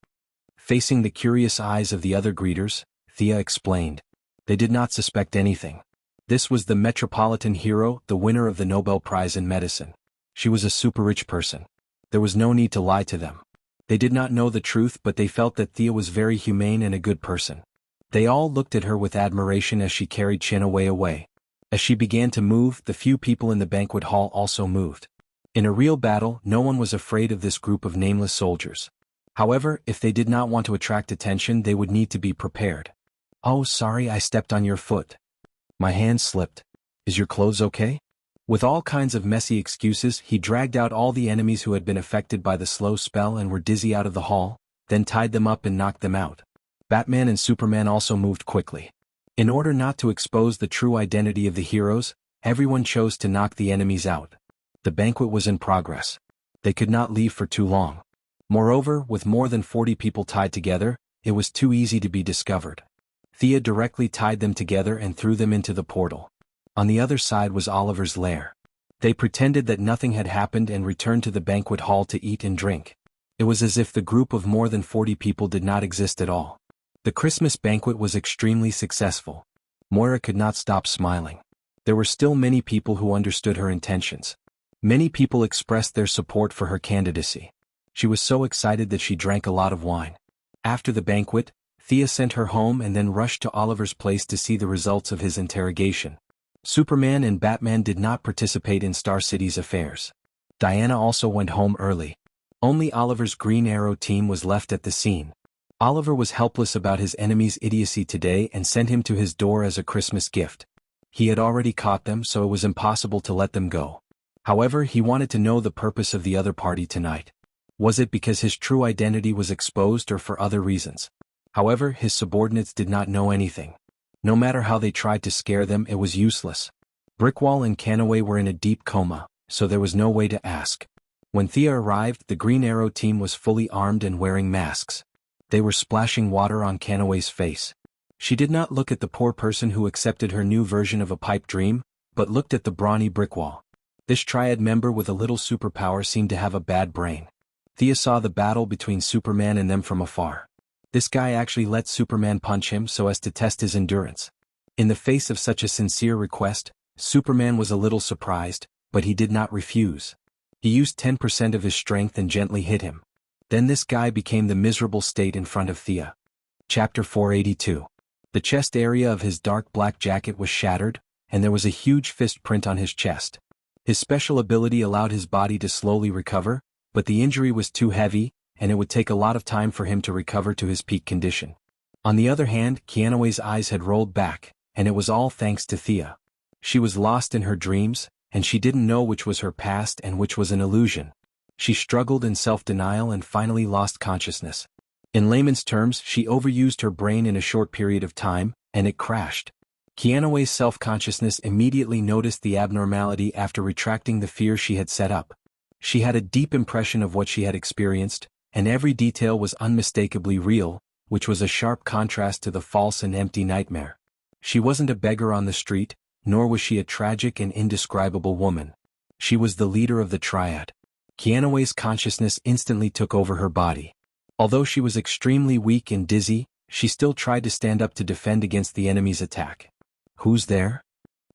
A: Facing the curious eyes of the other greeters, Thea explained. They did not suspect anything. This was the metropolitan hero, the winner of the Nobel Prize in Medicine. She was a super-rich person. There was no need to lie to them. They did not know the truth, but they felt that Thea was very humane and a good person. They all looked at her with admiration as she carried Chin away. As she began to move, the few people in the banquet hall also moved. In a real battle, no one was afraid of this group of nameless soldiers. However, if they did not want to attract attention, they would need to be prepared. "Oh, sorry, I stepped on your foot. My hand slipped. Is your clothes okay?" With all kinds of messy excuses, he dragged out all the enemies who had been affected by the slow spell and were dizzy out of the hall, then tied them up and knocked them out. Batman and Superman also moved quickly. In order not to expose the true identity of the heroes, everyone chose to knock the enemies out. The banquet was in progress. They could not leave for too long. Moreover, with more than 40 people tied together, it was too easy to be discovered. Thea directly tied them together and threw them into the portal. On the other side was Oliver's lair. They pretended that nothing had happened and returned to the banquet hall to eat and drink. It was as if the group of more than 40 people did not exist at all. The Christmas banquet was extremely successful. Moira could not stop smiling. There were still many people who understood her intentions. Many people expressed their support for her candidacy. She was so excited that she drank a lot of wine. After the banquet, Thea sent her home and then rushed to Oliver's place to see the results of his interrogation. Superman and Batman did not participate in Star City's affairs. Diana also went home early. Only Oliver's Green Arrow team was left at the scene. Oliver was helpless about his enemy's idiocy today and sent him to his door as a Christmas gift. He had already caught them, so it was impossible to let them go. However, he wanted to know the purpose of the other party tonight. Was it because his true identity was exposed or for other reasons? However, his subordinates did not know anything. No matter how they tried to scare them, it was useless. Brickwall and Canaway were in a deep coma, so there was no way to ask. When Thea arrived, the Green Arrow team was fully armed and wearing masks. They were splashing water on Canaway's face. She did not look at the poor person who accepted her new version of a pipe dream, but looked at the brawny Brickwall. This triad member with a little superpower seemed to have a bad brain. Thea saw the battle between Superman and them from afar. This guy actually let Superman punch him so as to test his endurance. In the face of such a sincere request, Superman was a little surprised, but he did not refuse. He used 10% of his strength and gently hit him. Then this guy became the miserable state in front of Thea. Chapter 482. The chest area of his dark black jacket was shattered, and there was a huge fist print on his chest. His special ability allowed his body to slowly recover, but the injury was too heavy, and it would take a lot of time for him to recover to his peak condition. On the other hand, Keanu's eyes had rolled back, and it was all thanks to Thea. She was lost in her dreams, and she didn't know which was her past and which was an illusion. She struggled in self-denial and finally lost consciousness. In layman's terms, she overused her brain in a short period of time, and it crashed. Keanu's self-consciousness immediately noticed the abnormality after retracting the fear she had set up. She had a deep impression of what she had experienced, and every detail was unmistakably real, which was a sharp contrast to the false and empty nightmare. She wasn't a beggar on the street, nor was she a tragic and indescribable woman. She was the leader of the triad. Keanu's consciousness instantly took over her body. Although she was extremely weak and dizzy, she still tried to stand up to defend against the enemy's attack. "Who's there?"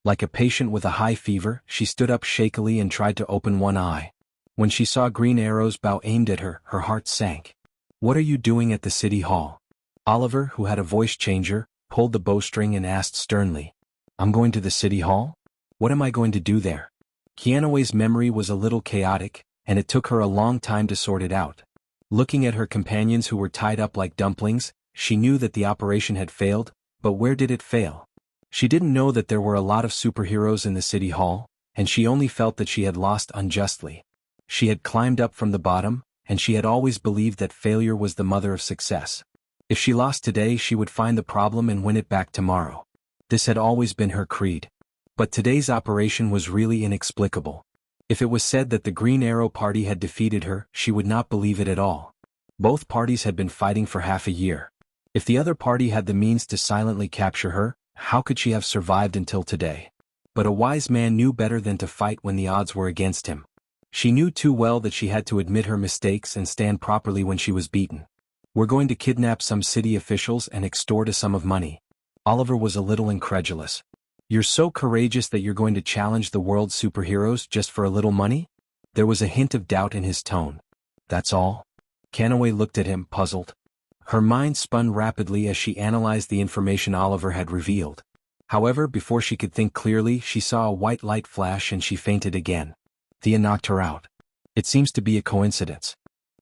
A: Like a patient with a high fever, she stood up shakily and tried to open one eye. When she saw Green Arrow's bow aimed at her, her heart sank. "What are you doing at the city hall?" Oliver, who had a voice changer, pulled the bowstring and asked sternly. "I'm going to the city hall? What am I going to do there?" Keanu's memory was a little chaotic, and it took her a long time to sort it out. Looking at her companions who were tied up like dumplings, she knew that the operation had failed, but where did it fail? She didn't know that there were a lot of superheroes in the city hall, and she only felt that she had lost unjustly. She had climbed up from the bottom, and she had always believed that failure was the mother of success. If she lost today, she would find the problem and win it back tomorrow. This had always been her creed. But today's operation was really inexplicable. If it was said that the Green Arrow party had defeated her, she would not believe it at all. Both parties had been fighting for half a year. If the other party had the means to silently capture her, how could she have survived until today? But a wise man knew better than to fight when the odds were against him. She knew too well that she had to admit her mistakes and stand properly when she was beaten. "We're going to kidnap some city officials and extort a sum of money." Oliver was a little incredulous. "You're so courageous that you're going to challenge the world's superheroes just for a little money?" There was a hint of doubt in his tone. That's all? Canaway looked at him, puzzled. Her mind spun rapidly as she analyzed the information Oliver had revealed. However, before she could think clearly, she saw a white light flash and she fainted again. Thea knocked her out. It seems to be a coincidence.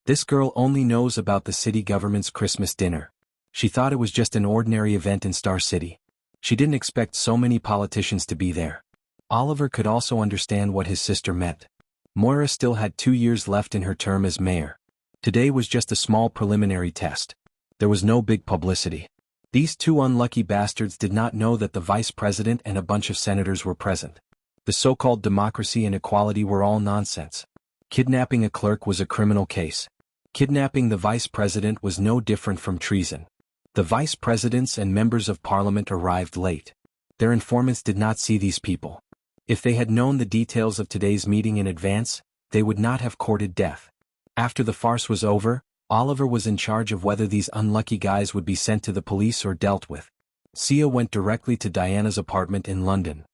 A: This girl only knows about the city government's Christmas dinner. She thought it was just an ordinary event in Star City. She didn't expect so many politicians to be there. Oliver could also understand what his sister meant. Moira still had 2 years left in her term as mayor. Today was just a small preliminary test. There was no big publicity. These two unlucky bastards did not know that the vice president and a bunch of senators were present. The so-called democracy and equality were all nonsense. Kidnapping a clerk was a criminal case. Kidnapping the vice president was no different from treason. The vice presidents and members of parliament arrived late. Their informants did not see these people. If they had known the details of today's meeting in advance, they would not have courted death. After the farce was over, Oliver was in charge of whether these unlucky guys would be sent to the police or dealt with. Sia went directly to Diana's apartment in London.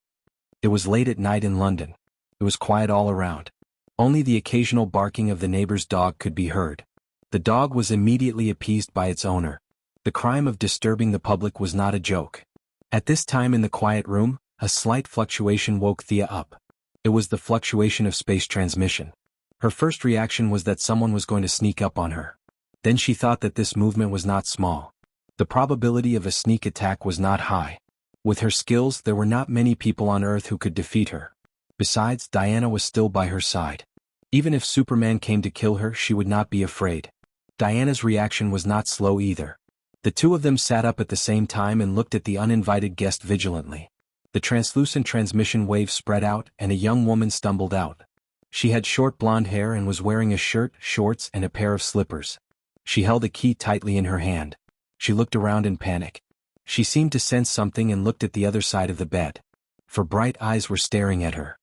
A: It was late at night in London. It was quiet all around. Only the occasional barking of the neighbor's dog could be heard. The dog was immediately appeased by its owner. The crime of disturbing the public was not a joke. At this time in the quiet room, a slight fluctuation woke Thea up. It was the fluctuation of space transmission. Her first reaction was that someone was going to sneak up on her. Then she thought that this movement was not small. The probability of a sneak attack was not high. With her skills, there were not many people on Earth who could defeat her. Besides, Diana was still by her side. Even if Superman came to kill her, she would not be afraid. Diana's reaction was not slow either. The two of them sat up at the same time and looked at the uninvited guest vigilantly. The translucent transmission wave spread out and a young woman stumbled out. She had short blonde hair and was wearing a shirt, shorts, and a pair of slippers. She held a key tightly in her hand. She looked around in panic. She seemed to sense something and looked at the other side of the bed. For bright eyes were staring at her.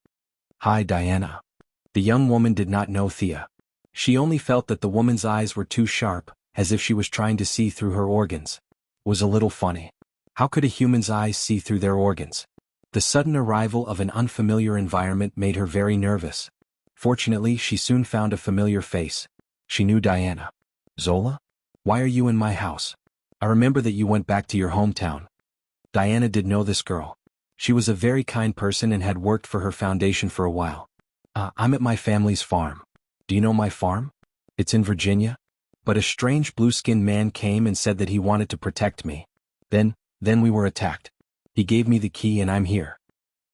A: "Hi, Diana." The young woman did not know Thea. She only felt that the woman's eyes were too sharp, as if she was trying to see through her organs. It was a little funny. How could a human's eyes see through their organs? The sudden arrival of an unfamiliar environment made her very nervous. Fortunately, she soon found a familiar face. She knew Diana. "Zola? Why are you in my house? I remember that you went back to your hometown." Diana did know this girl. She was a very kind person and had worked for her foundation for a while. I'm at my family's farm. Do you know my farm? It's in Virginia." But a strange blue-skinned man came and said that he wanted to protect me. Then we were attacked. He gave me the key and I'm here.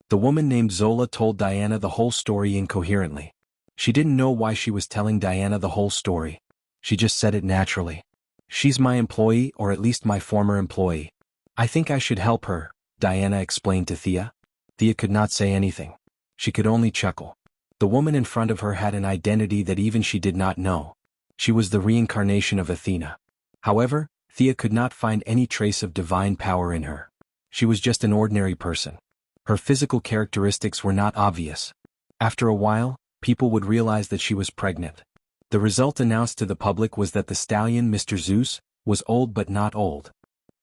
A: The woman named Zola told Diana the whole story incoherently. She didn't know why she was telling Diana the whole story. She just said it naturally. "She's my employee, or at least my former employee. I think I should help her," Diana explained to Thea. Thea could not say anything. She could only chuckle. The woman in front of her had an identity that even she did not know. She was the reincarnation of Athena. However, Thea could not find any trace of divine power in her. She was just an ordinary person. Her physical characteristics were not obvious. After a while, people would realize that she was pregnant. The result announced to the public was that the stallion, Mr. Zeus, was old but not old.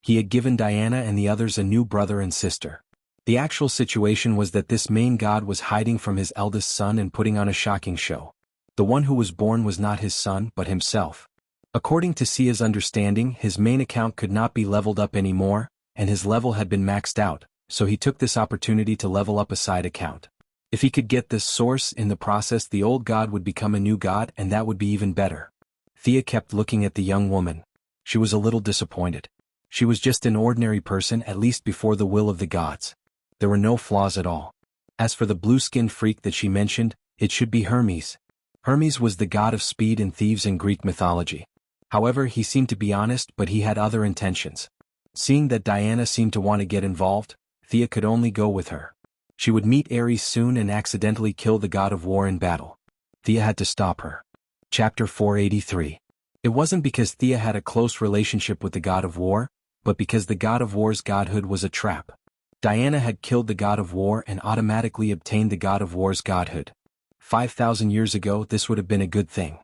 A: He had given Diana and the others a new brother and sister. The actual situation was that this main god was hiding from his eldest son and putting on a shocking show. The one who was born was not his son but himself. According to Sia's understanding, his main account could not be leveled up anymore, and his level had been maxed out, so he took this opportunity to level up a side account. If he could get this source in the process, the old god would become a new god, and that would be even better. Thea kept looking at the young woman. She was a little disappointed. She was just an ordinary person, at least before the will of the gods. There were no flaws at all. As for the blue-skinned freak that she mentioned, it should be Hermes. Hermes was the god of speed and thieves in Greek mythology. However, he seemed to be honest, but he had other intentions. Seeing that Diana seemed to want to get involved, Thea could only go with her. She would meet Ares soon and accidentally kill the god of war in battle. Thea had to stop her. Chapter 483. It wasn't because Thea had a close relationship with the god of war, but because the god of war's godhood was a trap. Diana had killed the god of war and automatically obtained the god of war's godhood. 5,000 years ago, this would have been a good thing.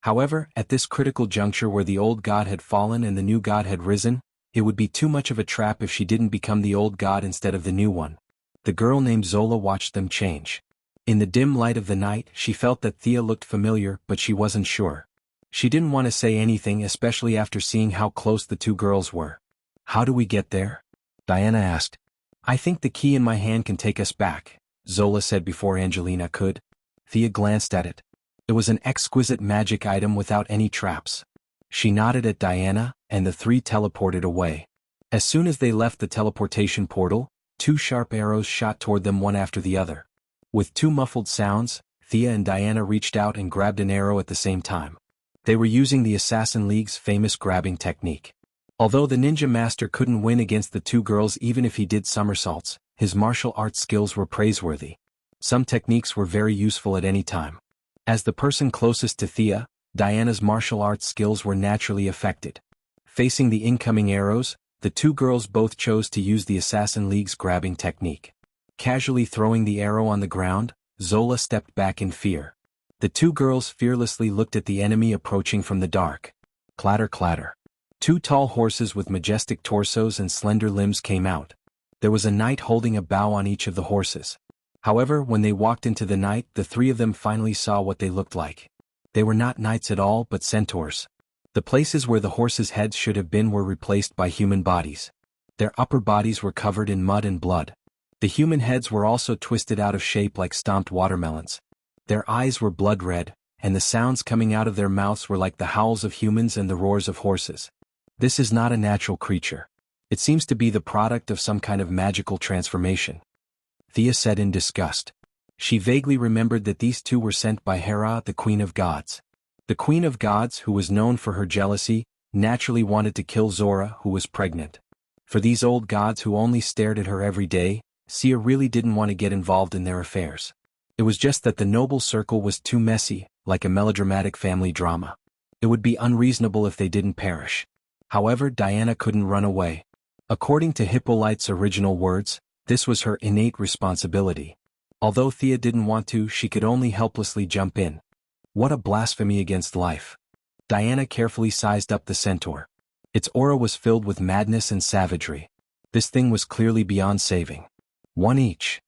A: However, at this critical juncture where the old god had fallen and the new god had risen, it would be too much of a trap if she didn't become the old god instead of the new one. The girl named Zola watched them change. In the dim light of the night, she felt that Thea looked familiar, but she wasn't sure. She didn't want to say anything, especially after seeing how close the two girls were. "How do we get there?" Diana asked. "I think the key in my hand can take us back," Zola said before Angelina could. Thea glanced at it. It was an exquisite magic item without any traps. She nodded at Diana, and the three teleported away. As soon as they left the teleportation portal, two sharp arrows shot toward them one after the other. With two muffled sounds, Thea and Diana reached out and grabbed an arrow at the same time. They were using the Assassin League's famous grabbing technique. Although the ninja master couldn't win against the two girls even if he did somersaults, his martial arts skills were praiseworthy. Some techniques were very useful at any time. As the person closest to Thea, Diana's martial arts skills were naturally affected. Facing the incoming arrows, the two girls both chose to use the Assassin League's grabbing technique. Casually throwing the arrow on the ground, Zola stepped back in fear. The two girls fearlessly looked at the enemy approaching from the dark. Clatter clatter. Two tall horses with majestic torsos and slender limbs came out. There was a knight holding a bow on each of the horses. However, when they walked into the night, the three of them finally saw what they looked like. They were not knights at all but centaurs. The places where the horses' heads should have been were replaced by human bodies. Their upper bodies were covered in mud and blood. The human heads were also twisted out of shape like stomped watermelons. Their eyes were blood red, and the sounds coming out of their mouths were like the howls of humans and the roars of horses. This is not a natural creature. It seems to be the product of some kind of magical transformation, Thea said in disgust. She vaguely remembered that these two were sent by Hera, the Queen of Gods. The Queen of Gods, who was known for her jealousy, naturally wanted to kill Zora, who was pregnant. For these old gods who only stared at her every day, Sia really didn't want to get involved in their affairs. It was just that the noble circle was too messy, like a melodramatic family drama. It would be unreasonable if they didn't perish. However, Diana couldn't run away. According to Hippolyte's original words, this was her innate responsibility. Although Thea didn't want to, she could only helplessly jump in. What a blasphemy against life. Diana carefully sized up the centaur. Its aura was filled with madness and savagery. This thing was clearly beyond saving. One each.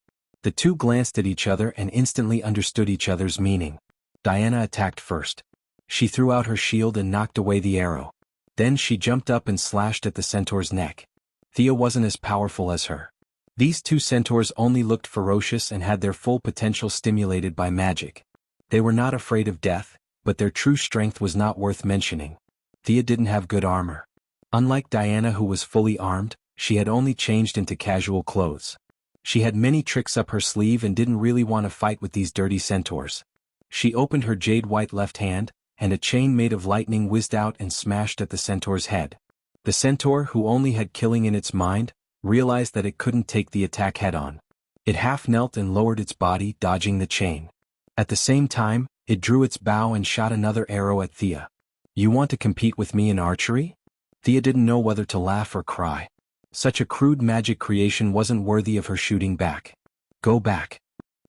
A: The two glanced at each other and instantly understood each other's meaning. Diana attacked first. She threw out her shield and knocked away the arrow. Then she jumped up and slashed at the centaur's neck. Thea wasn't as powerful as her. These two centaurs only looked ferocious and had their full potential stimulated by magic. They were not afraid of death, but their true strength was not worth mentioning. Thea didn't have good armor. Unlike Diana, who was fully armed, she had only changed into casual clothes. She had many tricks up her sleeve and didn't really want to fight with these dirty centaurs. She opened her jade-white left hand, and a chain made of lightning whizzed out and smashed at the centaur's head. The centaur, who only had killing in its mind, realized that it couldn't take the attack head-on. It half-knelt and lowered its body, dodging the chain. At the same time, it drew its bow and shot another arrow at Thea. "You want to compete with me in archery?" Thea didn't know whether to laugh or cry. Such a crude magic creation wasn't worthy of her shooting back. "Go back."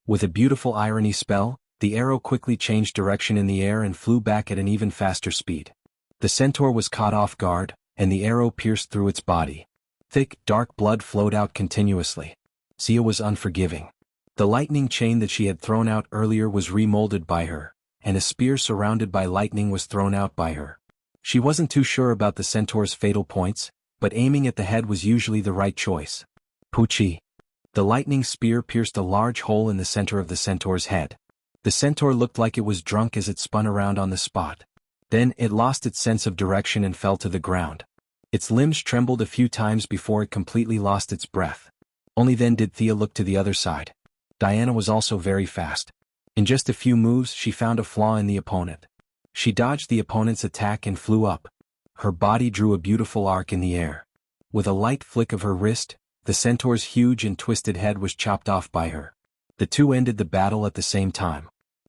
A: With a beautiful irony spell, the arrow quickly changed direction in the air and flew back at an even faster speed. The centaur was caught off guard, and the arrow pierced through its body. Thick, dark blood flowed out continuously. Sia was unforgiving. The lightning chain that she had thrown out earlier was remolded by her, and a spear surrounded by lightning was thrown out by her. She wasn't too sure about the centaur's fatal points, but aiming at the head was usually the right choice. Poochie. The lightning spear pierced a large hole in the center of the centaur's head. The centaur looked like it was drunk as it spun around on the spot. Then it lost its sense of direction and fell to the ground. Its limbs trembled a few times before it completely lost its breath. Only then did Thea look to the other side. Diana was also very fast. In just a few moves she found a flaw in the opponent. She dodged the opponent's attack and flew up. Her body drew a beautiful arc in the air. With a light flick of her wrist, the centaur's huge and twisted head was chopped off by her. The two ended the battle at the same time.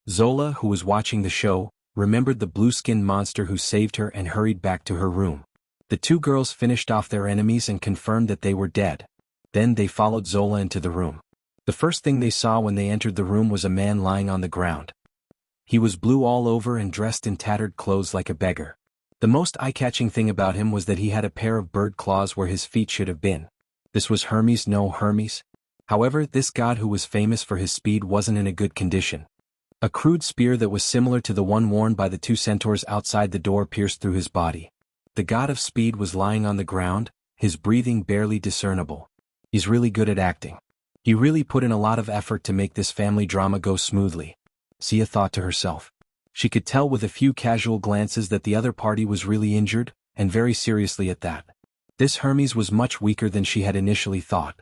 A: Zola, who was watching the show, remembered the blue-skinned monster who saved her and hurried back to her room. The two girls finished off their enemies and confirmed that they were dead. Then they followed Zola into the room. The first thing they saw when they entered the room was a man lying on the ground. He was blue all over and dressed in tattered clothes like a beggar. The most eye-catching thing about him was that he had a pair of bird claws where his feet should have been. This was Hermes, no Hermes. However, this god who was famous for his speed wasn't in a good condition. A crude spear that was similar to the one worn by the two centaurs outside the door pierced through his body. The god of speed was lying on the ground, his breathing barely discernible. He's really good at acting. He really put in a lot of effort to make this family drama go smoothly, Sia thought to herself. She could tell with a few casual glances that the other party was really injured, and very seriously at that. This Hermes was much weaker than she had initially thought.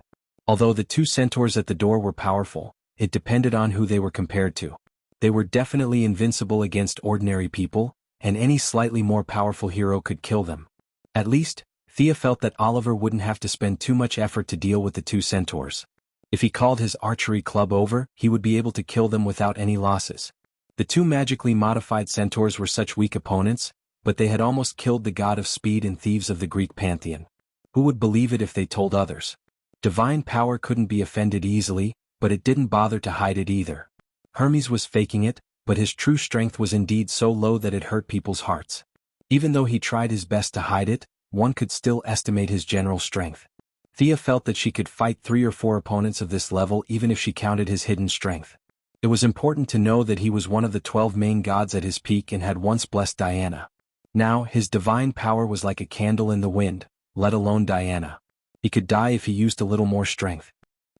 A: Although the two centaurs at the door were powerful, it depended on who they were compared to. They were definitely invincible against ordinary people, and any slightly more powerful hero could kill them. At least, Thea felt that Oliver wouldn't have to spend too much effort to deal with the two centaurs. If he called his archery club over, he would be able to kill them without any losses. The two magically modified centaurs were such weak opponents, but they had almost killed the god of speed and thieves of the Greek pantheon. Who would believe it if they told others? Divine power couldn't be offended easily, but it didn't bother to hide it either. Hermes was faking it, but his true strength was indeed so low that it hurt people's hearts. Even though he tried his best to hide it, one could still estimate his general strength. Thea felt that she could fight 3 or 4 opponents of this level even if she counted his hidden strength. It was important to know that he was one of the 12 main gods at his peak and had once blessed Diana. Now, his divine power was like a candle in the wind, let alone Diana. He could die if he used a little more strength.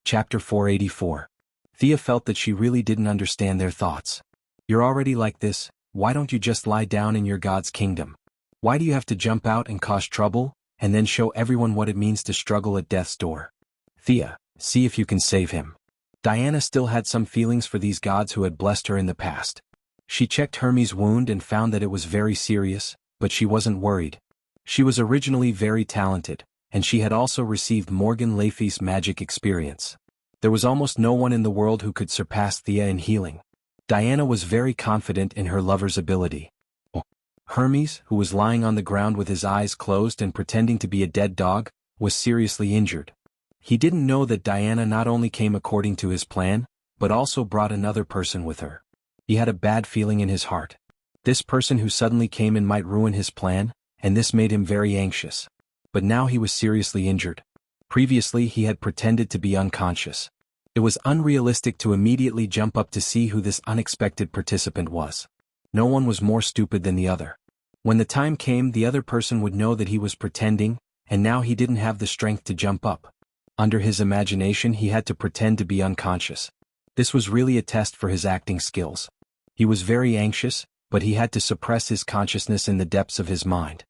A: Chapter 484. Thea felt that she really didn't understand their thoughts. You're already like this, why don't you just lie down in your god's kingdom? Why do you have to jump out and cause trouble, and then show everyone what it means to struggle at death's door? Thea, see if you can save him. Diana still had some feelings for these gods who had blessed her in the past. She checked Hermes' wound and found that it was very serious, but she wasn't worried. She was originally very talented, and she had also received Morgan Le Fay's magic experience. There was almost no one in the world who could surpass Thea in healing. Diana was very confident in her lover's ability. Hermes, who was lying on the ground with his eyes closed and pretending to be a dead dog, was seriously injured. He didn't know that Diana not only came according to his plan, but also brought another person with her. He had a bad feeling in his heart. This person who suddenly came in might ruin his plan, and this made him very anxious. But now he was seriously injured. Previously he had pretended to be unconscious. It was unrealistic to immediately jump up to see who this unexpected participant was. No one was more stupid than the other. When the time came, the other person would know that he was pretending, and now he didn't have the strength to jump up. Under his imagination he had to pretend to be unconscious. This was really a test for his acting skills. He was very anxious, but he had to suppress his consciousness in the depths of his mind.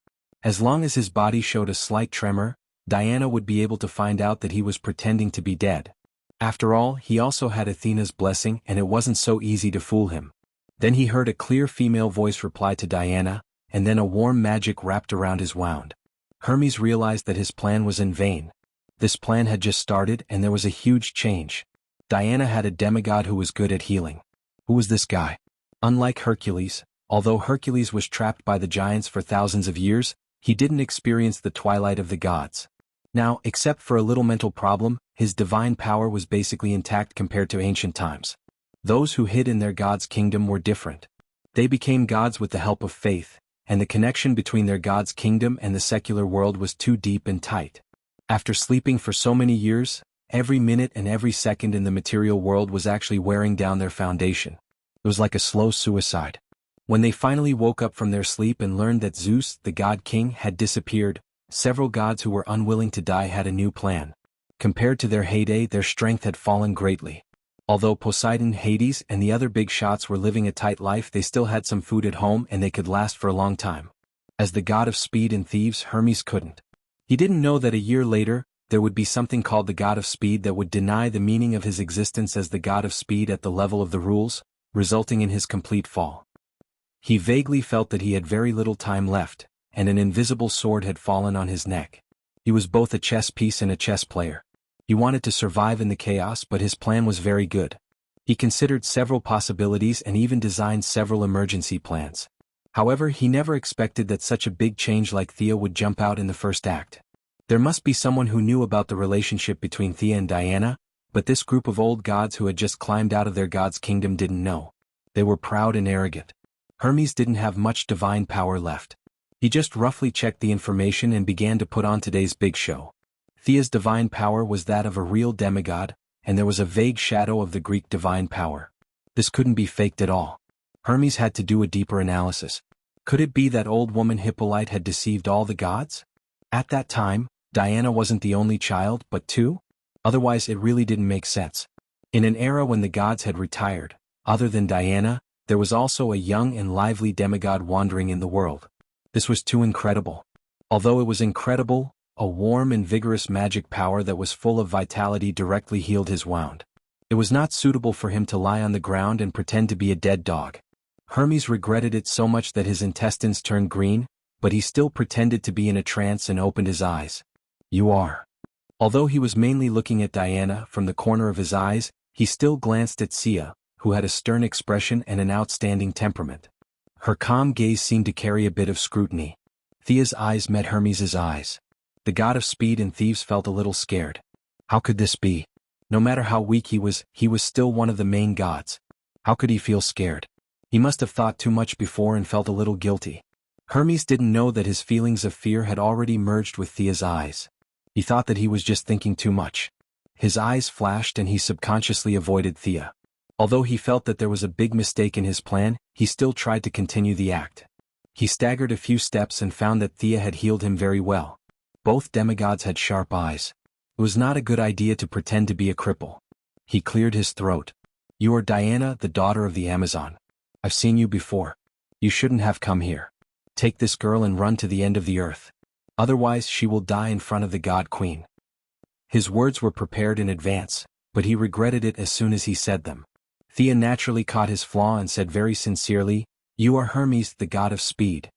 A: As long as his body showed a slight tremor, Diana would be able to find out that he was pretending to be dead. After all, he also had Athena's blessing and it wasn't so easy to fool him. Then he heard a clear female voice reply to Diana, and then a warm magic wrapped around his wound. Hermes realized that his plan was in vain. This plan had just started and there was a huge change. Diana had a demigod who was good at healing. Who was this guy? Unlike Hercules, although Hercules was trapped by the giants for thousands of years, he didn't experience the twilight of the gods. Now, except for a little mental problem, his divine power was basically intact compared to ancient times. Those who hid in their god's kingdom were different. They became gods with the help of faith, and the connection between their god's kingdom and the secular world was too deep and tight. After sleeping for so many years, every minute and every second in the material world was actually wearing down their foundation. It was like a slow suicide. When they finally woke up from their sleep and learned that Zeus, the god king, had disappeared, several gods who were unwilling to die had a new plan. Compared to their heyday, their strength had fallen greatly. Although Poseidon, Hades, and the other big shots were living a tight life, they still had some food at home and they could last for a long time. As the god of speed and thieves, Hermes couldn't. He didn't know that a year later, there would be something called the god of speed that would deny the meaning of his existence as the god of speed at the level of the rules, resulting in his complete fall. He vaguely felt that he had very little time left, and an invisible sword had fallen on his neck. He was both a chess piece and a chess player. He wanted to survive in the chaos, but his plan was very good. He considered several possibilities and even designed several emergency plans. However, he never expected that such a big change like Thea would jump out in the first act. There must be someone who knew about the relationship between Thea and Diana, but this group of old gods who had just climbed out of their god's kingdom didn't know. They were proud and arrogant. Hermes didn't have much divine power left. He just roughly checked the information and began to put on today's big show. Thea's divine power was that of a real demigod, and there was a vague shadow of the Greek divine power. This couldn't be faked at all. Hermes had to do a deeper analysis. Could it be that old woman Hippolyte had deceived all the gods? At that time, Diana wasn't the only child, but two? Otherwise it really didn't make sense. In an era when the gods had retired, other than Diana, there was also a young and lively demigod wandering in the world. This was too incredible. Although it was incredible, a warm and vigorous magic power that was full of vitality directly healed his wound. It was not suitable for him to lie on the ground and pretend to be a dead dog. Hermes regretted it so much that his intestines turned green, but he still pretended to be in a trance and opened his eyes. You are. Although he was mainly looking at Diana from the corner of his eyes, he still glanced at Sia, who had a stern expression and an outstanding temperament. Her calm gaze seemed to carry a bit of scrutiny. Thea's eyes met Hermes's eyes. The god of speed and thieves felt a little scared. How could this be? No matter how weak he was still one of the main gods. How could he feel scared? He must have thought too much before and felt a little guilty. Hermes didn't know that his feelings of fear had already merged with Thea's eyes. He thought that he was just thinking too much. His eyes flashed and he subconsciously avoided Thea. Although he felt that there was a big mistake in his plan, he still tried to continue the act. He staggered a few steps and found that Thea had healed him very well. Both demigods had sharp eyes. It was not a good idea to pretend to be a cripple. He cleared his throat. You are Diana, the daughter of the Amazon. I've seen you before. You shouldn't have come here. Take this girl and run to the end of the earth. Otherwise she will die in front of the god queen. His words were prepared in advance, but he regretted it as soon as he said them. Thea naturally caught his flaw and said very sincerely, You are Hermes, the god of speed.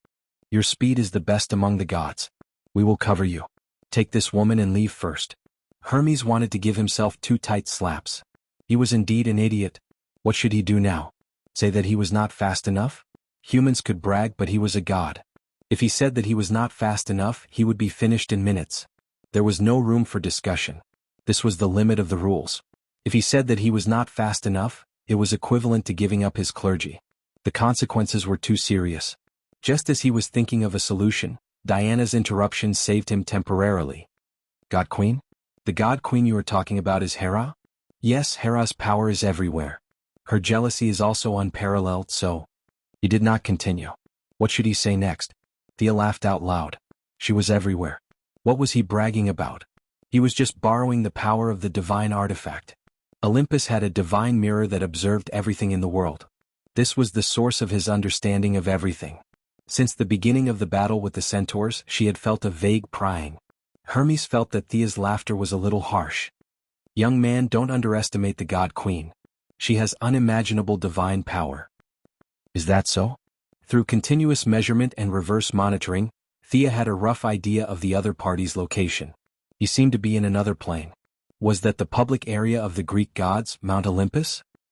A: Your speed is the best among the gods. We will cover you. Take this woman and leave first. Hermes wanted to give himself 2 tight slaps. He was indeed an idiot. What should he do now? Say that he was not fast enough? Humans could brag, but he was a god. If he said that he was not fast enough, he would be finished in minutes. There was no room for discussion. This was the limit of the rules. If he said that he was not fast enough, it was equivalent to giving up his clergy. The consequences were too serious. Just as he was thinking of a solution, Diana's interruption saved him temporarily. God Queen? The god queen you are talking about is Hera? Yes, Hera's power is everywhere. Her jealousy is also unparalleled, so... He did not continue. What should he say next? Thea laughed out loud. She was everywhere. What was he bragging about? He was just borrowing the power of the divine artifact. Olympus had a divine mirror that observed everything in the world. This was the source of his understanding of everything. Since the beginning of the battle with the centaurs, she had felt a vague prying. Hermes felt that Thea's laughter was a little harsh. Young man, don't underestimate the god queen. She has unimaginable divine power. Is that so? Through continuous measurement and reverse monitoring, Thea had a rough idea of the other party's location. He seemed to be in another plane. Was that the public area of the Greek gods, Mount Olympus?